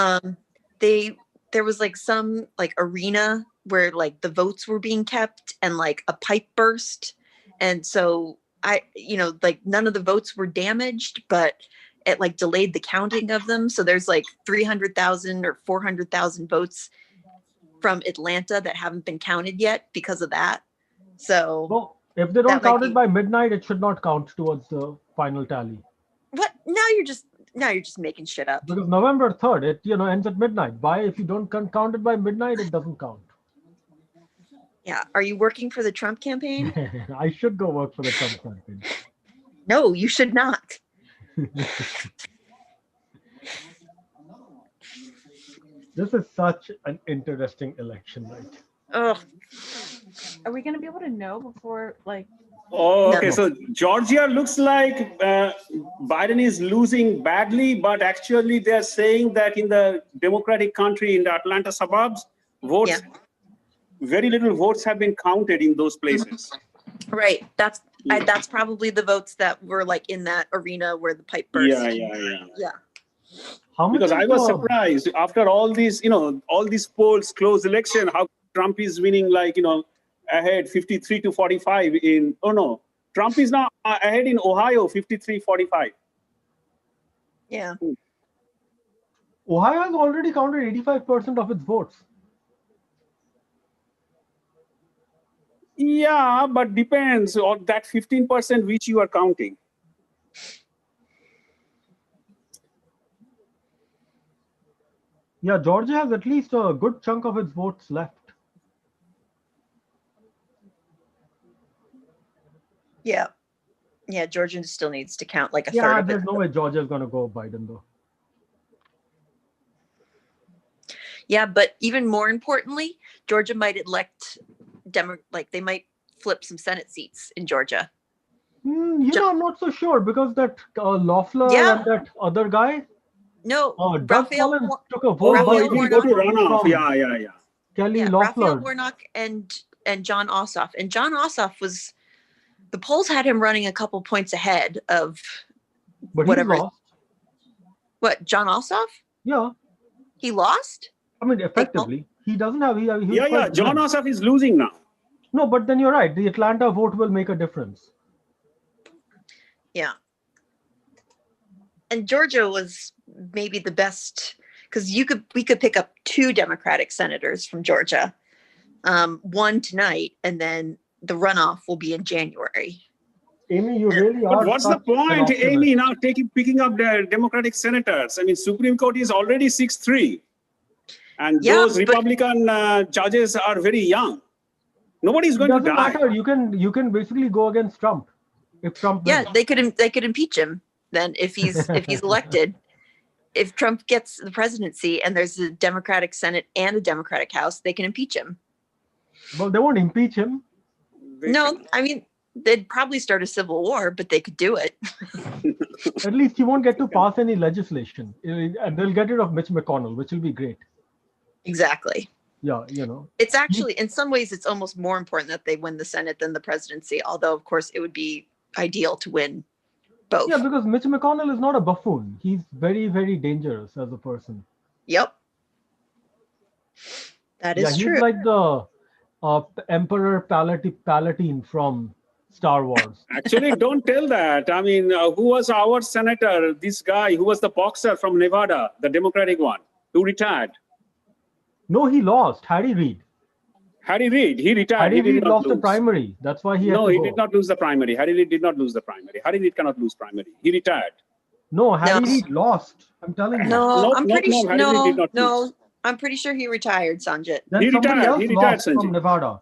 There was like some like arena where like the votes were being kept and like a pipe burst. And so none of the votes were damaged, but it like delayed the counting of them. So there's like 300,000 or 400,000 votes from Atlanta that haven't been counted yet because of that. So if they don't count it by midnight, it should not count towards the final tally. What? Now you're just making shit up. Because November 3rd, it ends at midnight. If you don't count it by midnight, it doesn't count. Yeah. Are you working for the Trump campaign? I should go work for the Trump campaign. No, you should not. This is such an interesting election night. Oh. Are we going to be able to know before, like? Oh, okay. No. So Georgia looks like Biden is losing badly, but actually they're saying that in the Democratic country, in the Atlanta suburbs, very little votes have been counted in those places. Right. That's probably the votes that were like in that arena where the pipe burst. Yeah. Because I was surprised after all these, all these polls, close election, how Trump is winning like, ahead 53 to 45 in, Trump is now ahead in Ohio, 53-45. Yeah. Ohio has already counted 85% of its votes. Yeah, but depends on that 15% which you are counting. Yeah, Georgia has at least a good chunk of its votes left. Yeah. Yeah, Georgia still needs to count like a Yeah, third of there's it. no way Georgia's going to go Biden though. Yeah, but even more importantly, Georgia might elect they might flip some Senate seats in Georgia. I'm not so sure because that Loeffler Yeah. and that other guy, No, Doug Raphael Collins Wa- took a vote. Raphael by It will go to runoff. from Yeah. Kelly Yeah, Raphael Loeffler. Warnock and John Ossoff. And John Ossoff the polls had him running a couple points ahead of But whatever. he lost. What, John Ossoff? Yeah. He lost? I mean, effectively, he doesn't have. He was Yeah. quite John good. Ossoff is losing now. No, but then you're right. The Atlanta vote will make a difference. Yeah. And Georgia was maybe the best because we could pick up 2 Democratic senators from Georgia, one tonight, and then the runoff will be in January. Amy, you really are. But what's the such an point, optimist. Amy, now picking up the Democratic senators? I mean, Supreme Court is already 6-3. And Yeah, those but- Republican judges are very young. Nobody's It going to doesn't die. matter. You can basically go against Trump if Trump. Yeah, wins. they could impeach him then if he's elected. If Trump gets the presidency and there's a Democratic Senate and a Democratic House, they can impeach him. Well, they won't impeach him. No, I mean, they'd probably start a civil war, but they could do it. At least he won't get to pass any legislation, and they'll get rid of Mitch McConnell, which will be great. Exactly. Yeah, It's actually, in some ways, it's almost more important that they win the Senate than the presidency, although, of course, it would be ideal to win both. Yeah, because Mitch McConnell is not a buffoon. He's very, very dangerous as a person. Yep. That is He's true. like the Emperor Palatine from Star Wars. Actually, don't tell that. I mean, who was our senator? This guy who was the boxer from Nevada, the Democratic one, who retired. No, he lost. Harry Reid. Harry Reid, he retired. Harry He did Reid not lost the lose. primary. That's why he had No, to he go. did not lose the primary. Harry Reid did not lose the primary. Harry Reid cannot lose primary. He retired. No, Harry No. Reid lost. I'm telling you. No, I'm pretty sure. Harry Reid did not No, lose. I'm pretty sure he retired, Sanjit. Then He somebody retired. else He retired, lost from Sanjay. Nevada.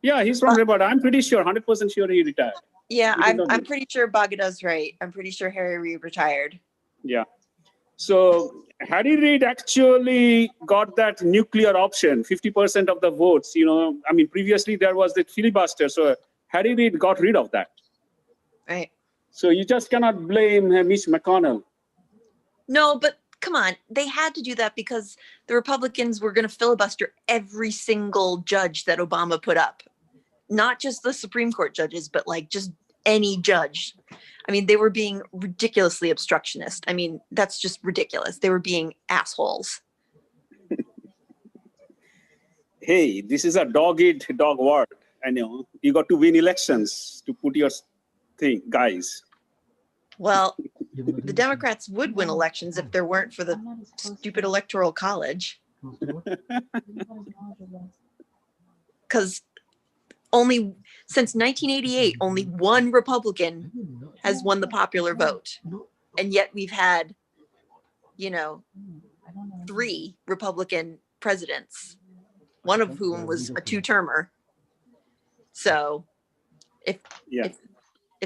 Yeah, he's from Nevada. I'm pretty sure, 100% sure he retired. Yeah, He did not I'm lose. pretty sure Bagada's right. I'm pretty sure Harry Reid retired. Yeah. So Harry Reid actually got that nuclear option, 50% of the votes. I mean, previously there was the filibuster. So Harry Reid got rid of that. Right. So you just cannot blame Mitch McConnell. No, but come on. They had to do that because the Republicans were going to filibuster every single judge that Obama put up. Not just the Supreme Court judges, but like just any judge. I mean, they were being ridiculously obstructionist. I mean, that's just ridiculous. They were being assholes. Hey, this is a dog-eat-dog world. I know. You got to win elections to put your thing, guys. Well, the Democrats would win elections if there weren't for the stupid Electoral College. Because since 1988, only one Republican has won the popular vote. And yet we've had, 3 Republican presidents, one of whom was a 2-termer. So if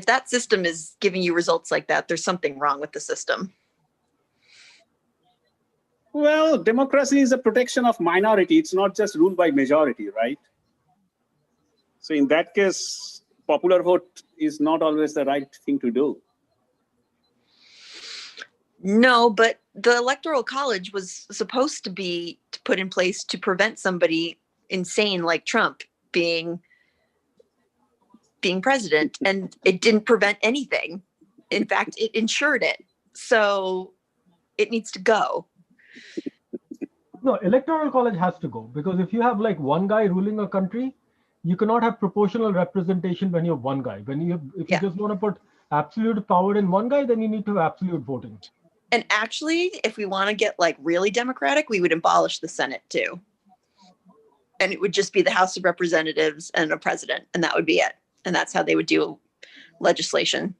that system is giving you results like that, there's something wrong with the system. Well, democracy is a protection of minority. It's not just ruled by majority, right? So in that case, popular vote is not always the right thing to do. No, but the Electoral College was supposed to be put in place to prevent somebody insane like Trump being president, and it didn't prevent anything. In fact, it ensured it. So it needs to go. No, Electoral College has to go because if you have like one guy ruling a country, you cannot have proportional representation when you have one guy. If you just want to put absolute power in one guy, then you need to have absolute voting. And actually, if we want to get like really democratic, we would abolish the Senate too. And it would just be the House of Representatives and a president, and that would be it. And that's how they would do legislation.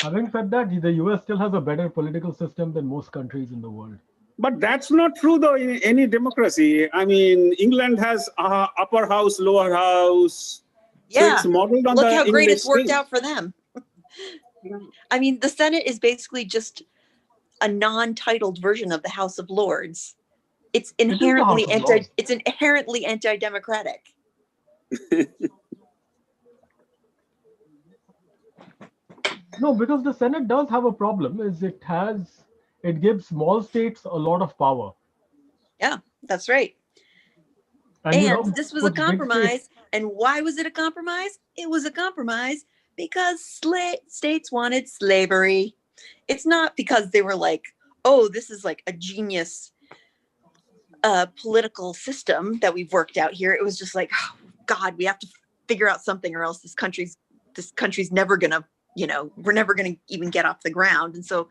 Having said that, the US still has a better political system than most countries in the world. But that's not true, though, in any democracy. I mean, England has upper house, lower house. Yeah. it's modeled on Look the how great English it's worked thing. out for them. I mean, the Senate is basically just a non-titled version of the House of Lords. It's inherently anti-democratic. No, because the Senate does have a problem. Is it gives small states a lot of power. Yeah, that's right. And this was a compromise. And why was it a compromise? It was a compromise because states wanted slavery. It's not because they were like, oh, this is like a genius political system that we've worked out here. It was just like, oh, God, we have to figure out something or else this country's never gonna, we're never gonna even get off the ground. And so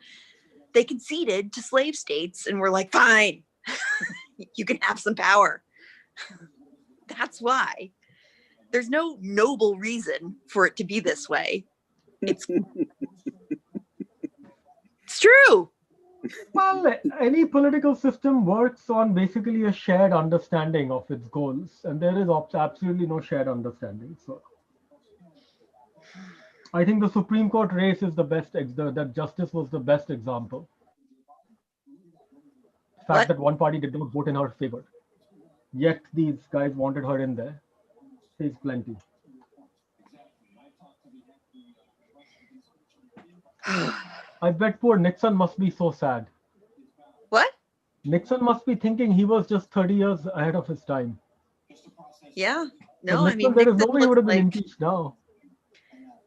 they conceded to slave states and were like, fine, you can have some power. That's why. There's no noble reason for it to be this way. It's true. Well, any political system works on basically a shared understanding of its goals, and there is absolutely no shared understanding. So I think the Supreme Court race is the best, that justice was the best example. The fact that one party did not vote in her favor, yet these guys wanted her in there, says plenty. I bet poor Nixon must be so sad. What? Nixon must be thinking he was just 30 years ahead of his time. Yeah. No, I mean, there is no way he would have been impeached now.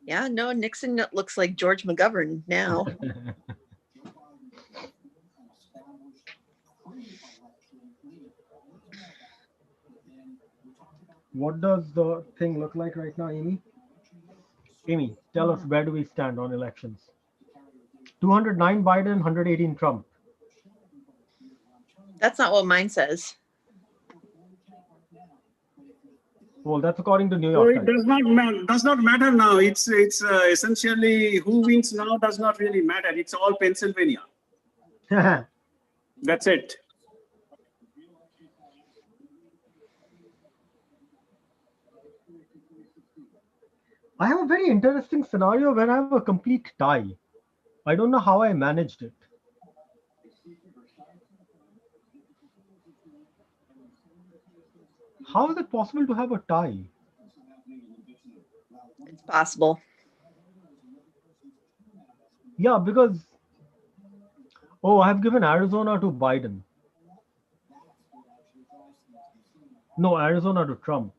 Yeah, no, Nixon looks like George McGovern now. What does the thing look like right now, Amy? Amy, tell us, where do we stand on elections? 209 Biden, 118 Trump. That's not what mine says. Well, that's according to New York Times. It does not matter now. It's essentially who wins now does not really matter. It's all Pennsylvania. That's it. I have a very interesting scenario where I have a complete tie. I don't know how I managed it. How is it possible to have a tie? It's possible. Yeah, because, I have given Arizona to Biden. No, Arizona to Trump.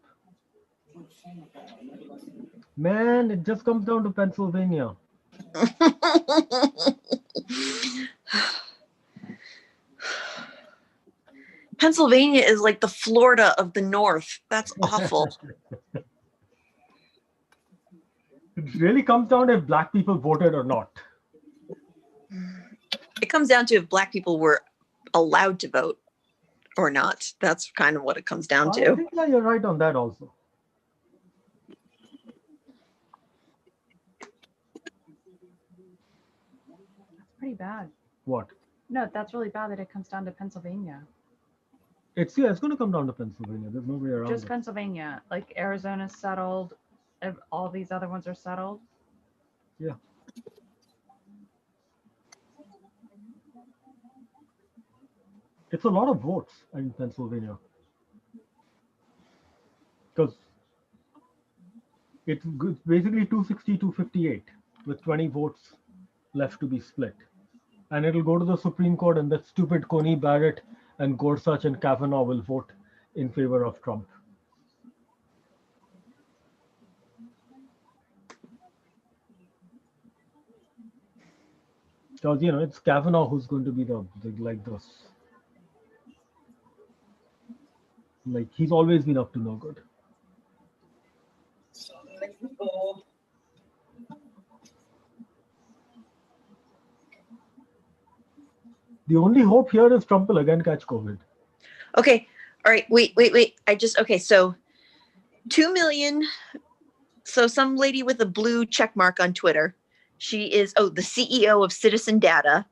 Man, it just comes down to Pennsylvania. Pennsylvania is like the Florida of the North. That's awful. It really comes down to if black people voted or not. It comes down to if black people were allowed to vote or not. That's kind of what it comes down to. I think you're right on that also. That's pretty bad. What? No, that's really bad that it comes down to Pennsylvania. It's going to come down to Pennsylvania. There's no way around Just it. Pennsylvania. Like Arizona's settled. All these other ones are settled. Yeah. It's a lot of votes in Pennsylvania. Because it's basically 260, 258 with 20 votes left to be split. And it'll go to the Supreme Court, and that stupid Coney Barrett and Gorsuch and Kavanaugh will vote in favor of Trump. Because, it's Kavanaugh who's going to be he's always been up to no good. The only hope here is Trump will again catch COVID. Okay. All right. Wait. So 2 million. So some lady with a blue check mark on Twitter. She is, the CEO of Citizen Data.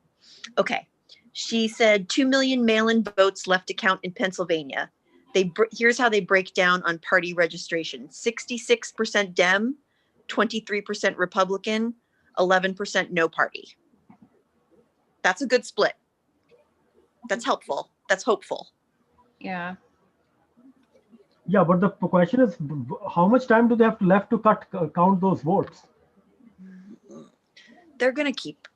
Okay. She said 2 million mail-in votes left to count in Pennsylvania. Here's how they break down on party registration: 66% Dem, 23% Republican, 11% no party. That's a good split. That's helpful. That's hopeful. Yeah. Yeah, but the question is, how much time do they have left to count those votes? They're gonna keep.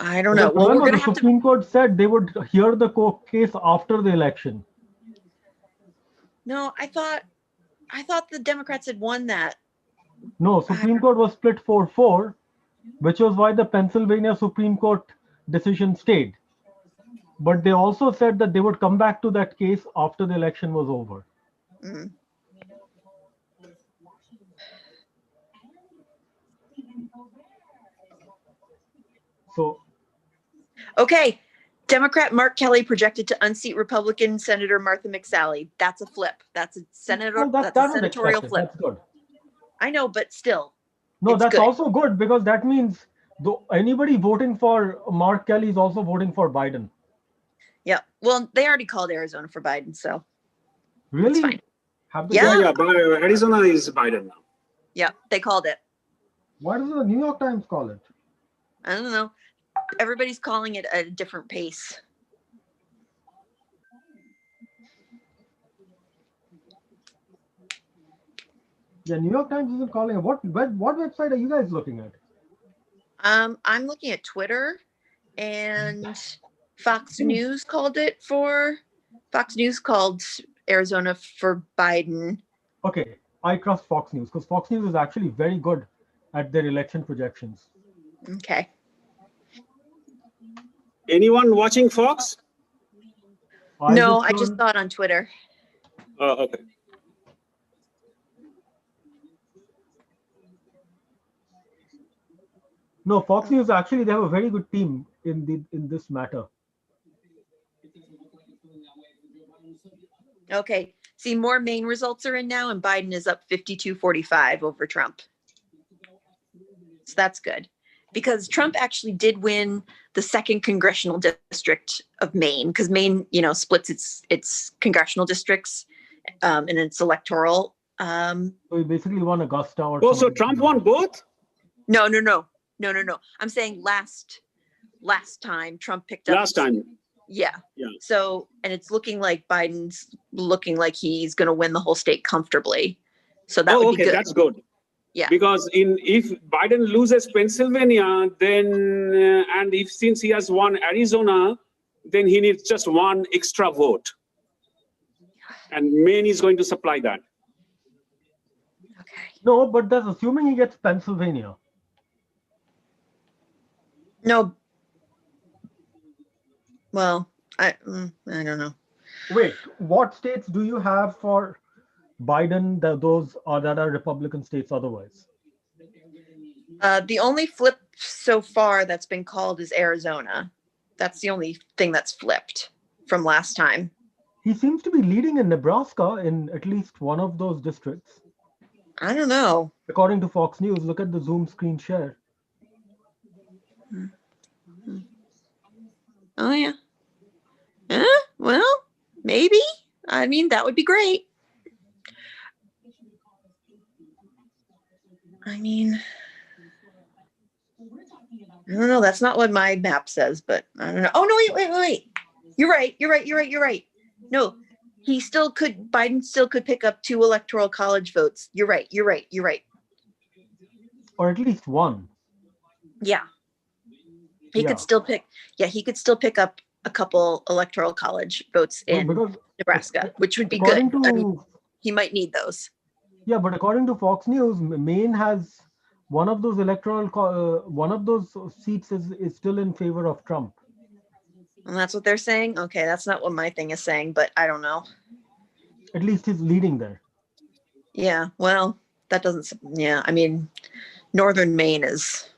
I don't Because know. Well, we're remember, gonna the have Supreme Court said they would hear the case after the election. No, I thought the Democrats had won that. No, Supreme Court was split 4-4, which was why the Pennsylvania Supreme Court decision stayed. But they also said that they would come back to that case after the election was over. Mm. So, okay, Democrat Mark Kelly projected to unseat Republican Senator Martha McSally. That's a flip. That's a well, that's a was senatorial expected. flip. That's good. I know, but still. No, it's that's good. also good because that means anybody voting for Mark Kelly is also voting for Biden. Yeah. Well, they already called Arizona for Biden, so really? It's fine. Yeah, Arizona is Biden now. Yeah, they called it. Why does the New York Times call it? I don't know. Everybody's calling it at a different pace. Yeah, New York Times isn't calling it. What website are you guys looking at? I'm looking at Twitter, and Fox News called Arizona for Biden. Okay, I trust Fox News because Fox News is actually very good at their election projections. Okay. Anyone watching Fox? No, I just saw it on Twitter. Oh, okay. No, Fox News actually they have a very good team in this matter. Okay. See, more Maine results are in now, and Biden is up 52-45 over Trump. So that's good. Because Trump actually did win the 2nd congressional district of Maine, because Maine, splits its congressional districts and its electoral. So he basically won Augusta or Oh, so Trump won both? No. I'm saying last time Trump picked up. Last time. Yeah. So, and it's looking like Biden's looking like he's going to win the whole state comfortably. So that would be good. That's good. Yeah. Because if Biden loses Pennsylvania, then and since he has won Arizona, then he needs just one extra vote, and Maine is going to supply that. Okay. No, but that's assuming he gets Pennsylvania. No. Well, I don't know. Wait, what states do you have for Biden that are Republican states otherwise? The only flip so far that's been called is Arizona. That's the only thing that's flipped from last time. He seems to be leading in Nebraska in at least one of those districts. I don't know. According to Fox News, look at the Zoom screen share. Oh, yeah. Well, maybe. I mean, that would be great. I mean, I don't know. That's not what my map says, but I don't know. Oh, no, wait. You're right. No, Biden still could pick up 2 electoral college votes. You're right. Or at least one. Yeah. He could still pick up a couple electoral college votes in Nebraska, which would be good. I mean, he might need those. Yeah, but according to Fox News, Maine has one of those one of those seats is still in favor of Trump. And that's what they're saying? Okay, that's not what my thing is saying, but I don't know. At least he's leading there. Yeah, well, that doesn't, yeah, I mean, northern Maine is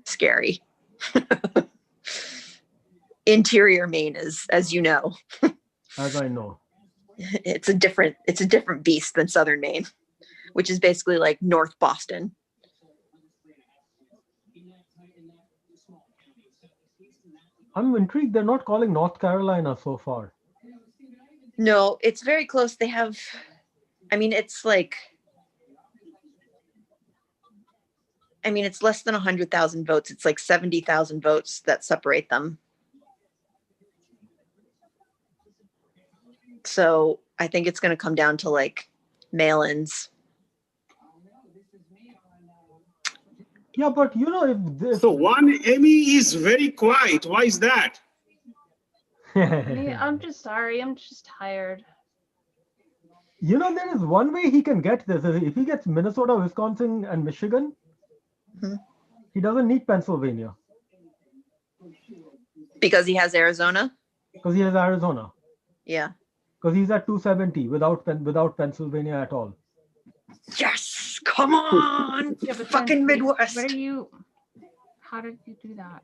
scary. Interior Maine is, as you know. As I know. It's a different beast than southern Maine, which is basically like North Boston. I'm intrigued they're not calling North Carolina so far. No, it's very close. They have, I mean, it's like, I mean, it's less than 100,000 votes. It's like 70,000 votes that separate them. So I think it's going to come down to like mail-ins. Yeah, but you know, if this... So one Amy is very quiet. Why is that? I'm just sorry. I'm just tired. You know, there is one way he can get this. If he gets Minnesota, Wisconsin, and Michigan, he doesn't need Pennsylvania. Because he has Arizona? Because he has Arizona. Yeah. Because he's at 270 without Pennsylvania at all. Yes! Come on! Yeah, but fucking then, Midwest. Where do you? How did you do that?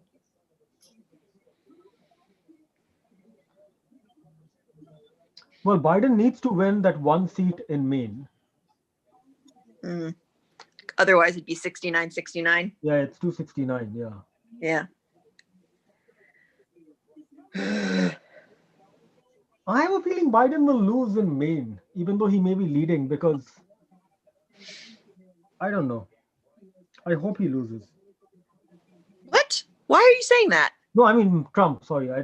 Well, Biden needs to win that one seat in Maine. Mm. Otherwise, it'd be 69-69. Yeah, it's 269. Yeah. Yeah. I have a feeling Biden will lose in Maine, even though he may be leading, because I don't know. I hope he loses. What? Why are you saying that? No, I mean Trump. Sorry. Yeah.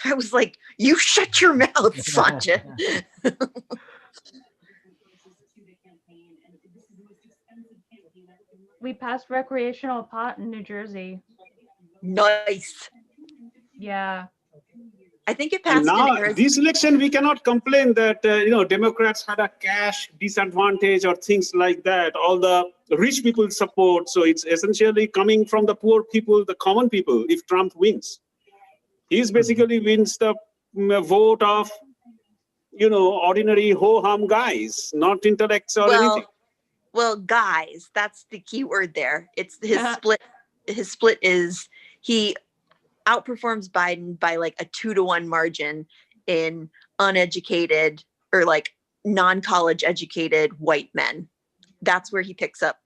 I was like, you shut your mouth, Satya. We passed recreational pot in New Jersey. Nice. Yeah. I think it And passed in now, Arizona. this election, we cannot complain that, Democrats had a cash disadvantage or things like that. All the rich people support. So it's essentially coming from the poor people, the common people, if Trump wins. He's basically wins the vote of, ordinary ho-hum guys, not intellects or anything. Well, guys, that's the key word there. It's his split. His split is he outperforms Biden by like a 2-to-1 margin in uneducated or like non-college educated white men. That's where he picks up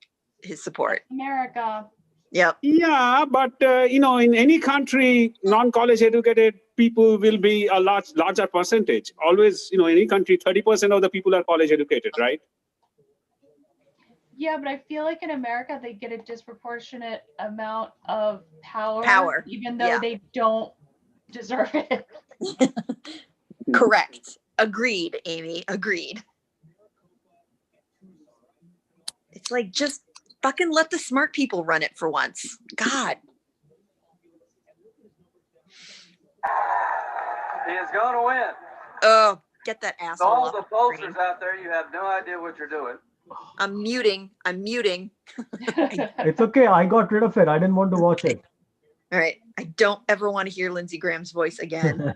his support. America. Yep. Yeah, but in any country, non-college educated people will be a larger percentage. Always, any country, 30% of the people are college educated, right? Yeah, but I feel like in America they get a disproportionate amount of power, even though they don't deserve it. Correct. Agreed, Amy. Agreed. It's like, just fucking let the smart people run it for once. God. He is going to win. Oh, get that asshole All off the the screen. pollsters out there, you have no idea what you're doing. I'm muting. It's okay. I got rid of it. I didn't want to watch it. All right. I don't ever want to hear Lindsey Graham's voice again.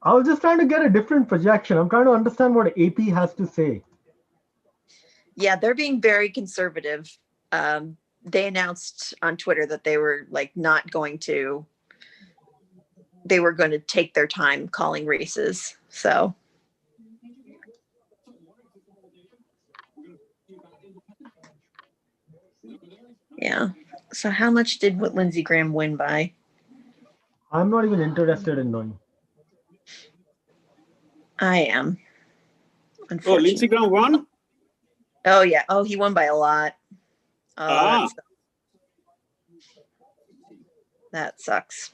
I was just trying to get a different projection. I'm trying to understand what AP has to say. Yeah, they're being very conservative. They announced on Twitter that they were like they were going to take their time calling races. So. Yeah. So how much did Lindsey Graham win by? I'm not even interested in knowing. I am. Oh, Lindsey Graham won? Oh, yeah. Oh, he won by a lot. Oh, that sucks.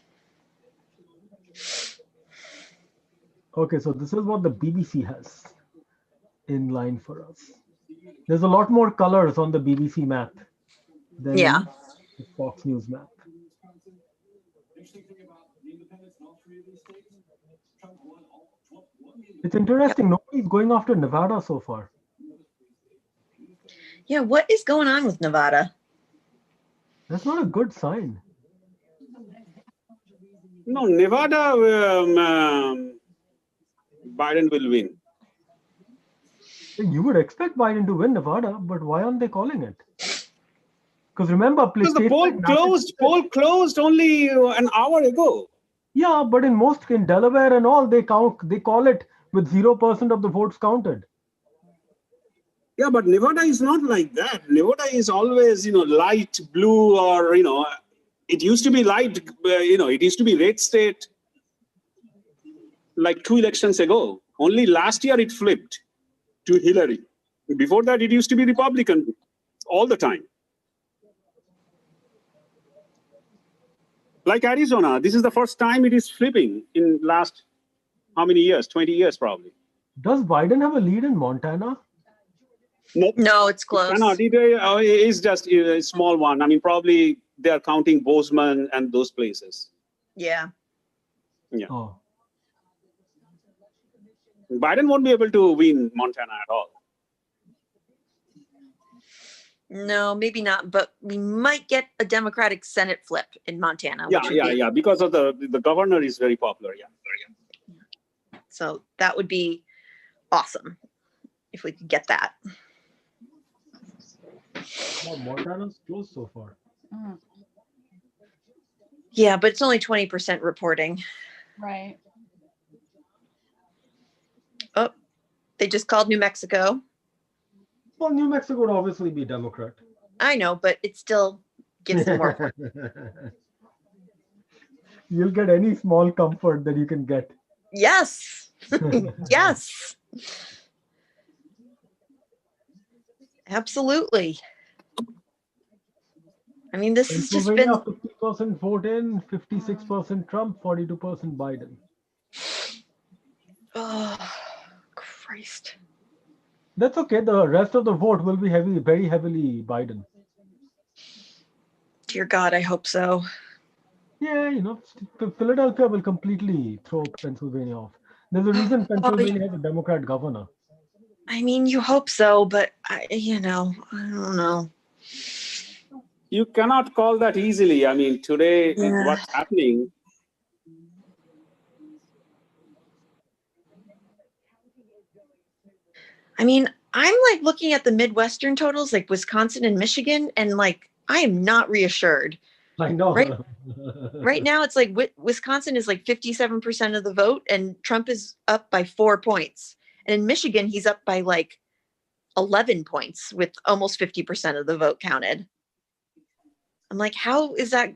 Okay, so this is what the BBC has in line for us. There's a lot more colors on the BBC map than the Fox News map. It's interesting. Nobody's going after Nevada so far. Yeah, what is going on with Nevada? That's not a good sign. No, Nevada, Biden will win. You would expect Biden to win Nevada, but why aren't they calling it? Because remember, because the poll closed only an hour ago. Yeah, but in Delaware and all, they call it with 0% of the votes counted. Yeah, but Nevada is not like that. Nevada is always, light blue or, It used to be light, it used to be red state like 2 elections ago. Only last year it flipped to Hillary. Before that, it used to be Republican all the time. Like Arizona, this is the first time it is flipping in last, how many years? 20 years probably. Does Biden have a lead in Montana? Nope. No, it's close. It is just a small one. I mean, probably they are counting Bozeman and those places. Yeah. Yeah. Oh. Biden won't be able to win Montana at all. No, maybe not, but we might get a Democratic Senate flip in Montana. Yeah, because of the governor is very popular. Yeah. So that would be awesome if we could get that. Well, Montana's close so far. Yeah, but it's only 20% reporting. Right. Oh, they just called New Mexico. Well, New Mexico would obviously be Democrat. I know, but it still gives them more. You'll get any small comfort that you can get. Yes. Yes. Absolutely. I mean, this has just been 50% vote in, 56% Trump, 42% Biden. Oh, Christ. That's okay. The rest of the vote will be very heavily Biden. Dear God, I hope so. Yeah, Philadelphia will completely throw Pennsylvania off. There's a reason Pennsylvania has a Democrat governor. I mean, you hope so, but I don't know. You cannot call that easily. I mean, today, what's happening? I mean, I'm like looking at the Midwestern totals, like Wisconsin and Michigan, and like I am not reassured. I know. Right now, it's like Wisconsin is like 57% of the vote, and Trump is up by 4 points. And in Michigan, he's up by like 11 points with almost 50% of the vote counted. I'm like, how is that?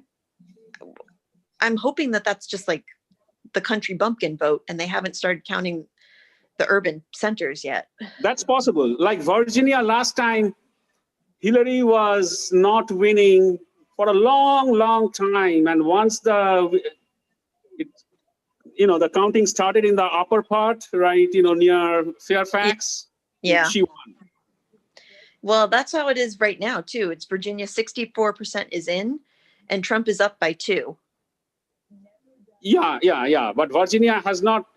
I'm hoping that that's just like the country bumpkin vote, and they haven't started counting the urban centers yet. That's possible. Like Virginia last time, Hillary was not winning for a long, long time. And once the counting started in the upper part, right, near Fairfax, yeah, she won. Well, that's how it is right now, too. It's Virginia, 64% is in, and Trump is up by 2. Yeah. But Virginia has not,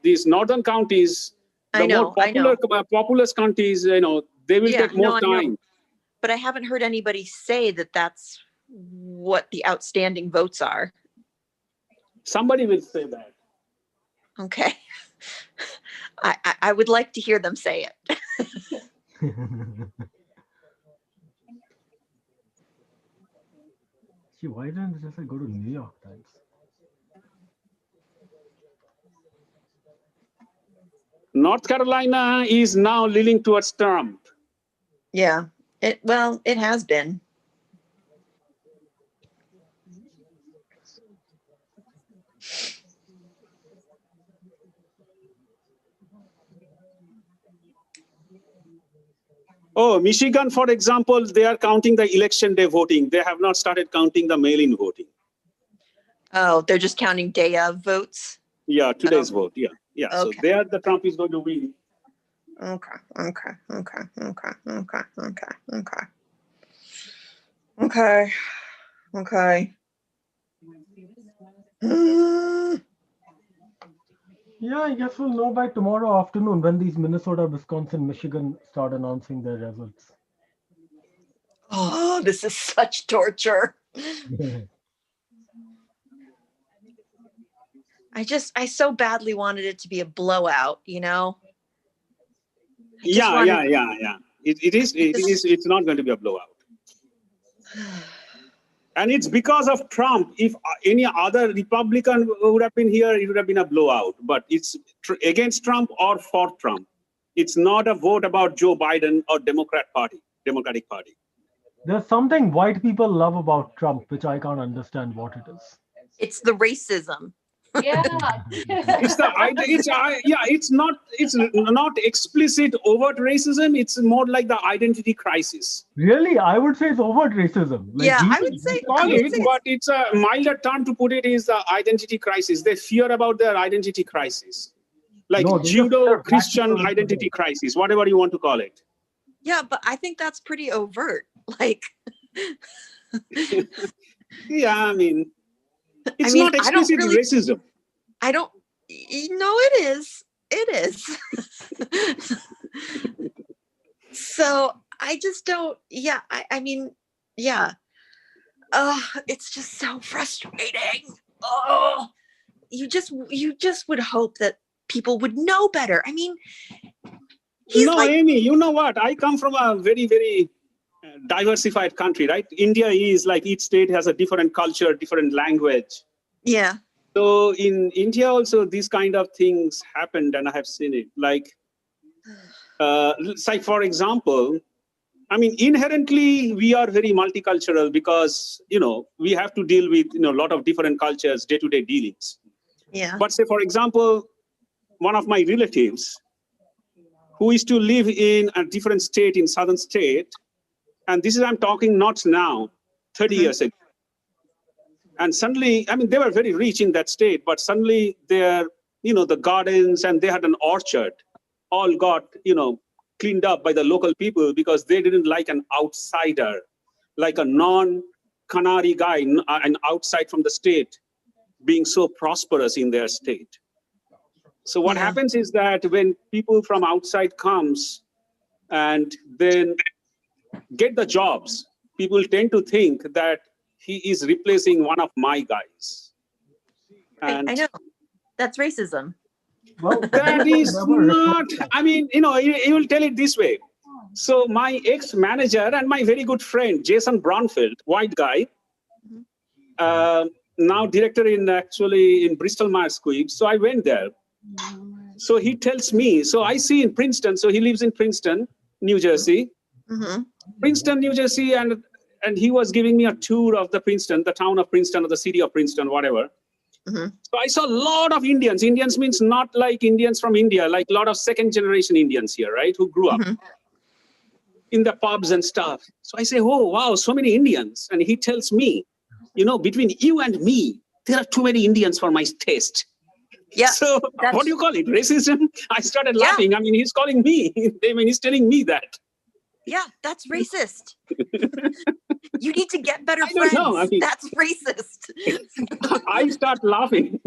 these northern counties, the more populous counties, they will take more time. But I haven't heard anybody say that that's what the outstanding votes are. Somebody will say that. Okay. I would like to hear them say it. See, why didn't they just go to New York Times? North Carolina is now leaning towards Trump. Yeah. It has been. Oh, Michigan, for example, they are counting the election day voting. They have not started counting the mail-in voting. Oh, they're just counting day of votes? Yeah, today's vote. Yeah. Okay. So there the Trump is going to win. Okay. Yeah, I guess we'll know by tomorrow afternoon when these Minnesota, Wisconsin, Michigan start announcing their results. Oh, this is such torture. I so badly wanted it to be a blowout, Yeah. It is. It's not going to be a blowout. And it's because of Trump. If any other Republican would have been here, it would have been a blowout. But it's against Trump or for Trump. It's not a vote about Joe Biden or Democratic Party. There's something white people love about Trump, which I can't understand what it is. It's the racism. Yeah. It's not explicit overt racism. It's more like the identity crisis. Really, I would say it's overt racism. Like, Yeah, I would say. But it's a milder term to put it is the identity crisis. They fear about their identity crisis, like No, Judo-Christian identity crisis, whatever you want to call it. Yeah, but I think that's pretty overt. Like, yeah, I mean, it's not explicit racism. I don't. No, it is. It is. So I just don't. Yeah, I mean, yeah. It's just so frustrating. Oh, you just would hope that people would know better. I mean, Amy, you know what? I come from a very, very diversified country, right? India is like each state has a different culture, different language. Yeah. So in India also these kind of things happened, and I have seen it. Like for example, I mean, inherently we are very multicultural because we have to deal with a lot of different cultures, day-to-day dealings. Yeah. But say, for example, one of my relatives who used to live in a different state in southern state, and this is I'm talking not now, 30 years ago. And suddenly, I mean, they were very rich in that state, but suddenly their, the gardens and they had an orchard all got, cleaned up by the local people because they didn't like an outsider, like a non-Kanari guy, an outside from the state, being so prosperous in their state. So what happens is that when people from outside comes and then get the jobs, people tend to think that he is replacing one of my guys. And I know. That's racism. Well, that is not, I mean, you will tell it this way. So my ex-manager and my very good friend, Jason Brownfield, white guy, now director in Bristol Myers Squibb. So I went there. So he tells me, so I see in Princeton, so he lives in Princeton, New Jersey. Princeton, New Jersey, and he was giving me a tour of the Princeton, the town of Princeton or the city of Princeton, whatever. So I saw a lot of Indians. Indians means not like Indians from India, like a lot of second generation Indians here, right? Who grew up in the pubs and stuff. So I say, oh, wow, so many Indians. And he tells me, between you and me, there are too many Indians for my taste. Yeah. So what do you call it? Racism? I started laughing. I mean, he's calling me. I mean, he's telling me that. Yeah, that's racist. You need to get better I don't friends. know. I mean, that's racist. I start laughing.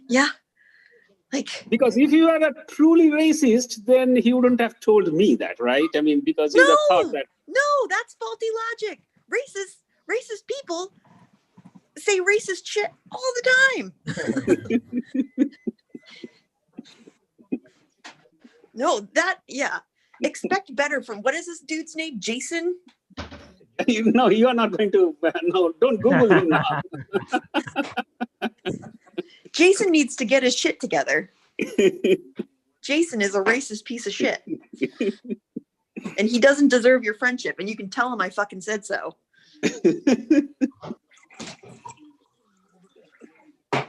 Yeah. Like, because if you are a truly racist, then he wouldn't have told me that, right? I mean, because he would have thought that. No, that's faulty logic. Racist people say racist shit all the time. No, expect better from, what is this dude's name? Jason? No, you are not going to, no, don't Google him now. Jason needs to get his shit together. Jason is a racist piece of shit. And he doesn't deserve your friendship, and you can tell him I fucking said so.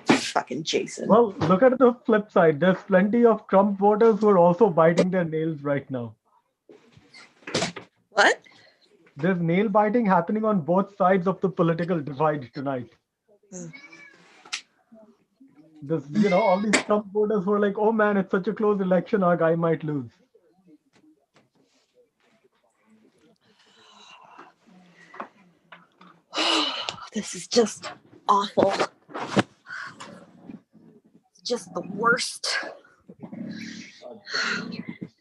Fucking Jason. Well, look at the flip side. There's plenty of Trump voters who are also biting their nails right now. What? There's nail biting happening on both sides of the political divide tonight. There's, all these Trump voters who are like, oh man, it's such a close election, our guy might lose. This is just awful. It's just the worst.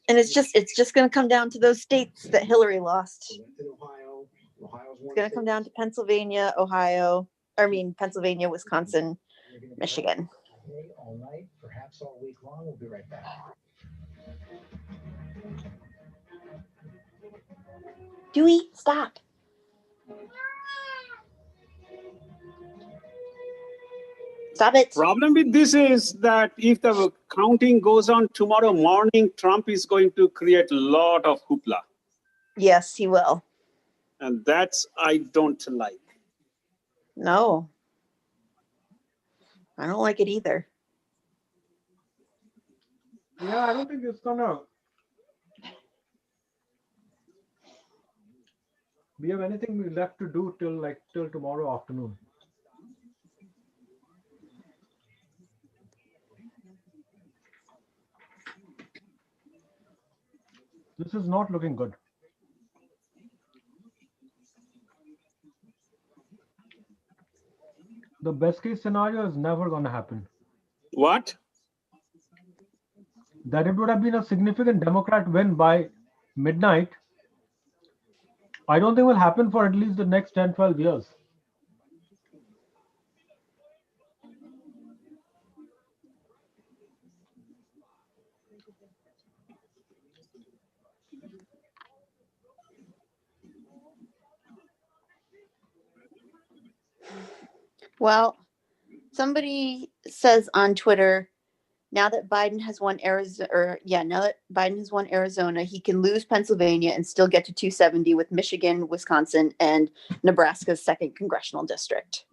And it's just going to come down to those states that Hillary lost. It's going to come down to Pennsylvania, Pennsylvania, Wisconsin, Michigan. All night, perhaps all week long. We'll be right back. Dewey, stop. Stop it. Problem with this is that if the counting goes on tomorrow morning, Trump is going to create a lot of hoopla. Yes, he will. And that's, I don't like. No. I don't like it either. Yeah, I don't think it's gonna. We have anything left to do till tomorrow afternoon. This is not looking good. The best case scenario is never going to happen. What? That it would have been a significant Democrat win by midnight. I don't think will happen for at least the next 10, 12 years. Well, somebody says on Twitter, now that Biden has won Arizona, he can lose Pennsylvania and still get to 270 with Michigan, Wisconsin, and Nebraska's 2nd congressional district.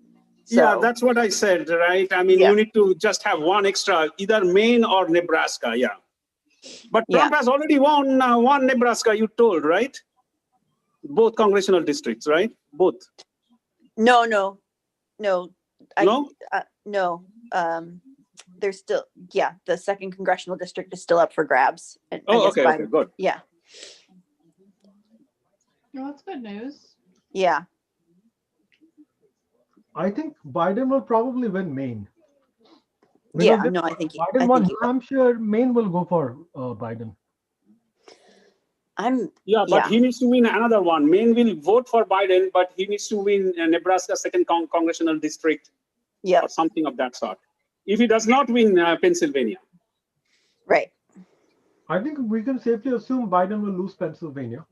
So, yeah, that's what I said, right? I mean, you need to just have one extra, either Maine or Nebraska, yeah. But Trump has already won Nebraska, you told, right? Both congressional districts, right? Both. No. No? No. There's still, the 2nd congressional district is still up for grabs. Okay, good. Yeah. Well, that's good news. Yeah. I think Biden will probably win Maine. Yeah, no, I think Biden won New Hampshire, Maine will go for Biden. But he needs to win another one. Maine will vote for Biden, but he needs to win Nebraska 2nd congressional district, or something of that sort. If he does not win Pennsylvania, right? I think we can safely assume Biden will lose Pennsylvania.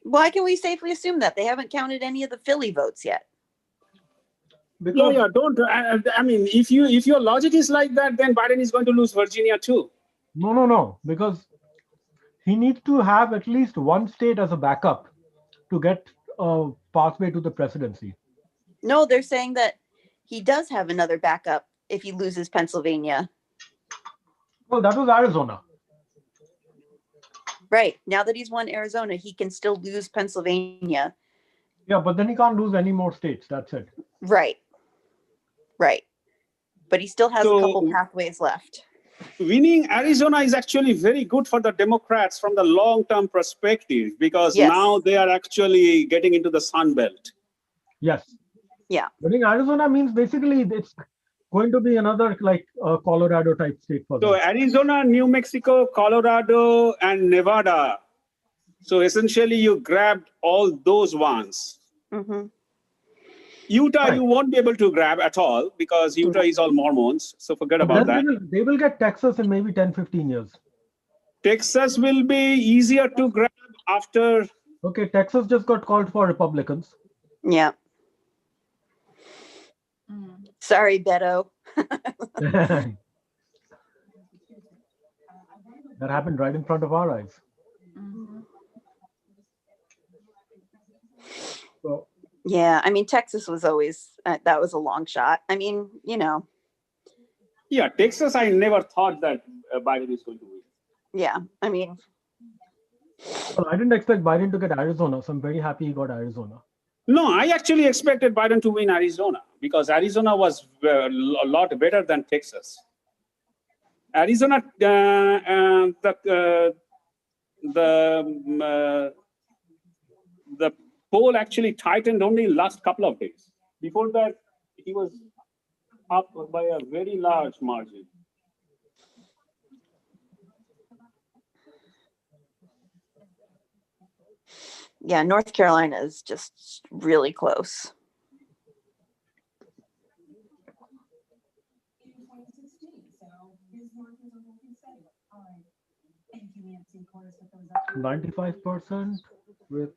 Why can we safely assume that? They haven't counted any of the Philly votes yet. Because, don't. I mean, if your logic is like that, then Biden is going to lose Virginia too. No, because he needs to have at least one state as a backup to get a pathway to the presidency. No, they're saying that he does have another backup if he loses Pennsylvania. Well, that was Arizona. Right. Now that he's won Arizona, he can still lose Pennsylvania. Yeah, but then he can't lose any more states. That's it. Right. But he still has a couple pathways left. Winning Arizona is actually very good for the Democrats from the long-term perspective, because now they are actually getting into the Sun Belt. Yes. Yeah. Winning Arizona means basically it's going to be another Colorado type state for them. So Arizona, New Mexico, Colorado, and Nevada. So essentially you grabbed all those ones. Mm-hmm. Utah, you won't be able to grab at all because Utah is all Mormons. So forget about that. They will get Texas in maybe 10, 15 years. Texas will be easier to grab after. Okay, Texas just got called for Republicans. Yeah. Sorry, Beto. That happened right in front of our eyes. So, yeah, I mean, Texas was always, that was a long shot. I mean, Yeah, Texas, I never thought that Biden is going to win. Yeah, I mean. Well, I didn't expect Biden to get Arizona, so I'm very happy he got Arizona. No, I actually expected Biden to win Arizona because Arizona was a lot better than Texas. Arizona, the poll actually tightened only last couple of days. Before that, he was up by a very large margin. Yeah, North Carolina is just really close. $95% with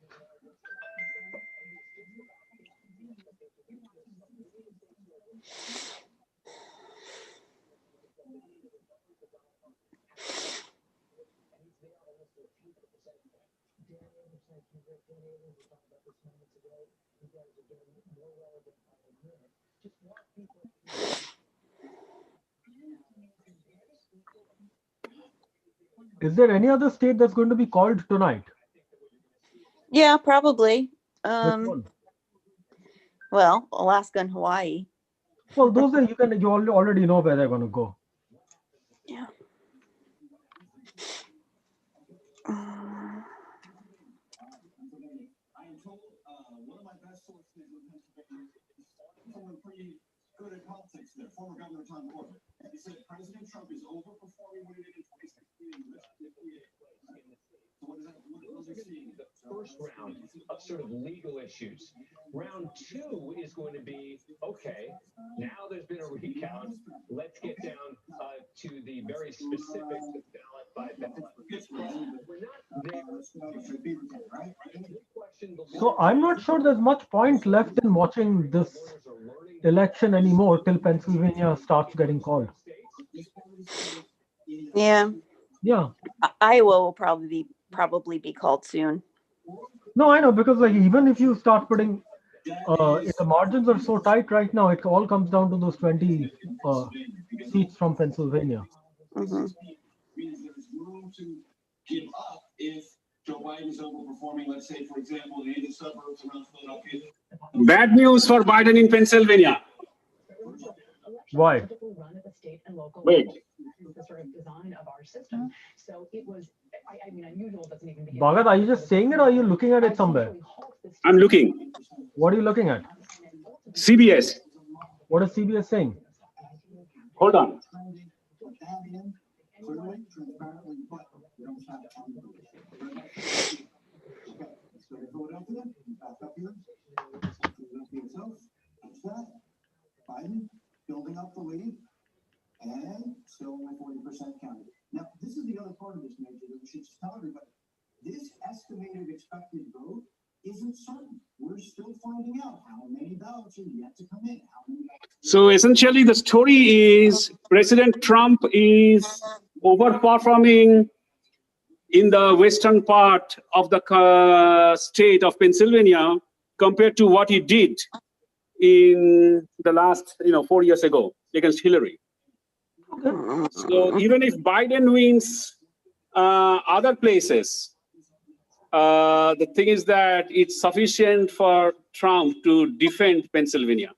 Is there any other state that's going to be called tonight? Yeah, probably. Which one? Well, Alaska and Hawaii. Well, those are you already know where they're going to go. Yeah. Good at politics there, former Governor Tom Corbett. He said President Trump is overperforming what he did in 2016. So what is that? The first round of sort of legal issues. Round two is going to be, okay, now there's been a recount. Let's get down to the very specific ballot by ballot. We're not there. So I'm not sure there's much point left in watching this election anymore till Pennsylvania starts getting called. Yeah. Yeah. Iowa will probably be called soon. No, I know, because like even if you start putting if the margins are so tight right now, it all comes down to those 20 seats from Pennsylvania. Mm-hmm. Give up if Joe Biden is overperforming, let's say, for example, in the suburbs around Philadelphia. Bad news for Biden in Pennsylvania. Why? Wait. The sort of design of our system. So it was, I mean, unusual doesn't even begin. Bhagat, are you just saying it or are you looking at it somewhere? I'm looking. What are you looking at? CBS. What is CBS saying? Hold on. Biden building up the lead and still only 40% counted. Now, this is the other part of this measure that we should tell everybody. This estimated expected vote isn't certain. We're still finding out how many ballots are yet to come in. So essentially, the story is President Trump is overperforming in the western part of the state of Pennsylvania compared to what he did in the last 4 years ago against Hillary. So even if Biden wins other places, the thing is that it's sufficient for Trump to defend Pennsylvania.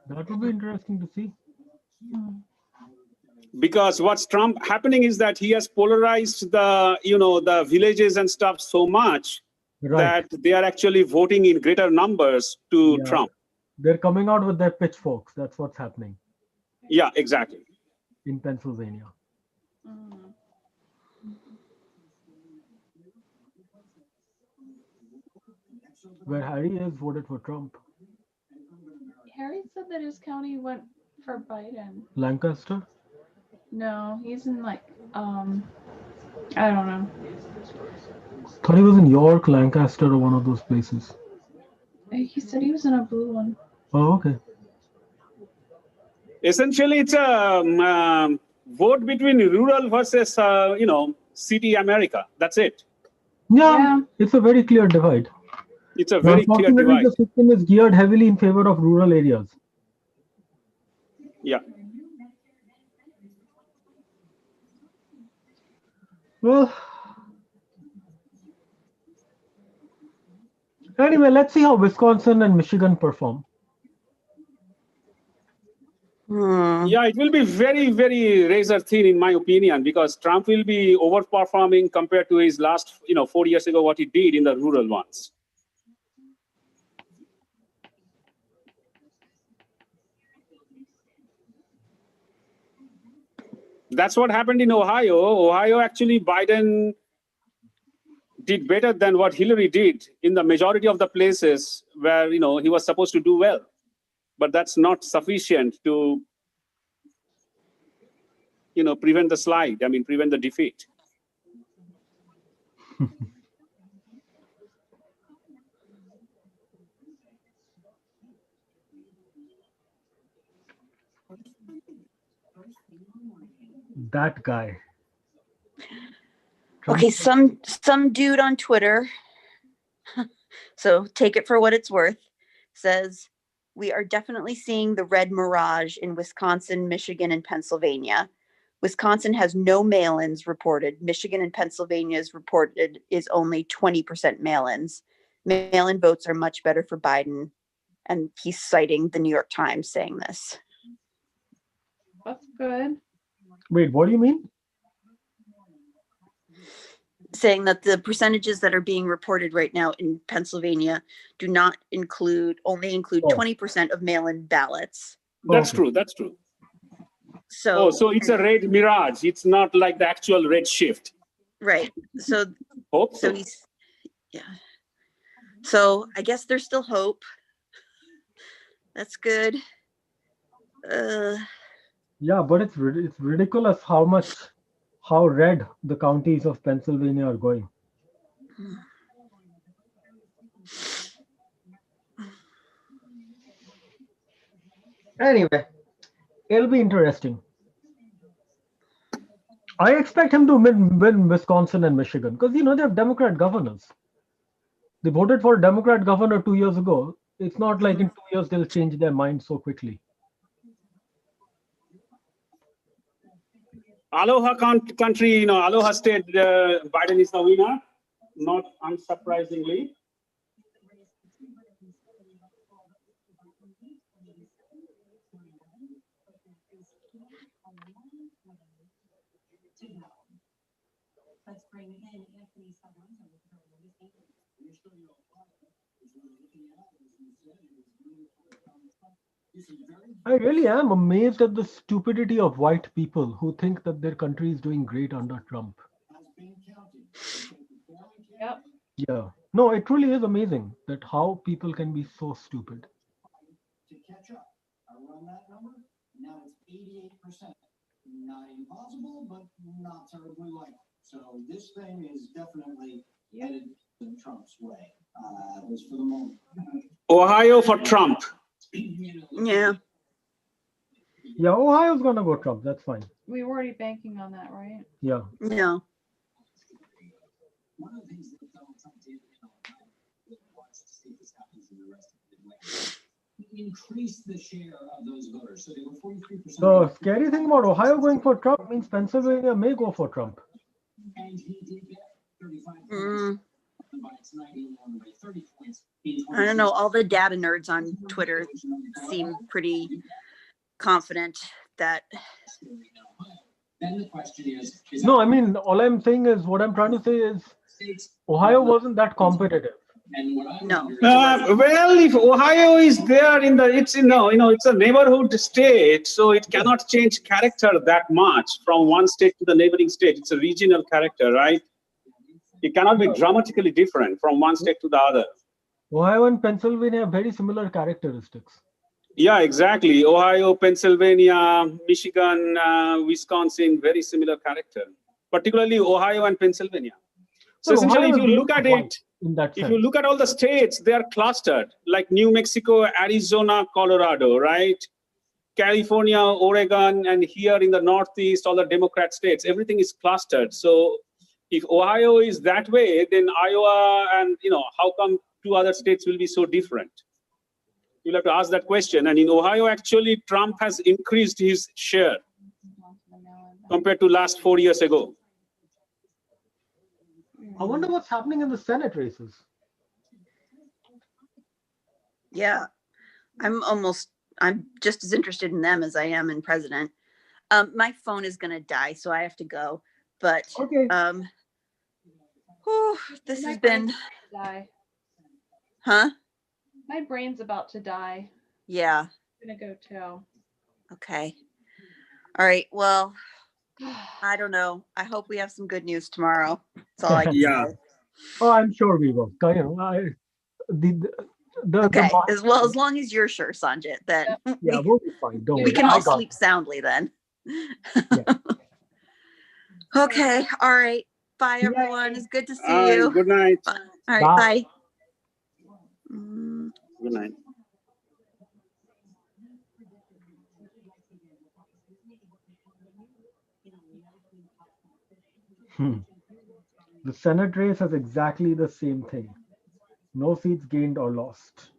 That would be interesting to see. Because what's Trump happening is that he has polarized the the villages and stuff so much that they are actually voting in greater numbers to Trump. They're coming out with their pitchforks. That's what's happening. Yeah, exactly. In Pennsylvania. Where Harry has voted for Trump. Harry said that his county went for Biden. Lancaster? No, he's in like, I don't know. Thought he was in York, Lancaster, or one of those places. He said he was in a blue one. Oh, okay. Essentially, it's a vote between rural versus, city America. That's it. Yeah, it's a very clear divide. It's a very clear Unfortunately, divide. the system is geared heavily in favor of rural areas. Yeah. Well, anyway, let's see how Wisconsin and Michigan perform. Yeah, it will be very, very razor thin in my opinion, because Trump will be overperforming compared to his last, 4 years ago, what he did in the rural ones. That's what happened in Ohio. Ohio, actually, Biden did better than what Hillary did in the majority of the places where, he was supposed to do well. But that's not sufficient to, prevent the slide. I mean, prevent the defeat. That guy. Okay, some dude on Twitter, so take it for what it's worth, says we are definitely seeing the red mirage in Wisconsin, Michigan, and Pennsylvania. Wisconsin has no mail-ins reported. Michigan and Pennsylvania's reported is only 20% mail-ins. Mail-in votes are much better for Biden. And he's citing the New York Times saying this. That's good. Wait, what do you mean? Saying that the percentages that are being reported right now in Pennsylvania do not only include 20% of mail-in ballots. That's true. That's true. So, so it's a red mirage. It's not like the actual red shift. Right. So, hope so. Yeah. So I guess there's still hope. That's good. Yeah, but it's ridiculous how red the counties of Pennsylvania are going. Anyway, it'll be interesting. I expect him to win Wisconsin and Michigan because, they have Democrat governors. They voted for a Democrat governor 2 years ago. It's not like in 2 years they'll change their mind so quickly. Aloha country, Aloha state, Biden is the winner, not unsurprisingly. Let's bring in Anthony Salvanto. I really am amazed at the stupidity of white people who think that their country is doing great under Trump. Yep. Yeah. No, it truly is amazing that how people can be so stupid. To catch up around that number, now it's 88%. Not impossible, but not terribly likely. So this thing is definitely headed in Trump's way, at least for the moment. Ohio for Trump. Yeah. Yeah, Ohio's gonna go Trump. That's fine. We were already banking on that, right? Yeah. No. One of the things that Donald Trump did in Ohio, watch to see if this happens in the rest of the Midwest, he increased the share of those voters. So they were 43%. The scary thing about Ohio going for Trump means Pennsylvania may go for Trump. And he did get 35 points. But it's 91 by 30 points. I don't know. All the data nerds on Twitter seem pretty confident that. Then the question is no, I mean, all I'm saying is, what I'm trying to say is, Ohio wasn't that competitive. No. Well, if Ohio is there it's a neighborhood state, so it cannot change character that much from one state to the neighboring state. It's a regional character, right? It cannot be dramatically different from one state to the other. Ohio and Pennsylvania have very similar characteristics. Yeah, exactly. Ohio, Pennsylvania, Michigan, Wisconsin, very similar character, particularly Ohio and Pennsylvania. So essentially, if you look at it, if you look at all the states, they are clustered, like New Mexico, Arizona, Colorado, right? California, Oregon, and here in the Northeast, all the Democrat states, everything is clustered. So if Ohio is that way, then Iowa and, how come two other states will be so different? You'll have to ask that question. And in Ohio, actually, Trump has increased his share compared to last 4 years ago. I wonder what's happening in the Senate races. Yeah, I'm just as interested in them as I am in president. My phone is gonna die, so I have to go. But okay. This has been. Die. Huh? My brain's about to die. Yeah. I'm gonna go too. Okay. All right. Well, I don't know. I hope we have some good news tomorrow. That's all I can say. Oh, I'm sure we will. Okay. As long as you're sure, Sanjit, then yeah, we'll be fine. Don't we worry. can all sleep soundly then. Okay. All right. Bye, everyone. It's good to see you. Good night. Bye. All right. Bye. Good night. The Senate race has exactly the same thing. No seats gained or lost.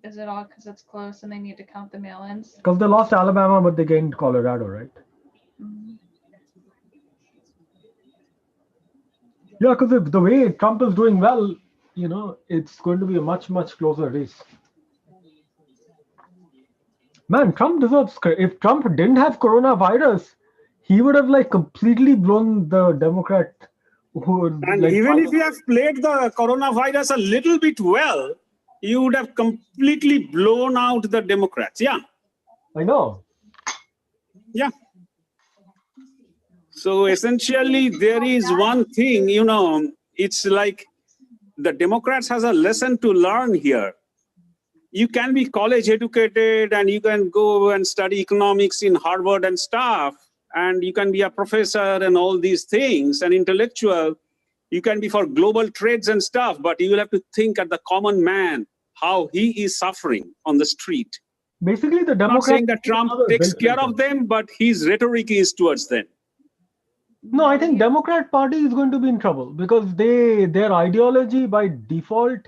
Is it all because it's close and they need to count the mail-ins? Because they lost Alabama, but they gained Colorado, right? Mhm. Yeah, because the way Trump is doing well, it's going to be a much, much closer race. Man, Trump deserves credit. If Trump didn't have coronavirus, he would have completely blown the Democrat. And even if you have played the coronavirus a little bit well, you would have completely blown out the Democrats. Yeah. I know. Yeah. So essentially, there is one thing, it's like the Democrats has a lesson to learn here. You can be college educated and you can go and study economics in Harvard and stuff, and you can be a professor and all these things, and intellectual. You can be for global trades and stuff, but you will have to think at the common man, how he is suffering on the street. Basically, the Democrats. I'm not saying that Trump takes care of them, but his rhetoric is towards them. No, I think Democrat Party is going to be in trouble because their ideology by default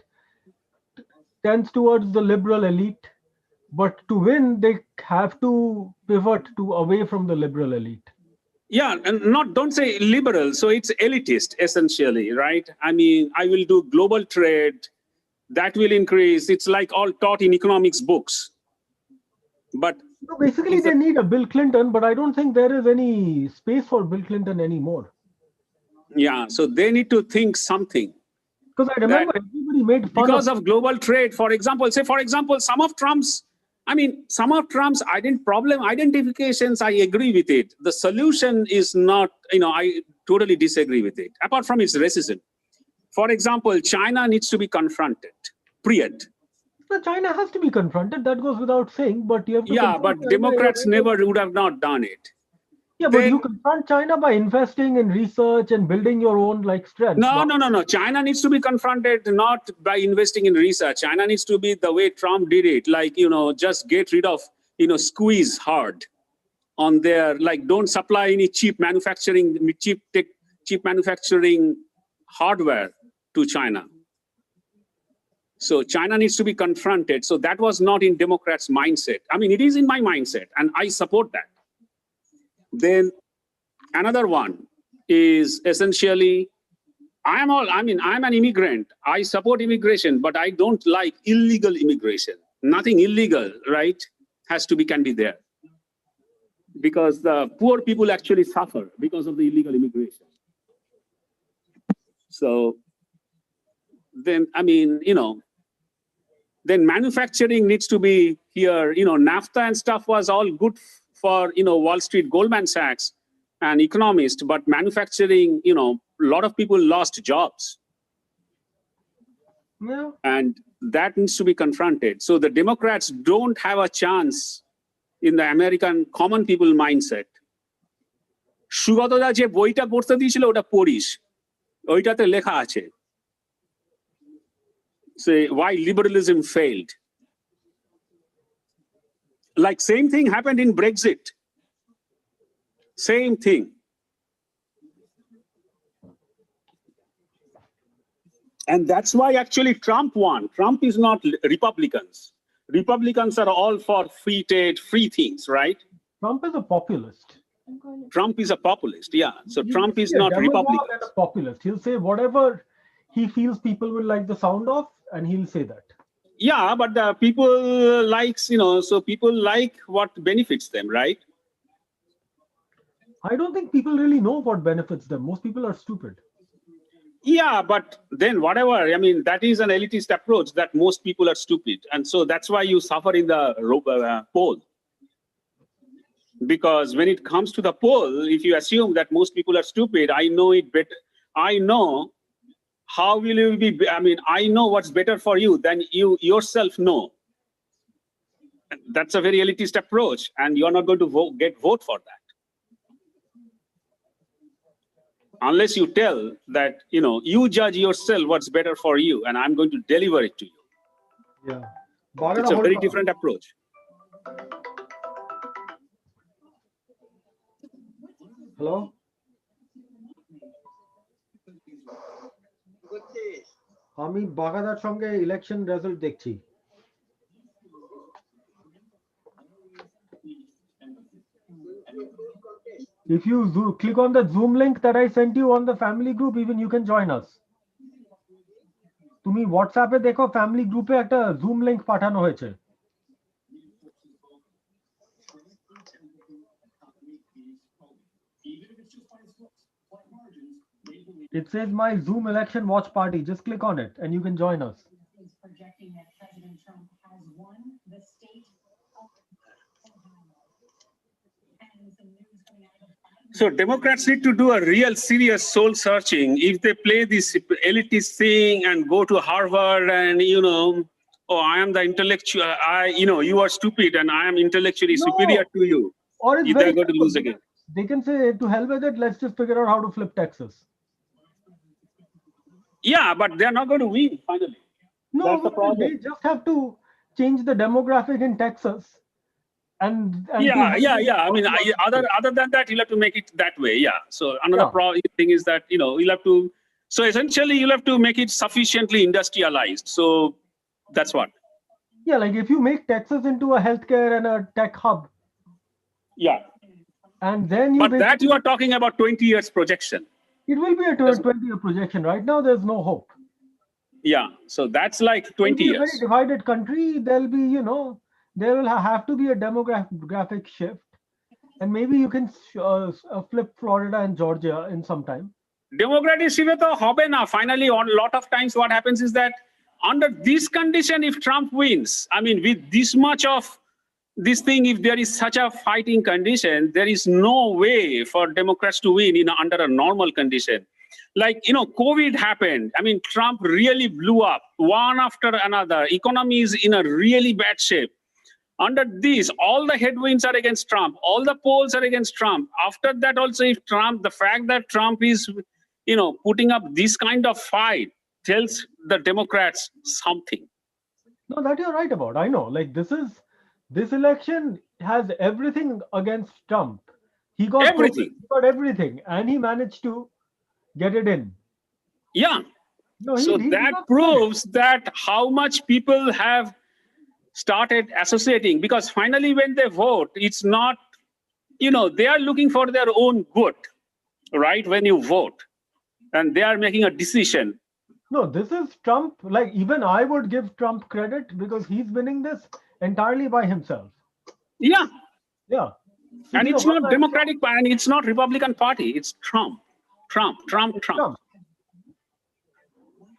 tends towards the liberal elite, but to win they have to pivot away from the liberal elite. Yeah, and don't say liberal, so it's elitist essentially, right? I mean, I will do global trade, that will increase. It's like all taught in economics books. But so basically they need a Bill Clinton, but I don't think there is any space for Bill Clinton anymore. Yeah, so they need to think something. Because I remember everybody made fun because of global trade, for example, some of Trump's problem identifications, I agree with it. The solution is not, I totally disagree with it, apart from its racism. For example, China needs to be confronted, period. So China has to be confronted, that goes without saying, but you have to. Yeah, but Democrats never would have not done it. Yeah, but you confront China by investing in research and building your own strength. No. China needs to be confronted not by investing in research. China needs to be the way Trump did it, just get rid of, squeeze hard on their, don't supply any cheap manufacturing hardware to China. So China needs to be confronted. So that was not in Democrats' mindset. I mean, it is in my mindset, and I support that. Then another one is essentially, I'm an immigrant. I support immigration, but I don't like illegal immigration. Nothing illegal, right, can be there. Because the poor people actually suffer because of the illegal immigration. So then, then manufacturing needs to be here. NAFTA and stuff was all good for, Wall Street, Goldman Sachs and economists, but manufacturing, a lot of people lost jobs. Yeah. And that needs to be confronted. So the Democrats don't have a chance in the American common people mindset. সুগতদা যে বইটা পড়তে দিয়েছিল ওটা পড়িস, ওইটাতে লেখা আছে say why liberalism failed. Like same thing happened in Brexit. Same thing. And that's why actually Trump won. Trump is not Republicans. Republicans are all for free trade, free things, right? Trump is a populist. Trump is a populist, yeah. So Trump is not Republican. And a populist. He'll say whatever he feels people will like the sound of, and he'll say that. Yeah, but the people likes, so people like what benefits them, right? I don't think people really know what benefits them. Most people are stupid. Yeah, but then whatever, that is an elitist approach that most people are stupid. And so that's why you suffer in the poll. Because when it comes to the poll, if you assume that most people are stupid, I know it better. I know how will you be, I know what's better for you than you yourself know. That's a very elitist approach, and you're not going to vote for that. Unless you tell that, you judge yourself what's better for you, and I'm going to deliver it to you. Yeah. It's a very different approach. Hello? আমি বাগাদার সঙ্গে election result দেখছি। If you click on the Zoom link that I sent you on the family group, even you can join us. তুমি হোয়াটসঅ্যাপে দেখো family গ্রুপে একটা zoom link পাঠানো হয়েছে। It says my Zoom election watch party. Just click on it and you can join us. Projecting that President Trump has won the state of Ohio. And some news coming out of So Democrats need to do a real serious soul searching. If they play this elitist thing and go to Harvard and, oh, I am the intellectual, you are stupid and I am intellectually superior to you. Or it's they're going to lose again. They can say, to hell with it, let's just figure out how to flip Texas. Yeah, but they're not going to win finally. No, that's the problem. They just have to change the demographic in Texas. And yeah. I mean, other than that, you'll have to make it that way. Yeah. So another thing is that, you'll have to, so essentially you'll have to make it sufficiently industrialized. So that's what. Yeah, like if you make Texas into a healthcare and a tech hub. Yeah. And then but that you are talking about 20 years projection. It will be a 20-year projection. Right now, there's no hope. Yeah. So that's like 20 years. In a very divided country, there'll be, there will have to be a demographic shift. And maybe you can flip Florida and Georgia in some time. Democratic shift hobe na. Finally, on a lot of times what happens is that under this condition, if Trump wins, I mean, with this much of this thing, if there is such a fighting condition, there is no way for Democrats to win under a normal condition. Like, COVID happened. I mean, Trump really blew up one after another. Economy is in a really bad shape. Under this, all the headwinds are against Trump. All the polls are against Trump. After that also, the fact that Trump is, putting up this kind of fight tells the Democrats something. No, that you're right about. I know. Like, this election has everything against Trump. He got everything. He got everything. And he managed to get it in. Yeah. No, that proves that how much people have started associating, because finally when they vote, it's not, they are looking for their own good, right? When you vote and they are making a decision. No, this is Trump. Like, even I would give Trump credit because he's winning this entirely by himself. Yeah. Yeah. And it's not Democratic Party and it's not Republican Party. It's Trump.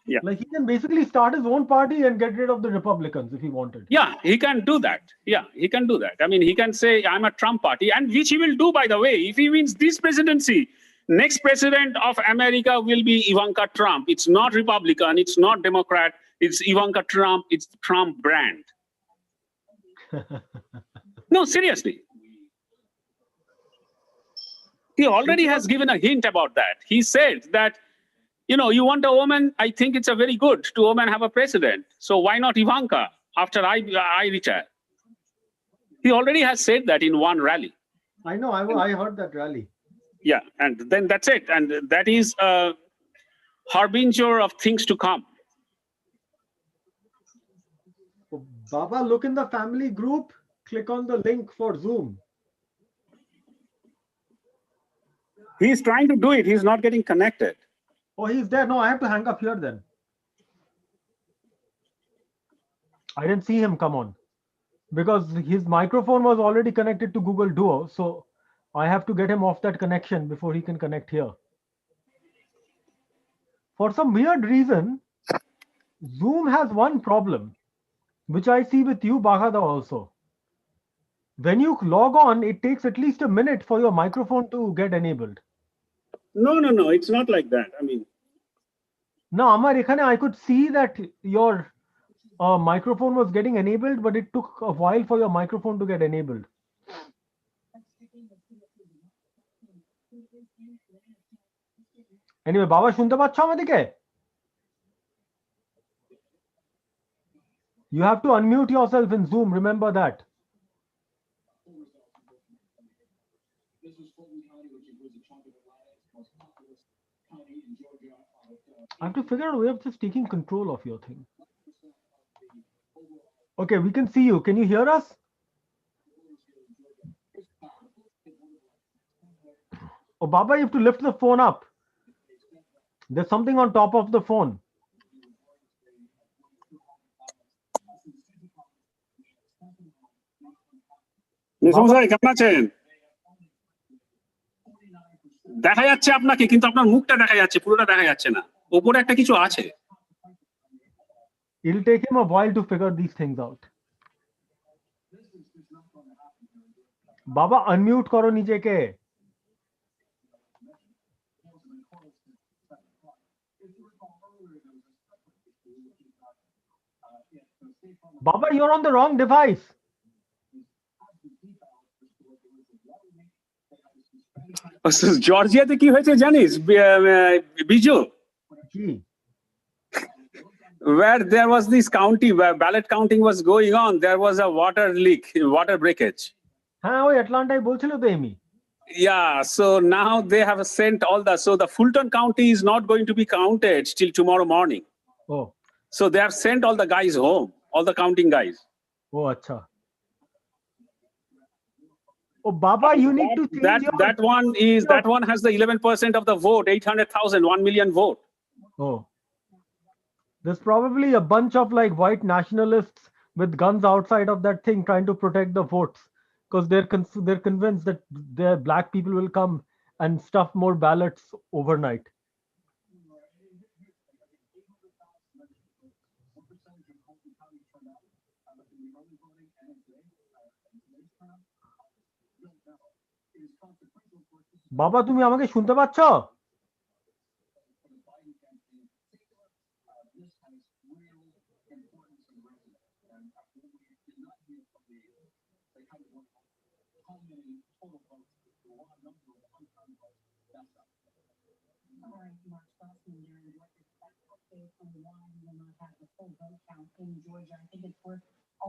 Yeah. Like, he can basically start his own party and get rid of the Republicans if he wanted. Yeah, he can do that. Yeah, he can do that. I mean, he can say, I'm a Trump party, and which he will do, by the way. If he wins this presidency, next president of America will be Ivanka Trump. It's not Republican. It's not Democrat. It's Ivanka Trump. It's the Trump brand. No, seriously. He already has given a hint about that. He said that, you want a woman, I think it's a very good to woman have a president. So why not Ivanka after I retire? He already has said that in one rally. I know, I heard that rally. Yeah, and then that's it. And that is a harbinger of things to come. Baba, look in the family group, click on the link for Zoom. He's trying to do it. He's not getting connected. Oh, he's there. No, I have to hang up here then. I didn't see him come on because his microphone was already connected to Google Duo. So I have to get him off that connection before he can connect here. For some weird reason, Zoom has one problem, which I see with you, Baghada, also. When you log on, it takes at least a minute for your microphone to get enabled. No, it's not like that. I mean, no, Amar, I could see that your microphone was getting enabled, but it took a while for your microphone to get enabled. Anyway, Baba, শুনতে পাচ্ছ আমাদেরকে? You have to unmute yourself in Zoom. Remember that. I have to figure out a way of just taking control of your thing. Okay, we can see you. Can you hear us? Oh, Baba, you have to lift the phone up. There's something on top of the phone. মেসমশাই কেমন আছেন? দেখা যাচ্ছে আপনাকে, কিন্তু আপনার মুখটা দেখা যাচ্ছে, পুরোটা দেখা যাচ্ছে না। উপরে একটা কিছু আছে। It'll take him a while to figure these things out. Baba, unmute karo niche ke. Baba, you're on the wrong device. জর্জিয়াতে কি হয়েছে জানিস Biju? Where there was this county where ballot counting was going on, there was a water leak, water breakage. হ্যাঁ, ওই আটলান্টায় বলছিল তো এমি। Yeah, so now they have sent all the, so the Fulton County is not going to be counted till tomorrow morning. Oh. So they have sent all the guys home, all the counting guys. Oh, acha. Oh, Baba, you need to change that one has the 11% of the vote, 800,000, 1 million vote. Oh. There's probably a bunch of like white nationalists with guns outside of that thing trying to protect the votes because they're convinced that their black people will come and stuff more ballots overnight. বাবা, তুমি আমাকে শুনতে পাচ্ছ?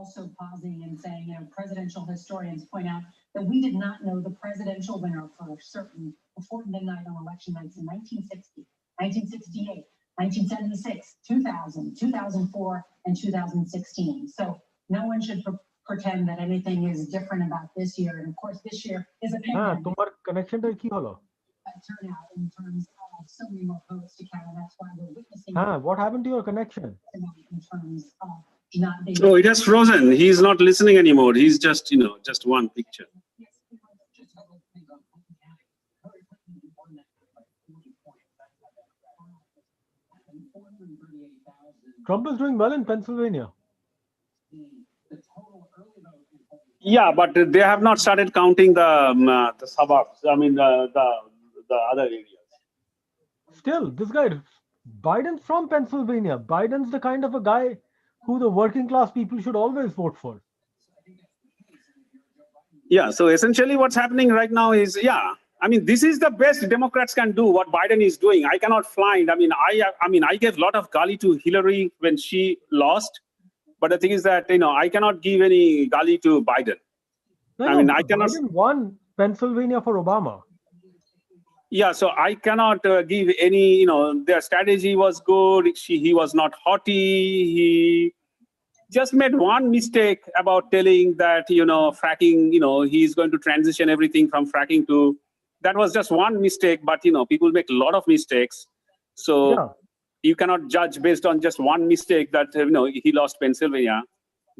Also pausing and saying, presidential historians point out that we did not know the presidential winner for certain before midnight on election nights in 1960, 1968, 1976, 2000, 2004, and 2016. So no one should pretend that anything is different about this year. And of course, this year is a pandemic. তোমার কানেকশনটা কি হলো? Turnout in terms of so many more votes to count. That's why we're witnessing. What happened to your connection? In terms of not being. Oh, it has frozen. He's not listening anymore. He's just, just one picture. Trump is doing well in Pennsylvania. Yeah, but they have not started counting the suburbs. I mean, the other areas. Still, this guy, Biden's from Pennsylvania. Biden's the kind of a guy who the working class people should always vote for. Yeah, so essentially what's happening right now is, I mean, this is the best Democrats can do, what Biden is doing. I cannot find, I gave a lot of golly to Hillary when she lost. But the thing is that, I cannot give any golly to Biden. I cannot. Biden won Pennsylvania for Obama. Yeah, so I cannot give any, their strategy was good. He was not haughty. He just made one mistake about telling that, fracking, he's going to transition everything from fracking to, that was just one mistake. But, people make a lot of mistakes. So you cannot judge based on just one mistake that, he lost Pennsylvania.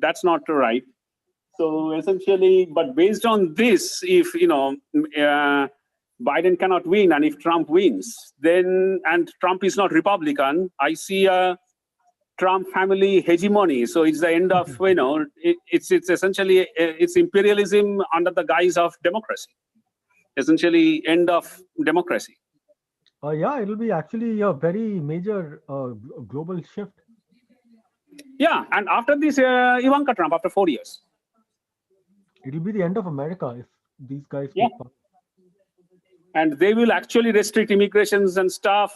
That's not right. So essentially, but based on this, if, Biden cannot win, and if Trump wins, then, and Trump is not Republican, I see a Trump family hegemony. So it's the end of, it's essentially, it's imperialism under the guise of democracy. Essentially, end of democracy. Yeah, it'll be actually a very major global shift. Yeah, and after this, Ivanka Trump, after 4 years. It'll be the end of America if these guys keep up. And they will actually restrict immigrations and stuff.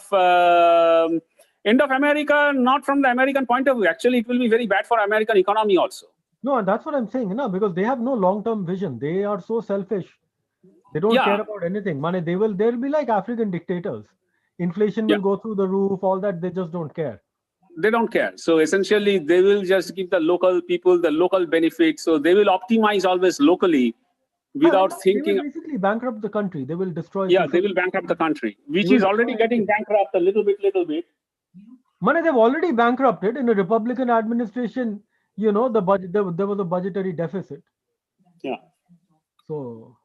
End of America, not from the American point of view. Actually, it will be very bad for American economy also. No, and that's what I'm saying, because they have no long-term vision. They are so selfish. They don't care about anything. They'll be like African dictators. inflation will go through the roof, all that. They just don't care. They don't care. So essentially, they will just give the local people the local benefits. So they will optimize always locally without thinking. They will basically bankrupt the country. They will destroy. Yeah, they will bankrupt the country, which is already getting bankrupt a little bit. Money, they've already bankrupted in a Republican administration. You know, the budget, there was a budgetary deficit. Yeah. So,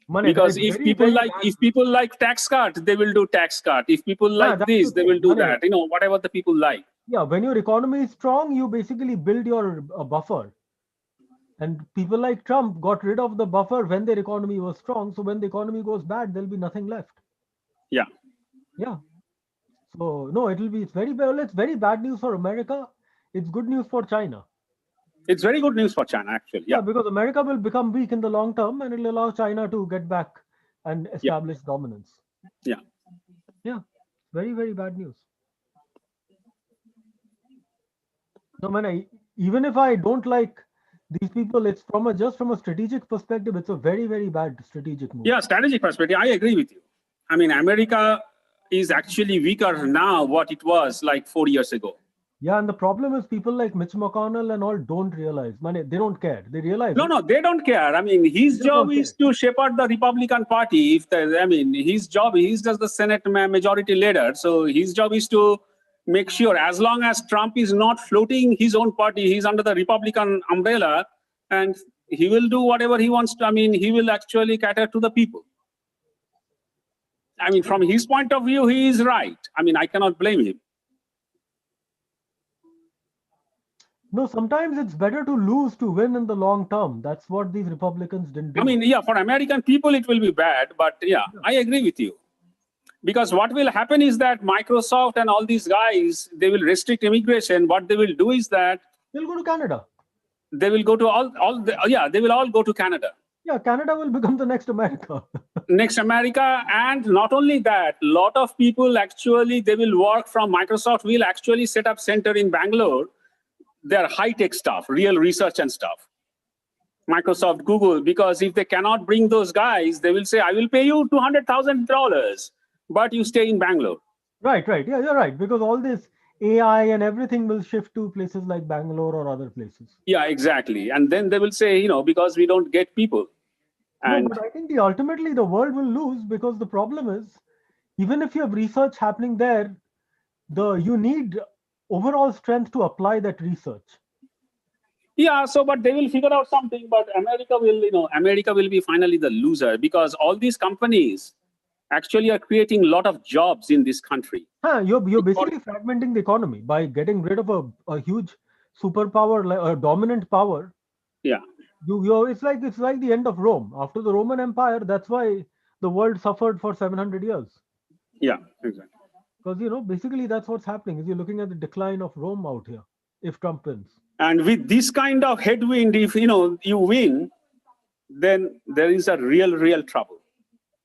because if people like tax cut, they will do tax cut. If people like this, they will do that. You know, whatever the people like. Yeah, when your economy is strong, you basically build your buffer. And people like Trump got rid of the buffer when their economy was strong. So when the economy goes bad, there'll be nothing left. Yeah. Yeah. So no, it's very bad. It's very bad news for America. It's good news for China. It's very good news for China, actually. Yeah, because America will become weak in the long term, and it'll allow China to get back and establish dominance. Yeah. Yeah. Very, very bad news. No, man, even if I don't like these people, it's just from a strategic perspective, it's a very, very bad strategic move. Yeah, strategic perspective. I agree with you. I mean, America is actually weaker now what it was like 4 years ago. Yeah, and the problem is people like Mitch McConnell and all don't realize. They don't care. They realize. No, they don't care. I mean, his job is to shepherd the Republican Party. His job, he's just the Senate majority leader. So his job is to make sure, as long as Trump is not floating his own party, he's under the Republican umbrella, and he will do whatever he wants to. I mean, he will actually cater to the people. I mean, from his point of view, he is right. I mean, I cannot blame him. No, sometimes it's better to lose to win in the long term. That's what these Republicans didn't do. I mean, yeah, for American people, it will be bad. But yeah, I agree with you. Because what will happen is that Microsoft and all these guys, they will restrict immigration. What they will do is that they'll go to Canada. They will go to they will all go to Canada. Yeah, Canada will become the next America. Next America. And not only that, a lot of people actually, they will work from Microsoft, will actually set up center in Bangalore. Their high-tech stuff, real research and stuff. Microsoft, Google, because if they cannot bring those guys, they will say, I will pay you $200,000, but you stay in Bangalore. Right. Yeah, you're right. Because all this AI and everything will shift to places like Bangalore or other places. Yeah, exactly. And then they will say, because we don't get people. And no, but I think ultimately the world will lose, because the problem is, even if you have research happening there, you need overall strength to apply that research. Yeah, but they will figure out something, but America will be finally the loser, because all these companies actually are creating a lot of jobs in this country. You're basically fragmenting the economy by getting rid of a huge superpower, like a dominant power. Yeah. It's like the end of Rome. After the Roman Empire, that's why the world suffered for 700 years. Yeah, exactly. Because, basically that's what's happening, is you're looking at the decline of Rome out here, if Trump wins. And with this kind of headwind, if, you win, then there is a real trouble.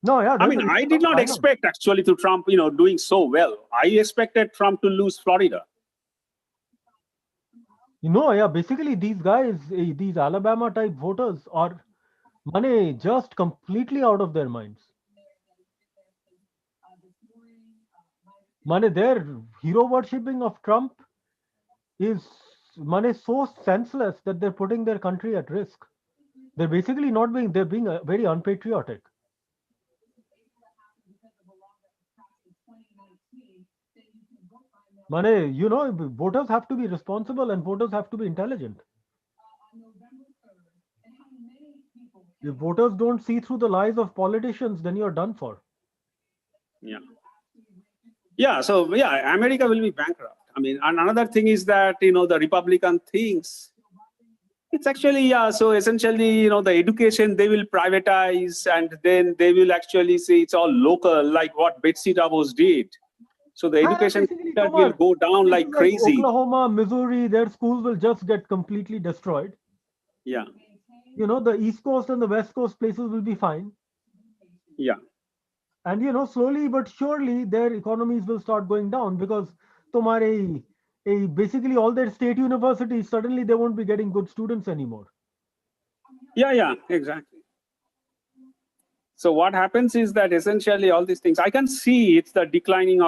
No, yeah. I mean, I did not expect actually to Trump, doing so well. I expected Trump to lose Florida. Basically these guys, these Alabama type voters are just completely out of their minds. Their hero worshipping of Trump is so senseless that they're putting their country at risk. They're basically they're being very unpatriotic. Voters have to be responsible and voters have to be intelligent. If voters don't see through the lies of politicians, then you're done for. Yeah. Yeah, so America will be bankrupt. I mean, and another thing is that, the Republican thinks it's actually, so essentially, the education they will privatize, and then they will actually say it's all local, like what Betsy DeVos did. So the education sector will go down like crazy. Oklahoma, Missouri, their schools will just get completely destroyed. Yeah. The East Coast and the West Coast places will be fine. Yeah. And, slowly but surely their economies will start going down, because basically all their state universities, suddenly they won't be getting good students anymore. Yeah, exactly. So what happens is that essentially all these things, I can see it's the decline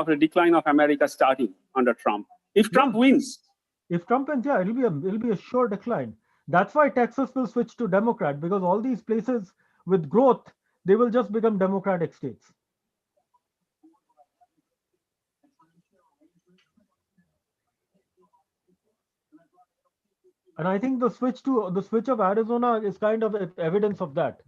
of America starting under Trump. If Trump wins. If Trump wins, yeah, it'll be a sure decline. That's why Texas will switch to Democrat, because all these places with growth, they will just become Democratic states. And I think the switch of Arizona is kind of evidence of that.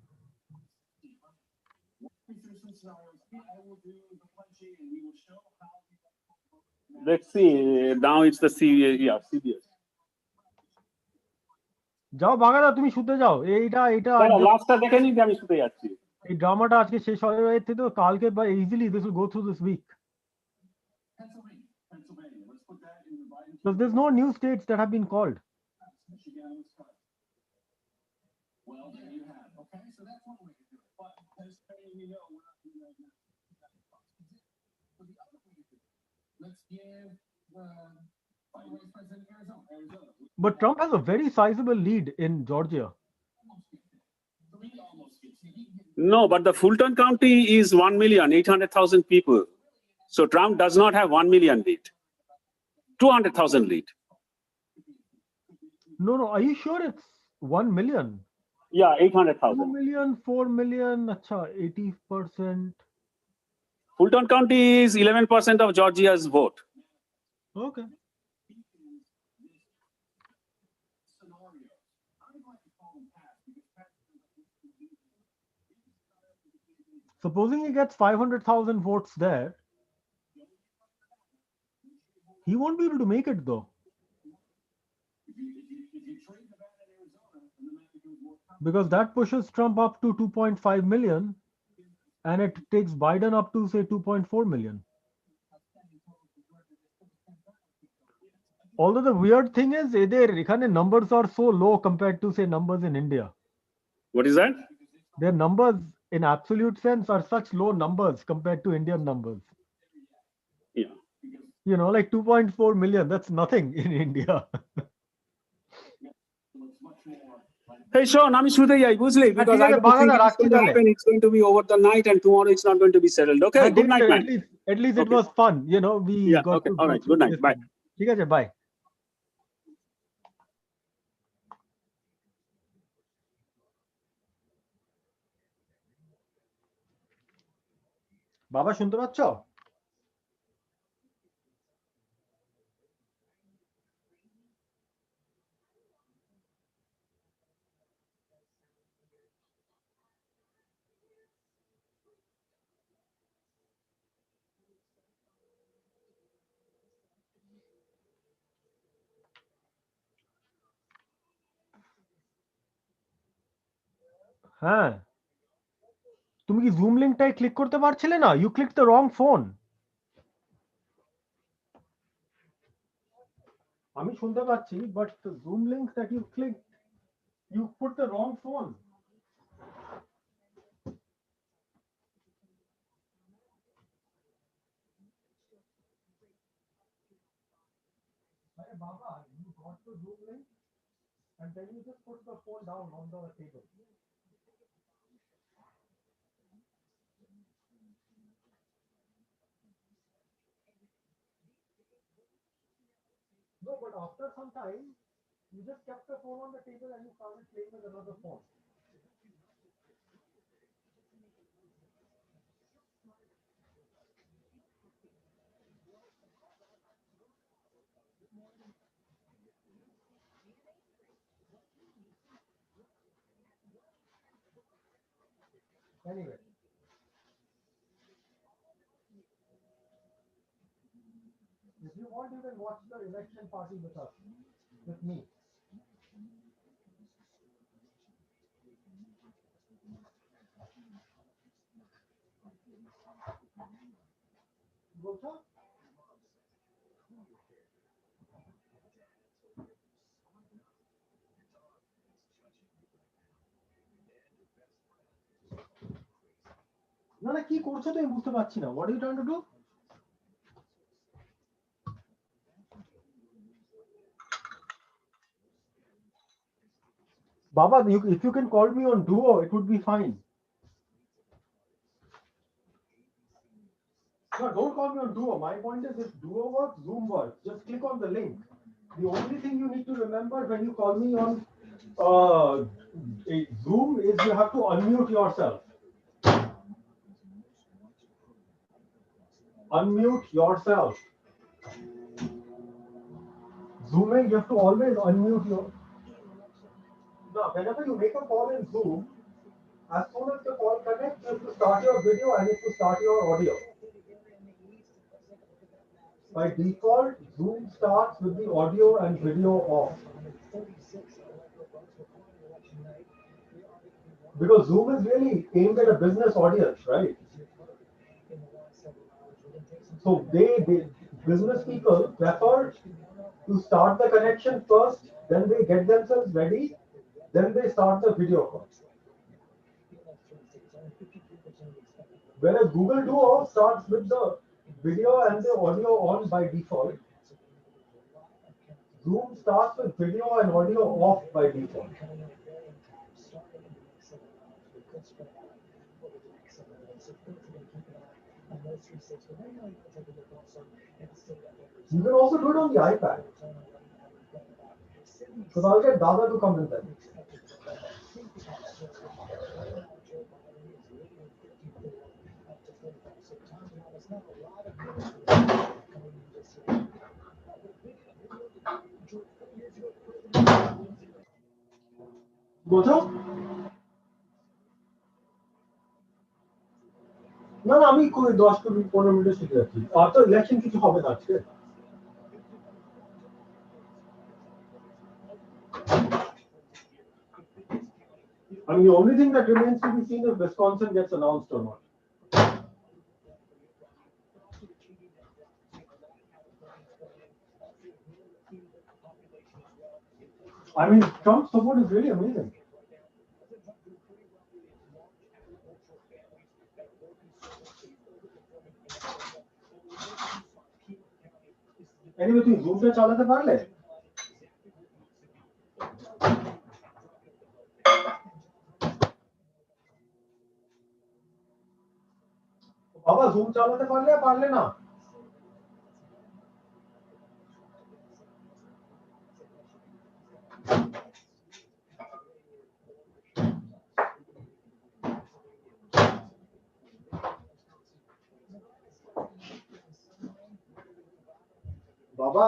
Let's see. Now it's the CBS. যাও বাগাদা তুমি শুতে যাও এটা লাস্টটা দেখে নিতে আমি শুতে যাচ্ছি এই ড্রামাটা আজকে শেষ হয়ে যেতে তো কালকে বা easily this will go through this week. Because there's no new states that have been called. Well, there you have. Okay, so that's one way to do it. But Pennsylvania, we're not doing that now. So the other way to do it, let's give Vice President Arizona. But Trump has a very sizable lead in Georgia. No, but the Fulton County is 1,800,000 people. So Trump does not have 1 million lead. 200,000 lead. No, are you sure it's 1 million? Yeah, 800,000. 2 million, 4 million, acha, 80%. Fulton County is 11% of Georgia's vote. Okay. Supposing he gets 500,000 votes there, he won't be able to make it though. Because that pushes Trump up to 2.5 million and it takes Biden up to say 2.4 million. Although the weird thing is, their numbers are so low compared to say numbers in India. What is that? Their numbers in absolute sense are such low numbers compared to Indian numbers. Yeah. You know, like 2.4 million, that's nothing in India. Hey, Sean, I'm shooting you, because I don't think it's going to be over the night and tomorrow it's not going to be settled. Okay, good night, man. At least it was fun. You know, we got okay. to All right, good night. Bye. ঠিক আছে, bye. বাবা শুনতে পাচ্ছ? হ্যাঁ, তুমি কি zoom লিংকটায় click করতে পারছিলে না? You clicked the wrong phone. আমি শুনতে পাচ্ছি, but the Zoom link that you clicked, you put the wrong phone. Hey Baba, you got the Zoom link and then you just put the phone down on the table. No, but after some time, you just kept the phone on the table and you started playing with another phone. Anyway. If you want, you can watch the election party with us, with me. বলছো? না কি করছো তুমি বুঝতে পারছি না। What are you trying to do? Baba, if you can call me on Duo, it would be fine. call me on Duo. My point is, if Duo works, Zoom works. Just click on the link. The only thing you need to remember when you call me on Zoom is you have to unmute yourself. Unmute yourself. Zooming, you have to always unmute your. Now, whenever you make a call in Zoom, as soon as the call connects, you have to start your video and you have to start your audio. By default, Zoom starts with the audio and video off. Because Zoom is really aimed at a business audience, right? So business people prefer to start the connection first, then they get themselves ready, then they start the video call. Whereas Google Duo starts with the video and the audio on by default. Zoom starts with video and audio off by default. You can also do it on the iPad. Because I'll get Dada to come in then. বোঝো না না আমি 10-15 মিনিটে শিখে যাচ্ছি আর তো election কিছু হবে না আজকে I mean, the only thing that remains to be seen if Wisconsin gets announced or not. I mean, Trump's support is really amazing. Anyway, তুই জুমটা চালাতে পারলে? বাবা জুম চালাতে পারলে না? বাবা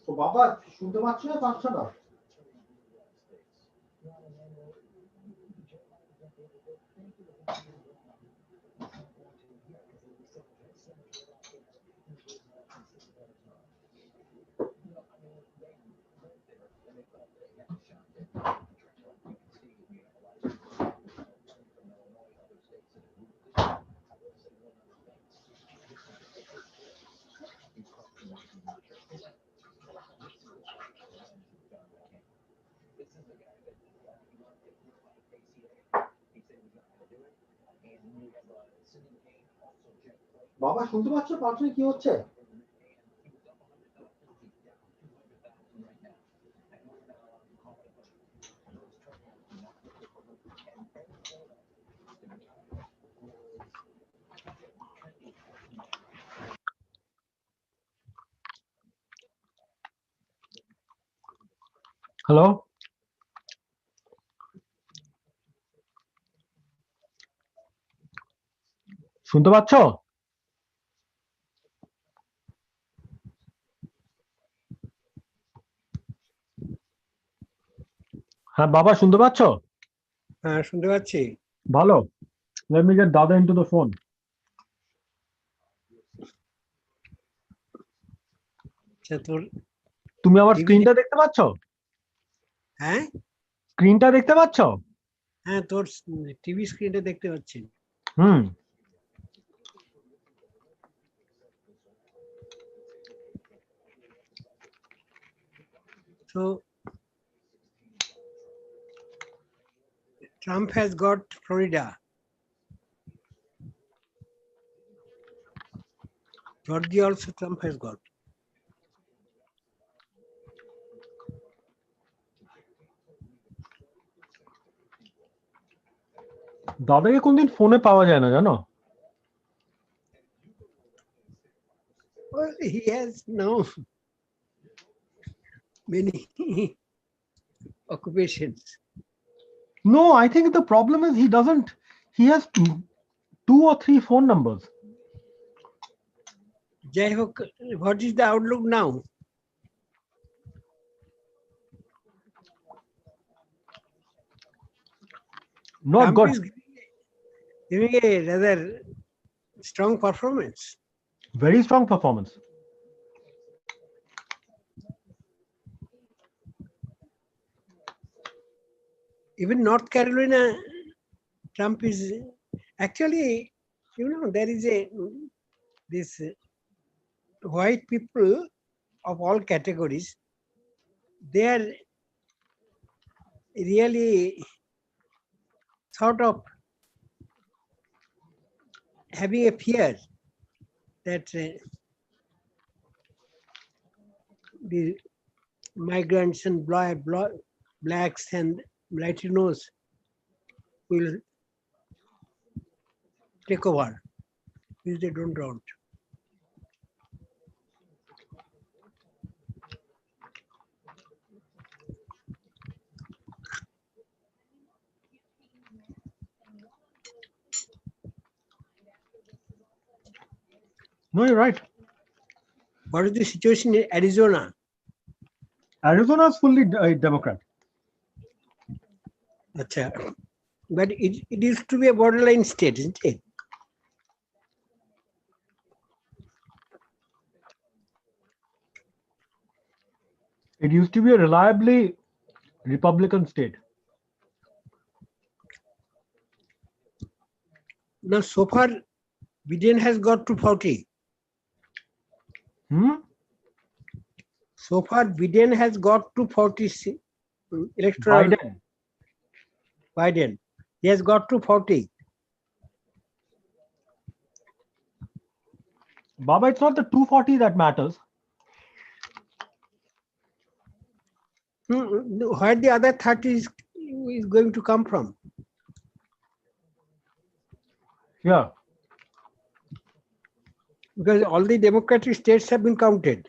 তো বাবা শুনতে পাচ্ছ না পাচ্ছ না বাবা শুনতে পাচ্ছ পাচ্ছ কি হচ্ছে হ্যালো শুনতে পাচ্ছ হ্যাঁ বাবা শুনতে পাচ্ছ হ্যাঁ শুনতে পাচ্ছি ভালো let me get Dada into the phone আচ্ছা তোর তুমি আমার স্ক্রিনটা দেখতে পাচ্ছ হ্যাঁ স্ক্রিনটা দেখতে পাচ্ছ হ্যাঁ তোর টিভি স্ক্রিনটা দেখতে পাচ্ছি So Trump has got Florida. Georgia also Trump has got. দাদাকে কোনদিন ফোনে পাওয়া যায় না জানো? Well, he has now many occupations. No, I think the problem is he doesn't. He has two or three phone numbers. Jai Hok, what is the outlook now? Not Trump good. is giving a rather strong performance. Very strong performance. Even North Carolina, Trump is actually, there is this white people of all categories, they are really sort of having a fear that the migrants and blacks and Latinos will take over, which they don't want. No, you're right. What is the situation in Arizona? Arizona is fully Democrat. Achha. But it used to be a borderline state, isn't it? It used to be a reliably Republican state. Now, so far, Biden has got to 40. So far, Biden has got to 40 electoral. Biden. He has got to 40. Baba, it's not the 240 that matters. Where the other 30 is going to come from? Yeah. Because all the Democratic states have been counted.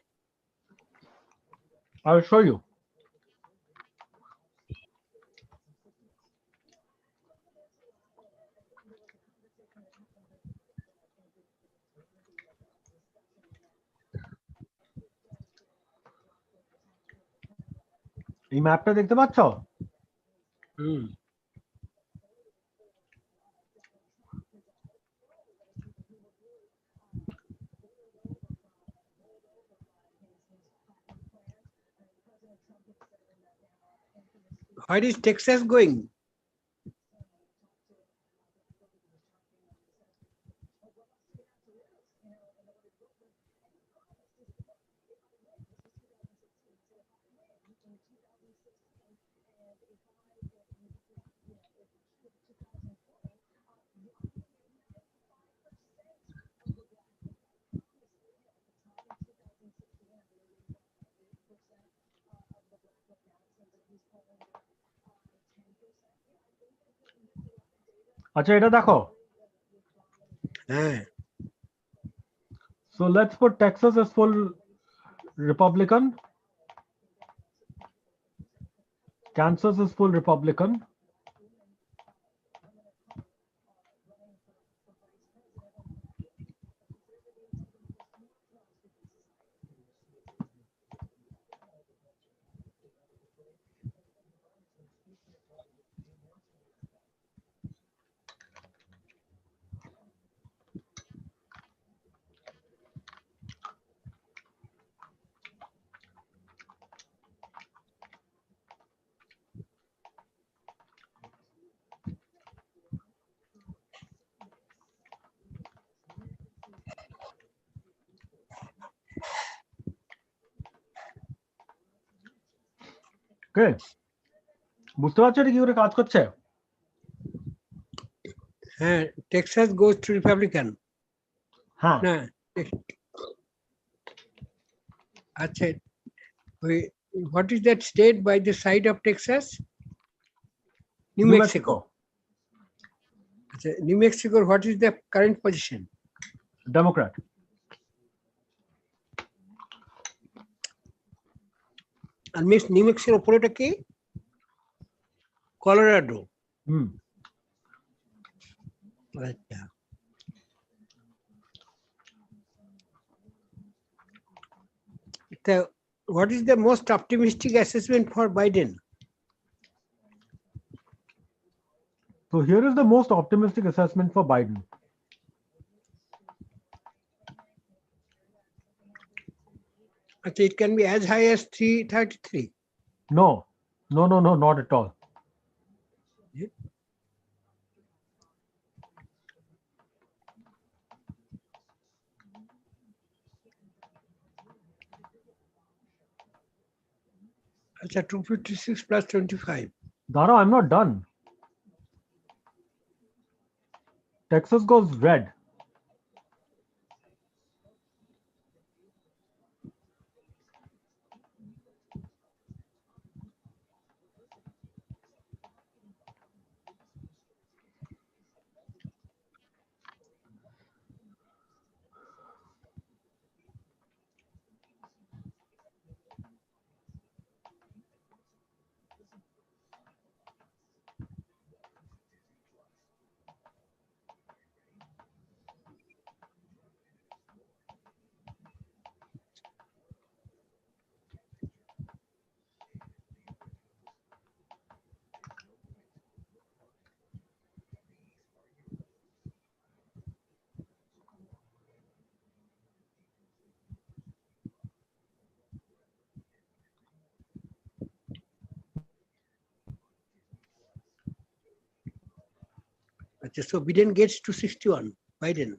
I'll show you. এই ম্যাপটা দেখতে পাচ্ছ? Where is Texas going? আচ্ছা এটা দেখো। So let's put Texas as full Republican. Kansas is full Republican. Okay. বুঝতে পারছো এটা কি করে কাজ করছে? হ্যাঁ, Texas goes to Republican. হ্যাঁ। না, আচ্ছা, what is that state by the side of Texas? New Mexico. New Mexico, what is the current position? Democrat. And Miss New Mexico operator কি? Colorado. আচ্ছা। What is the most optimistic assessment for Biden? So here is the most optimistic assessment for Biden. It can be as high as 333. No, not at all. It's 256 plus 25. Dara, I'm not done. Texas goes red. So Biden gets to 61. Biden.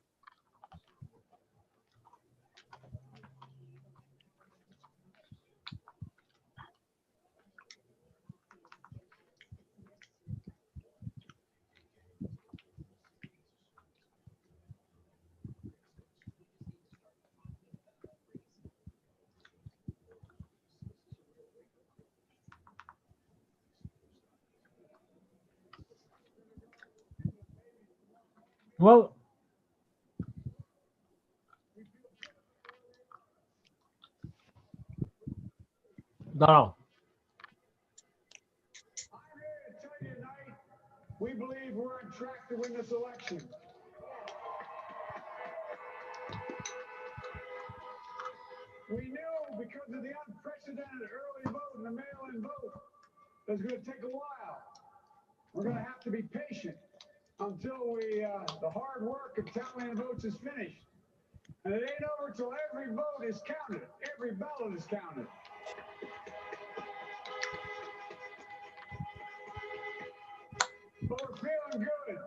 Well, Dara. We believe we're on track to win this election. We knew because of the unprecedented early vote and the mail-in vote that it's going to take a while. We're going to have to be patient until the hard work of tallying votes is finished. And it ain't over till every vote is counted. Every ballot is counted. But we're feeling good.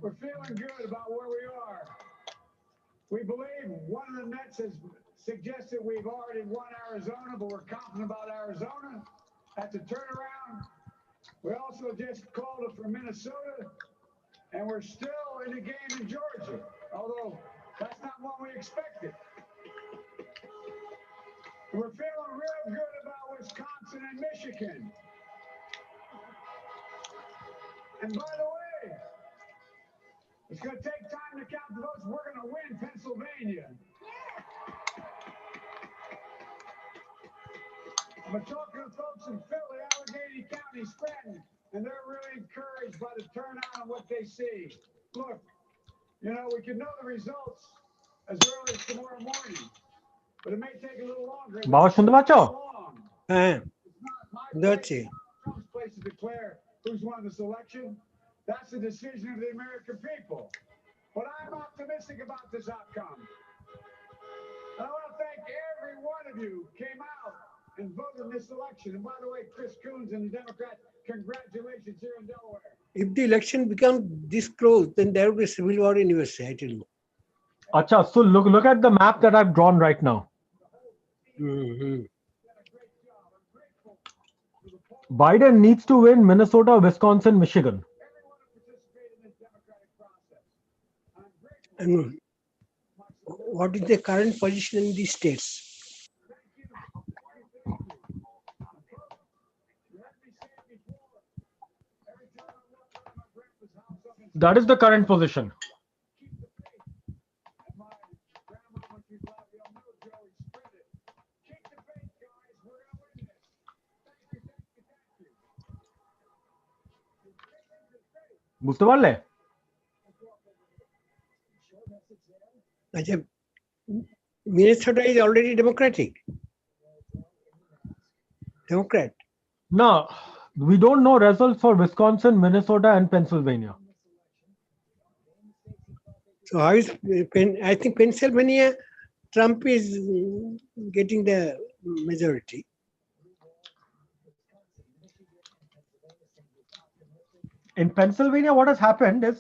We're feeling good about where we are. We believe one of the Mets has suggested we've already won Arizona, but we're confident about Arizona. That's a turnaround. We also just called it for Minnesota, and we're still in the game in Georgia, although that's not what we expected. We're feeling real good about Wisconsin and Michigan. And by the way, it's going to take time to count the votes. We're going to win Pennsylvania. I'm talking to folks in Philly, Allegheny County, Scranton, and they're really encouraged by the turnout and what they see. Look, we can know the results as early as tomorrow morning, but it may take a little longer. Baba শুনতে পাচ্ছো? হ্যাঁ, দেখছি। Trump's place to declare who's won this election. That's the decision of the American people. But I'm optimistic about this outcome. And I want to thank every one of you who came out and voted in this election. And by the way, Chris Coons and the Democrats, congratulations here in Delaware. If the election becomes this close, then there will be civil war in USA, I tell you. Acha, so look at the map that I've drawn right now. Biden needs to win Minnesota, Wisconsin, Michigan. And what is the current position in these states? That is the current position. বুঝতে পারলে? আচ্ছা, Minnesota is already Democratic. Democrat. No, we don't know results for Wisconsin, Minnesota, and Pennsylvania. So how is I think Pennsylvania, Trump is getting the majority. In Pennsylvania, what has happened is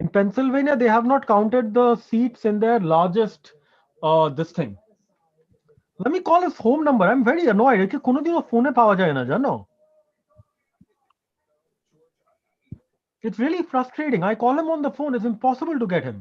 in Pennsylvania, they have not counted the seats in their largest this thing. Let me call his home number. I'm very annoyed. একে কোনোদিনও ফোনে পাওয়া যায় না, জানো? It's really frustrating. I call him on the phone. It's impossible to get him.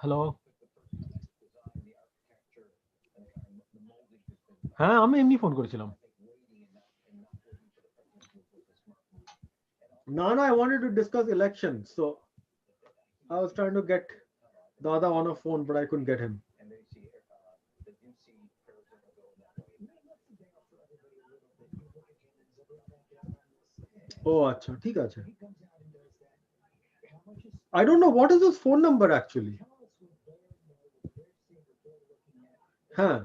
Hello, হ্যাঁ আমি এমনি ফোন করেছিলাম। No, I wanted to discuss elections, so I was trying to get Dada on a phone, but I couldn't get him. Oh, acha, ঠিক আছে. I don't know what is his phone number actually. হ্যাঁ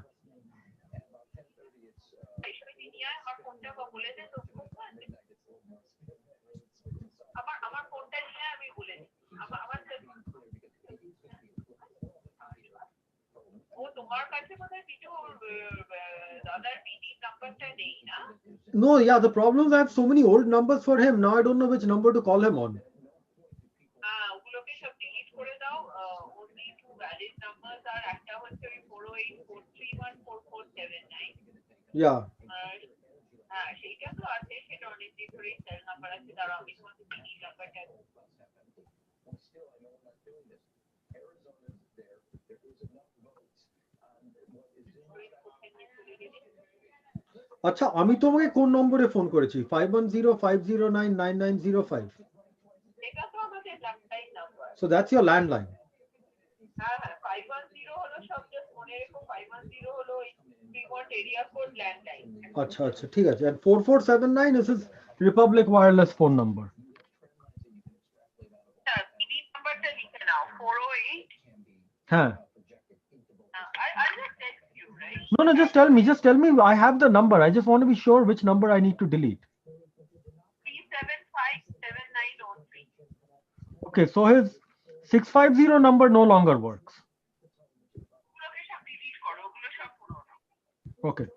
No, yeah, the problem is I have so many old numbers for him. Now I don't know which number to call him on. Yeah. আচ্ছা, আমি তোমাকে কোন নম্বরে phone করেছি? 5105099905. So that's your landline. আচ্ছা আচ্ছা ঠিক আছে। And 4479 is his Republic Wireless phone number. হ্যাঁ। No, just tell me. Just tell me. I have the number. I just want to be sure which number I need to delete. 3757903. Okay, so his 650 number no longer works. Okay.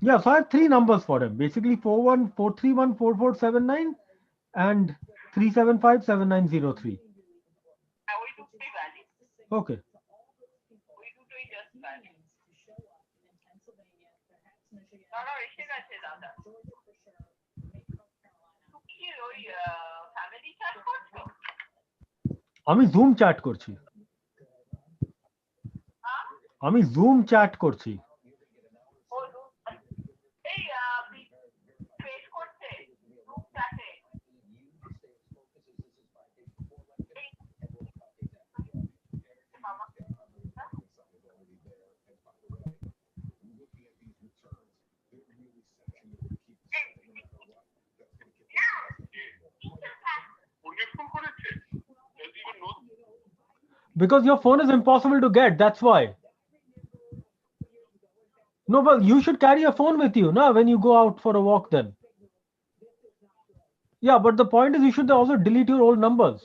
Yeah, so I have three numbers for him. Basically 4314479 and 3757903. Okay. আমি zoom chat করছি। আমি zoom chat করছি। Because your phone is impossible to get. That's why. No, but you should carry a phone with you, no, when you go out for a walk then. Yeah, but the point is you should also delete your old numbers.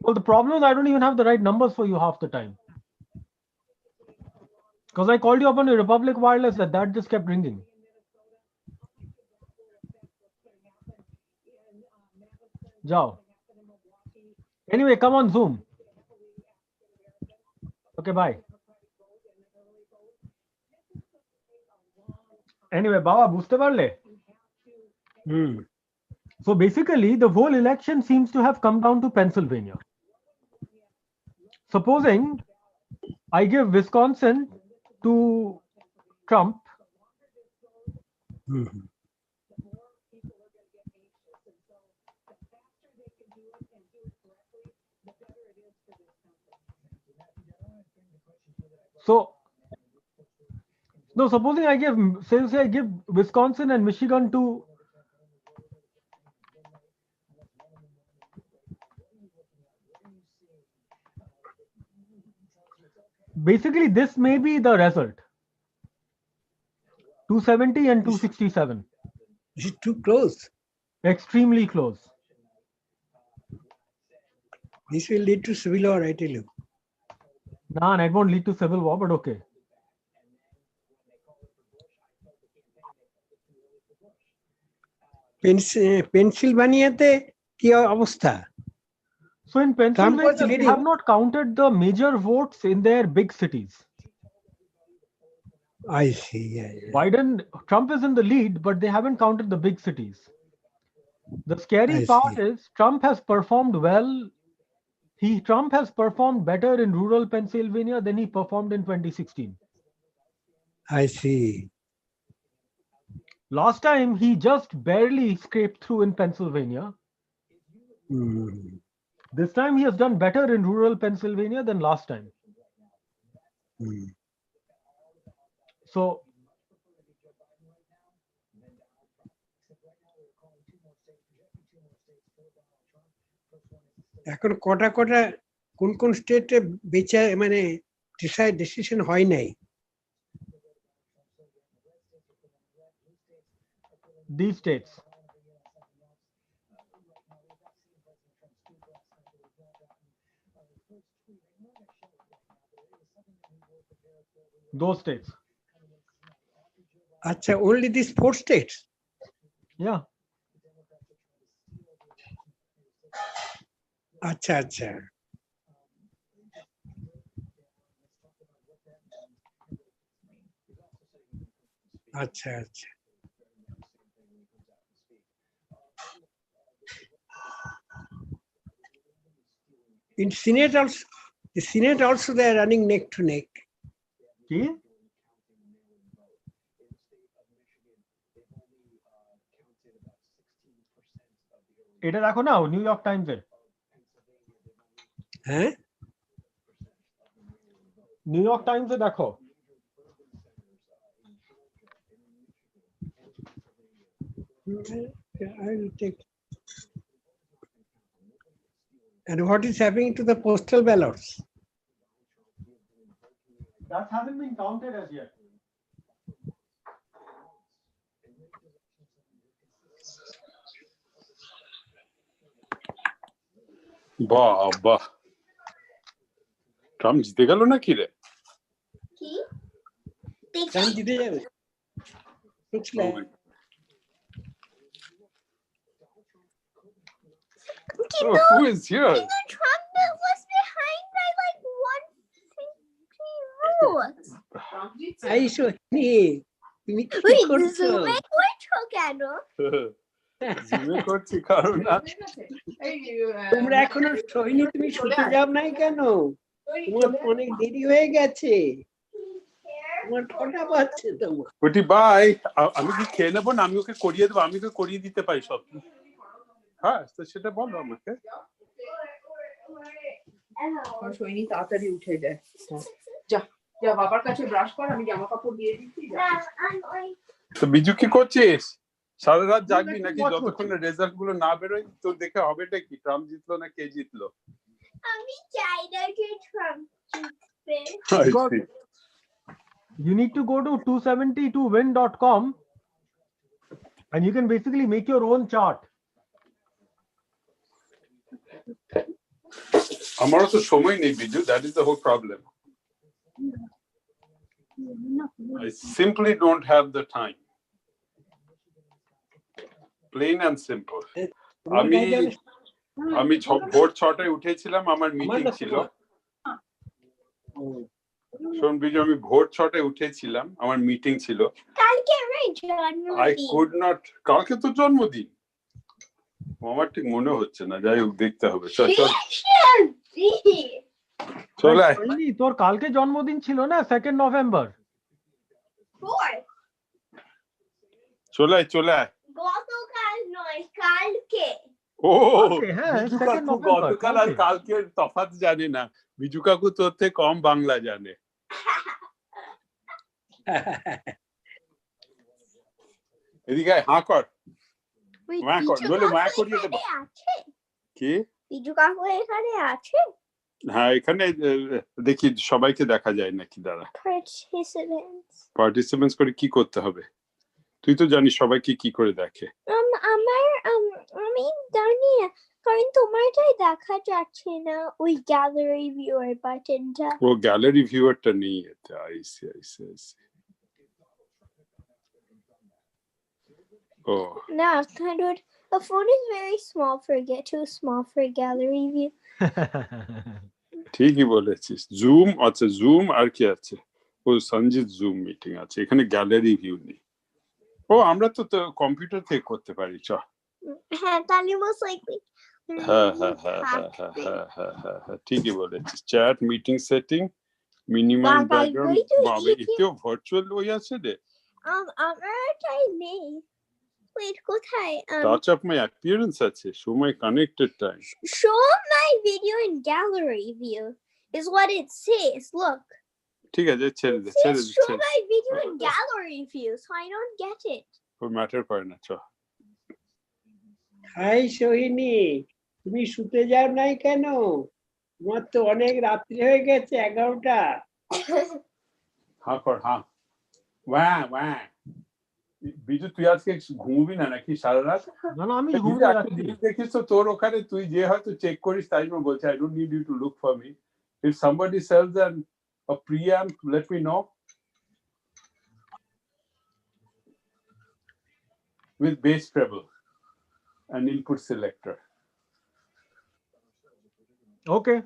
Well, the problem is I don't even have the right numbers for you half the time. Because I called you up on your Republic Wireless, that just kept ringing. Jao. Anyway, come on Zoom. Okay, bye. Anyway, Baba, buste parle? So basically, the whole election seems to have come down to Pennsylvania. Supposing I give Wisconsin to Trump, so no, supposing I give, say I give Wisconsin and Michigan to basically this may be the result. 270 and 267. Is it too close? Extremely close. This will lead to civil war, I tell you. Nah, it won't lead to civil war, but okay. পেনসিলভানিয়াতে কি অবস্থা? So in Pennsylvania, they have not counted the major votes in their big cities. I see. Yeah. Trump is in the lead, but they haven't counted the big cities. The scary part is Trump has performed well. Trump has performed better in rural Pennsylvania than he performed in 2016. I see. Last time he just barely scraped through in Pennsylvania. This time he has done better in rural Pennsylvania than last time. So এখন কোটা কোন স্টেটে বেচা মানে decision হয় নাই? These states. Those states. Acha, only these 4 states? Yeah. Acha. Acha. In the Senate also they are running neck to neck. Okay. এটা দেখো না নিউ ইয়র্ক টাইমস এর। হ্যাঁ, নিউ ইয়র্ক টাইমস এ দেখো। I will take. And what is happening to the postal ballots? That hasn't been counted as yet. বাহ, Trump জিতে গেল নাকি রে? ট্রাম্প জিতে যাবে? Who is here? Trump was behind by like 150 votes. I saw তুমি কি করছো? কেন? জিমে করছি কারণ তোমরা এখনো সৈনি, তুমি শুতে যাও নাই কেন? তোমার অনেক দেরি হয়ে গেছে। তোমার কটা বাজছে তোমার? ওটি বাই, আমি কি খেয়ে নেবো না আমি ওকে করিয়ে দেবো? আমি তো করিয়ে দিতে পারি সব। হ্যাঁ, তো সেটা বলো আমাকে। সৈনি তাড়াতাড়ি উঠে যায়। যা বাবার কাছে ব্রাশ কর, আমি জামা কাপড় দিয়ে দিচ্ছি। তো বিজু কি করছিস? সারা রাত No, জাগবি let me নাকি watch যতক্ষণ রেজাল্ট গুলো না বেরোয়? তোর দেখে হবেটা কি? ট্রাম্প জিতলো না কে জিতলো? আমি চাই না যে ট্রাম্প জিতবে। I God. see. You need to go to 272win.com and you can basically make your own chart. আমারও তো সময় নেই Biju, that is the whole problem. I simply don't have the time. Plain and simple. আমি ভোর 6টায় উঠেছিলাম, আমার meeting ছিল। শোন বিজু, আমি ভোর 6টায় উঠেছিলাম, আমার মিটিং ছিল। কালকে আমার জন্মদিন। I could not, কালকে তো জন্মদিন। আমার ঠিক মনে হচ্ছে না, যাই হোক দেখতে হবে। চল চল আয়। তোর কালকে জন্মদিন ছিল না, 2nd November। চলে আয়। গতকাল নয়, কালকে। ও হ্যাঁ, বিজু 2nd কাকু November, গতকাল আর কালকের তফাৎ জানে না। বিজু কাকু তোর থেকে কম বাংলা জানে। এদিকে হাঁ কর, মা কর, নইলে মা করিয়ে দেবো। কি বিজু কাকু এখানে আছে? হ্যাঁ, এখানে দেখি সবাইকে দেখা যায় নাকি। দাঁড়া, পার্টিসিপেন্টস করে কি করতে হবে? তুই তো জানিস সবাইকে কি করে দেখে। আমি জানি না, কারণ তোমারটাই দেখা যাচ্ছে না ওই গ্যালারি ভিউয়ার বাটনটা। ও গ্যালারি ভিউয়ারটা নেই এতে। আইসি। Oh. No, kind of. The phone is very small too small for gallery view. ঠিকই বলেছিস। জুম আছে, জুম আর কি আছে? ও সঞ্জিত জুম মিটিং আছে, এখানে গ্যালারি ভিউ নেই। ও আমরা তো কম্পিউটার থেকে করতে পারি। চ হ্যাঁ, তাহলে most likely হ্যাঁ, ঠিকই বলেছিস। Chat meeting setting minimum background. বাবা, এতেও ভার্চুয়াল ওই আছে রে। আমারটাই নেই। Wait, কোথায়? Touch up my appearance আছে, show my connected time. Show my video in gallery view is what it says. Look. ঠিক আছে, ছেড়ে দে। Show my video in gallery view, so I don't get it. ও matter করে না। চ high Sohini, তুমি শুতে যাও নাই কেন? তোমার তো অনেক রাত্রি হয়ে গেছে, 11টা। হাঁ কর, হাঁ। ওয়া বিজু, তুই আজকে ঘুমবি না নাকি সারা রাত? না, আমি দেখিস তো তোর ওখানে, তুই যে হয়তো চেক করিস, তাই জন্য বলছি I don't need you to look for me. If somebody sells a preamp, let me know. With bass treble and input selector. Okay.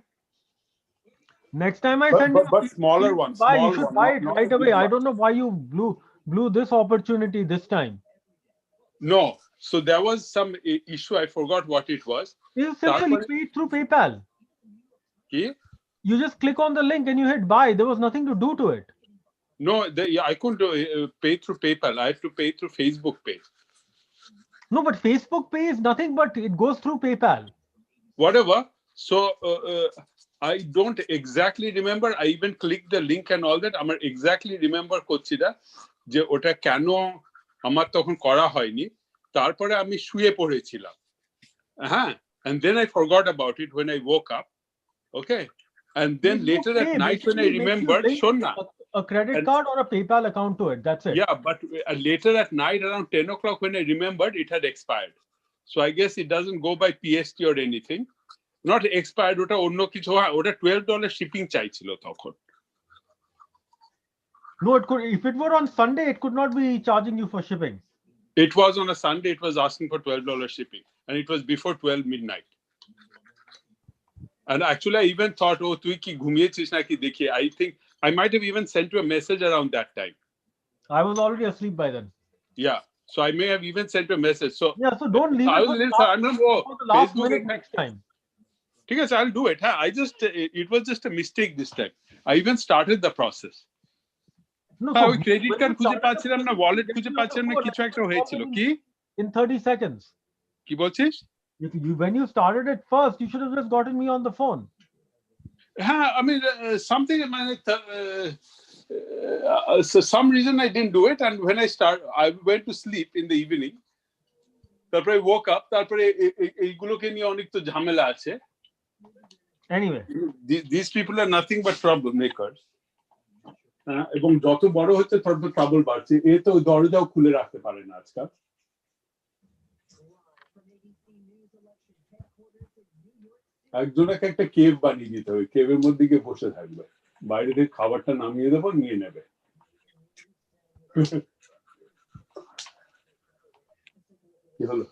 Next time I send but smaller ones. You should buy it right away. I don't know why you blew this opportunity this time. No, so there was some issue. I forgot what it was. You simply paid through PayPal. You just click on the link and you hit buy. There was nothing to do to it. No, I couldn't pay through PayPal. I have to pay through Facebook Pay. No, but Facebook Pay is nothing but it goes through PayPal. Whatever. So I don't exactly remember. I even clicked the link and all that. আমার exactly remember করছি না যে ওটা কেন আমার তখন করা হয়নি। তারপরে আমি শুয়ে পড়েছিলাম। হ্যাঁ, and then I forgot about it when I woke up. Okay, and then later at night when I remembered, শোন না, a credit card or a PayPal account to it. That's it. Yeah, but later at night around 10 o'clock when I remembered, it had expired. So I guess it doesn't go by PST or anything. Not expired, ওটা অন্য কিছু। ওটা $12 shipping চাইছিল তখন। No, it could. If it were on Sunday, it could not be charging you for shipping. It was on a Sunday. It was asking for $12 shipping, and it was before 12 midnight. And actually, I even thought, oh, তুই কি ঘুমিয়েছিস নাকি দেখি। I think I might have even sent you a message around that time. I was already asleep by then. Yeah, so I may have even sent you a message. So yeah, so don't leave it for the last minute next time. Yes, I'll do it. It was just a mistake this time. I even started the process. No, credit card খুঁজে পাচ্ছিলাম না, wallet খুঁজে পাচ্ছিলাম না, কিছু একটা হয়েছিল। কি? In 30 seconds. কি বলছিস? When you started it first, you should have just gotten me on the phone. I mean, something So some reason I didn't do it, and when I went to sleep in the evening. তারপরে I woke up. তারপরে এইগুলোকে নিয়ে অনেক তো ঝামেলা আছে. Anyway, these people are nothing but troublemakers. এবং যত বড় হচ্ছে তত ট্রাবল বাড়ছে. এ তো দরজাও খুলে রাখতে পারে না আজকাল. একজনকে একটা কেভ বানিয়ে দিতে হবে. কেভের মধ্যে গিয়ে বসে থাকবে. বাইরে থেকে খাবারটা নামিয়ে দেবো, নিয়ে নেবে. কি হলো?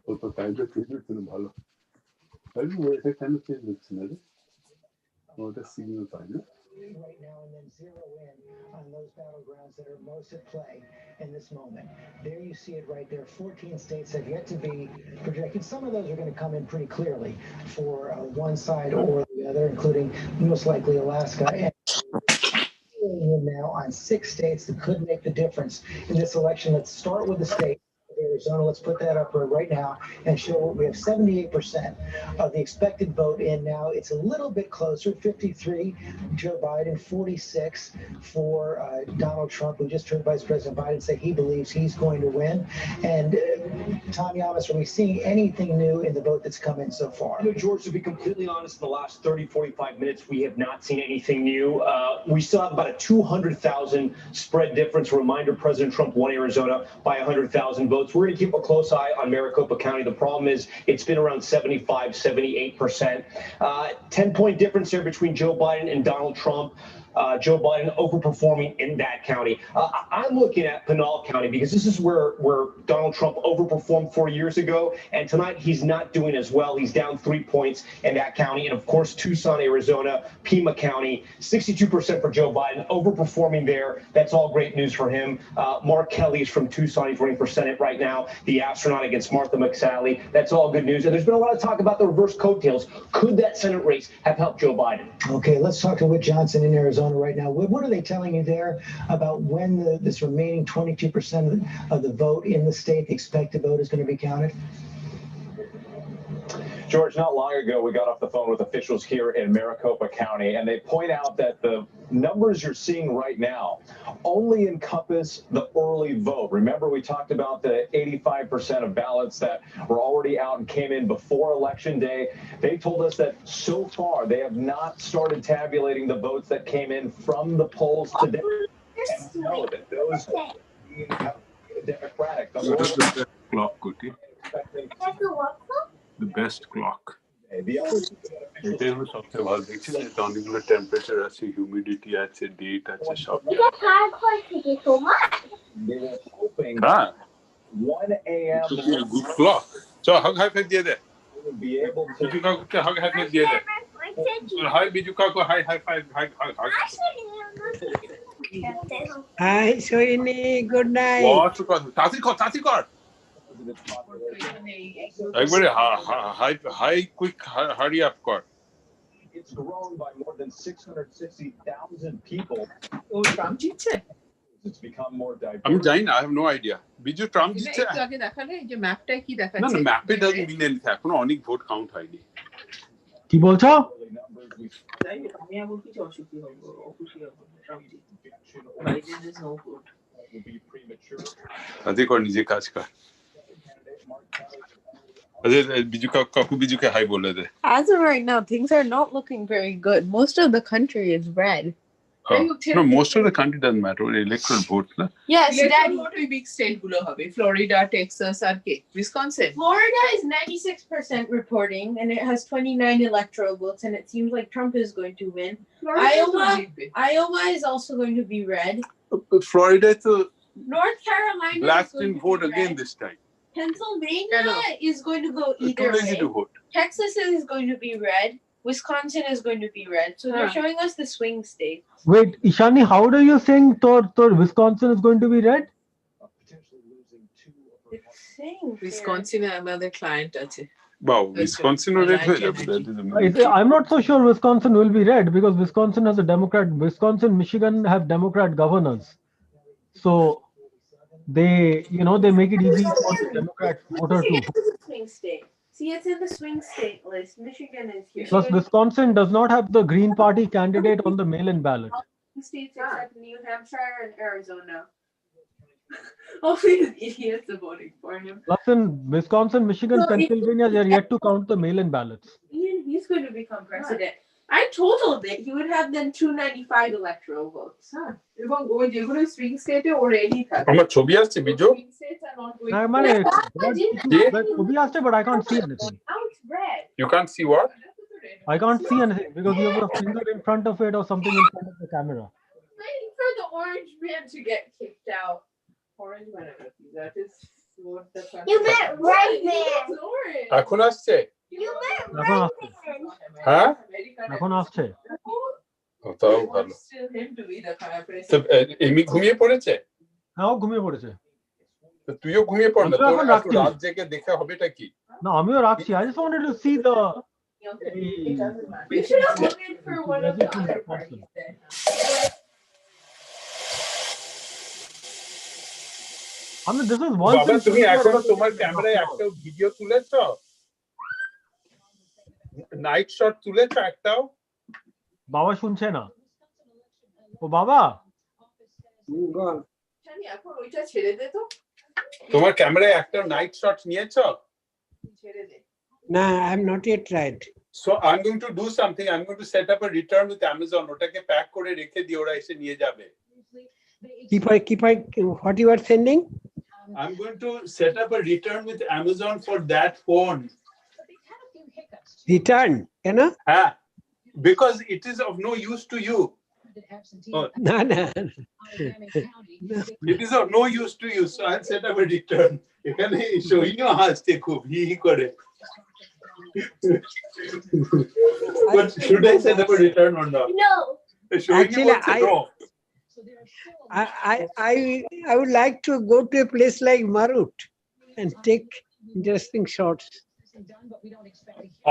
ও তো টাইমটা ঠিক হচ্ছে না ভালো. এটা কেন চেঞ্জ হচ্ছে না রে? ওটা সিগন্যাল পাই না. Right now and then zero in on those battlegrounds that are most at play in this moment. There you see it right there. 14 states have yet to be projected. Some of those are going to come in pretty clearly for one side or the other, including most likely Alaska. And now on 6 states that could make the difference in this election. Let's start with the state of Arizona. Let's put that up right now and show what we have 78% of the expected vote in now. It's a little bit closer, 53 Joe Biden, 46 for Donald Trump. We just heard Vice President Biden say he believes he's going to win. And Tom Yamas, are we seeing anything new in the vote that's come in so far? You know, George, to be completely honest, in the last 30, 45 minutes, we have not seen anything new. We still have about a 200,000 spread difference. Reminder, President Trump won Arizona by 100,000 votes. We're going to keep a close eye on Maricopa County. The problem is it's been around 75, 78%. 10-point difference there between Joe Biden and Donald Trump. Joe Biden overperforming in that county. I'm looking at Pinal County because this is where Donald Trump overperformed 4 years ago, and tonight he's not doing as well. He's down 3 points in that county, and of course Tucson, Arizona, Pima County, 62% for Joe Biden, overperforming there. That's all great news for him. Mark Kelly is from Tucson. He's running for Senate right now. The astronaut against Martha McSally. That's all good news. And there's been a lot of talk about the reverse coattails. Could that Senate race have helped Joe Biden? Okay, let's talk to Whit Johnson in Arizona right now. What are they telling you there about when this remaining 22% of the vote in the state, the expected vote, is going to be counted? George, not long ago, we got off the phone with officials here in Maricopa County, and they point out that the numbers you're seeing right now only encompass the early vote. Remember, we talked about the 85% of ballots that were already out and came in before Election Day. They told us that so far they have not started tabulating the votes that came in from the polls today. And we know that those being Democratic. Clock, Kuti. The best clock. এটাই হলো সবচেয়ে ভালো দেখছি যে অনেকগুলো temperature আছে, humidity আছে, date আছে, সব। হ্যাঁ, 1 a.m. Good clock. So hug high five দিয়ে দে। বিজু কাকুকে hug high five দিয়ে দে। Hi বিজু কাকু, hi high five, hug. Hi Sohini, good night. তাড়াতাড়ি কর। একবারে হাই কুইক হারি আপ কর। It's grown by more than 660,000 people. Oh, Trump জিতছে? It's become more diverse. আমি জানি না, I have no idea. Biju Trump জিতছে? একটু আগে দেখালে যে ম্যাপটা কি দেখাচ্ছে? না ম্যাপে doesn't mean anything. এখনো অনেক ভোট কাউন্ট হয়নি। কি বলছো? আমি আবার কিছু অসুখী হব, অখুশি হব, ট্রাম্প জিতছে। Biden is no good. তাতে কর, নিজে কাজ কর। বিজুকে হাই বলে দে। As of right now, things are not looking very good. Most of the country is red. No, most of the country doesn't matter. Electoral vote, na? Yes, Daddy. What are big state গুলো হবে? Florida, Texas, R K? Wisconsin. Florida is 96% reporting, and it has 29 electoral votes, and it seems like Trump is going to win. Iowa is also going to be red. Florida to North Carolina blacks is going didn't to vote be again red. this time. Pennsylvania is going to go either Too lazy way. to vote. Texas is going to be red. Wisconsin is going to be red. So they're showing us the swing states. Wait, Ishani, how do you think Wisconsin is going to be red? It's saying Wisconsin আমাদের client আছে। Wow, Wisconsin or red? I'm not so sure Wisconsin will be red because Wisconsin has a Democrat. Wisconsin, Michigan have Democrat governors. So they make it easy for the Democrat voter to. Swing state. See, it's in the swing state list. Michigan is here. Plus, Wisconsin does not have the Green Party candidate on the mail-in ballot. All states except New Hampshire and Arizona. All these idiots are voting for him. Plus, in Wisconsin, Michigan, So if- Pennsylvania, they are yet to count the mail-in ballots. Ian, he's going to become president. I told that he would have then 295 electoral votes. এবং ওই যেগুলো swing state এ already থাকে. আমার ছবি আসছে Biju Swing states are not going I to- mean, Yeah. to be asked, but I can't see anything. Now it's red. You can't see what? I can't see anything because you have a finger in front of it or something in front of the camera. Waiting for the orange man to get kicked out. Orange man, I don't know. That is what the You meant red man. It's orange. এখন আসছে You meant এখন red আসছে man. হ্যাঁ এখন আসছে ও, তাও ভালো Still him to be the prime তো president. এমনি ঘুমিয়ে পড়েছে হ্যাঁ ও ঘুমিয়ে পড়েছে তো তুইও ঘুমিয়ে পড় না আমিও তোর এখন এত রাখছি। রাত জেগে দেখে হবেটা কি না আমিও রাখছি I just wanted to see the You should have voted for one of the other parties then. I mean, this is one বাবা thing. তুমি এখনো তোমার ক্যামেরায় একটা ভিডিও তুলেছো নাইট শট তুলেছো একটাও বাবা শুনছে না ও বাবা জানি এখন ওইটা ছেড়ে দে তো তোমার ক্যামেরায় একটা নাইট শট নিয়েছো ছেড়ে দে No, I have not yet tried. So I'm going to do something. I'm going to set up a return with Amazon. ওটাকে প্যাক করে রেখে দিয়ে ওরা এসে নিয়ে যাবে Keep what you are sending? I'm going to set up a return with Amazon for that phone. Return, you know? Ah, because it is of no use to you. Oh, No, no. it is of no use to you. So I'll set up a return. এখানে সোহিনীও হাসছে খুব হি করে But should I set up a return or not? No. Actually, I would like to go to a place like Marut and take interesting shots.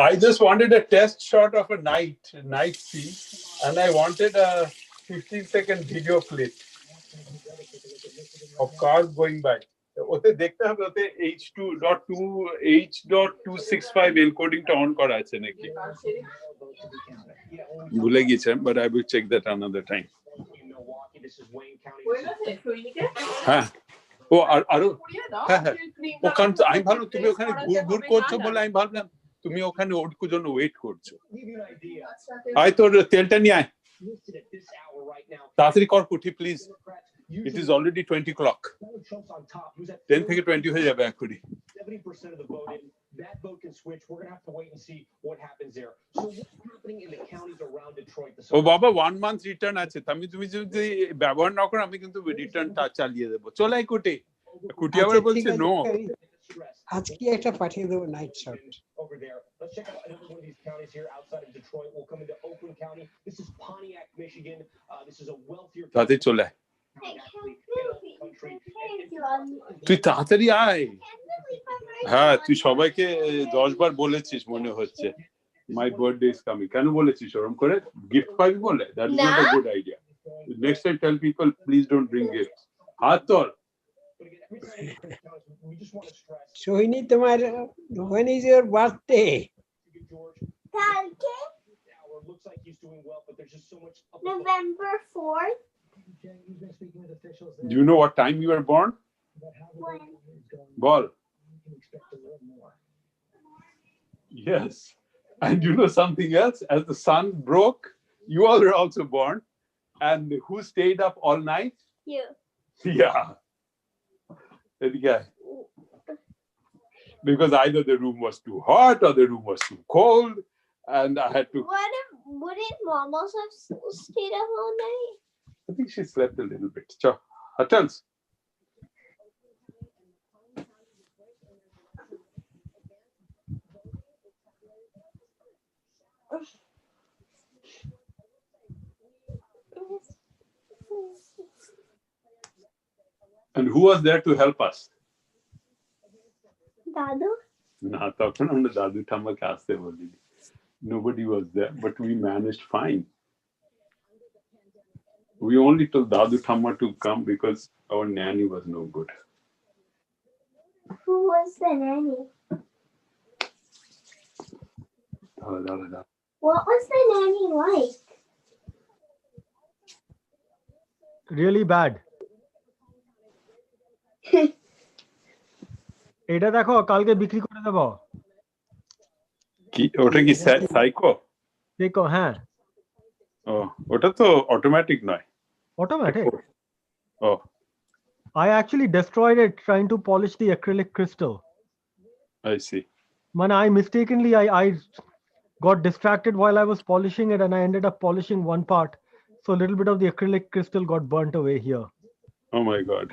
I just wanted a test shot of a night scene, and I wanted a 15-second video clip of cars going by. ওতে দেখতে হবে ওতে H.265 এনকোডিংটা on করা আছে নাকি ভুলে গেছিলাম but I will check that another time. হ্যাঁ ও আরো হ্যাঁ হ্যাঁ ওখানে আমি ভাবলাম তুমি ওখানে ঘুর করছো বলে আমি ভাবলাম তুমি ওখানে ওর জন্য ওয়েট করছো আয় তোর তেলটা নিয়ে আয় তাড়াতাড়ি কর কুঠি please It is already 20 o'clock. 10 থেকে 20 হয়ে যাবে এখনই 70% of the vote in. That vote can switch. We're going to have to wait and see what happens there. So what's happening in the counties around Detroit? ও বাবা 1 month return আছে তুমি যদি ব্যবহার না করো আমি কিন্তু রিটার্নটা চালিয়ে দেব চলাই কুটি আবার বলছে নো আজকে একটা পাঠিয়ে দেবো night shot over there. Let's check out another one of these counties here outside of Detroit. We'll come into Oakland County. This is Pontiac, Michigan. This is a wealthier তাতে চলে তুই তাড়াতাড়ি আয় হ্যাঁ তুই সবাইকে 10 বার বলেছিস মনে হচ্ছে মাই বার্থডে ইজ কামিং কেন বলেছিস ওরকম করে গিফট পাবি বলে that is not a good idea next time tell people please don't bring gifts হাত তোল সোহিনী তোমার when is your birthday? November 4th. Do you know what time you were born? When? Ball. Yes. And you know something else? As the sun broke, you all were also born. And who stayed up all night? You. Yeah. That guy. Because either the room was too hot or the room was too cold. And I had to. Wouldn't Mom also have stayed up all night? I think she slept a little bit. Sure. Hotels. And who was there to help us? Dadu? Na, তখন আমরা দাদু ঠাম্মাকে আসতে বলিনি. Nobody was there, but we managed fine. We only told Dadu Thamma to come because our nanny was no good. Who was the nanny? What was the nanny like? Really bad. এটা দেখো কালকে বিক্রি করে দেবো। কি ওটা কি psycho? দেখো হ্যাঁ। ও ওটা তো অটোমেটিক নয়। Automatic? Oh. I actually destroyed it trying to polish the acrylic crystal. I see. Man, I got distracted while I was polishing it and I ended up polishing one part. So a little bit of the acrylic crystal got burnt away here. Oh my God.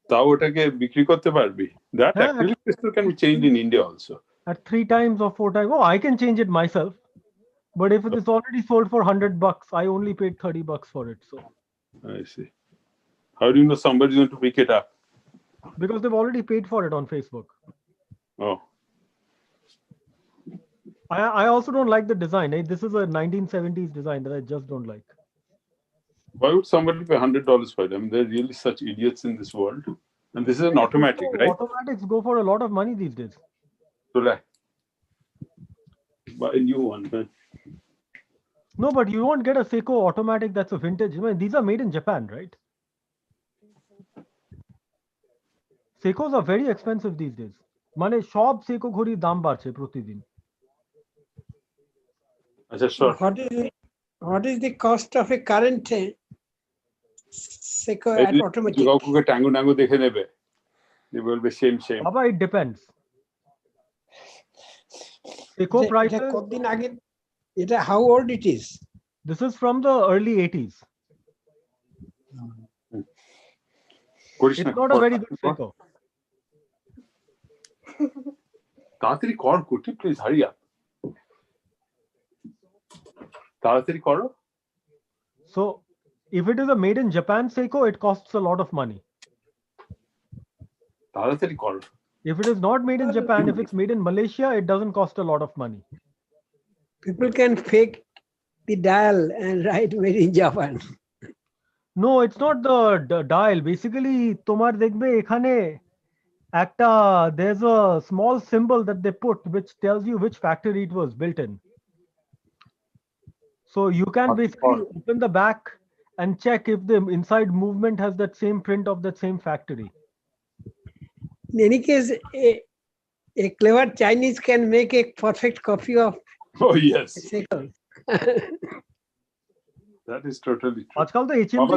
তাও ওটাকে বিক্রি করতে পারবি? That acrylic crystal can be changed in India also. At 3 times or 4 times. Oh, I can change it myself. But if it is already sold for $100, I only paid $30 for it. So I see. How do you know somebody's going to pick it up? Because they've already paid for it on Facebook. Oh. I also don't like the design. This is a 1970s design that I just don't like. Why would somebody pay $100 for them? They're really such idiots in this world. And this is an automatic, right? Automatics go for a lot of money these days. So buy a new one, man. No, but you won't get a Seiko automatic that's a vintage. I mean, these are made in Japan, right? Seikos are very expensive these days. মানে সব Seiko ঘড়ির দাম বাড়ছে প্রতিদিন। আচ্ছা, sure. What is the cost of a current Seiko at automatic? কাউকে টাঙ্গু দেখে নেবে। They will be same. Baba, it depends. Seiko prices. কতদিন আগে এটা how old it is? This is from the early 80s. It's not a very good Seiko. তাড়াতাড়ি কর কুটি, please hurry up. তাড়াতাড়ি করো। So, if it is a made in Japan Seiko, it costs a lot of money. তাড়াতাড়ি করো। If it is not made in Japan, if it's made in Malaysia, it doesn't cost a lot of money. People can fake the dial and write made in Japan. No, it's not the dial. Basically, তোমার দেখবে এখানে একটা there's a small symbol that they put which tells you which factory it was built in. So you can basically open the back and check if the inside movement has that same print of that same factory. In any case, a clever Chinese can make a perfect copy of. Oh yes. Seiko. That is totally true. আজকাল তো HMT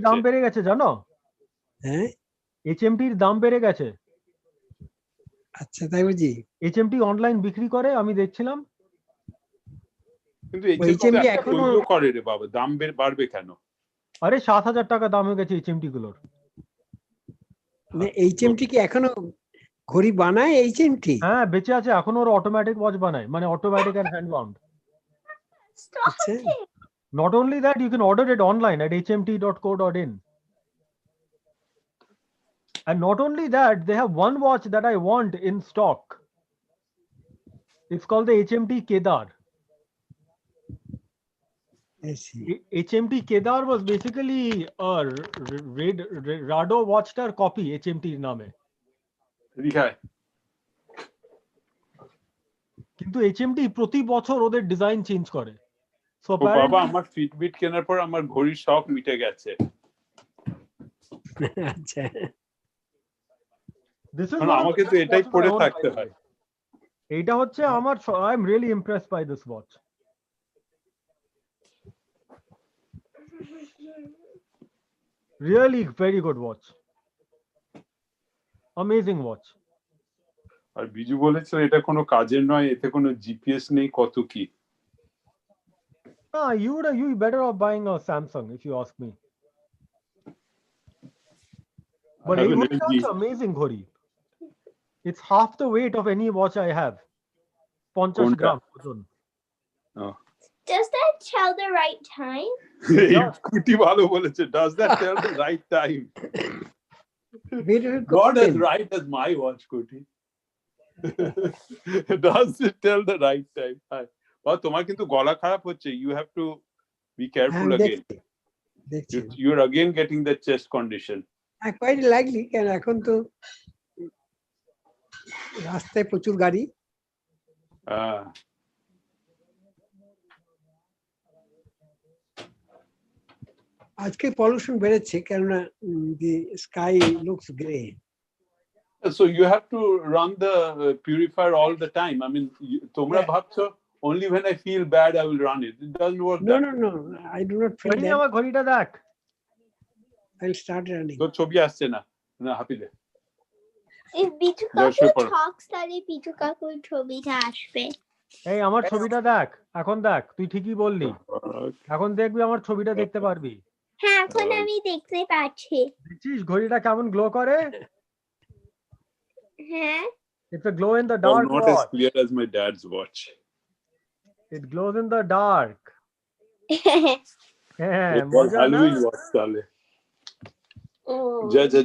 দাম বেড়ে গেছে জানো? হ্যাঁ? HMT এর দাম বেড়ে গেছে। আচ্ছা তাই বুঝি। HMT অনলাইন বিক্রি করে আমি দেখছিলাম। কিন্তু HMT এখনো করে রে বাবা, দাম বাড়বে কেন? আরে ৭,০০০ টাকা দাম হয়ে গেছে HMT গুলোর। মানে HMT কি এখনো ঘড়ি বানায় HMT? হ্যাঁ বেঁচে আছে, এখনো ওরা অটোমেটিক ওয়াচ বানায়, মানে automatic and hand bound. Not only that, you can order it online at hmt.co.in. And not only that, they have one watch that I want in stock. It's called the HMT Kedar. HMT Kedar was basically a Rado Watchstar copy HMT নামে। কিন্তু HMT প্রতি বছর ওদের design change করে। So বাবা আমার Fitbit কেনার পর আমার ঘড়ির শখ মিটে গেছে। আচ্ছা। আমাকে তো এটাই পরে থাকতে হয়। এইটা হচ্ছে আমার I am really impressed by this watch. Really very good watch. Amazing watch. আর বিজু বলেছিল এটা কোনো কাজের নয়, এতে কোনো জিপিএস নেই, কত কি। You better off buying a Samsung if you ask me. But it's amazing ঘড়ি. It's half the weight of any watch I have. 50 গ্রাম ওজন। Does that tell the right time? কুটি ভালো বলেছে। Does that tell the right time? God as right as my watch, Kuti. Does it tell the right time? তোমার কিন্তু গলা খারাপ হচ্ছে, you have to be careful again. You're again getting the chest condition. Quite likely, কেন এখন তো রাস্তায় প্রচুর গাড়ি। আজকে পলিউশন বেড়েছে কেননা the sky looks gray. So you have to run the purifier all the time. I mean, তোমরা ভাবছো only when I feel bad I will run it. It doesn't work. No. I do not feel that. আমার ঘড়িটা দেখ। I'll start running. তোর ছবি আসছে না হাপি দে। If Bichu Kaku talks তাহলে Bichu Kakuর ছবিটা আসবে। এই আমার ছবিটা দেখ, এখন দেখ, তুই ঠিকই বললি। এখন দেখবি আমার ছবিটা দেখতে পারবি। হ্যাঁ, এখন আমি দেখতে পাচ্ছি। দেখছিস ঘড়িটা কেমন গ্লো করে? হ্যাঁ। It's a glow in the dark not watch. as clear as my dad's watch. It glows in the dark. হ্যাঁ, It was Halloween watch তাহলে।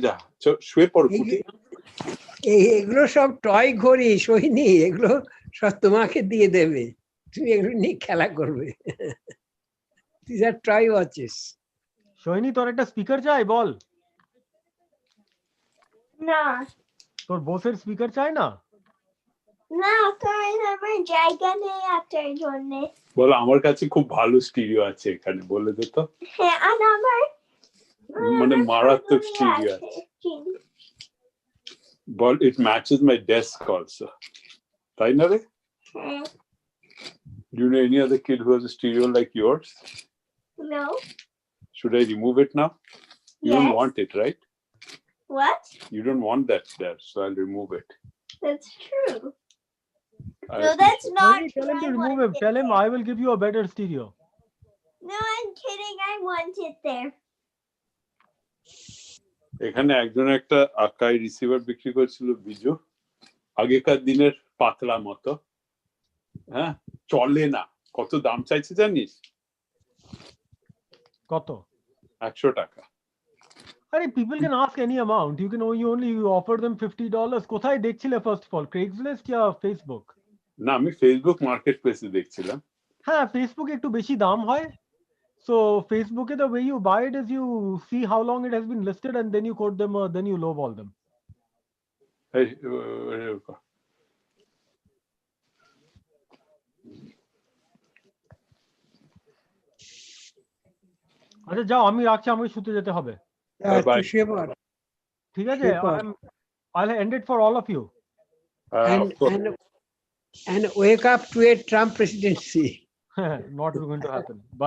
যা শুয়ে পড় কুটি। এগুলো সব টয় ঘড়ি সোহিনী, এগুলো সব তোমাকে দিয়ে দেবে, তুমি এগুলো নিয়ে খেলা করবে। These are toy watches. Sohini তোর একটা স্পিকার চাই বল। না। তোর বসের স্পিকার চাই না? না, কারণ আমার জায়গা নেই একটার জন্য। বল আমার কাছে খুব ভালো স্টিরিও আছে এখানে, বলে দে তো। হ্যাঁ, আর আমার মানে মারাত্মক স্টিরিও আছে। বল it matches my desk also. তাই না রে? Do you know any other kid who has a stereo like yours? No. Should I remove it now? You don't want it, right? What? You don't want that there, so I'll remove it. That's true. No, that's not true. Tell him to remove it. Tell him I will give you a better stereo. No, I'm kidding. I want it there. এখানে একজন একটা আকাই receiver বিক্রি করছিল বিজু, আগেকার দিনের পাতলা মতো, হ্যাঁ চলে না। কত দাম চাইছে জানিস? কত? 100 টাকা। আরে people can ask any amount. You can only offer them $50. কোথায় দেখছিলে first of all? Craigslist या Facebook? না, আমি ফেসবুক মার্কেট প্লেসে দেখছিলাম। হ্যাঁ, ফেসবুকে একটু বেশি দাম হয়। So Facebook, the way you buy it is you see how long it has been listed and then you quote them, then you lowball them. Hey, আচ্ছা যাও, আমি রাখছি, আমাকে শুতে যেতে হবে। ঠিক আছে, I'll end it for all of you. And wake up to a Trump presidency. Not going to happen. Bye.